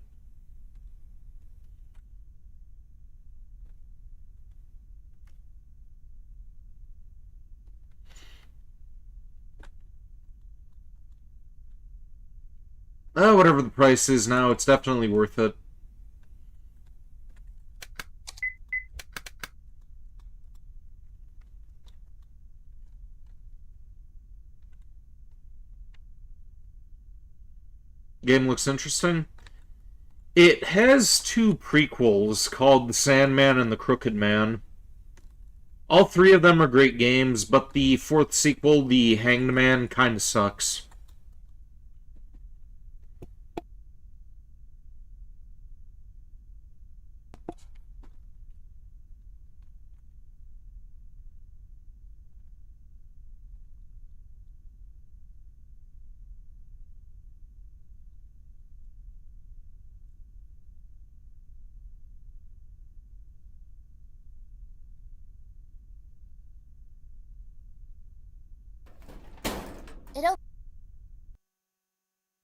[SPEAKER 1] Whatever the price is now, it's definitely worth it. Game looks interesting. It has 2 prequels called The Sandman and The Crooked Man. All 3 of them are great games, but the 4th sequel, The Hanged Man, kinda sucks.
[SPEAKER 7] It'll...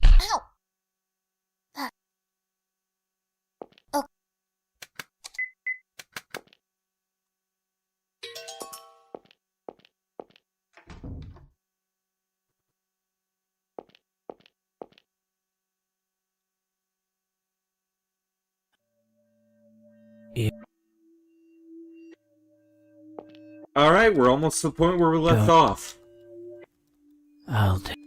[SPEAKER 7] Ow! Ah. Oh.
[SPEAKER 1] Alright, we're almost to the point where we left off.
[SPEAKER 17] I'll take.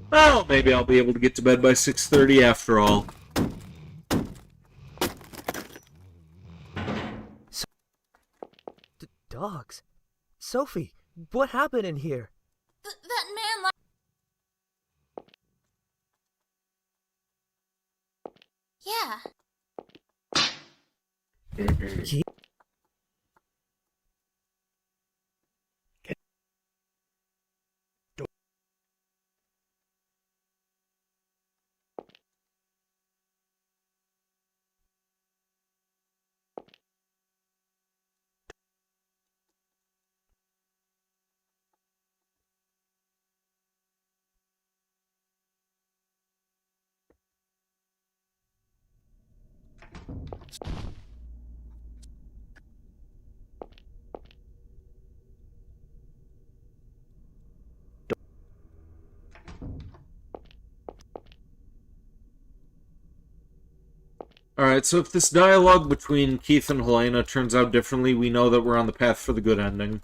[SPEAKER 1] Well, maybe I'll be able to get to bed by 6:30 after all.
[SPEAKER 11] Dogs? Sophie, what happened in here?
[SPEAKER 7] That man Yeah.
[SPEAKER 11] Keith?
[SPEAKER 1] Alright, so if this dialogue between Keith and Helena turns out differently, we know that we're on the path for the good ending.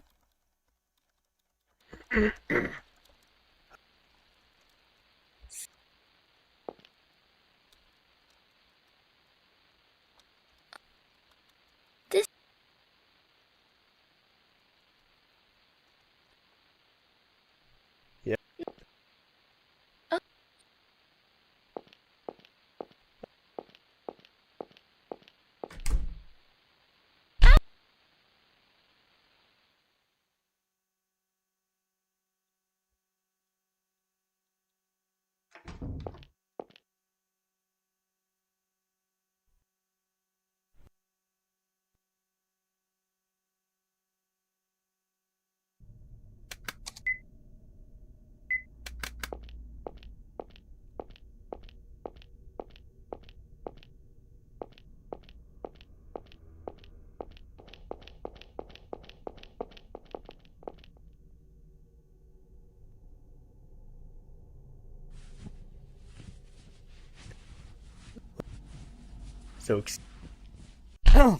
[SPEAKER 3] so...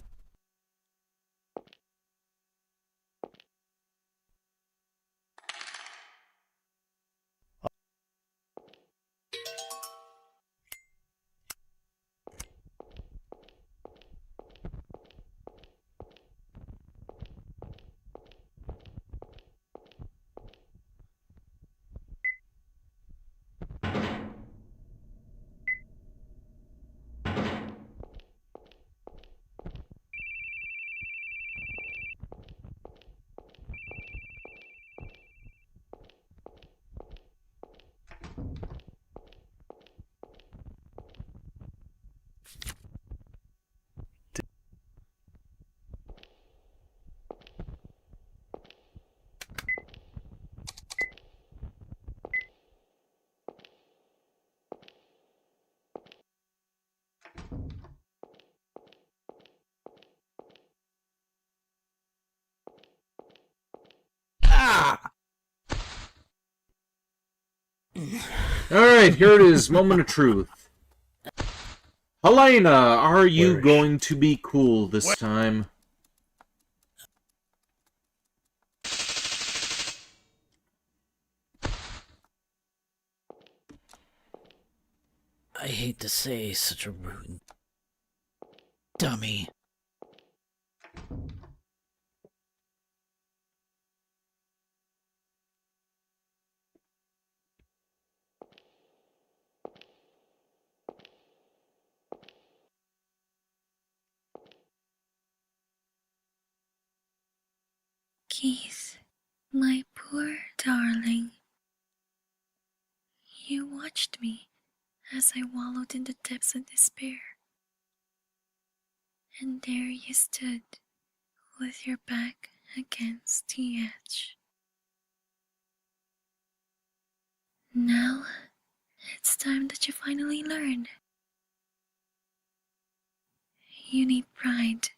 [SPEAKER 1] Alright, here it is, moment of truth. Helena, are you going to be cool this time?
[SPEAKER 17] I hate to say such a rude dummy.
[SPEAKER 5] Keith, my poor darling. You watched me as I wallowed in the depths of despair. And there you stood, with your back against the edge. Now, it's time that you finally learn. You need pride.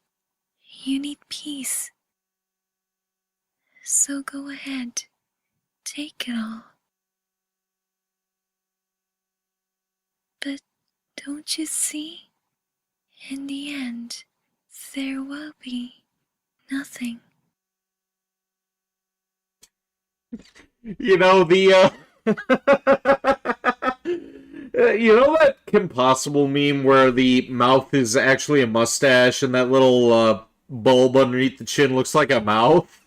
[SPEAKER 5] You need peace. So go ahead, take it all. But don't you see? In the end, there will be nothing.
[SPEAKER 1] You know, you know that Kim Possible meme where the mouth is actually a mustache and that little, bulb underneath the chin looks like a mouth?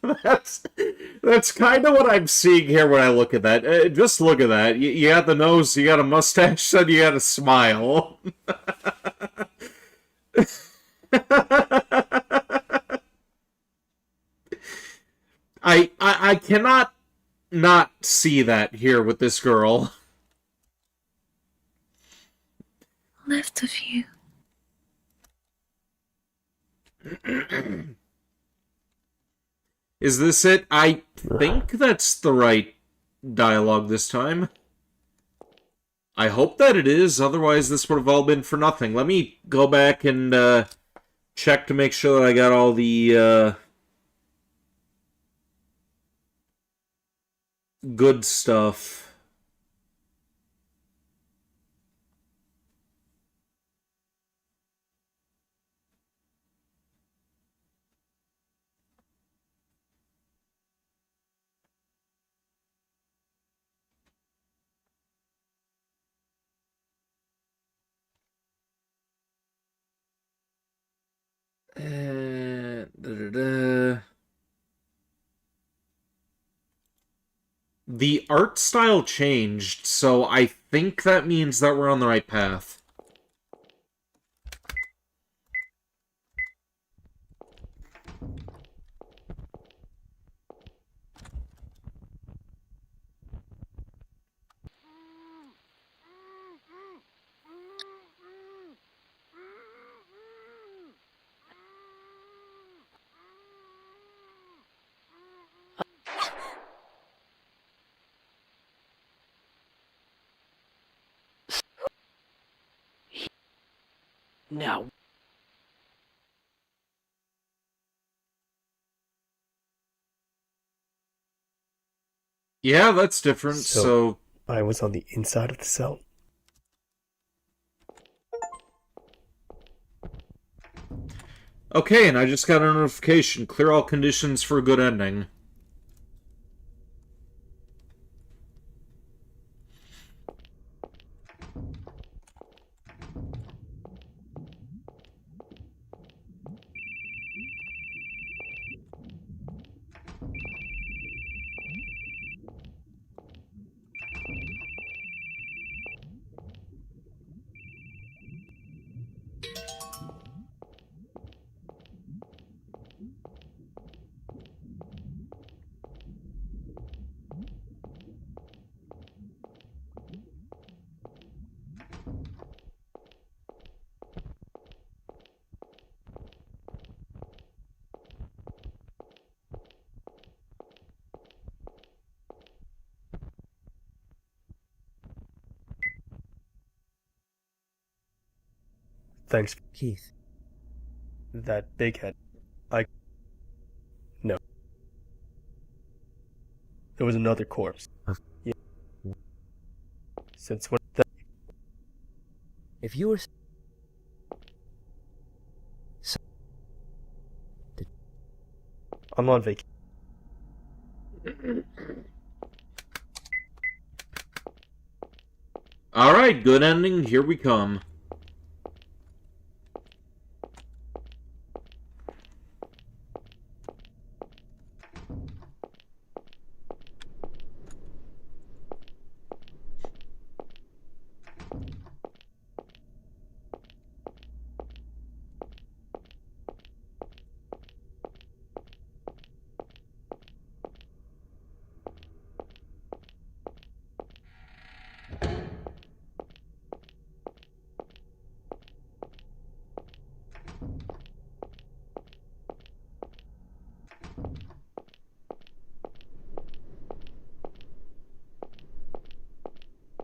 [SPEAKER 1] That's kind of what I'm seeing here when I look at that. Just look at that. You got the nose, you got a mustache, and you got a smile. I cannot not see that here with this girl.
[SPEAKER 5] Left of you.
[SPEAKER 1] Is this it? I think that's the right dialogue this time. I hope that it is, otherwise this would have all been for nothing. Let me go back and check to make sure that I got all the good stuff. The art style changed, so I think that means that we're on the right path.
[SPEAKER 18] Now.
[SPEAKER 1] Yeah, that's different, so...
[SPEAKER 3] I was on the inside of the cell.
[SPEAKER 1] Okay, and I just got a notification. Clear all conditions for a good ending.
[SPEAKER 3] Thanks.
[SPEAKER 11] Keith.
[SPEAKER 3] That big head. No. There was another corpse. Yeah. Since when...
[SPEAKER 11] If you were...
[SPEAKER 3] I'm on vacation.
[SPEAKER 1] Alright, good ending, here we come.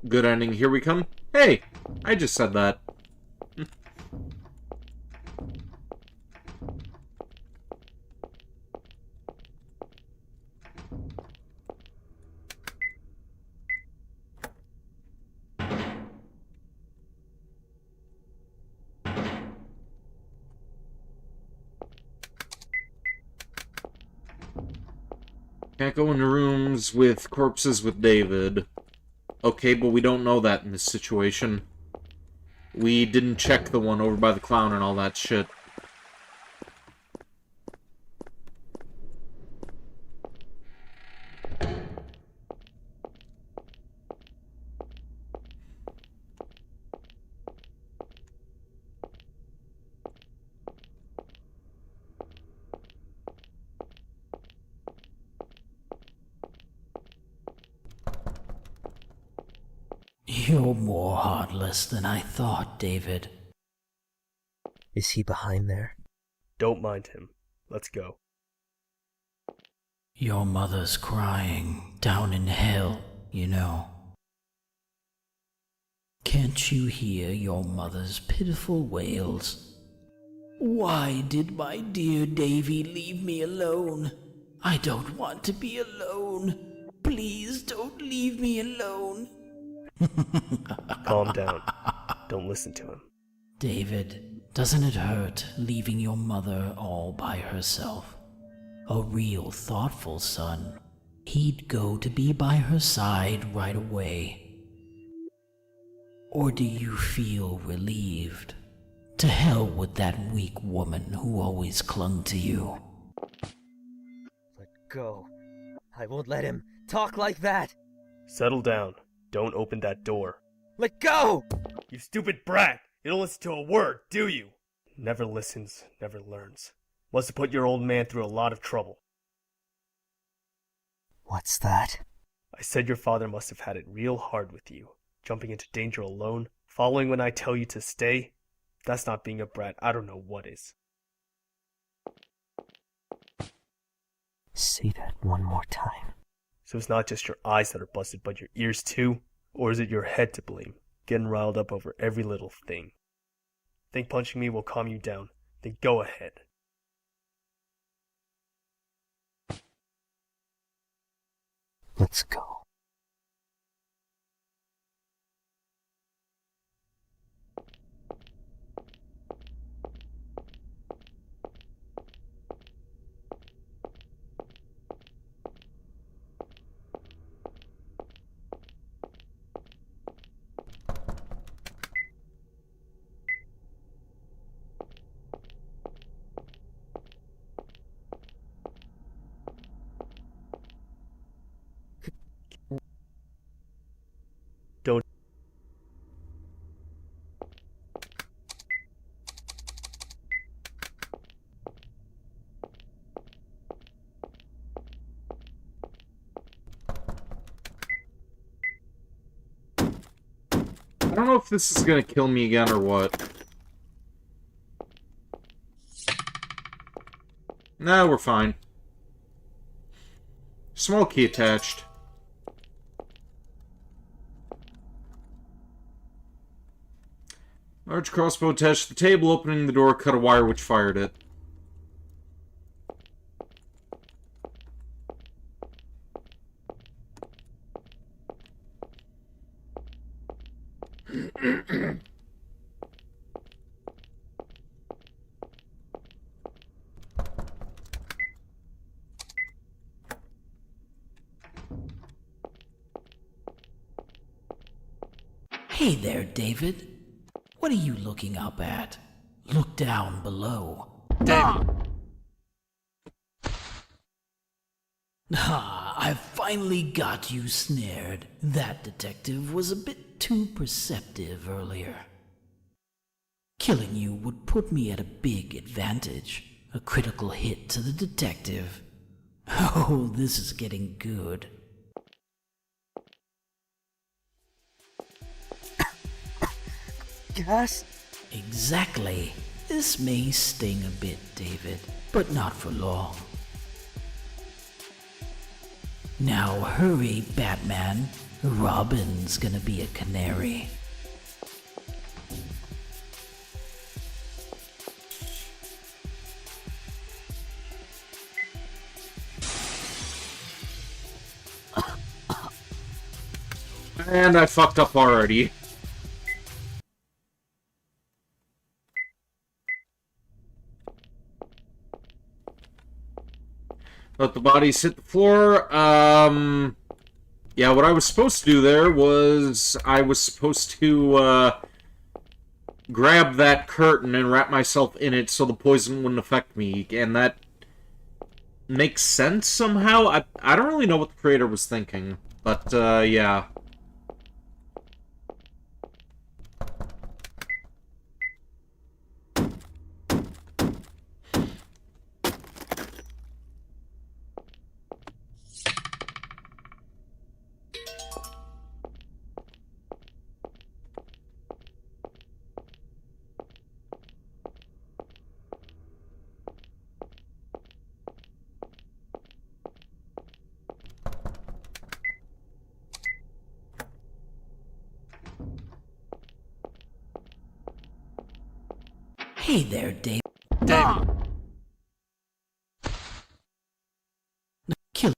[SPEAKER 1] Good ending, here we come. Hey, I just said that. Can't go into rooms with corpses with David. Okay, but we don't know that in this situation. We didn't check the one over by the clown and all that shit.
[SPEAKER 17] You're more heartless than I thought, David.
[SPEAKER 11] Is he behind there?
[SPEAKER 3] Don't mind him. Let's go.
[SPEAKER 17] Your mother's crying down in hell, you know. Can't you hear your mother's pitiful wails? Why did my dear Davy leave me alone? I don't want to be alone. Please don't leave me alone.
[SPEAKER 3] Calm down. Don't listen to him.
[SPEAKER 17] David, doesn't it hurt leaving your mother all by herself? A real thoughtful son. He'd go to be by her side right away. Or do you feel relieved? To hell with that weak woman who always clung to you.
[SPEAKER 11] Let go. I won't let him talk like that.
[SPEAKER 3] Settle down. Don't open that door.
[SPEAKER 11] Let go!
[SPEAKER 3] You stupid brat! You don't listen to a word, do you? Never listens, never learns. Must have put your old man through a lot of trouble.
[SPEAKER 11] What's that?
[SPEAKER 3] I said your father must have had it real hard with you. Jumping into danger alone, following when I tell you to stay. That's not being a brat. I don't know what is.
[SPEAKER 11] Say that one more time.
[SPEAKER 3] So it's not just your eyes that are busted, but your ears too? Or is it your head to blame? Getting riled up over every little thing. Think punching me will calm you down? Then go ahead.
[SPEAKER 11] Let's go.
[SPEAKER 3] Don't.
[SPEAKER 1] I don't know if this is gonna kill me again or what. Nah, we're fine. Small key attached. Large crossbow attached to the table, opening the door, cut a wire which fired it.
[SPEAKER 17] Hey there, David. What are you looking up at? Look down below.
[SPEAKER 1] David.
[SPEAKER 17] Ah, I finally got you snared. That detective was a bit too perceptive earlier. Killing you would put me at a big advantage. A critical hit to the detective. Oh, this is getting good.
[SPEAKER 11] Gas?
[SPEAKER 17] Exactly. This may sting a bit, David, but not for long. Now hurry, Batman. Robin's gonna be a canary.
[SPEAKER 1] And I fucked up already. Let the bodies hit the floor. Yeah, what I was supposed to do there was I was supposed to grab that curtain and wrap myself in it so the poison wouldn't affect me, and that makes sense somehow. I don't really know what the creator was thinking, but yeah.
[SPEAKER 17] Hey there, David.
[SPEAKER 1] David.
[SPEAKER 17] Kill.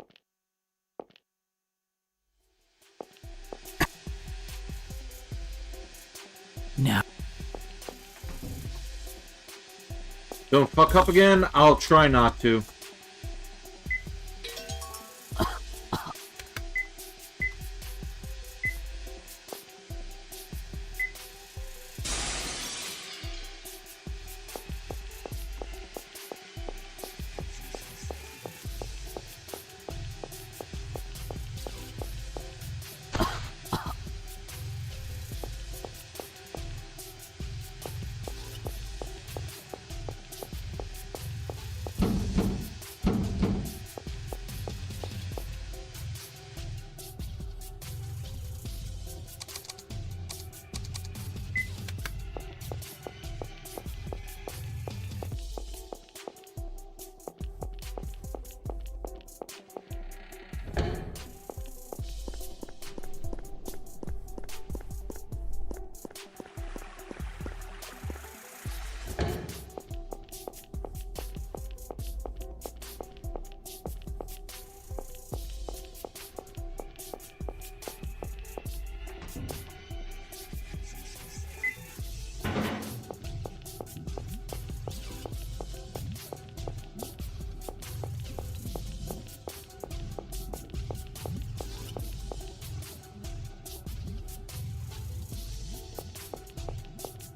[SPEAKER 17] Now.
[SPEAKER 1] Don't fuck up again. I'll try not to.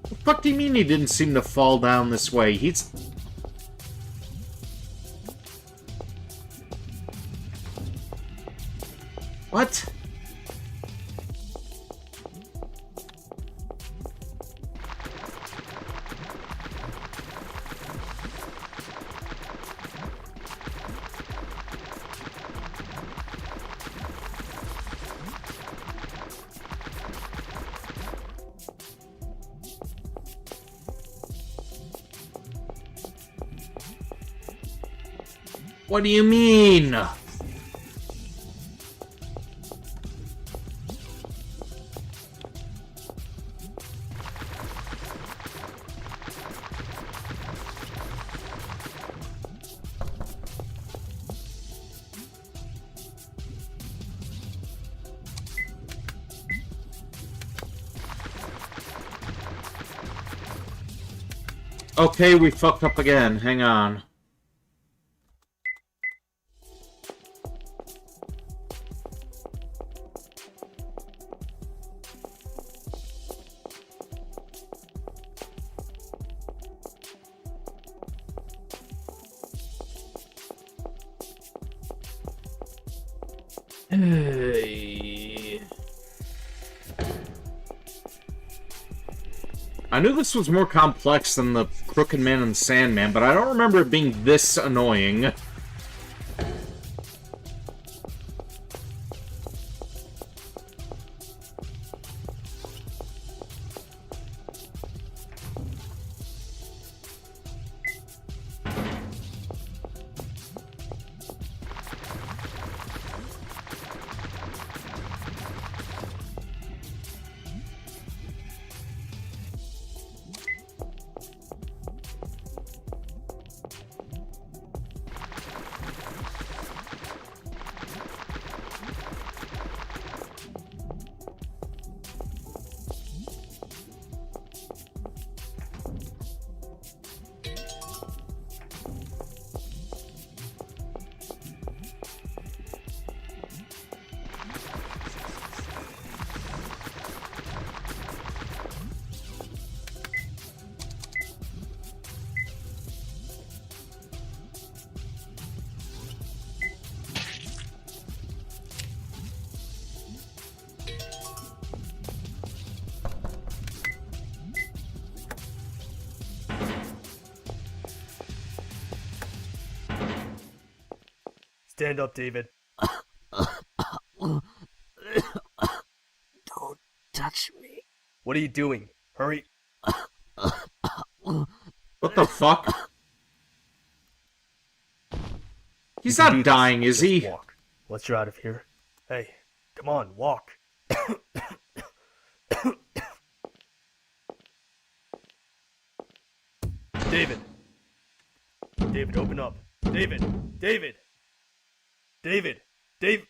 [SPEAKER 1] What the fuck do you mean he didn't seem to fall down this way? He's... What? What do you mean? Okay, we fucked up again. Hang on. Hey. I knew this was more complex than the Crooked Man and Sandman, but I don't remember it being this annoying.
[SPEAKER 3] Stand up, David.
[SPEAKER 16] Don't touch me.
[SPEAKER 3] What are you doing? Hurry.
[SPEAKER 1] What the fuck? He's not dying, is he?
[SPEAKER 3] Walk. Once you're out of here. Hey, come on, walk. David. David, open up. David. David. David. David.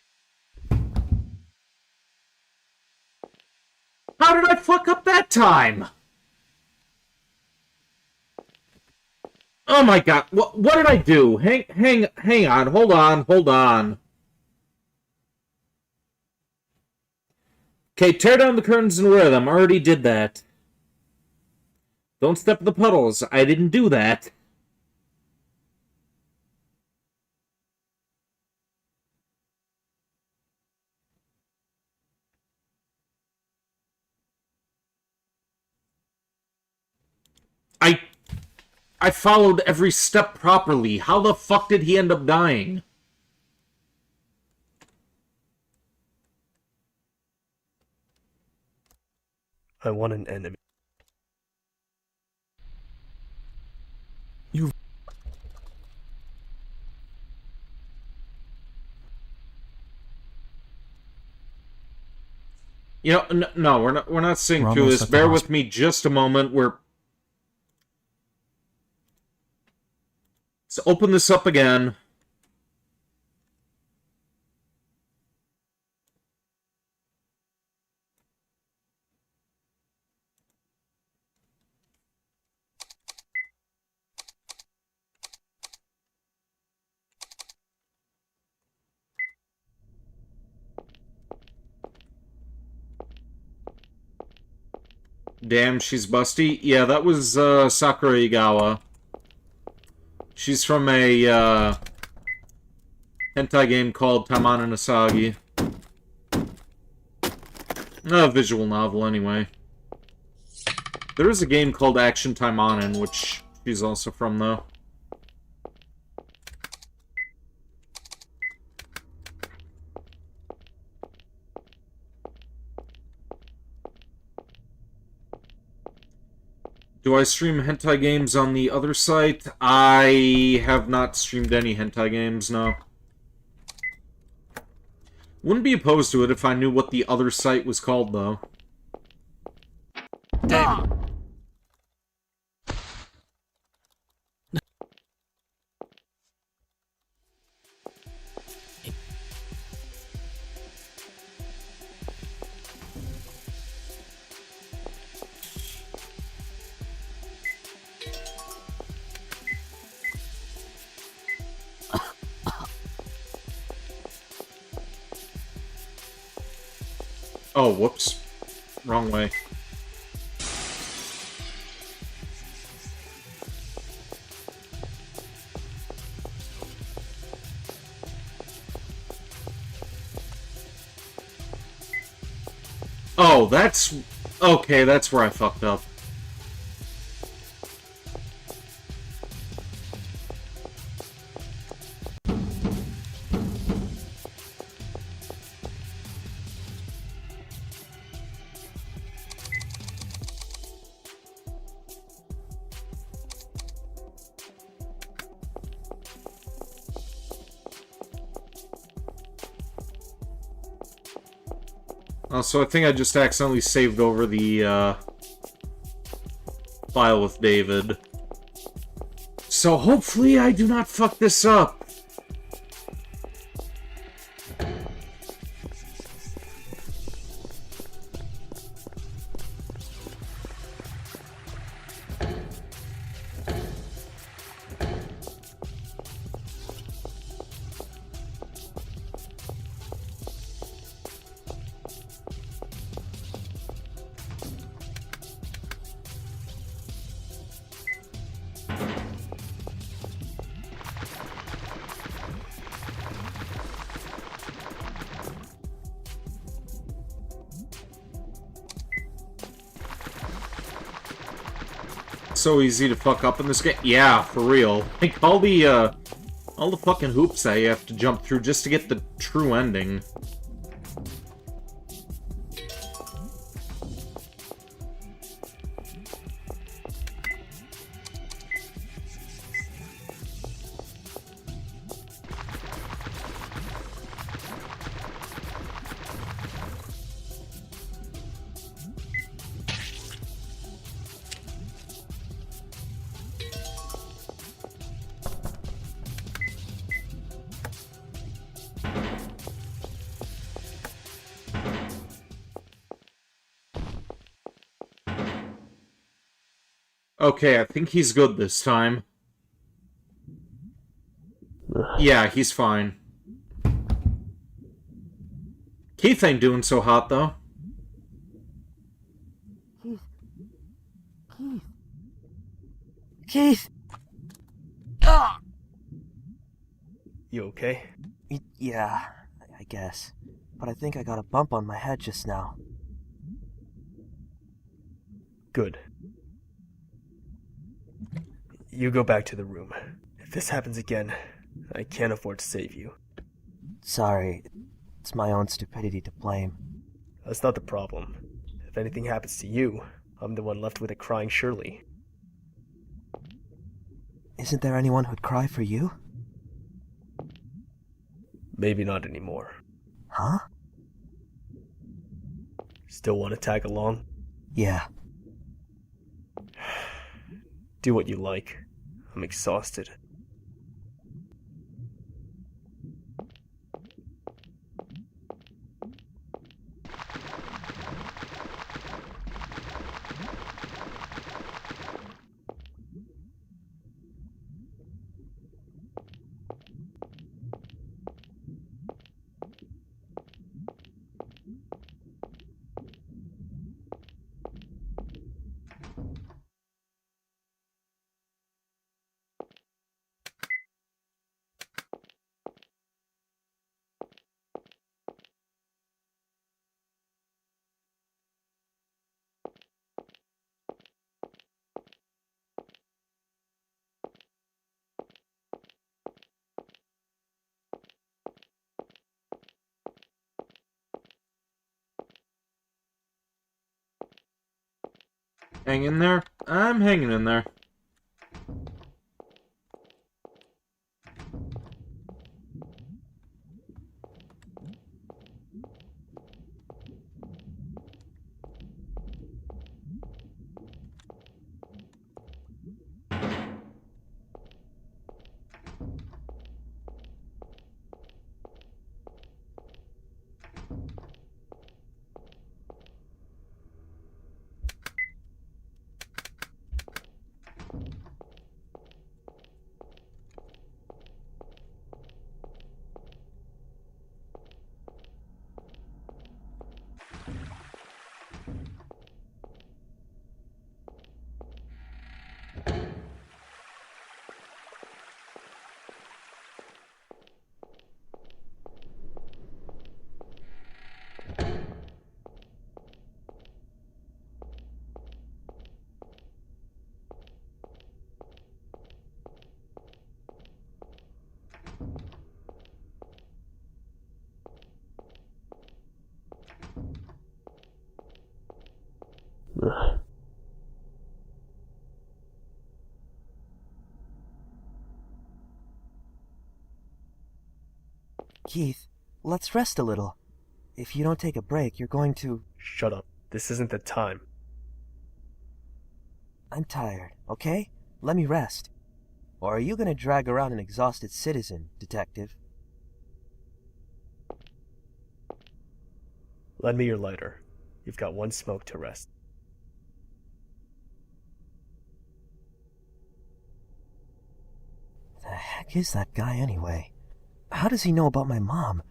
[SPEAKER 1] How did I fuck up that time? Oh my god, what did I do? Hang on, hold on. Okay, tear down the curtains and wear them. Already did that. Don't step in the puddles. I didn't do that. I followed every step properly. How the fuck did he end up dying?
[SPEAKER 3] I want an enemy.
[SPEAKER 1] You know, no, we're not seeing through this. Bear with me just a moment. Let's open this up again. Damn, she's busty. Yeah, that was Sakura Igawa. She's from a hentai game called Tamana Nasagi. A visual novel, anyway. There is a game called Action Taimanin, which she's also from, though. Do I stream hentai games on the other site? I have not streamed any hentai games, no. Wouldn't be opposed to it if I knew what the other site was called, though.
[SPEAKER 17] David.
[SPEAKER 1] Oh, whoops. Wrong way. Oh, that's... Okay, that's where I fucked up. So I think I just accidentally saved over the, file with David. So hopefully I do not fuck this up. So easy to fuck up in this game. Yeah, for real. Like, all the fucking hoops that you have to jump through just to get the true ending. Okay, I think he's good this time. Yeah, he's fine. Keith ain't doing so hot, though.
[SPEAKER 16] Keith!
[SPEAKER 3] You okay?
[SPEAKER 11] Yeah, I guess. But I think I got a bump on my head just now.
[SPEAKER 3] Good. You go back to the room. If this happens again, I can't afford to save you.
[SPEAKER 11] Sorry, it's my own stupidity to blame.
[SPEAKER 3] That's not the problem. If anything happens to you, I'm the one left with a crying Shirley.
[SPEAKER 11] Isn't there anyone who'd cry for you?
[SPEAKER 3] Maybe not anymore.
[SPEAKER 11] Huh?
[SPEAKER 3] Still want to tag along?
[SPEAKER 11] Yeah.
[SPEAKER 3] Do what you like. I'm exhausted.
[SPEAKER 1] Hang in there? I'm hanging in there.
[SPEAKER 11] Keith, let's rest a little. If you don't take a break, you're going to...
[SPEAKER 3] Shut up. This isn't the time.
[SPEAKER 11] I'm tired, okay? Let me rest. Or are you gonna drag around an exhausted citizen, detective?
[SPEAKER 3] Lend me your lighter. You've got one smoke to rest.
[SPEAKER 11] The heck is that guy anyway? How does he know about my mom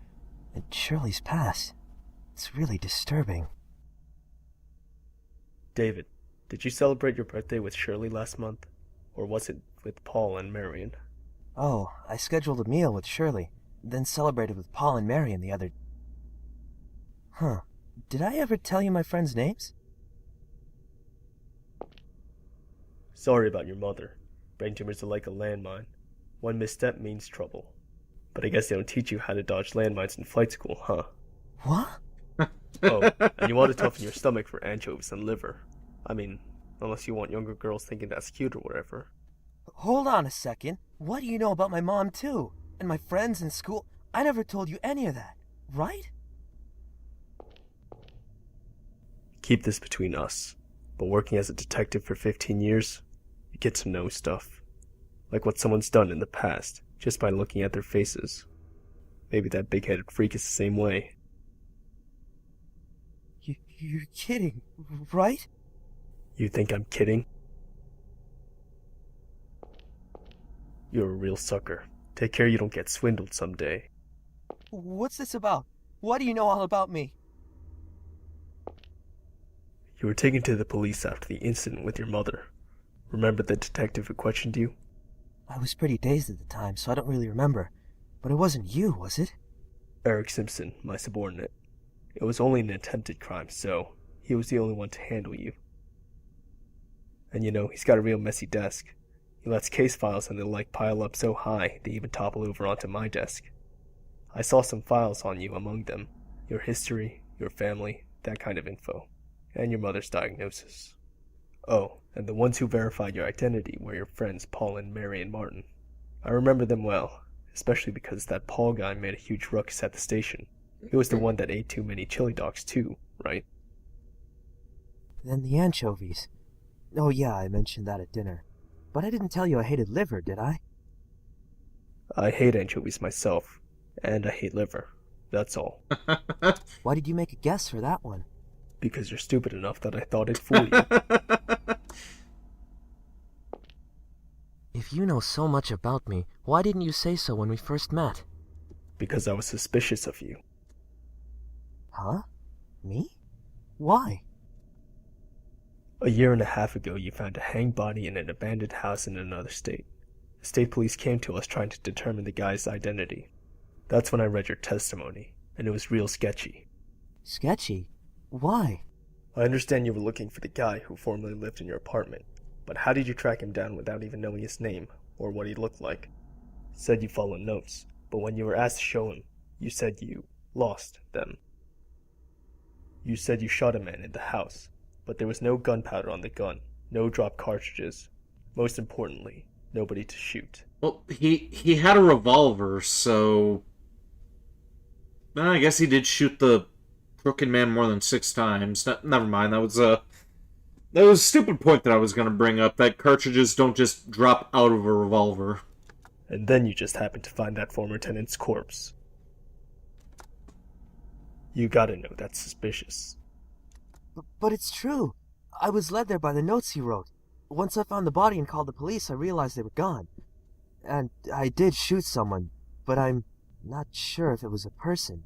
[SPEAKER 11] and Shirley's past? It's really disturbing.
[SPEAKER 3] David, did you celebrate your birthday with Shirley last month? Or was it with Paul and Marion?
[SPEAKER 11] Oh, I scheduled a meal with Shirley, then celebrated with Paul and Marion the other... Huh. Did I ever tell you my friends' names?
[SPEAKER 3] Sorry about your mother. Brain tumors are like a landmine. One misstep means trouble. But I guess they don't teach you how to dodge landmines in flight school, huh?
[SPEAKER 11] What?
[SPEAKER 3] Oh, and you want to toughen your stomach for anchovies and liver. I mean, unless you want younger girls thinking that's cute or whatever.
[SPEAKER 11] Hold on a second. What do you know about my mom, too? And my friends in school? I never told you any of that, right?
[SPEAKER 3] Keep this between us. But working as a detective for 15 years, you get to know stuff. Like what someone's done in the past, just by looking at their faces. Maybe that big-headed freak is the same way.
[SPEAKER 11] You're kidding, right?
[SPEAKER 3] You think I'm kidding? You're a real sucker. Take care you don't get swindled someday.
[SPEAKER 11] What's this about? What do you know all about me?
[SPEAKER 3] You were taken to the police after the incident with your mother. Remember the detective who questioned you?
[SPEAKER 11] I was pretty dazed at the time, so I don't really remember. But it wasn't you, was it?
[SPEAKER 3] Eric Simpson, my subordinate. It was only an attempted crime, so he was the only one to handle you. And you know, he's got a real messy desk. He lets case files and the like pile up so high they even topple over onto my desk. I saw some files on you among them. Your history, your family, that kind of info. And your mother's diagnosis. Oh, and the ones who verified your identity were your friends Paul and Mary and Martin. I remember them well, especially because that Paul guy made a huge ruckus at the station. He was the one that ate too many chili dogs too, right?
[SPEAKER 11] Then the anchovies. Oh yeah, I mentioned that at dinner. But I didn't tell you I hated liver, did I?
[SPEAKER 3] I hate anchovies myself, and I hate liver. That's all.
[SPEAKER 11] Why did you make a guess for that one?
[SPEAKER 3] Because you're stupid enough that I thought it'd fool you.
[SPEAKER 11] If you know so much about me, why didn't you say so when we first met?
[SPEAKER 3] Because I was suspicious of you.
[SPEAKER 11] Huh? Me? Why?
[SPEAKER 3] A year and a half ago, you found a hanged body in an abandoned house in another state. The state police came to us trying to determine the guy's identity. That's when I read your testimony, and it was real sketchy.
[SPEAKER 11] Sketchy? Why?
[SPEAKER 3] I understand you were looking for the guy who formerly lived in your apartment, but how did you track him down without even knowing his name, or what he looked like? Said you followed notes, but when you were asked to show him, you said you lost them. You said you shot a man in the house, but there was no gunpowder on the gun, no drop cartridges. Most importantly, nobody to shoot.
[SPEAKER 1] Well, he had a revolver, so... I guess he did shoot the crooked man more than 6 times. Never mind, that was a stupid point that I was going to bring up, that cartridges don't just drop out of a revolver.
[SPEAKER 3] And then you just happened to find that former tenant's corpse. You gotta know that's suspicious.
[SPEAKER 11] But it's true. I was led there by the notes he wrote. Once I found the body and called the police, I realized they were gone. And I did shoot someone, but I'm not sure if it was a person.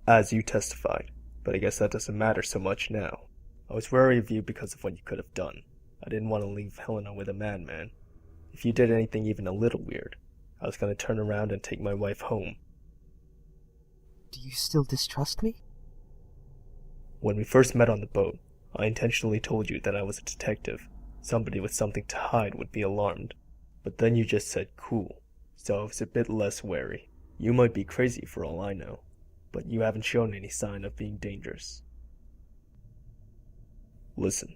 [SPEAKER 3] As you testified, but I guess that doesn't matter so much now. I was wary of you because of what you could have done. I didn't want to leave Helena with a madman. If you did anything even a little weird, I was going to turn around and take my wife home.
[SPEAKER 11] Do you still distrust me?
[SPEAKER 3] When we first met on the boat, I intentionally told you that I was a detective. Somebody with something to hide would be alarmed. But then you just said cool, so I was a bit less wary. You might be crazy for all I know, but you haven't shown any sign of being dangerous. Listen,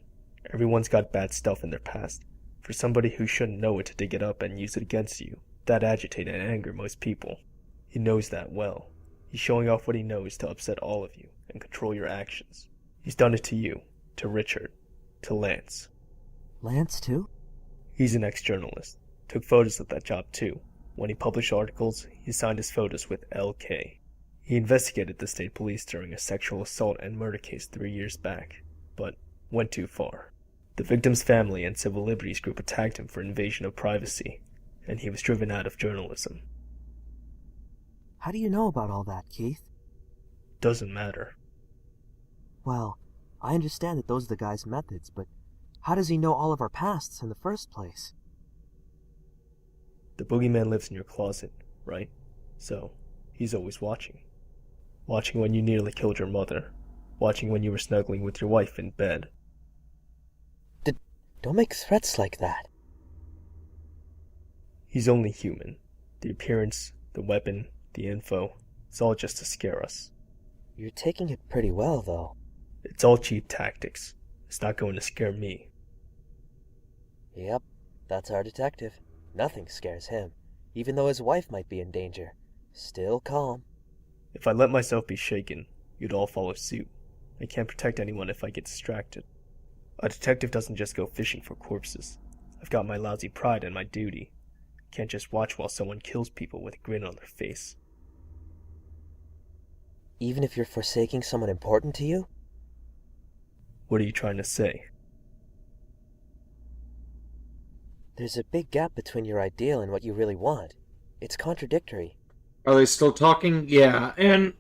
[SPEAKER 3] everyone's got bad stuff in their past. For somebody who shouldn't know it to dig it up and use it against you, that'd agitate and anger most people. He knows that well. He's showing off what he knows to upset all of you and control your actions. He's done it to you, to Richard, to Lance.
[SPEAKER 11] Lance, too?
[SPEAKER 3] He's an ex-journalist. Took photos of that job, too. When he published articles, he signed his photos with LK. He investigated the state police during a sexual assault and murder case 3 years back, but went too far. The victim's family and civil liberties group attacked him for invasion of privacy, and he was driven out of journalism.
[SPEAKER 11] How do you know about all that, Keith?
[SPEAKER 3] Doesn't matter.
[SPEAKER 11] Well, I understand that those are the guy's methods, but how does he know all of our pasts in the first place?
[SPEAKER 3] The boogeyman lives in your closet, right? So, he's always watching. Watching when you nearly killed your mother. Watching when you were snuggling with your wife in bed.
[SPEAKER 11] Don't make threats like that.
[SPEAKER 3] He's only human. The appearance, the weapon, the info, it's all just to scare us.
[SPEAKER 11] You're taking it pretty well, though.
[SPEAKER 3] It's all cheap tactics. It's not going to scare me.
[SPEAKER 11] Yep, that's our detective. Nothing scares him, even though his wife might be in danger. Still calm.
[SPEAKER 3] If I let myself be shaken, you'd all follow suit. I can't protect anyone if I get distracted. A detective doesn't just go fishing for corpses. I've got my lousy pride and my duty. Can't just watch while someone kills people with a grin on their face.
[SPEAKER 11] Even if you're forsaking someone important to you?
[SPEAKER 3] What are you trying to say?
[SPEAKER 11] There's a big gap between your ideal and what you really want. It's contradictory.
[SPEAKER 1] Are they still talking? Yeah, and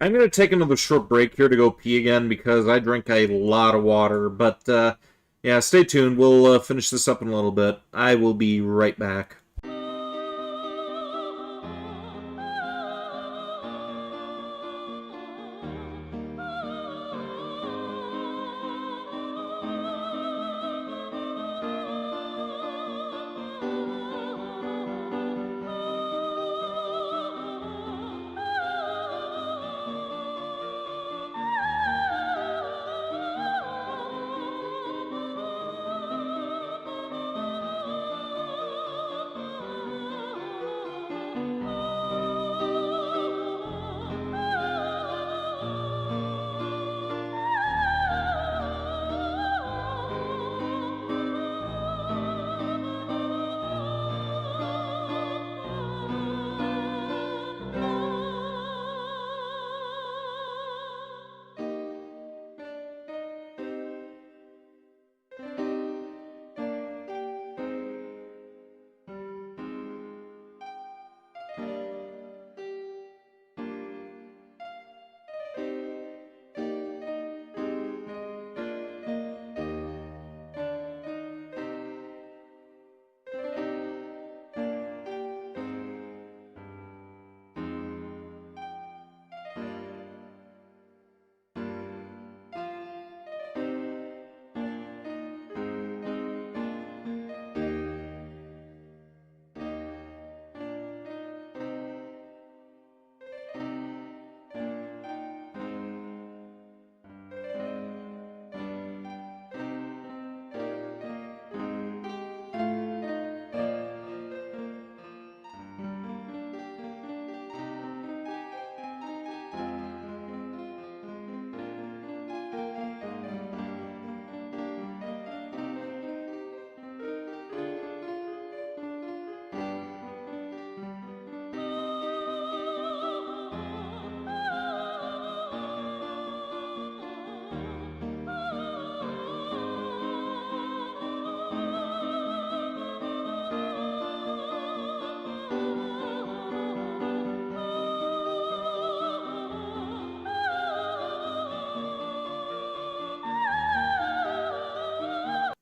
[SPEAKER 1] I'm going to take another short break here to go pee again because I drink a lot of water. But, yeah, stay tuned. We'll finish this up in a little bit. I will be right back.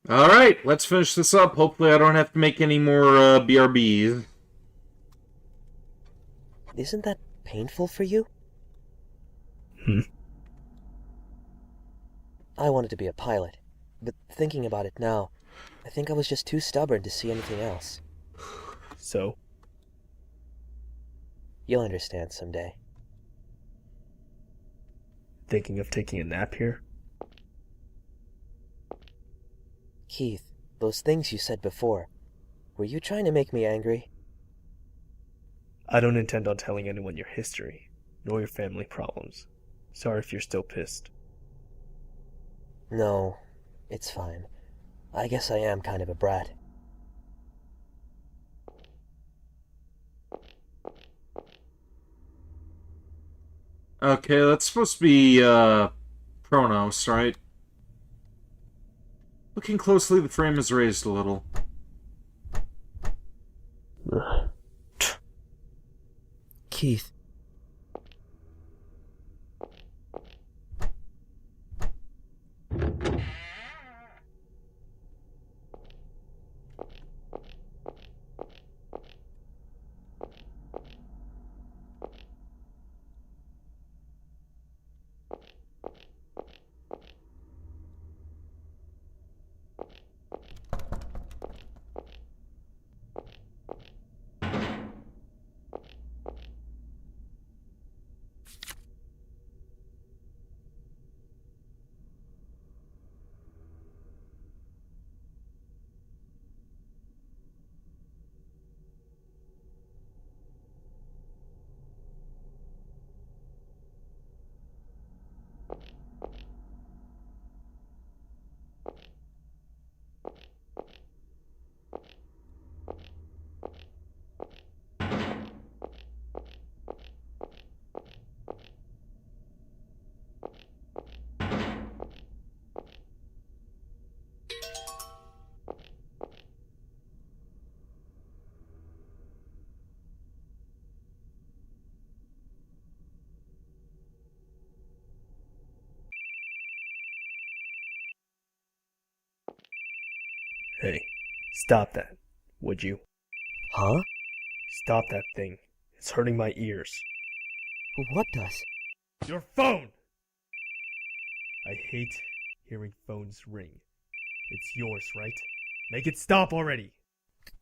[SPEAKER 1] Alright, let's finish this up. Hopefully I don't have to make any more BRBs.
[SPEAKER 11] Isn't that painful for you? I wanted to be a pilot, but thinking about it now, I think I was just too stubborn to see anything else.
[SPEAKER 3] So?
[SPEAKER 11] You'll understand someday.
[SPEAKER 3] Thinking of taking a nap here?
[SPEAKER 11] Keith, those things you said before, were you trying to make me angry?
[SPEAKER 3] I don't intend on telling anyone your history, nor your family problems. Sorry if you're still pissed.
[SPEAKER 11] No, it's fine. I guess I am kind of a brat.
[SPEAKER 1] Okay, that's supposed to be, Pronos, right? Looking closely, the frame is raised a little.
[SPEAKER 11] Keith.
[SPEAKER 3] Hey, stop that, would you?
[SPEAKER 11] Huh?
[SPEAKER 3] Stop that thing. It's hurting my ears.
[SPEAKER 11] What does?
[SPEAKER 3] Your phone! I hate hearing phones ring. It's yours, right? Make it stop already!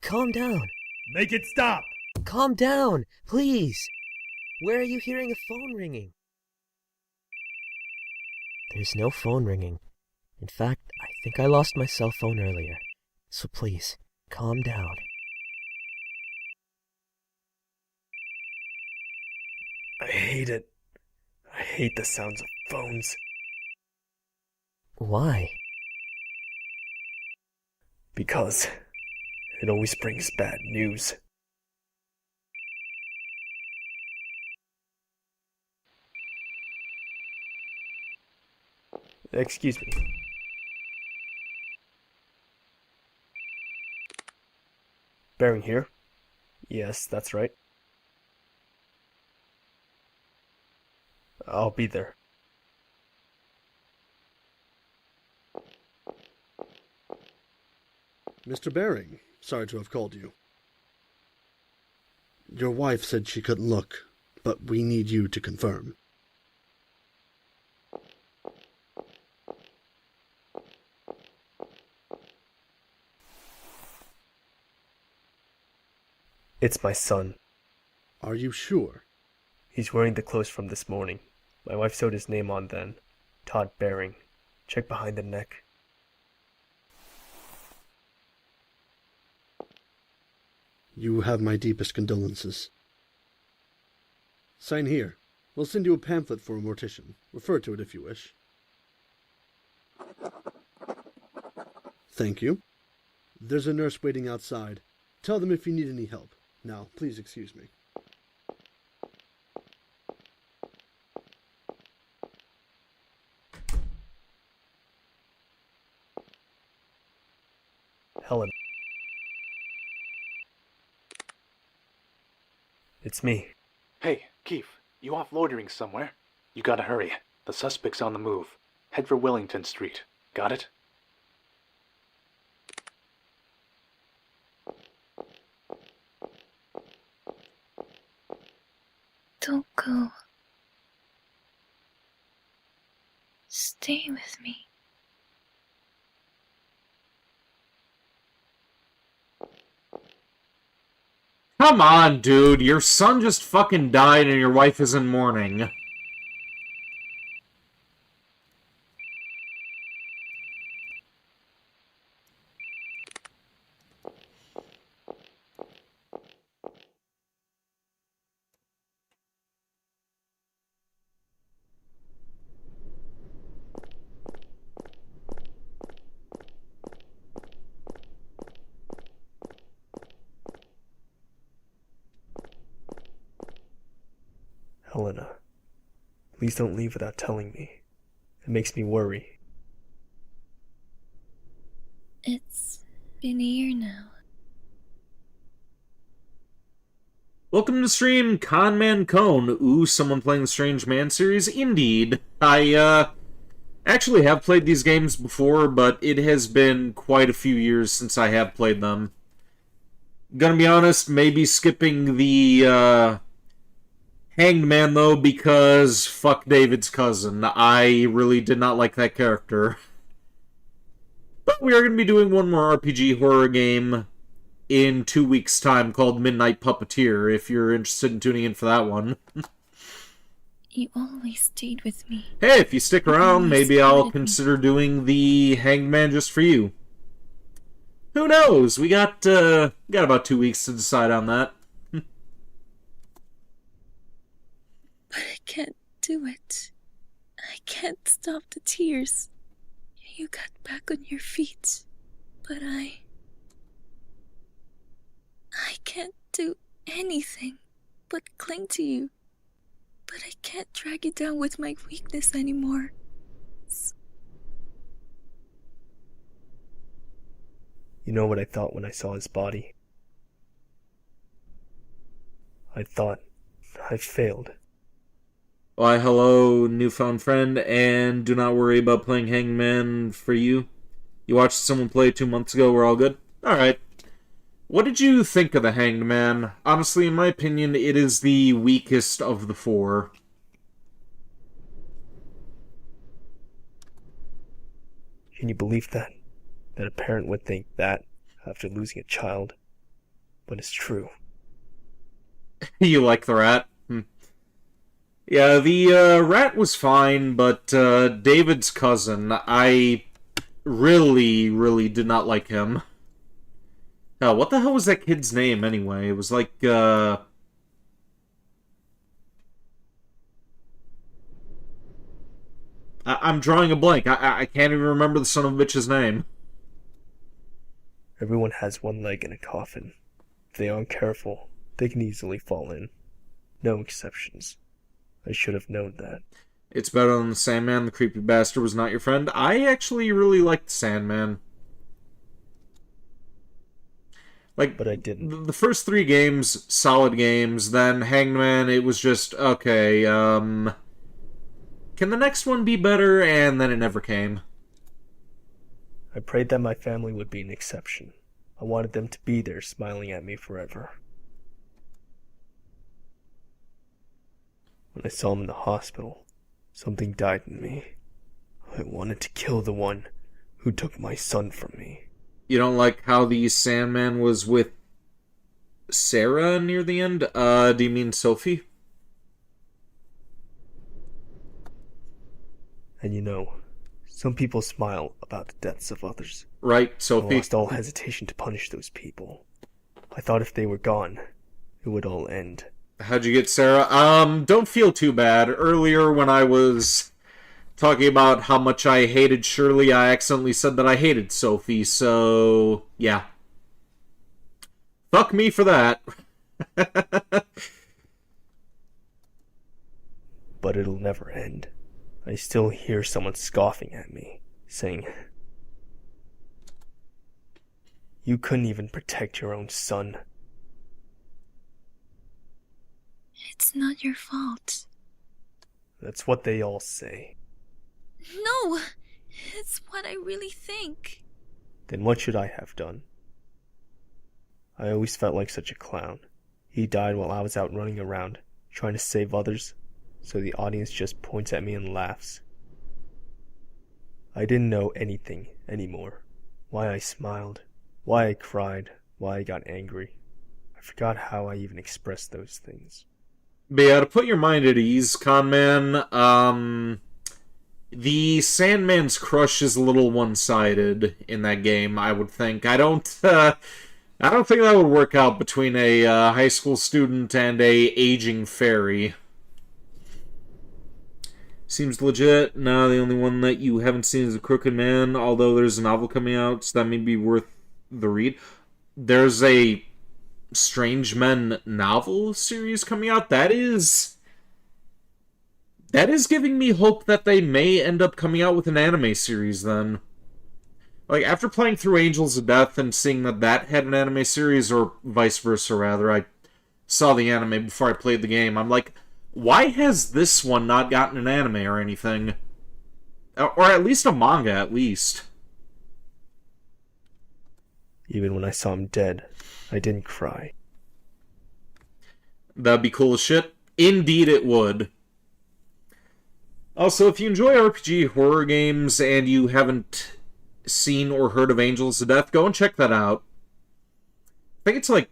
[SPEAKER 11] Calm down.
[SPEAKER 3] Make it stop!
[SPEAKER 11] Calm down, please. Where are you hearing a phone ringing? There's no phone ringing. In fact, I think I lost my cell phone earlier. So please, calm down.
[SPEAKER 3] I hate it. I hate the sounds of phones.
[SPEAKER 11] Why?
[SPEAKER 3] Because it always brings bad news. Excuse me. Bearing here? Yes, that's right. I'll be there.
[SPEAKER 8] Mr. Baring, sorry to have called you. Your wife said she couldn't look, but we need you to confirm.
[SPEAKER 3] It's my son.
[SPEAKER 8] Are you sure?
[SPEAKER 3] He's wearing the clothes from this morning. My wife sewed his name on then. Todd Baring. Check behind the neck.
[SPEAKER 8] You have my deepest condolences. Sign here. We'll send you a pamphlet for a mortician. Refer to it if you wish. Thank you. There's a nurse waiting outside. Tell them if you need any help. Now, please excuse me.
[SPEAKER 3] Helen. It's me.
[SPEAKER 15] Hey, Keith, you off loitering somewhere? You gotta hurry. The suspect's on the move. Head for Wellington Street. Got it?
[SPEAKER 5] Don't go. Stay with me.
[SPEAKER 1] Come on, dude. Your son just fucking died and your wife is in mourning.
[SPEAKER 3] Helena, please don't leave without telling me. It makes me worry.
[SPEAKER 5] It's been a year now.
[SPEAKER 1] Welcome to stream, Conman Cone. Ooh, someone playing the Strange Man series? Indeed. I, actually have played these games before, but it has been quite a few years since I have played them. Gonna be honest, maybe skipping the, Hanged Man, though, because fuck David's cousin. I really did not like that character. But we are going to be doing one more RPG horror game in 2 weeks' time called Midnight Puppeteer, if you're interested in tuning in for that one.
[SPEAKER 5] You always stayed with me.
[SPEAKER 1] Hey, if you stick around, maybe I'll consider doing the Hanged Man just for you. Who knows? We got about 2 weeks to decide on that.
[SPEAKER 5] But I can't do it. I can't stop the tears. You got back on your feet, but I can't do anything but cling to you. But I can't drag you down with my weakness anymore.
[SPEAKER 3] You know what I thought when I saw his body? I thought I failed.
[SPEAKER 1] Why, hello, newfound friend, and do not worry about playing Hangman for you. You watched someone play 2 months ago, we're all good? Alright. What did you think of the Hanged Man? Honestly, in my opinion, it is the weakest of the four.
[SPEAKER 3] Can you believe that? That a parent would think that after losing a child? But it's true.
[SPEAKER 1] You like the rat? Yeah, the rat was fine, but David's cousin, I really did not like him. What the hell was that kid's name, anyway? It was like, I'm drawing a blank. I can't even remember the son of a bitch's name.
[SPEAKER 3] Everyone has one leg in a coffin. If they aren't careful, they can easily fall in. No exceptions. I should have known that.
[SPEAKER 1] It's better than the Sandman. The creepy bastard was not your friend. I actually really liked the Sandman. Like,
[SPEAKER 3] but I didn't.
[SPEAKER 1] The first 3 games, solid games. Then Hangman, it was just, okay, can the next one be better? And then it never came.
[SPEAKER 3] I prayed that my family would be an exception. I wanted them to be there smiling at me forever. When I saw him in the hospital, something died in me. I wanted to kill the one who took my son from me.
[SPEAKER 1] You don't like how the Sandman was with Sarah near the end? Do you mean Sophie?
[SPEAKER 3] And you know, some people smile about the deaths of others.
[SPEAKER 1] Right, Sophie?
[SPEAKER 3] I lost all hesitation to punish those people. I thought if they were gone, it would all end.
[SPEAKER 1] How'd you get Sarah? Don't feel too bad. Earlier when I was talking about how much I hated Shirley, I accidentally said that I hated Sophie, so yeah. Fuck me for that.
[SPEAKER 3] But it'll never end. I still hear someone scoffing at me, saying, "You couldn't even protect your own son."
[SPEAKER 5] It's not your fault.
[SPEAKER 3] That's what they all say.
[SPEAKER 5] No! It's what I really think.
[SPEAKER 3] Then what should I have done? I always felt like such a clown. He died while I was out running around, trying to save others, so the audience just points at me and laughs. I didn't know anything anymore. Why I smiled, why I cried, why I got angry. I forgot how I even expressed those things.
[SPEAKER 1] But yeah, to put your mind at ease, Conman, the Sandman's crush is a little one-sided in that game, I would think. I don't think that would work out between a high school student and a aging fairy. Seems legit. No, the only one that you haven't seen is A Crooked Man, although there's a novel coming out, so that may be worth the read. There's a Strange Men novel series coming out. That is giving me hope that they may end up coming out with an anime series then. Like, after playing through Angels of Death and seeing that had an anime series, or vice versa rather, I saw the anime before I played the game, I'm like, why has this one not gotten an anime or anything? Or at least a manga, at least.
[SPEAKER 3] Even when I saw him dead, I didn't cry.
[SPEAKER 1] That'd be cool as shit. Indeed it would. Also, if you enjoy RPG horror games and you haven't seen or heard of Angels of Death, go and check that out. I think it's like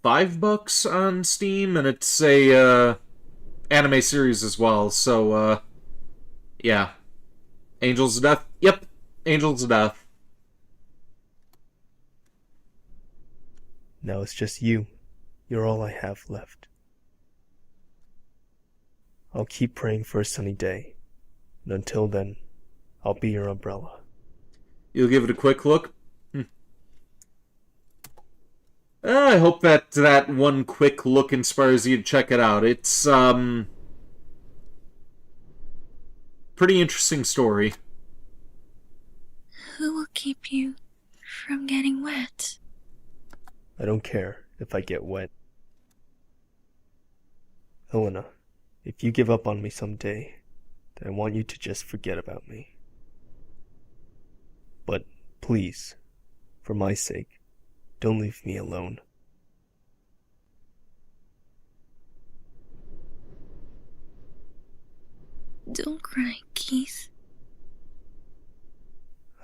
[SPEAKER 1] $5 on Steam, and it's a anime series as well, so yeah. Angels of Death? Yep, Angels of Death.
[SPEAKER 3] Now it's just you. You're all I have left. I'll keep praying for a sunny day, and until then, I'll be your umbrella.
[SPEAKER 1] You'll give it a quick look? I hope that one quick look inspires you to check it out. It's, pretty interesting story.
[SPEAKER 5] Who will keep you from getting wet?
[SPEAKER 3] I don't care if I get wet. Helena, if you give up on me someday, then I want you to just forget about me. But please, for my sake, don't leave me alone.
[SPEAKER 5] Don't cry, Keith.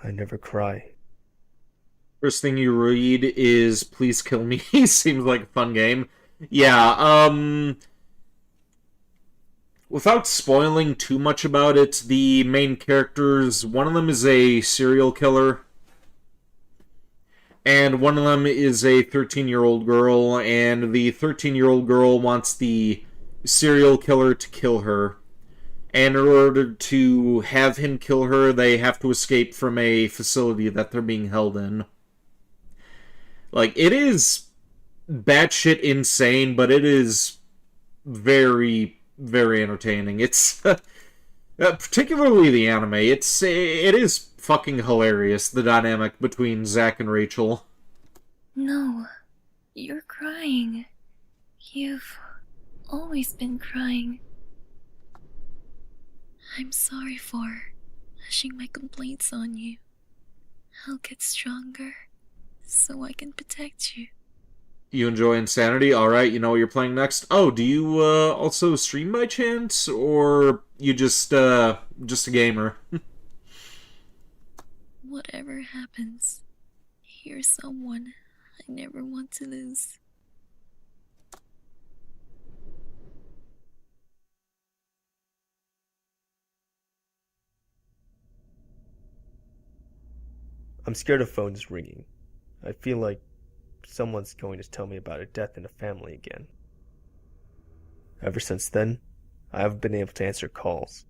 [SPEAKER 3] I never cry.
[SPEAKER 1] First thing you read is Please Kill Me. Seems like a fun game. Yeah, without spoiling too much about it, the main characters, one of them is a serial killer, and one of them is a 13-year-old girl, and the 13-year-old girl wants the serial killer to kill her. And in order to have him kill her, they have to escape from a facility that they're being held in. Like, it is batshit insane, but it is very, very entertaining. It's particularly the anime. It is fucking hilarious, the dynamic between Zack and Rachel.
[SPEAKER 5] No, you're crying. You've always been crying. I'm sorry for pushing my complaints on you. I'll get stronger so I can protect you.
[SPEAKER 1] You enjoy Insanity? Alright, you know what you're playing next? Oh, do you also stream by chance? Or you just a gamer?
[SPEAKER 5] Whatever happens, you're someone I never want to lose.
[SPEAKER 3] I'm scared of phones ringing. I feel like someone's going to tell me about a death in the family again. Ever since then, I haven't been able to answer calls.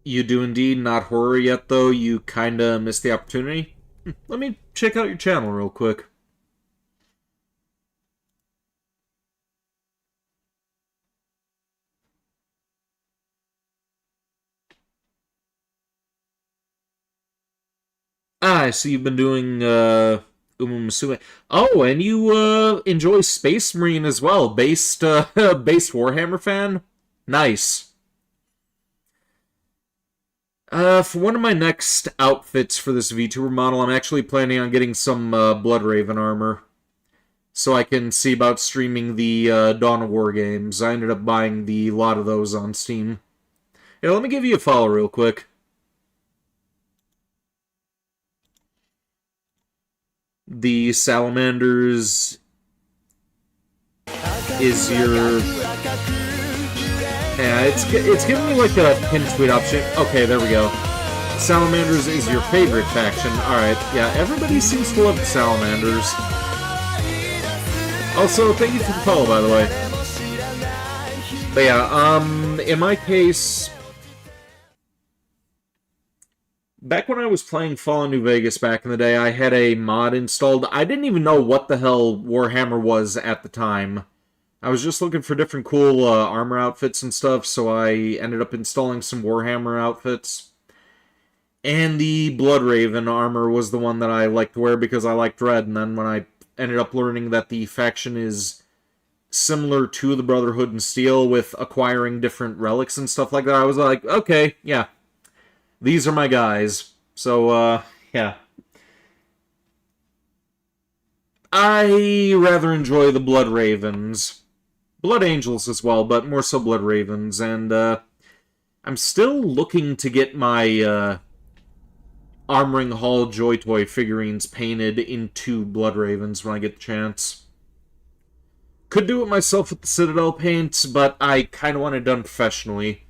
[SPEAKER 1] You do indeed, not horror yet though, you kinda missed the opportunity. Let me check out your channel real quick. I see you've been doing, Umumusue. Oh, and you, enjoy Space Marine as well, based Warhammer fan? Nice. For one of my next outfits for this VTuber model, I'm actually planning on getting some, Bloodraven armor. so I can see about streaming the Dawn of War games. I ended up buying the lot of those on Steam. Yeah, let me give you a follow real quick. The Salamanders is your... Yeah, it's giving me like a pin tweet option. Okay, there we go. Salamanders is your favorite faction. Alright, yeah, everybody seems to love the Salamanders. Also, thank you for the follow, by the way. But yeah, in my case... Back when I was playing Fallout New Vegas back in the day, I had a mod installed. I didn't even know what the hell Warhammer was at the time. I was just looking for different cool armor outfits and stuff, so I ended up installing some Warhammer outfits. And the Bloodraven armor was the one that I liked to wear because I liked red, and then when I ended up learning that the faction is similar to the Brotherhood in Steel with acquiring different relics and stuff like that, I was like, okay, yeah. These are my guys. So, yeah. I rather enjoy the Blood Ravens. Blood Angels as well, but more so Blood Ravens. And, I'm still looking to get my, Armoring Hall Joy Toy figurines painted into Blood Ravens when I get the chance. Could do it myself with the Citadel paint, but I kind of want it done professionally.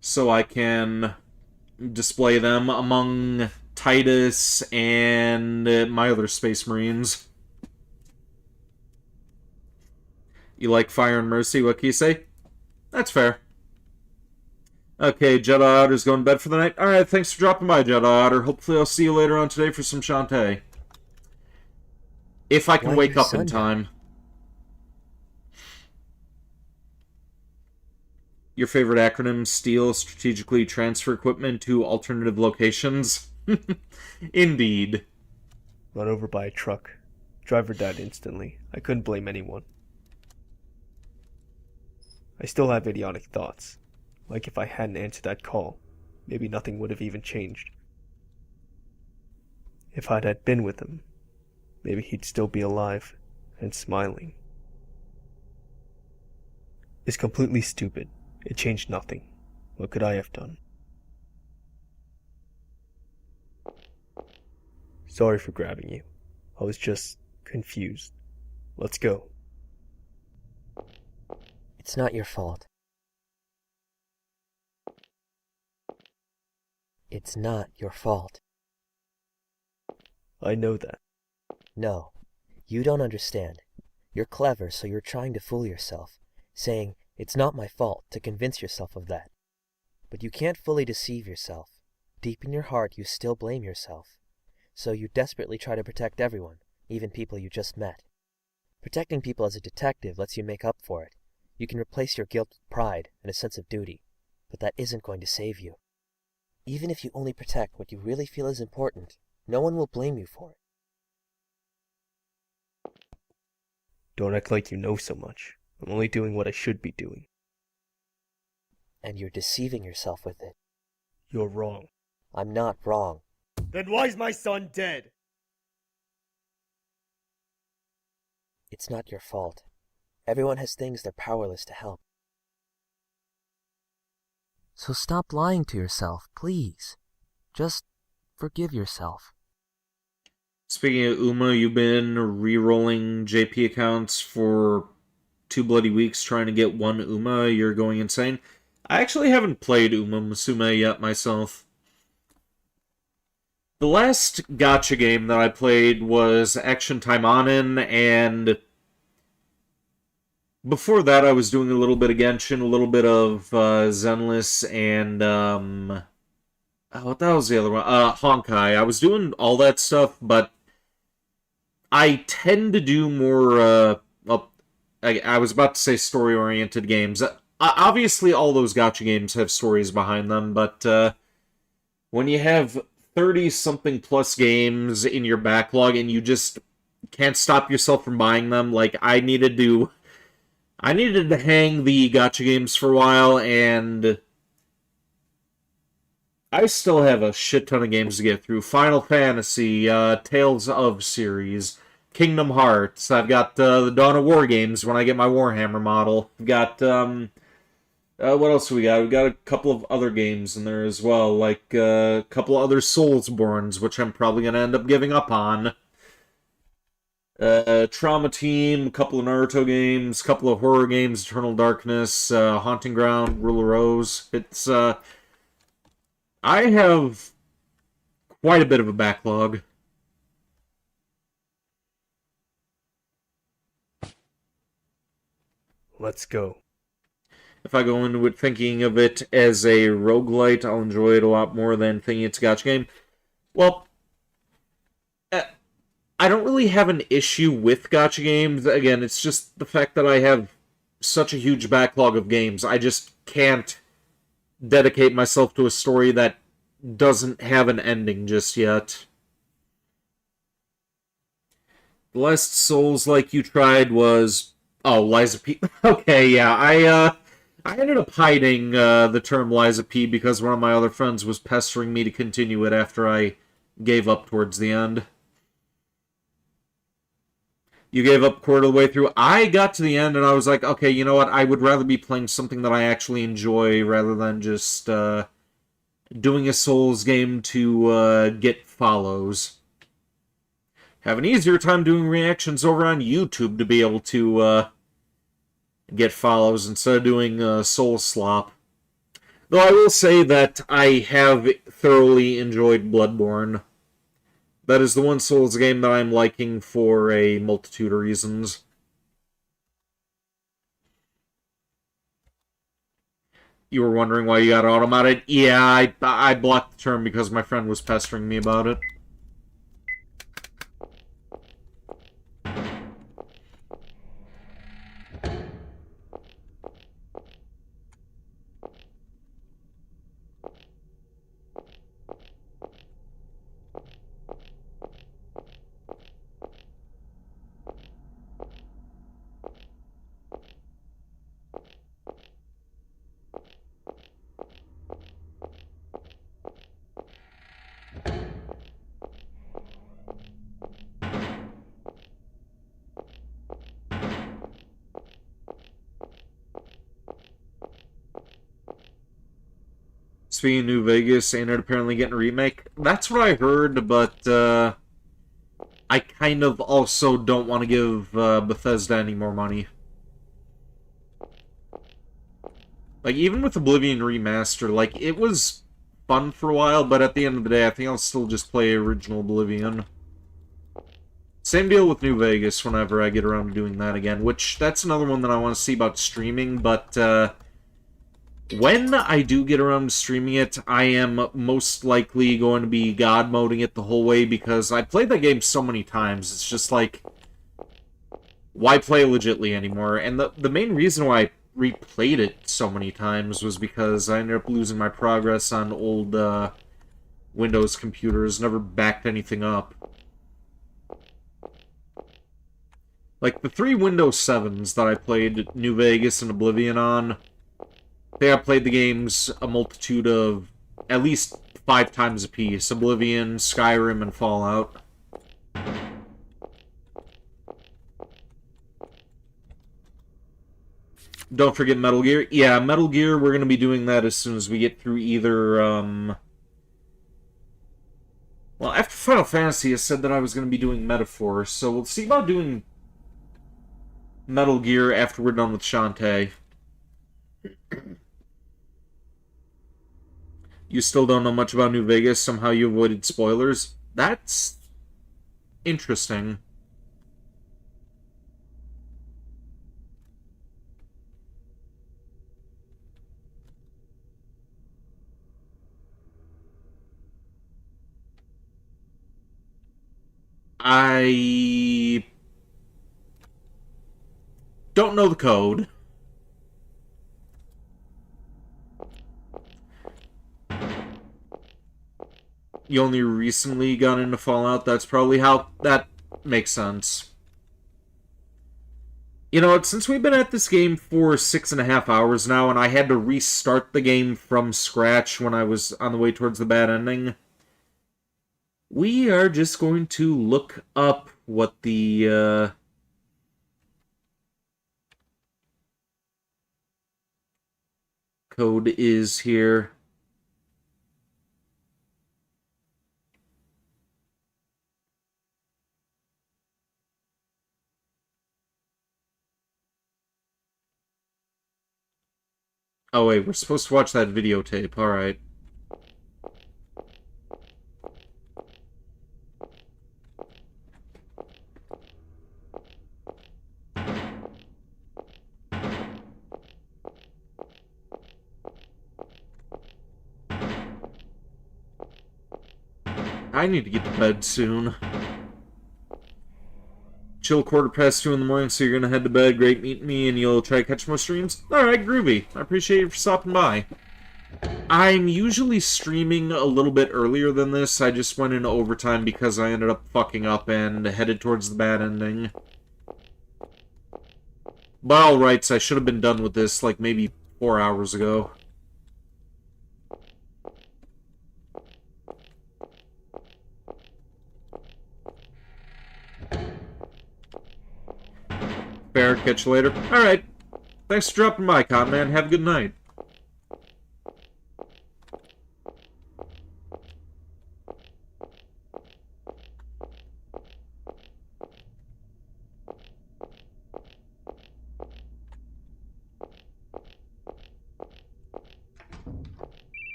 [SPEAKER 1] So I can display them among Titus and my other Space Marines. You like Fire and Mercy, what can you say? That's fair. Okay, Jedi Otter's going to bed for the night. Alright, thanks for dropping by, Jedi Otter. Hopefully I'll see you later on today for some Shantae. If I can wake up in time. Your favorite acronym, STEAL, strategically transfer equipment to alternative locations? Indeed.
[SPEAKER 3] Run over by a truck. Driver died instantly. I couldn't blame anyone. I still have idiotic thoughts. Like if I hadn't answered that call, maybe nothing would have even changed. If I'd had been with him, maybe he'd still be alive and smiling. It's completely stupid. It changed nothing. What could I have done? Sorry for grabbing you. I was just confused. Let's go.
[SPEAKER 11] It's not your fault. It's not your fault.
[SPEAKER 3] I know that.
[SPEAKER 11] No, you don't understand. You're clever, so you're trying to fool yourself, saying, it's not my fault, to convince yourself of that. But you can't fully deceive yourself. Deep in your heart, you still blame yourself. So you desperately try to protect everyone, even people you just met. Protecting people as a detective lets you make up for it. You can replace your guilt with pride and a sense of duty, but that isn't going to save you. Even if you only protect what you really feel is important, no one will blame you for it.
[SPEAKER 3] Don't act like you know so much. I'm only doing what I should be doing.
[SPEAKER 11] And you're deceiving yourself with it.
[SPEAKER 3] You're wrong.
[SPEAKER 11] I'm not wrong.
[SPEAKER 3] Then why's my son dead?
[SPEAKER 11] It's not your fault. Everyone has things they're powerless to help. So stop lying to yourself, please. Just forgive yourself.
[SPEAKER 1] Speaking of Uma, you've been re-rolling JP accounts for 2 bloody weeks trying to get one Uma. You're going insane. I actually haven't played Uma Musume yet myself. The last gacha game that I played was Action Taimanin, and before that I was doing a little bit of Genshin, a little bit of Zenless, and what the hell was the other one? Honkai. I was doing all that stuff, but I tend to do more, I was about to say story-oriented games. Obviously, all those gacha games have stories behind them, but when you have 30-something plus games in your backlog and you just can't stop yourself from buying them, like, I needed to hang the gacha games for a while, and I still have a shit ton of games to get through. Final Fantasy, Tales of series, Kingdom Hearts. I've got the Dawn of War games when I get my Warhammer model. I've got, what else do we got? We've got a couple of other games in there as well, like a couple of other Soulsborns, which I'm probably going to end up giving up on. Trauma Team, a couple of Naruto games, a couple of horror games, Eternal Darkness, Haunting Ground, Rule of Rose. It's, I have quite a bit of a backlog.
[SPEAKER 3] Let's go.
[SPEAKER 1] If I go into it thinking of it as a roguelite, I'll enjoy it a lot more than thinking it's a gacha game. Well, I don't really have an issue with gacha games. Again, it's just the fact that I have such a huge backlog of games. I just can't dedicate myself to a story that doesn't have an ending just yet. The last Souls-like you tried was... Oh, Liza P. Okay, yeah, I ended up hiding the term Liza P because one of my other friends was pestering me to continue it after I gave up towards the end. You gave up quarter of the way through. I got to the end and I was like, okay, you know what? I would rather be playing something that I actually enjoy rather than just doing a Souls game to get follows. Have an easier time doing reactions over on YouTube to be able to get follows instead of doing Soul Slop. Though I will say that I have thoroughly enjoyed Bloodborne. That is the one Souls game that I'm liking for a multitude of reasons. You were wondering why you got automated? Yeah, I blocked the term because my friend was pestering me about it. Speaking of New Vegas, ain't it apparently getting a remake? That's what I heard, but I kind of also don't want to give Bethesda any more money. Like, even with Oblivion Remaster, like, it was fun for a while, but at the end of the day, I think I'll still just play original Oblivion. Same deal with New Vegas whenever I get around to doing that again, which, that's another one that I want to see about streaming, but, when I do get around to streaming it, I am most likely going to be God moding it the whole way, because I played that game so many times, it's just like, why play legitly anymore? And the main reason why I replayed it so many times was because I ended up losing my progress on old Windows computers, never backed anything up. Like, the 3 Windows 7s that I played New Vegas and Oblivion on, I think I played the games a multitude of at least 5 times apiece. Oblivion, Skyrim, and Fallout. Don't forget Metal Gear. Yeah, Metal Gear, we're going to be doing that as soon as we get through either, well, after Final Fantasy, I said that I was going to be doing Metaphor, so we'll see about doing Metal Gear after we're done with Shantae. You still don't know much about New Vegas, somehow you avoided spoilers? That's interesting. I don't know the code. You only recently got into Fallout, that's probably how that makes sense. You know what, since we've been at this game for 6.5 hours now, and I had to restart the game from scratch when I was on the way towards the bad ending, we are just going to look up what the, code is here. Oh wait, we're supposed to watch that videotape, alright. I need to get to bed soon. Chill 2:15 in the morning, so you're gonna head to bed. Great meeting me, and you'll try to catch more streams? Alright, groovy. I appreciate you for stopping by. I'm usually streaming a little bit earlier than this. I just went into overtime because I ended up fucking up and headed towards the bad ending. By all rights, I should have been done with this, like, maybe 4 hours ago. Fair, catch you later. Alright. Thanks for dropping by, Cotton Man. Have a good night.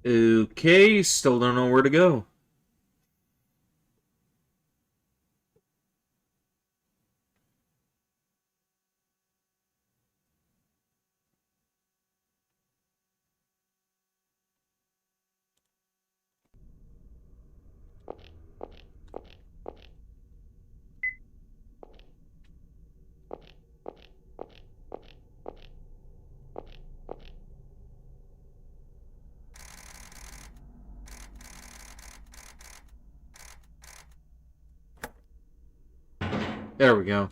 [SPEAKER 1] Okay, still don't know where to go. There we go.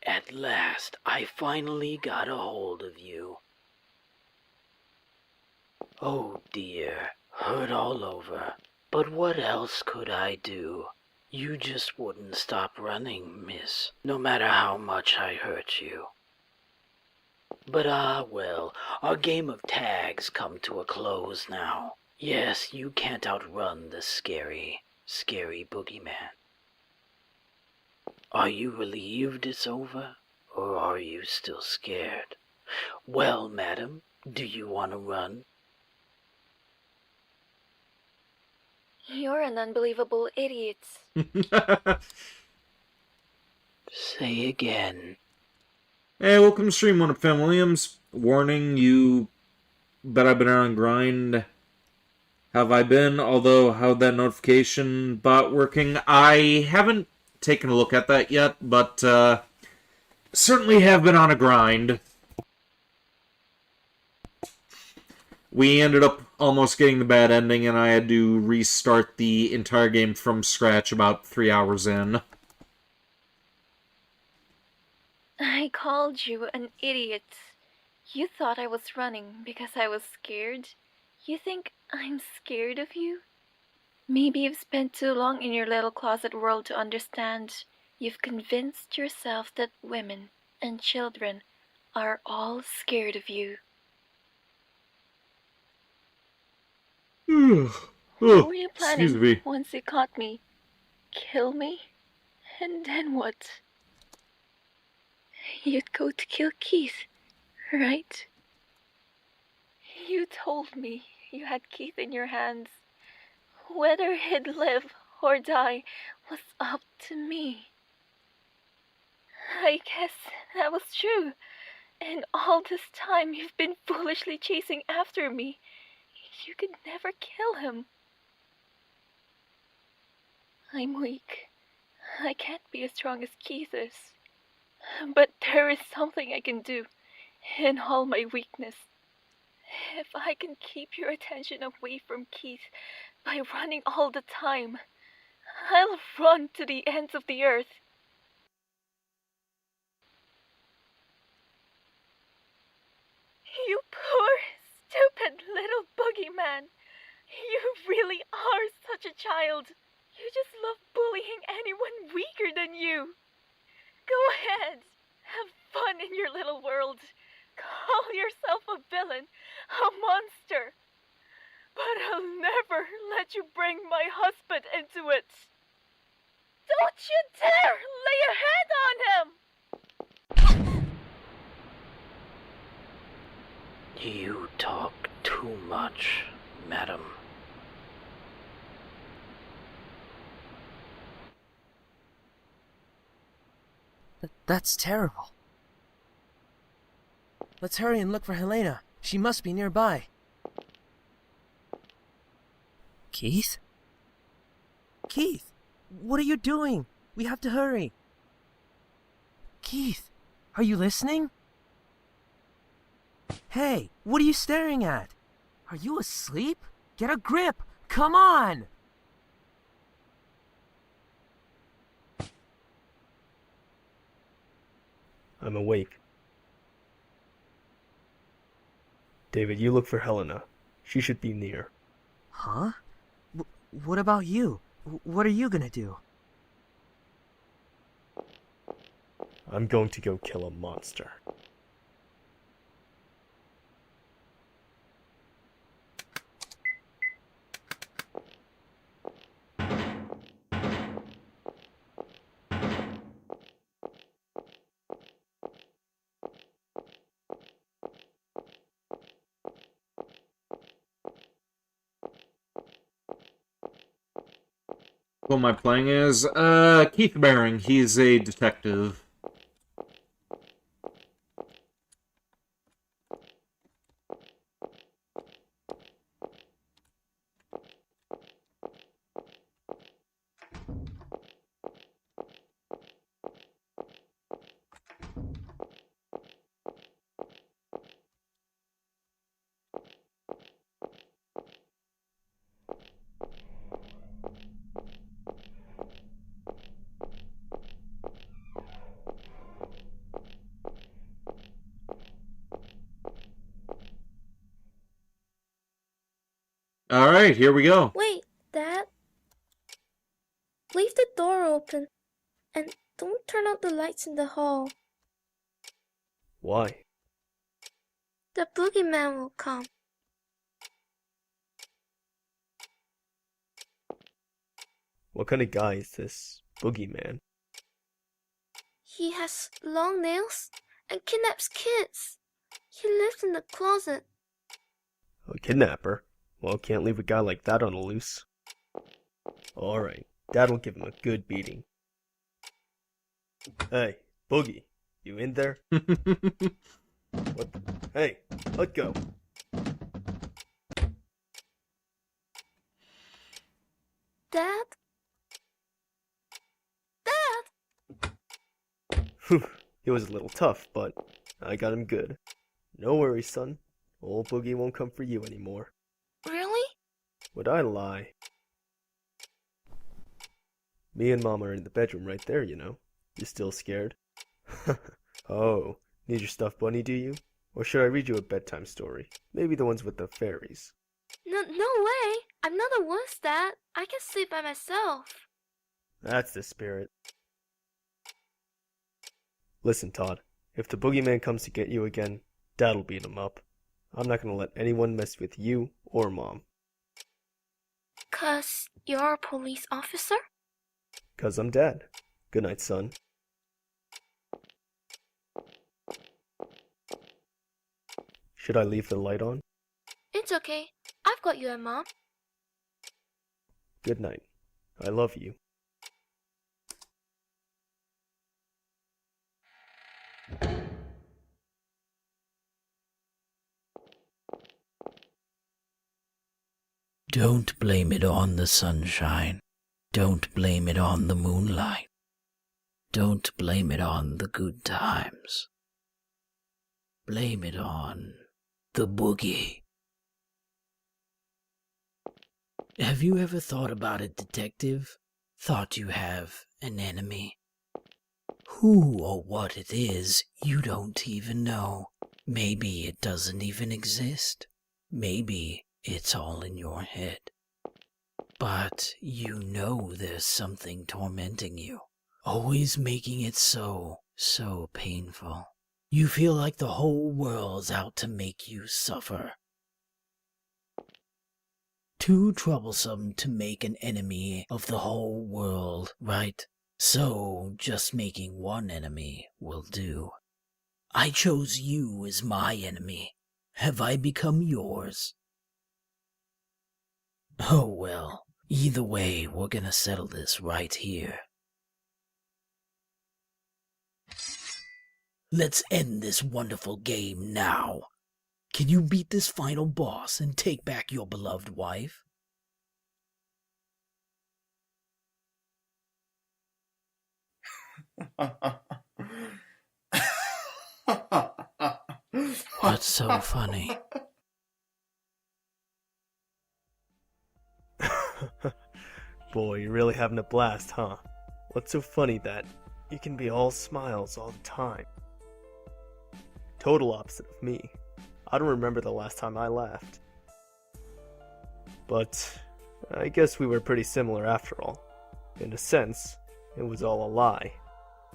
[SPEAKER 18] At last, I finally got a hold of you. Oh dear, hurt all over. But what else could I do? You just wouldn't stop running, miss, no matter how much I hurt you. But well, our game of tag's come to a close now. Yes, you can't outrun the scary, scary boogeyman. Are you relieved it's over, or are you still scared? Well, madam, do you want to run?
[SPEAKER 5] You're an unbelievable idiot.
[SPEAKER 18] Say again.
[SPEAKER 1] Hey, welcome to stream, one of Fam Williams. Warning, you bet I've been on grind. Have I been? Although, how'd that notification bot working? I haven't taken a look at that yet, but certainly have been on a grind. We ended up almost getting the bad ending, and I had to restart the entire game from scratch about 3 hours in.
[SPEAKER 5] I called you an idiot. You thought I was running because I was scared. You think I'm scared of you? Maybe you've spent too long in your little closet world to understand. You've convinced yourself that women and children are all scared of you. What were you planning
[SPEAKER 1] Excuse me.
[SPEAKER 5] once you caught me? Kill me? And then what? you'd go to kill Keith, right? You told me you had Keith in your hands. Whether he'd live or die was up to me. I guess that was true. And all this time you've been foolishly chasing after me. You could never kill him. I'm weak. I can't be as strong as Keith is. But there is something I can do, in all my weakness. If I can keep your attention away from Keith by running all the time, I'll run to the ends of the earth. You poor, stupid little boogeyman. You really are such a child. You just love bullying anyone weaker than you. Go ahead. Have fun in your little world. Call yourself a villain, a monster. But I'll never let you bring my husband into it. Don't you dare lay a hand on him!
[SPEAKER 18] You talk too much, madam.
[SPEAKER 11] That's terrible. Let's hurry and look for Helena. She must be nearby. Keith? Keith, what are you doing? We have to hurry. Keith, are you listening? Hey, what are you staring at? Are you asleep? Get a grip! Come on!
[SPEAKER 3] I'm awake. David, you look for Helena. She should be near.
[SPEAKER 11] Huh? What about you? What are you gonna do?
[SPEAKER 3] I'm going to go kill a monster.
[SPEAKER 1] Who am I playing as? Keith Baring. He's a detective. Alright, here we go.
[SPEAKER 19] Wait, Dad. Leave the door open. And don't turn out the lights in the hall.
[SPEAKER 3] Why?
[SPEAKER 19] The boogeyman will come.
[SPEAKER 3] What kind of guy is this boogeyman?
[SPEAKER 19] He has long nails and kidnaps kids. He lives in the closet.
[SPEAKER 3] A kidnapper? Well, can't leave a guy like that on the loose. Alright, Dad'll give him a good beating. Hey, Boogie, you in there? What the? Hey, let go.
[SPEAKER 19] Dad? Dad?
[SPEAKER 3] Whew, he was a little tough, but I got him good. No worries, son. Old Boogie won't come for you anymore.
[SPEAKER 19] Really?
[SPEAKER 3] Would I lie? Me and Mom are in the bedroom right there, you know. You still scared? Oh, need your stuffed bunny, do you? Or should I read you a bedtime story? Maybe the ones with the fairies.
[SPEAKER 19] No way. I'm not a wuss, Dad. I can sleep by myself.
[SPEAKER 3] That's the spirit. Listen, Todd. If the boogeyman comes to get you again, Dad'll beat him up. I'm not gonna let anyone mess with you or Mom.
[SPEAKER 19] 'Cause you're a police officer?
[SPEAKER 3] 'Cause I'm Dad. Good night, son. Should I leave the light on?
[SPEAKER 19] It's okay. I've got you, Mom.
[SPEAKER 3] Good night. I love you.
[SPEAKER 17] Don't blame it on the sunshine. Don't blame it on the moonlight. Don't blame it on the good times. Blame it on the boogie. Have you ever thought about it, detective? Thought you have an enemy? Who or what it is, you don't even know. Maybe it doesn't even exist. Maybe it's all in your head. But you know there's something tormenting you, always making it so painful. You feel like the whole world's out to make you suffer. Too troublesome to make an enemy of the whole world, right? So just making one enemy will do. I chose you as my enemy. Have I become yours? Oh well, either way, we're gonna settle this right here. Let's end this wonderful game now. Can you beat this final boss and take back your beloved wife? What's so funny?
[SPEAKER 3] Boy, you're really having a blast, huh? What's so funny that you can be all smiles all the time? Total opposite of me. I don't remember the last time I laughed. But I guess we were pretty similar after all. In a sense, it was all a lie.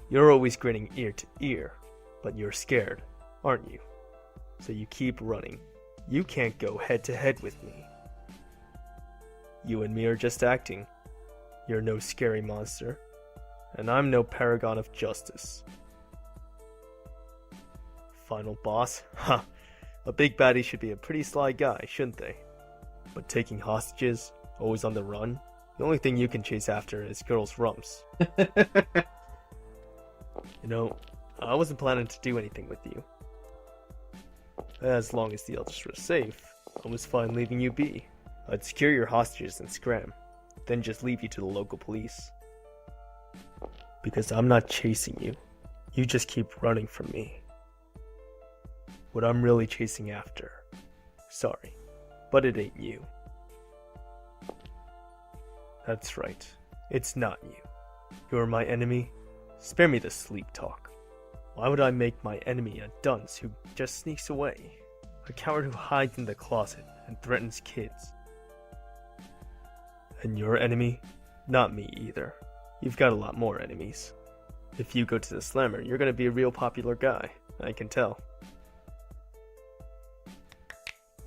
[SPEAKER 3] You're always grinning ear to ear, but you're scared, aren't you? So you keep running. You can't go head to head with me. You and me are just acting. You're no scary monster, and I'm no paragon of justice. Final boss? Ha! A big baddie should be a pretty sly guy, shouldn't they? But taking hostages, always on the run, the only thing you can chase after is girls' rumps. You know, I wasn't planning to do anything with you. As long as the others were safe, I was fine leaving you be. I'd secure your hostages and scram, then just leave you to the local police. Because I'm not chasing you. You just keep running from me. What I'm really chasing after. Sorry, but it ain't you. That's right, it's not you. You're my enemy. Spare me the sleep talk. Why would I make my enemy a dunce who just sneaks away? A coward who hides in the closet and threatens kids. And your enemy? Not me either. You've got a lot more enemies. If you go to the slammer, you're gonna be a real popular guy. I can tell.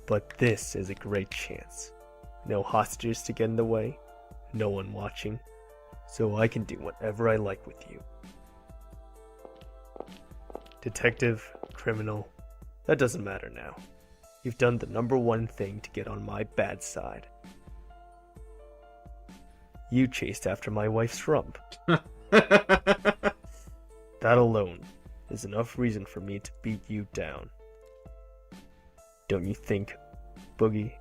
[SPEAKER 3] But this is a great chance. No hostages to get in the way, no one watching, so I can do whatever I like with you. Detective, criminal, that doesn't matter now. You've done the number one thing to get on my bad side. You chased after my wife's rump. That alone is enough reason for me to beat you down. Don't you think, Boogie?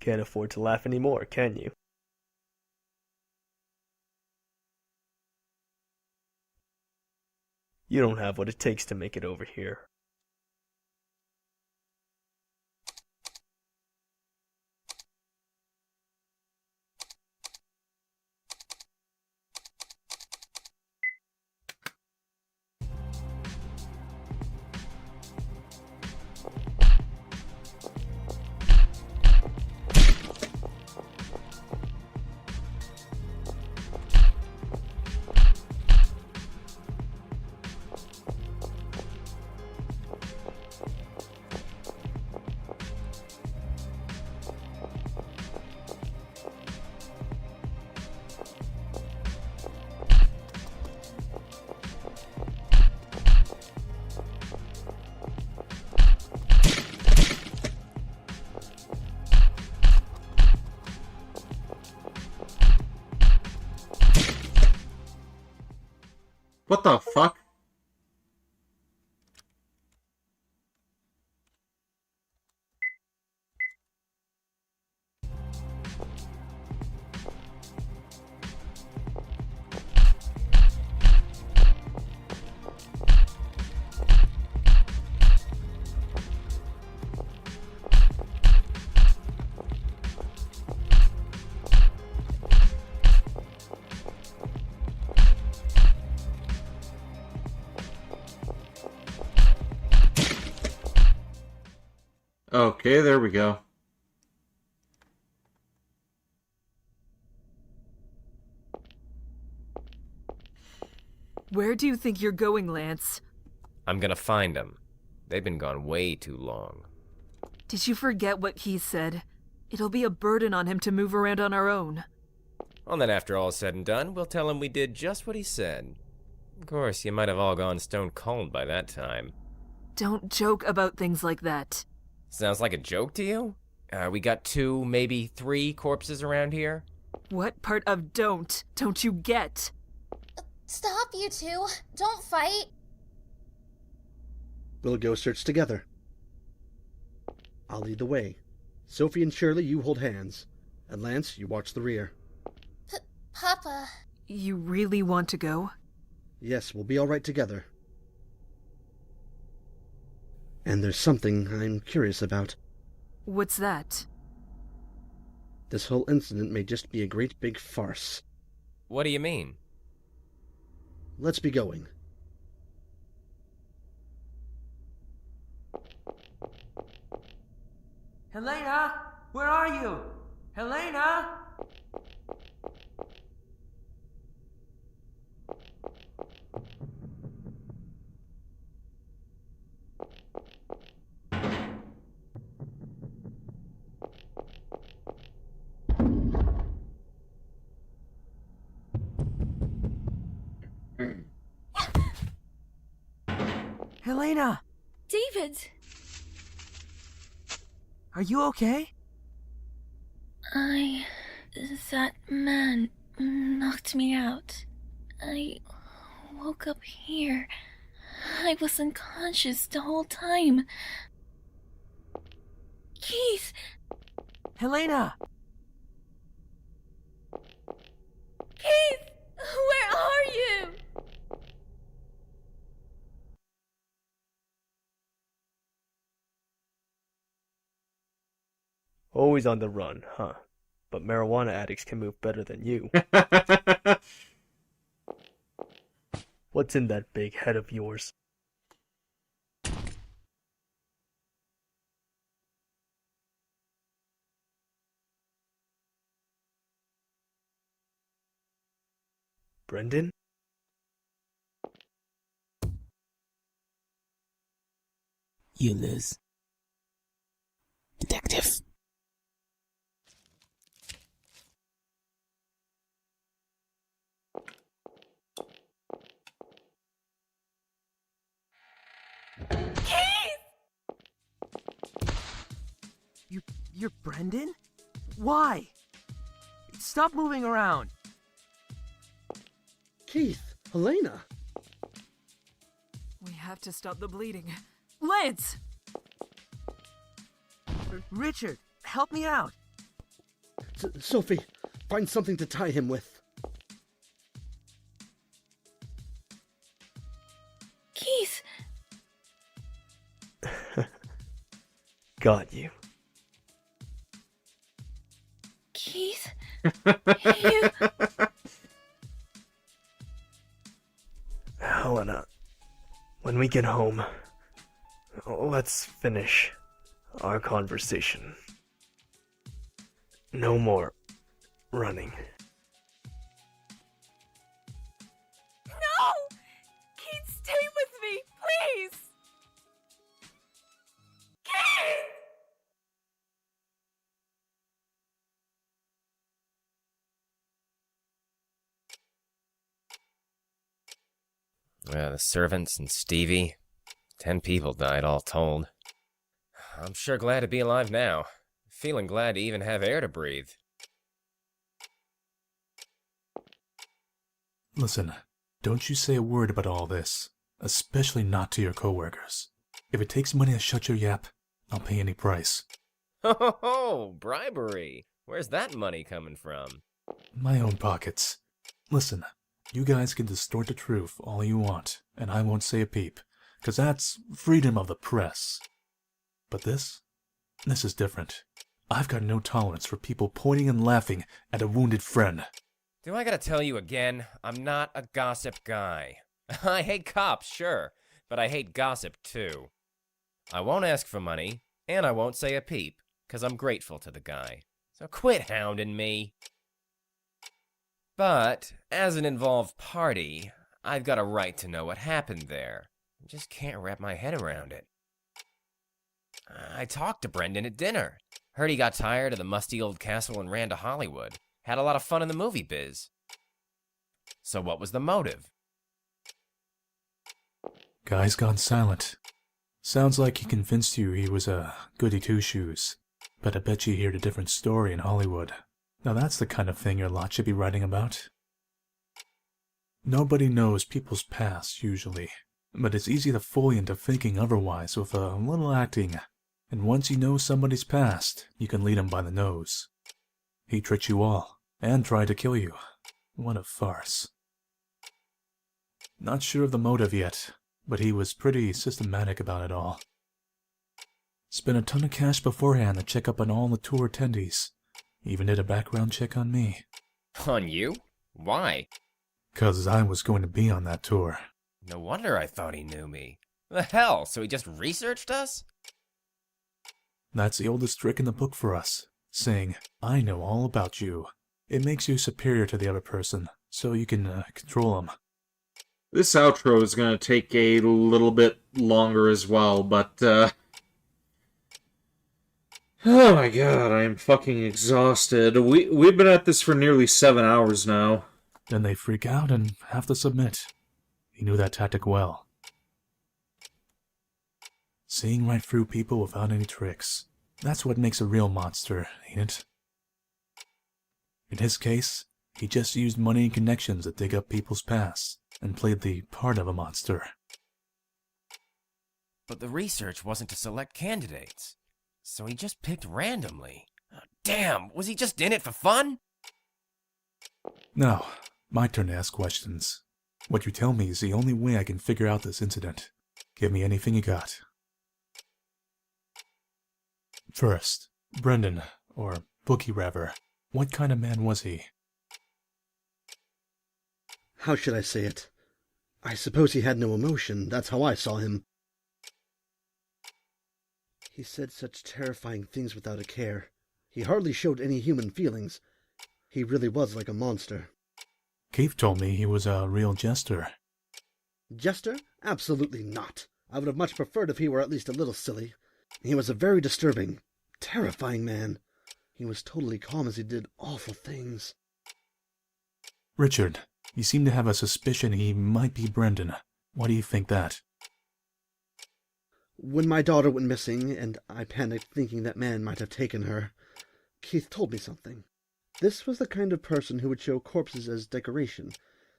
[SPEAKER 3] Can't afford to laugh anymore, can you? You don't have what it takes to make it over here.
[SPEAKER 1] What the fuck? Okay, there we go.
[SPEAKER 9] Where do you think you're going, Lance?
[SPEAKER 10] I'm gonna find them. They've been gone way too long.
[SPEAKER 9] Did you forget what he said? It'll be a burden on him to move around on our own.
[SPEAKER 10] Well, then after all's said and done, we'll tell him we did just what he said. Of course, you might have all gone stone cold by that time.
[SPEAKER 9] Don't joke about things like that.
[SPEAKER 10] Sounds like a joke to you? We got 2, maybe 3 corpses around here?
[SPEAKER 9] What part of don't you get?
[SPEAKER 7] Stop, you two. Don't fight.
[SPEAKER 8] We'll go search together. I'll lead the way. Sophie and Shirley, you hold hands. And Lance, you watch the rear.
[SPEAKER 7] Papa.
[SPEAKER 9] You really want to go?
[SPEAKER 8] Yes, we'll be all right together. And there's something I'm curious about.
[SPEAKER 9] What's that?
[SPEAKER 8] This whole incident may just be a great big farce.
[SPEAKER 10] What do you mean?
[SPEAKER 8] Let's be going.
[SPEAKER 11] Helena, where are you? Helena? Helena!
[SPEAKER 5] David!
[SPEAKER 11] Are you okay?
[SPEAKER 5] That man knocked me out. I woke up here. I was unconscious the whole time. Keith!
[SPEAKER 11] Helena!
[SPEAKER 5] Keith! Where are you?
[SPEAKER 3] Always on the run, huh? But marijuana addicts can move better than you. What's in that big head of yours? Brendan?
[SPEAKER 17] You lose. Detective.
[SPEAKER 11] You're Brendan? Why? Stop moving around.
[SPEAKER 8] Keith, Helena.
[SPEAKER 9] We have to stop the bleeding. Lance!
[SPEAKER 11] Richard, help me out.
[SPEAKER 8] Sophie, find something to tie him with.
[SPEAKER 5] Keith!
[SPEAKER 3] Got you.
[SPEAKER 5] Keith? You...
[SPEAKER 3] Helena, when we get home, let's finish our conversation. No more running.
[SPEAKER 9] No! Keith, stay with me, please! Keith!
[SPEAKER 10] The servants and Stevie. 10 people died all told. I'm sure glad to be alive now. Feeling glad to even have air to breathe.
[SPEAKER 4] Listen, don't you say a word about all this, especially not to your coworkers. If it takes money to shut your yap, I'll pay any price.
[SPEAKER 10] Oh, bribery. Where's that money coming from?
[SPEAKER 4] My own pockets. Listen, you guys can distort the truth all you want, and I won't say a peep, 'cause that's freedom of the press. But this is different. I've got no tolerance for people pointing and laughing at a wounded friend.
[SPEAKER 10] Do I gotta tell you again? I'm not a gossip guy. I hate cops, sure, but I hate gossip too. I won't ask for money, and I won't say a peep, 'cause I'm grateful to the guy. So quit hounding me. But, as an involved party, I've got a right to know what happened there. I just can't wrap my head around it. I talked to Brendan at dinner. Heard he got tired of the musty old castle and ran to Hollywood. Had a lot of fun in the movie biz. So what was the motive?
[SPEAKER 4] Guy's gone silent. Sounds like he convinced you he was a goody two-shoes. But I bet you heard a different story in Hollywood. Now that's the kind of thing your lot should be writing about. Nobody knows people's past, usually. But it's easy to fool you into thinking otherwise with a little acting. And once you know somebody's past, you can lead them by the nose. He tricked you all, and tried to kill you. What a farce. Not sure of the motive yet, but he was pretty systematic about it all. Spent a ton of cash beforehand to check up on all the tour attendees. Even did a background check on me.
[SPEAKER 10] On you? Why?
[SPEAKER 4] 'Cause I was going to be on that tour.
[SPEAKER 10] No wonder I thought he knew me. The hell, so he just researched us?
[SPEAKER 4] That's the oldest trick in the book for us, saying, I know all about you. It makes you superior to the other person, so you can control them.
[SPEAKER 1] This outro is going to take a little bit longer as well, but, oh my god, I am fucking exhausted. We've been at this for nearly 7 hours now.
[SPEAKER 4] Then they freak out and have to submit. He knew that tactic well. Seeing right through people without any tricks. That's what makes a real monster, ain't it? In his case, he just used money and connections to dig up people's pasts, and played the part of a monster.
[SPEAKER 10] But the research wasn't to select candidates, so he just picked randomly. Oh, damn, was he just in it for fun?
[SPEAKER 4] Now, my turn to ask questions. What you tell me is the only way I can figure out this incident. Give me anything you got. First, Brendan, or Boogie rather, what kind of man was he?
[SPEAKER 8] How should I say it? I suppose he had no emotion. That's how I saw him. He said such terrifying things without a care. He hardly showed any human feelings. He really was like a monster.
[SPEAKER 4] Keith told me he was a real jester.
[SPEAKER 8] Jester? Absolutely not. I would have much preferred if he were at least a little silly. He was a very disturbing, terrifying man. He was totally calm as he did awful things.
[SPEAKER 4] Richard, you seem to have a suspicion he might be Brendan. Why do you think that?
[SPEAKER 8] When my daughter went missing, and I panicked thinking that man might have taken her, Keith told me something. This was the kind of person who would show corpses as decoration,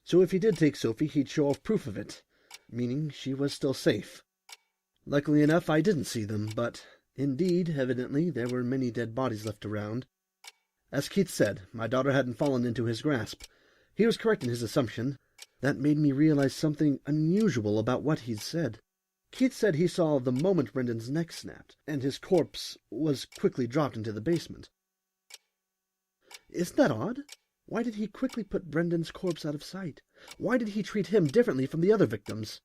[SPEAKER 8] so if he did take Sophie, he'd show off proof of it, meaning she was still safe. Luckily enough, I didn't see them, but indeed, evidently, there were many dead bodies left around. As Keith said, my daughter hadn't fallen into his grasp. He was correct in his assumption. That made me realize something unusual about what he'd said. Keith said he saw the moment Brendan's neck snapped, and his corpse was quickly dropped into the basement. Isn't that odd? Why did he quickly put Brendan's corpse out of sight? Why did he treat him differently from the other victims?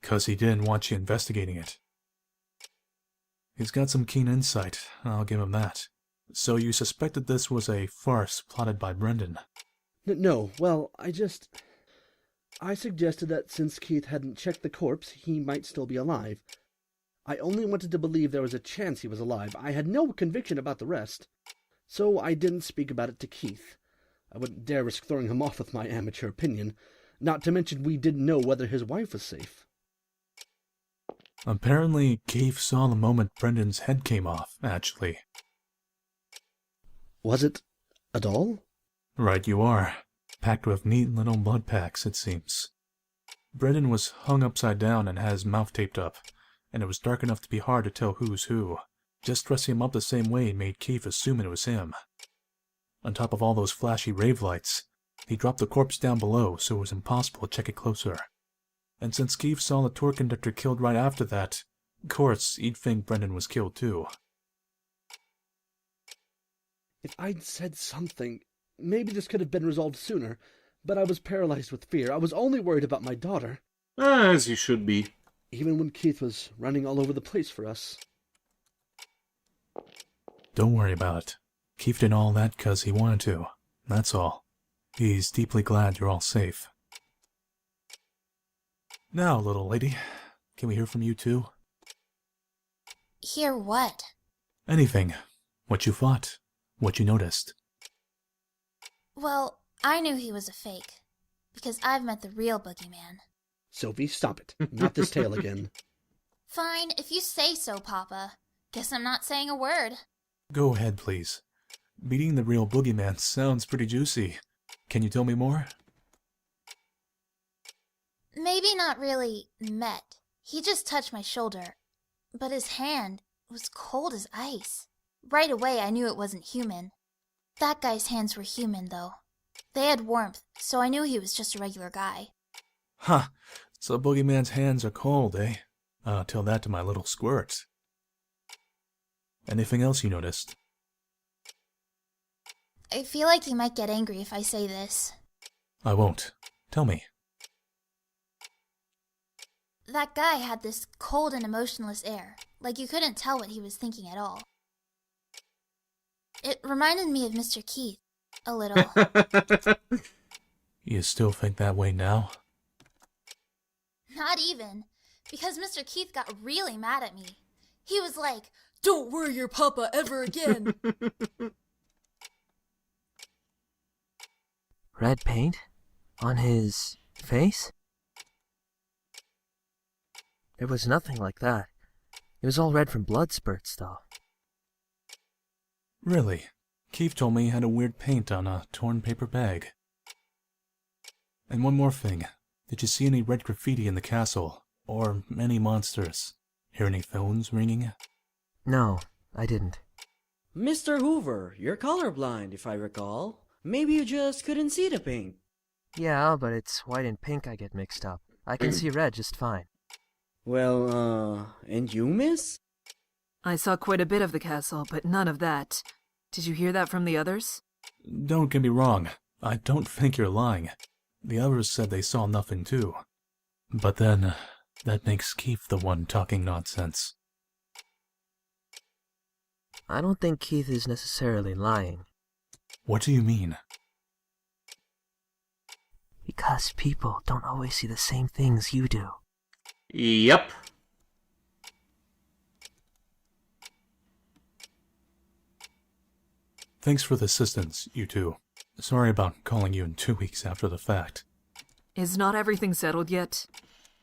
[SPEAKER 4] 'Cause he didn't want you investigating it. He's got some keen insight, I'll give him that. So you suspected this was a farce plotted by Brendan?
[SPEAKER 8] No, well, I suggested that since Keith hadn't checked the corpse, he might still be alive. I only wanted to believe there was a chance he was alive. I had no conviction about the rest. So I didn't speak about it to Keith. I wouldn't dare risk throwing him off with my amateur opinion, not to mention we didn't know whether his wife was safe.
[SPEAKER 4] Apparently, Keith saw the moment Brendan's head came off, actually.
[SPEAKER 8] Was it a doll?
[SPEAKER 4] Right you are. packed with neat little blood packs, it seems. Brendan was hung upside down and had his mouth taped up, and it was dark enough to be hard to tell who's who. Just dressing him up the same way made Keith assume it was him. On top of all those flashy rave lights, he dropped the corpse down below so it was impossible to check it closer. And since Keith saw the tour conductor killed right after that, of course, he'd think Brendan was killed too.
[SPEAKER 8] If I'd said something, maybe this could have been resolved sooner, but I was paralyzed with fear. I was only worried about my daughter.
[SPEAKER 1] As you should be.
[SPEAKER 8] Even when Keith was running all over the place for us.
[SPEAKER 4] Don't worry about it. Keith did all that 'cause he wanted to. That's all. He's deeply glad you're all safe. Now, little lady, can we hear from you too?
[SPEAKER 7] Hear what?
[SPEAKER 4] Anything. What you thought. What you noticed.
[SPEAKER 7] Well, I knew he was a fake. Because I've met the real Boogieman.
[SPEAKER 8] Sophie, stop it. Not this tale again.
[SPEAKER 7] Fine, if you say so, Papa. Guess I'm not saying a word.
[SPEAKER 4] Go ahead, please. Meeting the real Boogieman sounds pretty juicy. Can you tell me more?
[SPEAKER 7] Maybe not really met. He just touched my shoulder. But his hand was cold as ice. Right away I knew it wasn't human. That guy's hands were human, though. They had warmth, so I knew he was just a regular guy.
[SPEAKER 4] Huh. So Boogieman's hands are cold, eh? I'll tell that to my little squirt. Anything else you noticed?
[SPEAKER 7] I feel like he might get angry if I say this.
[SPEAKER 4] I won't. Tell me.
[SPEAKER 7] That guy had this cold and emotionless air, like you couldn't tell what he was thinking at all. It reminded me of Mr. Keith, a little.
[SPEAKER 4] You still think that way now?
[SPEAKER 7] Not even, because Mr. Keith got really mad at me. He was like, "Don't worry your papa ever again."
[SPEAKER 11] Red paint? On his face? There was nothing like that. It was all red from blood spurts, though.
[SPEAKER 4] Really? Keith told me he had a weird paint on a torn paper bag. And one more thing. Did you see any red graffiti in the castle? Or any monsters? Hear any phones ringing?
[SPEAKER 11] No, I didn't.
[SPEAKER 2] Mr. Hoover, you're colorblind, if I recall. Maybe you just couldn't see the paint.
[SPEAKER 11] Yeah, but it's white and pink I get mixed up. I can see red just fine.
[SPEAKER 2] Well, and you, miss?
[SPEAKER 9] I saw quite a bit of the castle, but none of that. Did you hear that from the others?
[SPEAKER 4] Don't get me wrong. I don't think you're lying. The others said they saw nothing too. But then, that makes Keith the one talking nonsense.
[SPEAKER 11] I don't think Keith is necessarily lying.
[SPEAKER 4] What do you mean?
[SPEAKER 11] Because people don't always see the same things you do.
[SPEAKER 1] Yep.
[SPEAKER 4] Thanks for the assistance, you two. Sorry about calling you in 2 weeks after the fact.
[SPEAKER 9] Is not everything settled yet?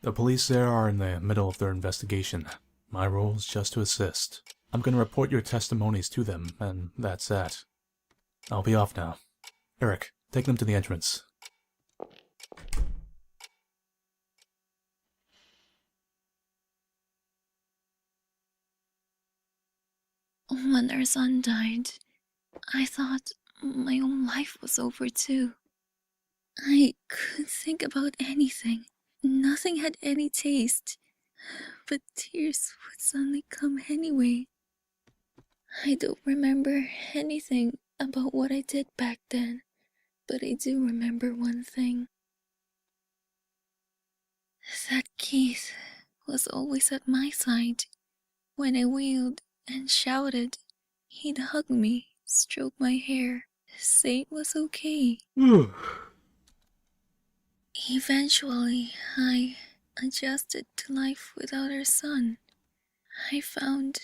[SPEAKER 4] The police there are in the middle of their investigation. My role is just to assist. I'm gonna report your testimonies to them, and that's that. I'll be off now. Eric, take them to the entrance.
[SPEAKER 5] When our son died, I thought my own life was over too. I couldn't think about anything. Nothing had any taste. But tears would suddenly come anyway. I don't remember anything about what I did back then, but I do remember one thing. That Keith was always at my side. When I wailed and shouted, he'd hug me, stroke my hair, say it was okay. Eventually, I adjusted to life without our son. I found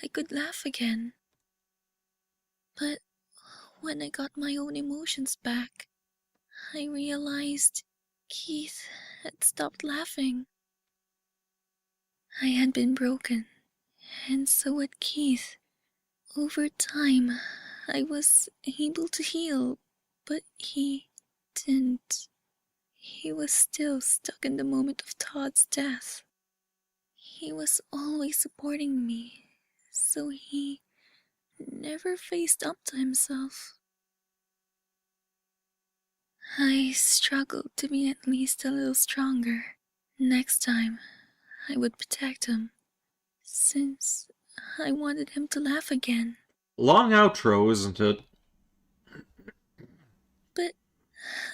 [SPEAKER 5] I could laugh again. But when I got my own emotions back, I realized Keith had stopped laughing. I had been broken, and so had Keith. Over time, I was able to heal, but he didn't. He was still stuck in the moment of Todd's death. He was always supporting me, so he never faced up to himself. I struggled to be at least a little stronger. Next time, I would protect him, since I wanted him to laugh again.
[SPEAKER 1] Long outro, isn't it?
[SPEAKER 5] But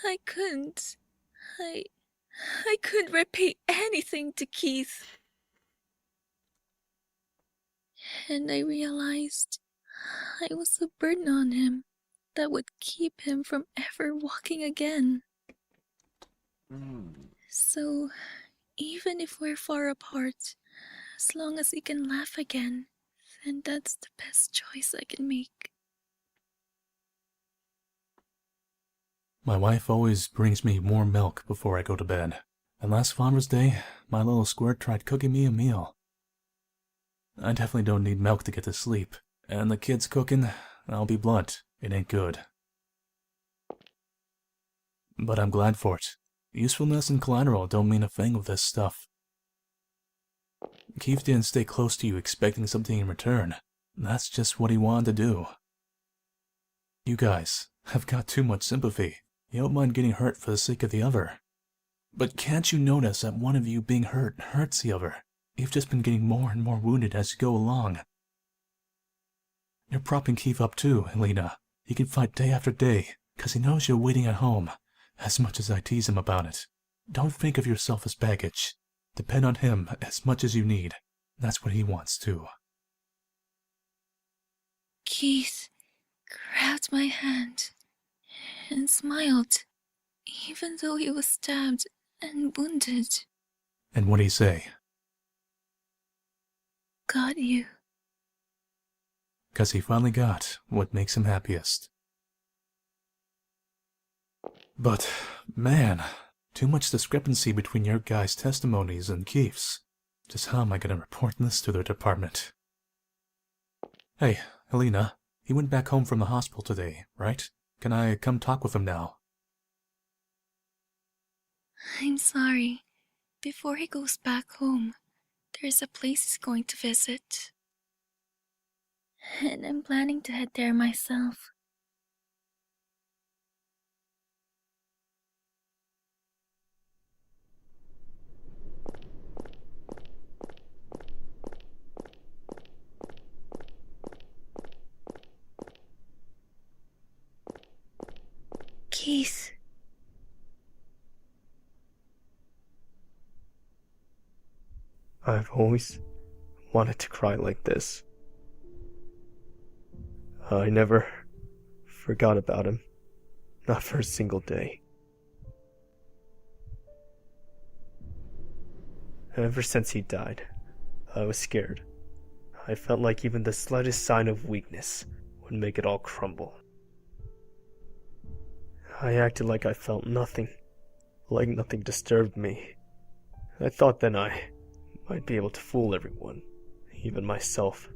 [SPEAKER 5] I couldn't. I couldn't repay anything to Keith. And I realized I was a burden on him that would keep him from ever walking again. So, even if we're far apart, as long as he can laugh again, then that's the best choice I can make.
[SPEAKER 4] My wife always brings me warm milk before I go to bed. And last Father's Day, my little squirt tried cooking me a meal. I definitely don't need milk to get to sleep. And the kids cooking, I'll be blunt, it ain't good. But I'm glad for it. Usefulness and collateral don't mean a thing with this stuff. Keith didn't stay close to you expecting something in return. That's just what he wanted to do. You guys have got too much sympathy. You don't mind getting hurt for the sake of the other. But can't you notice that one of you being hurt hurts the other? You've just been getting more and more wounded as you go along. You're propping Keith up too, Elena. He can fight day after day, because he knows you're waiting at home, as much as I tease him about it. Don't think of yourself as baggage. Depend on him as much as you need. That's what he wants too.
[SPEAKER 5] Keith grabbed my hand and smiled, even though he was stabbed and wounded.
[SPEAKER 4] And what'd he say?
[SPEAKER 5] Got you.
[SPEAKER 4] 'Cause he finally got what makes him happiest. But, man, too much discrepancy between your guys' testimonies and Keith's. Just how am I gonna report this to their department? Hey, Helena, he went back home from the hospital today, right? Can I come talk with him now?
[SPEAKER 5] I'm sorry. Before he goes back home, there's a place he's going to visit. And I'm planning to head there myself. Keith.
[SPEAKER 3] I've always wanted to cry like this. I never forgot about him. Not for a single day. Ever since he died, I was scared. I felt like even the slightest sign of weakness would make it all crumble. I acted like I felt nothing, like nothing disturbed me. I thought then I might be able to fool everyone, even myself.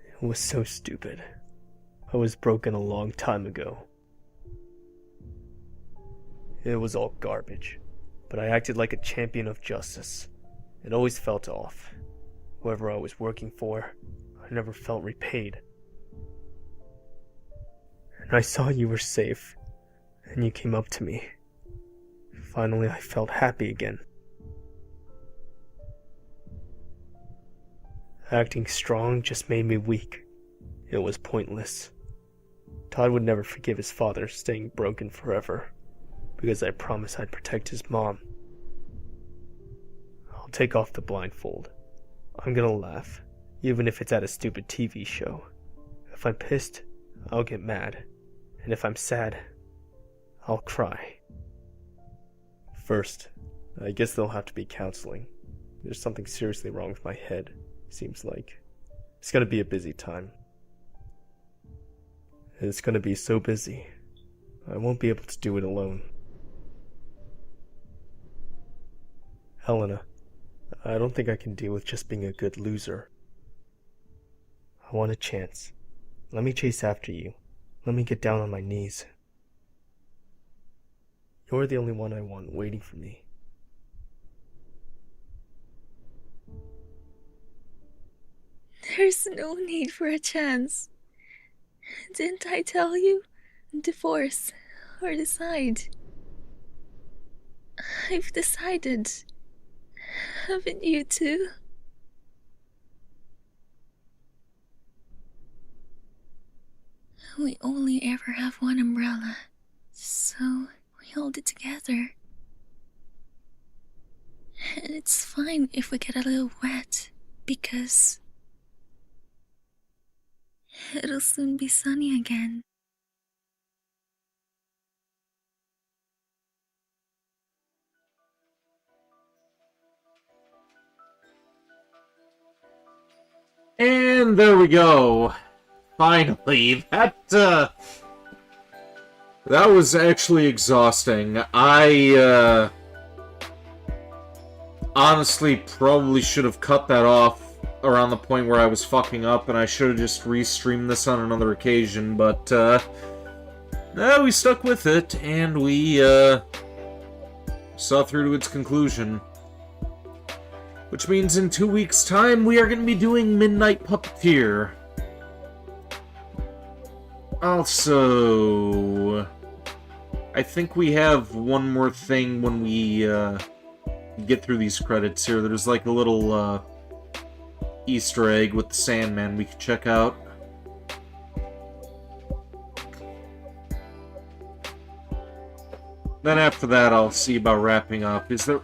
[SPEAKER 3] It was so stupid. I was broken a long time ago. It was all garbage, but I acted like a champion of justice. It always felt off. Whoever I was working for, I never felt repaid. And I saw you were safe, and you came up to me. Finally, I felt happy again. Acting strong just made me weak. It was pointless. Todd would never forgive his father staying broken forever, because I promised I'd protect his mom. I'll take off the blindfold. I'm gonna laugh, even if it's at a stupid TV show. If I'm pissed, I'll get mad. And if I'm sad, I'll cry. First, I guess there'll have to be counseling. There's something seriously wrong with my head, seems like. It's gonna be a busy time. And it's gonna be so busy, I won't be able to do it alone. Helena, I don't think I can deal with just being a good loser. I want a chance. Let me chase after you. Let me get down on my knees. You're the only one I want waiting for me.
[SPEAKER 5] There's no need for a chance. Didn't I tell you? Divorce or decide. I've decided. Haven't you too? We only ever have one umbrella, so we hold it together. And it's fine if we get a little wet, because it'll soon be sunny again.
[SPEAKER 1] And there we go. Finally, that was actually exhausting. I honestly probably should have cut that off around the point where I was fucking up, and I should have just restreamed this on another occasion, but we stuck with it, and we saw through to its conclusion. Which means in 2 weeks' time, we are going to be doing Midnight Puppeteer. Also, I think we have one more thing when we get through these credits here. There's like a little Easter egg with the Sandman we can check out. Then after that, I'll see about wrapping up. Is there...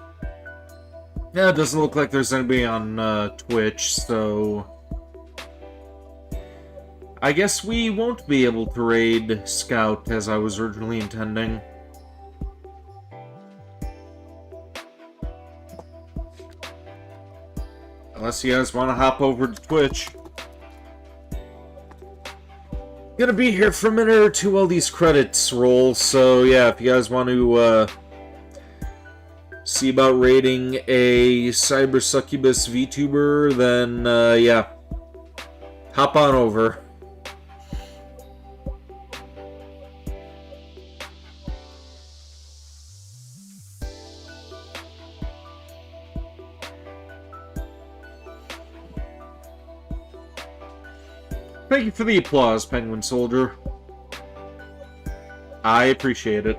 [SPEAKER 1] Yeah, it doesn't look like there's anybody on Twitch, so... I guess we won't be able to raid Scout as I was originally intending. Unless you guys want to hop over to Twitch. Gonna be here for a minute or two while these credits roll, so yeah, if you guys want to see about raiding a Cyber Succubus VTuber, then yeah, hop on over. Thank you for the applause, Penguin Soldier. I appreciate it.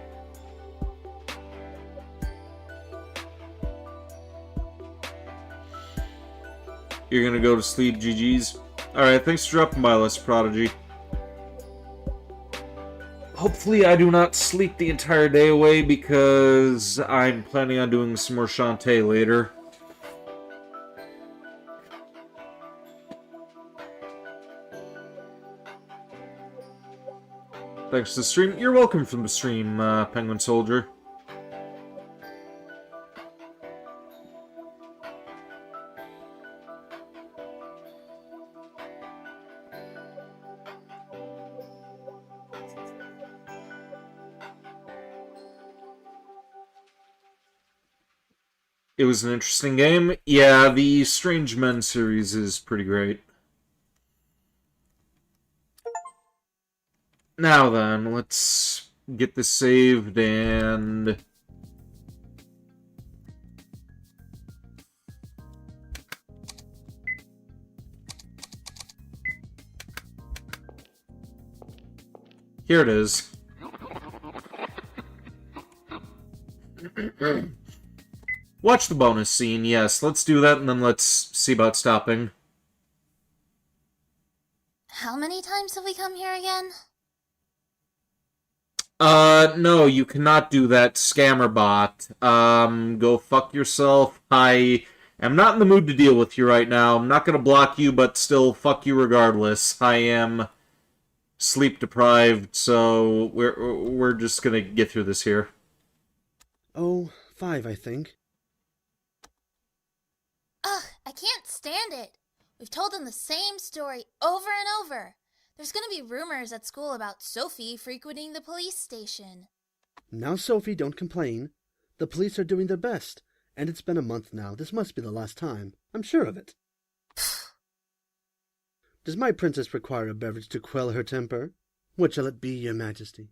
[SPEAKER 1] You're gonna go to sleep, GG's. Alright, thanks for dropping by, Les Prodigy. Hopefully I do not sleep the entire day away, because I'm planning on doing some more Shantae later. Thanks for the stream. You're welcome from the stream, Penguin Soldier. It was an interesting game. Yeah, the Strange Men series is pretty great. Now then, let's get this saved and... Here it is. Watch the bonus scene, yes. Let's do that and then let's see about stopping.
[SPEAKER 7] How many times have we come here again?
[SPEAKER 1] No, you cannot do that, scammer bot. Go fuck yourself. I am not in the mood to deal with you right now. I'm not gonna block you, but still, fuck you regardless. I am sleep deprived, so we're just gonna get through this here.
[SPEAKER 8] Oh, 5, I think.
[SPEAKER 7] Ugh, I can't stand it. We've told them the same story over and over. There's gonna be rumors at school about Sophie frequenting the police station.
[SPEAKER 8] Now, Sophie, don't complain. The police are doing their best, and it's been a month now. This must be the last time. I'm sure of it. Does my princess require a beverage to quell her temper? What shall it be, your majesty?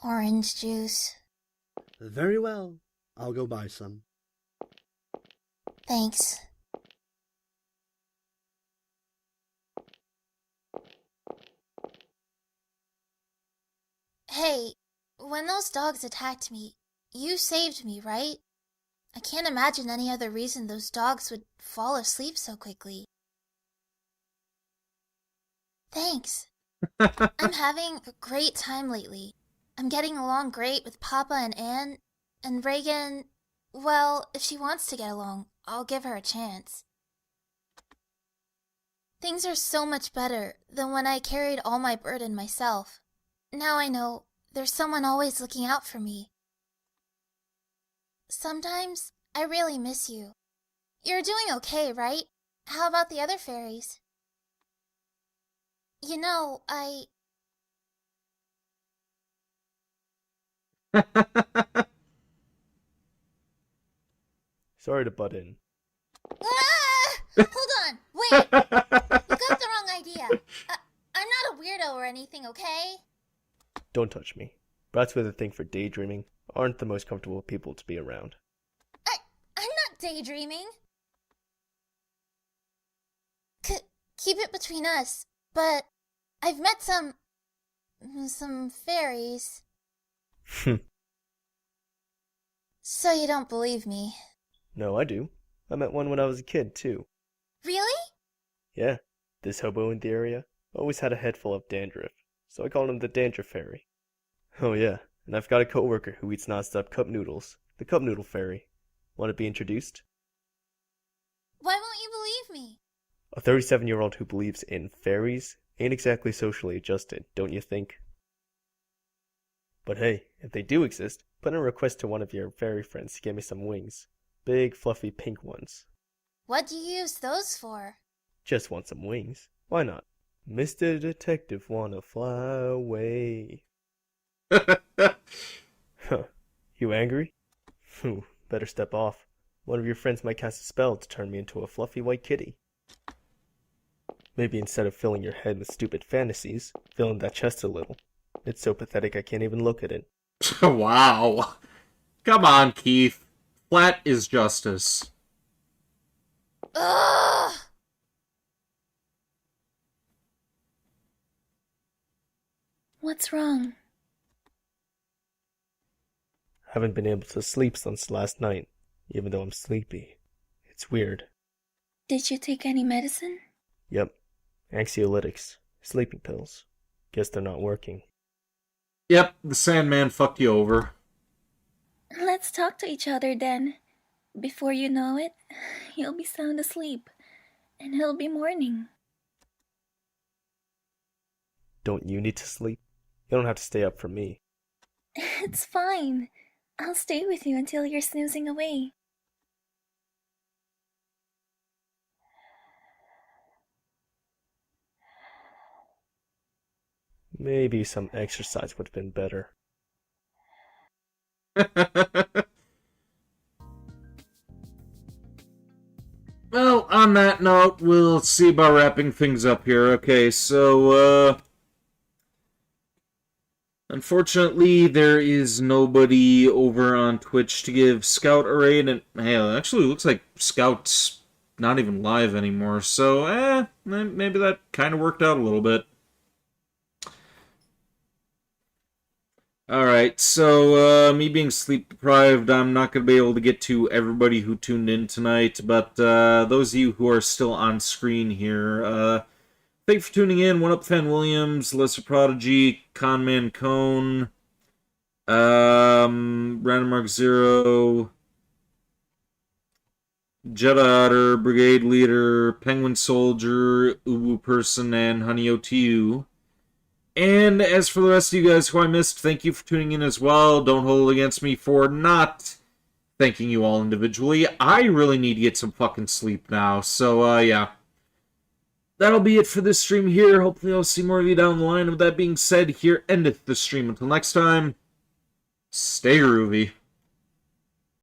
[SPEAKER 7] Orange juice.
[SPEAKER 8] Very well. I'll go buy some.
[SPEAKER 7] Thanks. Hey, when those dogs attacked me, you saved me, right? I can't imagine any other reason those dogs would fall asleep so quickly. Thanks. I'm having a great time lately. I'm getting along great with Papa and Anne, and Reagan, well, if she wants to get along, I'll give her a chance. Things are so much better than when I carried all my burden myself. Now I know there's someone always looking out for me. Sometimes I really miss you. You're doing okay, right? How about the other fairies? You know,
[SPEAKER 3] Sorry to butt in.
[SPEAKER 7] Hold on, wait! You got the wrong idea. I'm not a weirdo or anything, okay?
[SPEAKER 3] Don't touch me. Brats with a thing for daydreaming aren't the most comfortable people to be around.
[SPEAKER 7] I'm not daydreaming. Keep it between us, but I've met some fairies. So you don't believe me?
[SPEAKER 3] No, I do. I met one when I was a kid, too.
[SPEAKER 7] Really?
[SPEAKER 3] Yeah, this hobo in the area always had a head full of dandruff, so I called him the Dandruff Fairy. Oh yeah, and I've got a coworker who eats non-stop cup noodles, the Cup Noodle Fairy. Want to be introduced?
[SPEAKER 7] Why won't you believe me?
[SPEAKER 3] A 37-year-old who believes in fairies ain't exactly socially adjusted, don't you think? But hey, if they do exist, put in a request to one of your fairy friends to get me some wings. Big, fluffy, pink ones.
[SPEAKER 7] What do you use those for?
[SPEAKER 3] Just want some wings. Why not? Mr. Detective wanna fly away. Huh. You angry? Phew, better step off. One of your friends might cast a spell to turn me into a fluffy white kitty. Maybe instead of filling your head with stupid fantasies, fill in that chest a little. It's so pathetic I can't even look at it.
[SPEAKER 1] Wow. Come on, Keith. Flat is justice.
[SPEAKER 7] Ugh!
[SPEAKER 5] What's wrong?
[SPEAKER 3] Haven't been able to sleep since last night, even though I'm sleepy. It's weird.
[SPEAKER 5] Did you take any medicine?
[SPEAKER 3] Yep. Anxiolytics. Sleeping pills. Guess they're not working.
[SPEAKER 1] Yep, the Sandman fucked you over.
[SPEAKER 5] Let's talk to each other then. Before you know it, you'll be sound asleep, and it'll be morning.
[SPEAKER 3] Don't you need to sleep? You don't have to stay up for me.
[SPEAKER 5] It's fine. I'll stay with you until you're snoozing away.
[SPEAKER 3] Maybe some exercise would have been better.
[SPEAKER 1] Well, on that note, we'll see about wrapping things up here. Okay, so, unfortunately, there is nobody over on Twitch to give Scout a raid, and, hey, it actually looks like Scout's not even live anymore, so, maybe that kind of worked out a little bit. Alright, so, me being sleep deprived, I'm not going to be able to get to everybody who tuned in tonight, but, those of you who are still on screen here, thank you for tuning in. One Up Fan Williams, Lesser Prodigy, Conman Cone, Random Mark Zero, Jedi Otter, Brigade Leader, Penguin Soldier, Ubu Person, and Honey OTU. And as for the rest of you guys who I missed, thank you for tuning in as well. Don't hold it against me for not thanking you all individually. I really need to get some fucking sleep now. So, yeah. That'll be it for this stream here. Hopefully I'll see more of you down the line. With that being said, here endeth the stream. Until next time, stay groovy.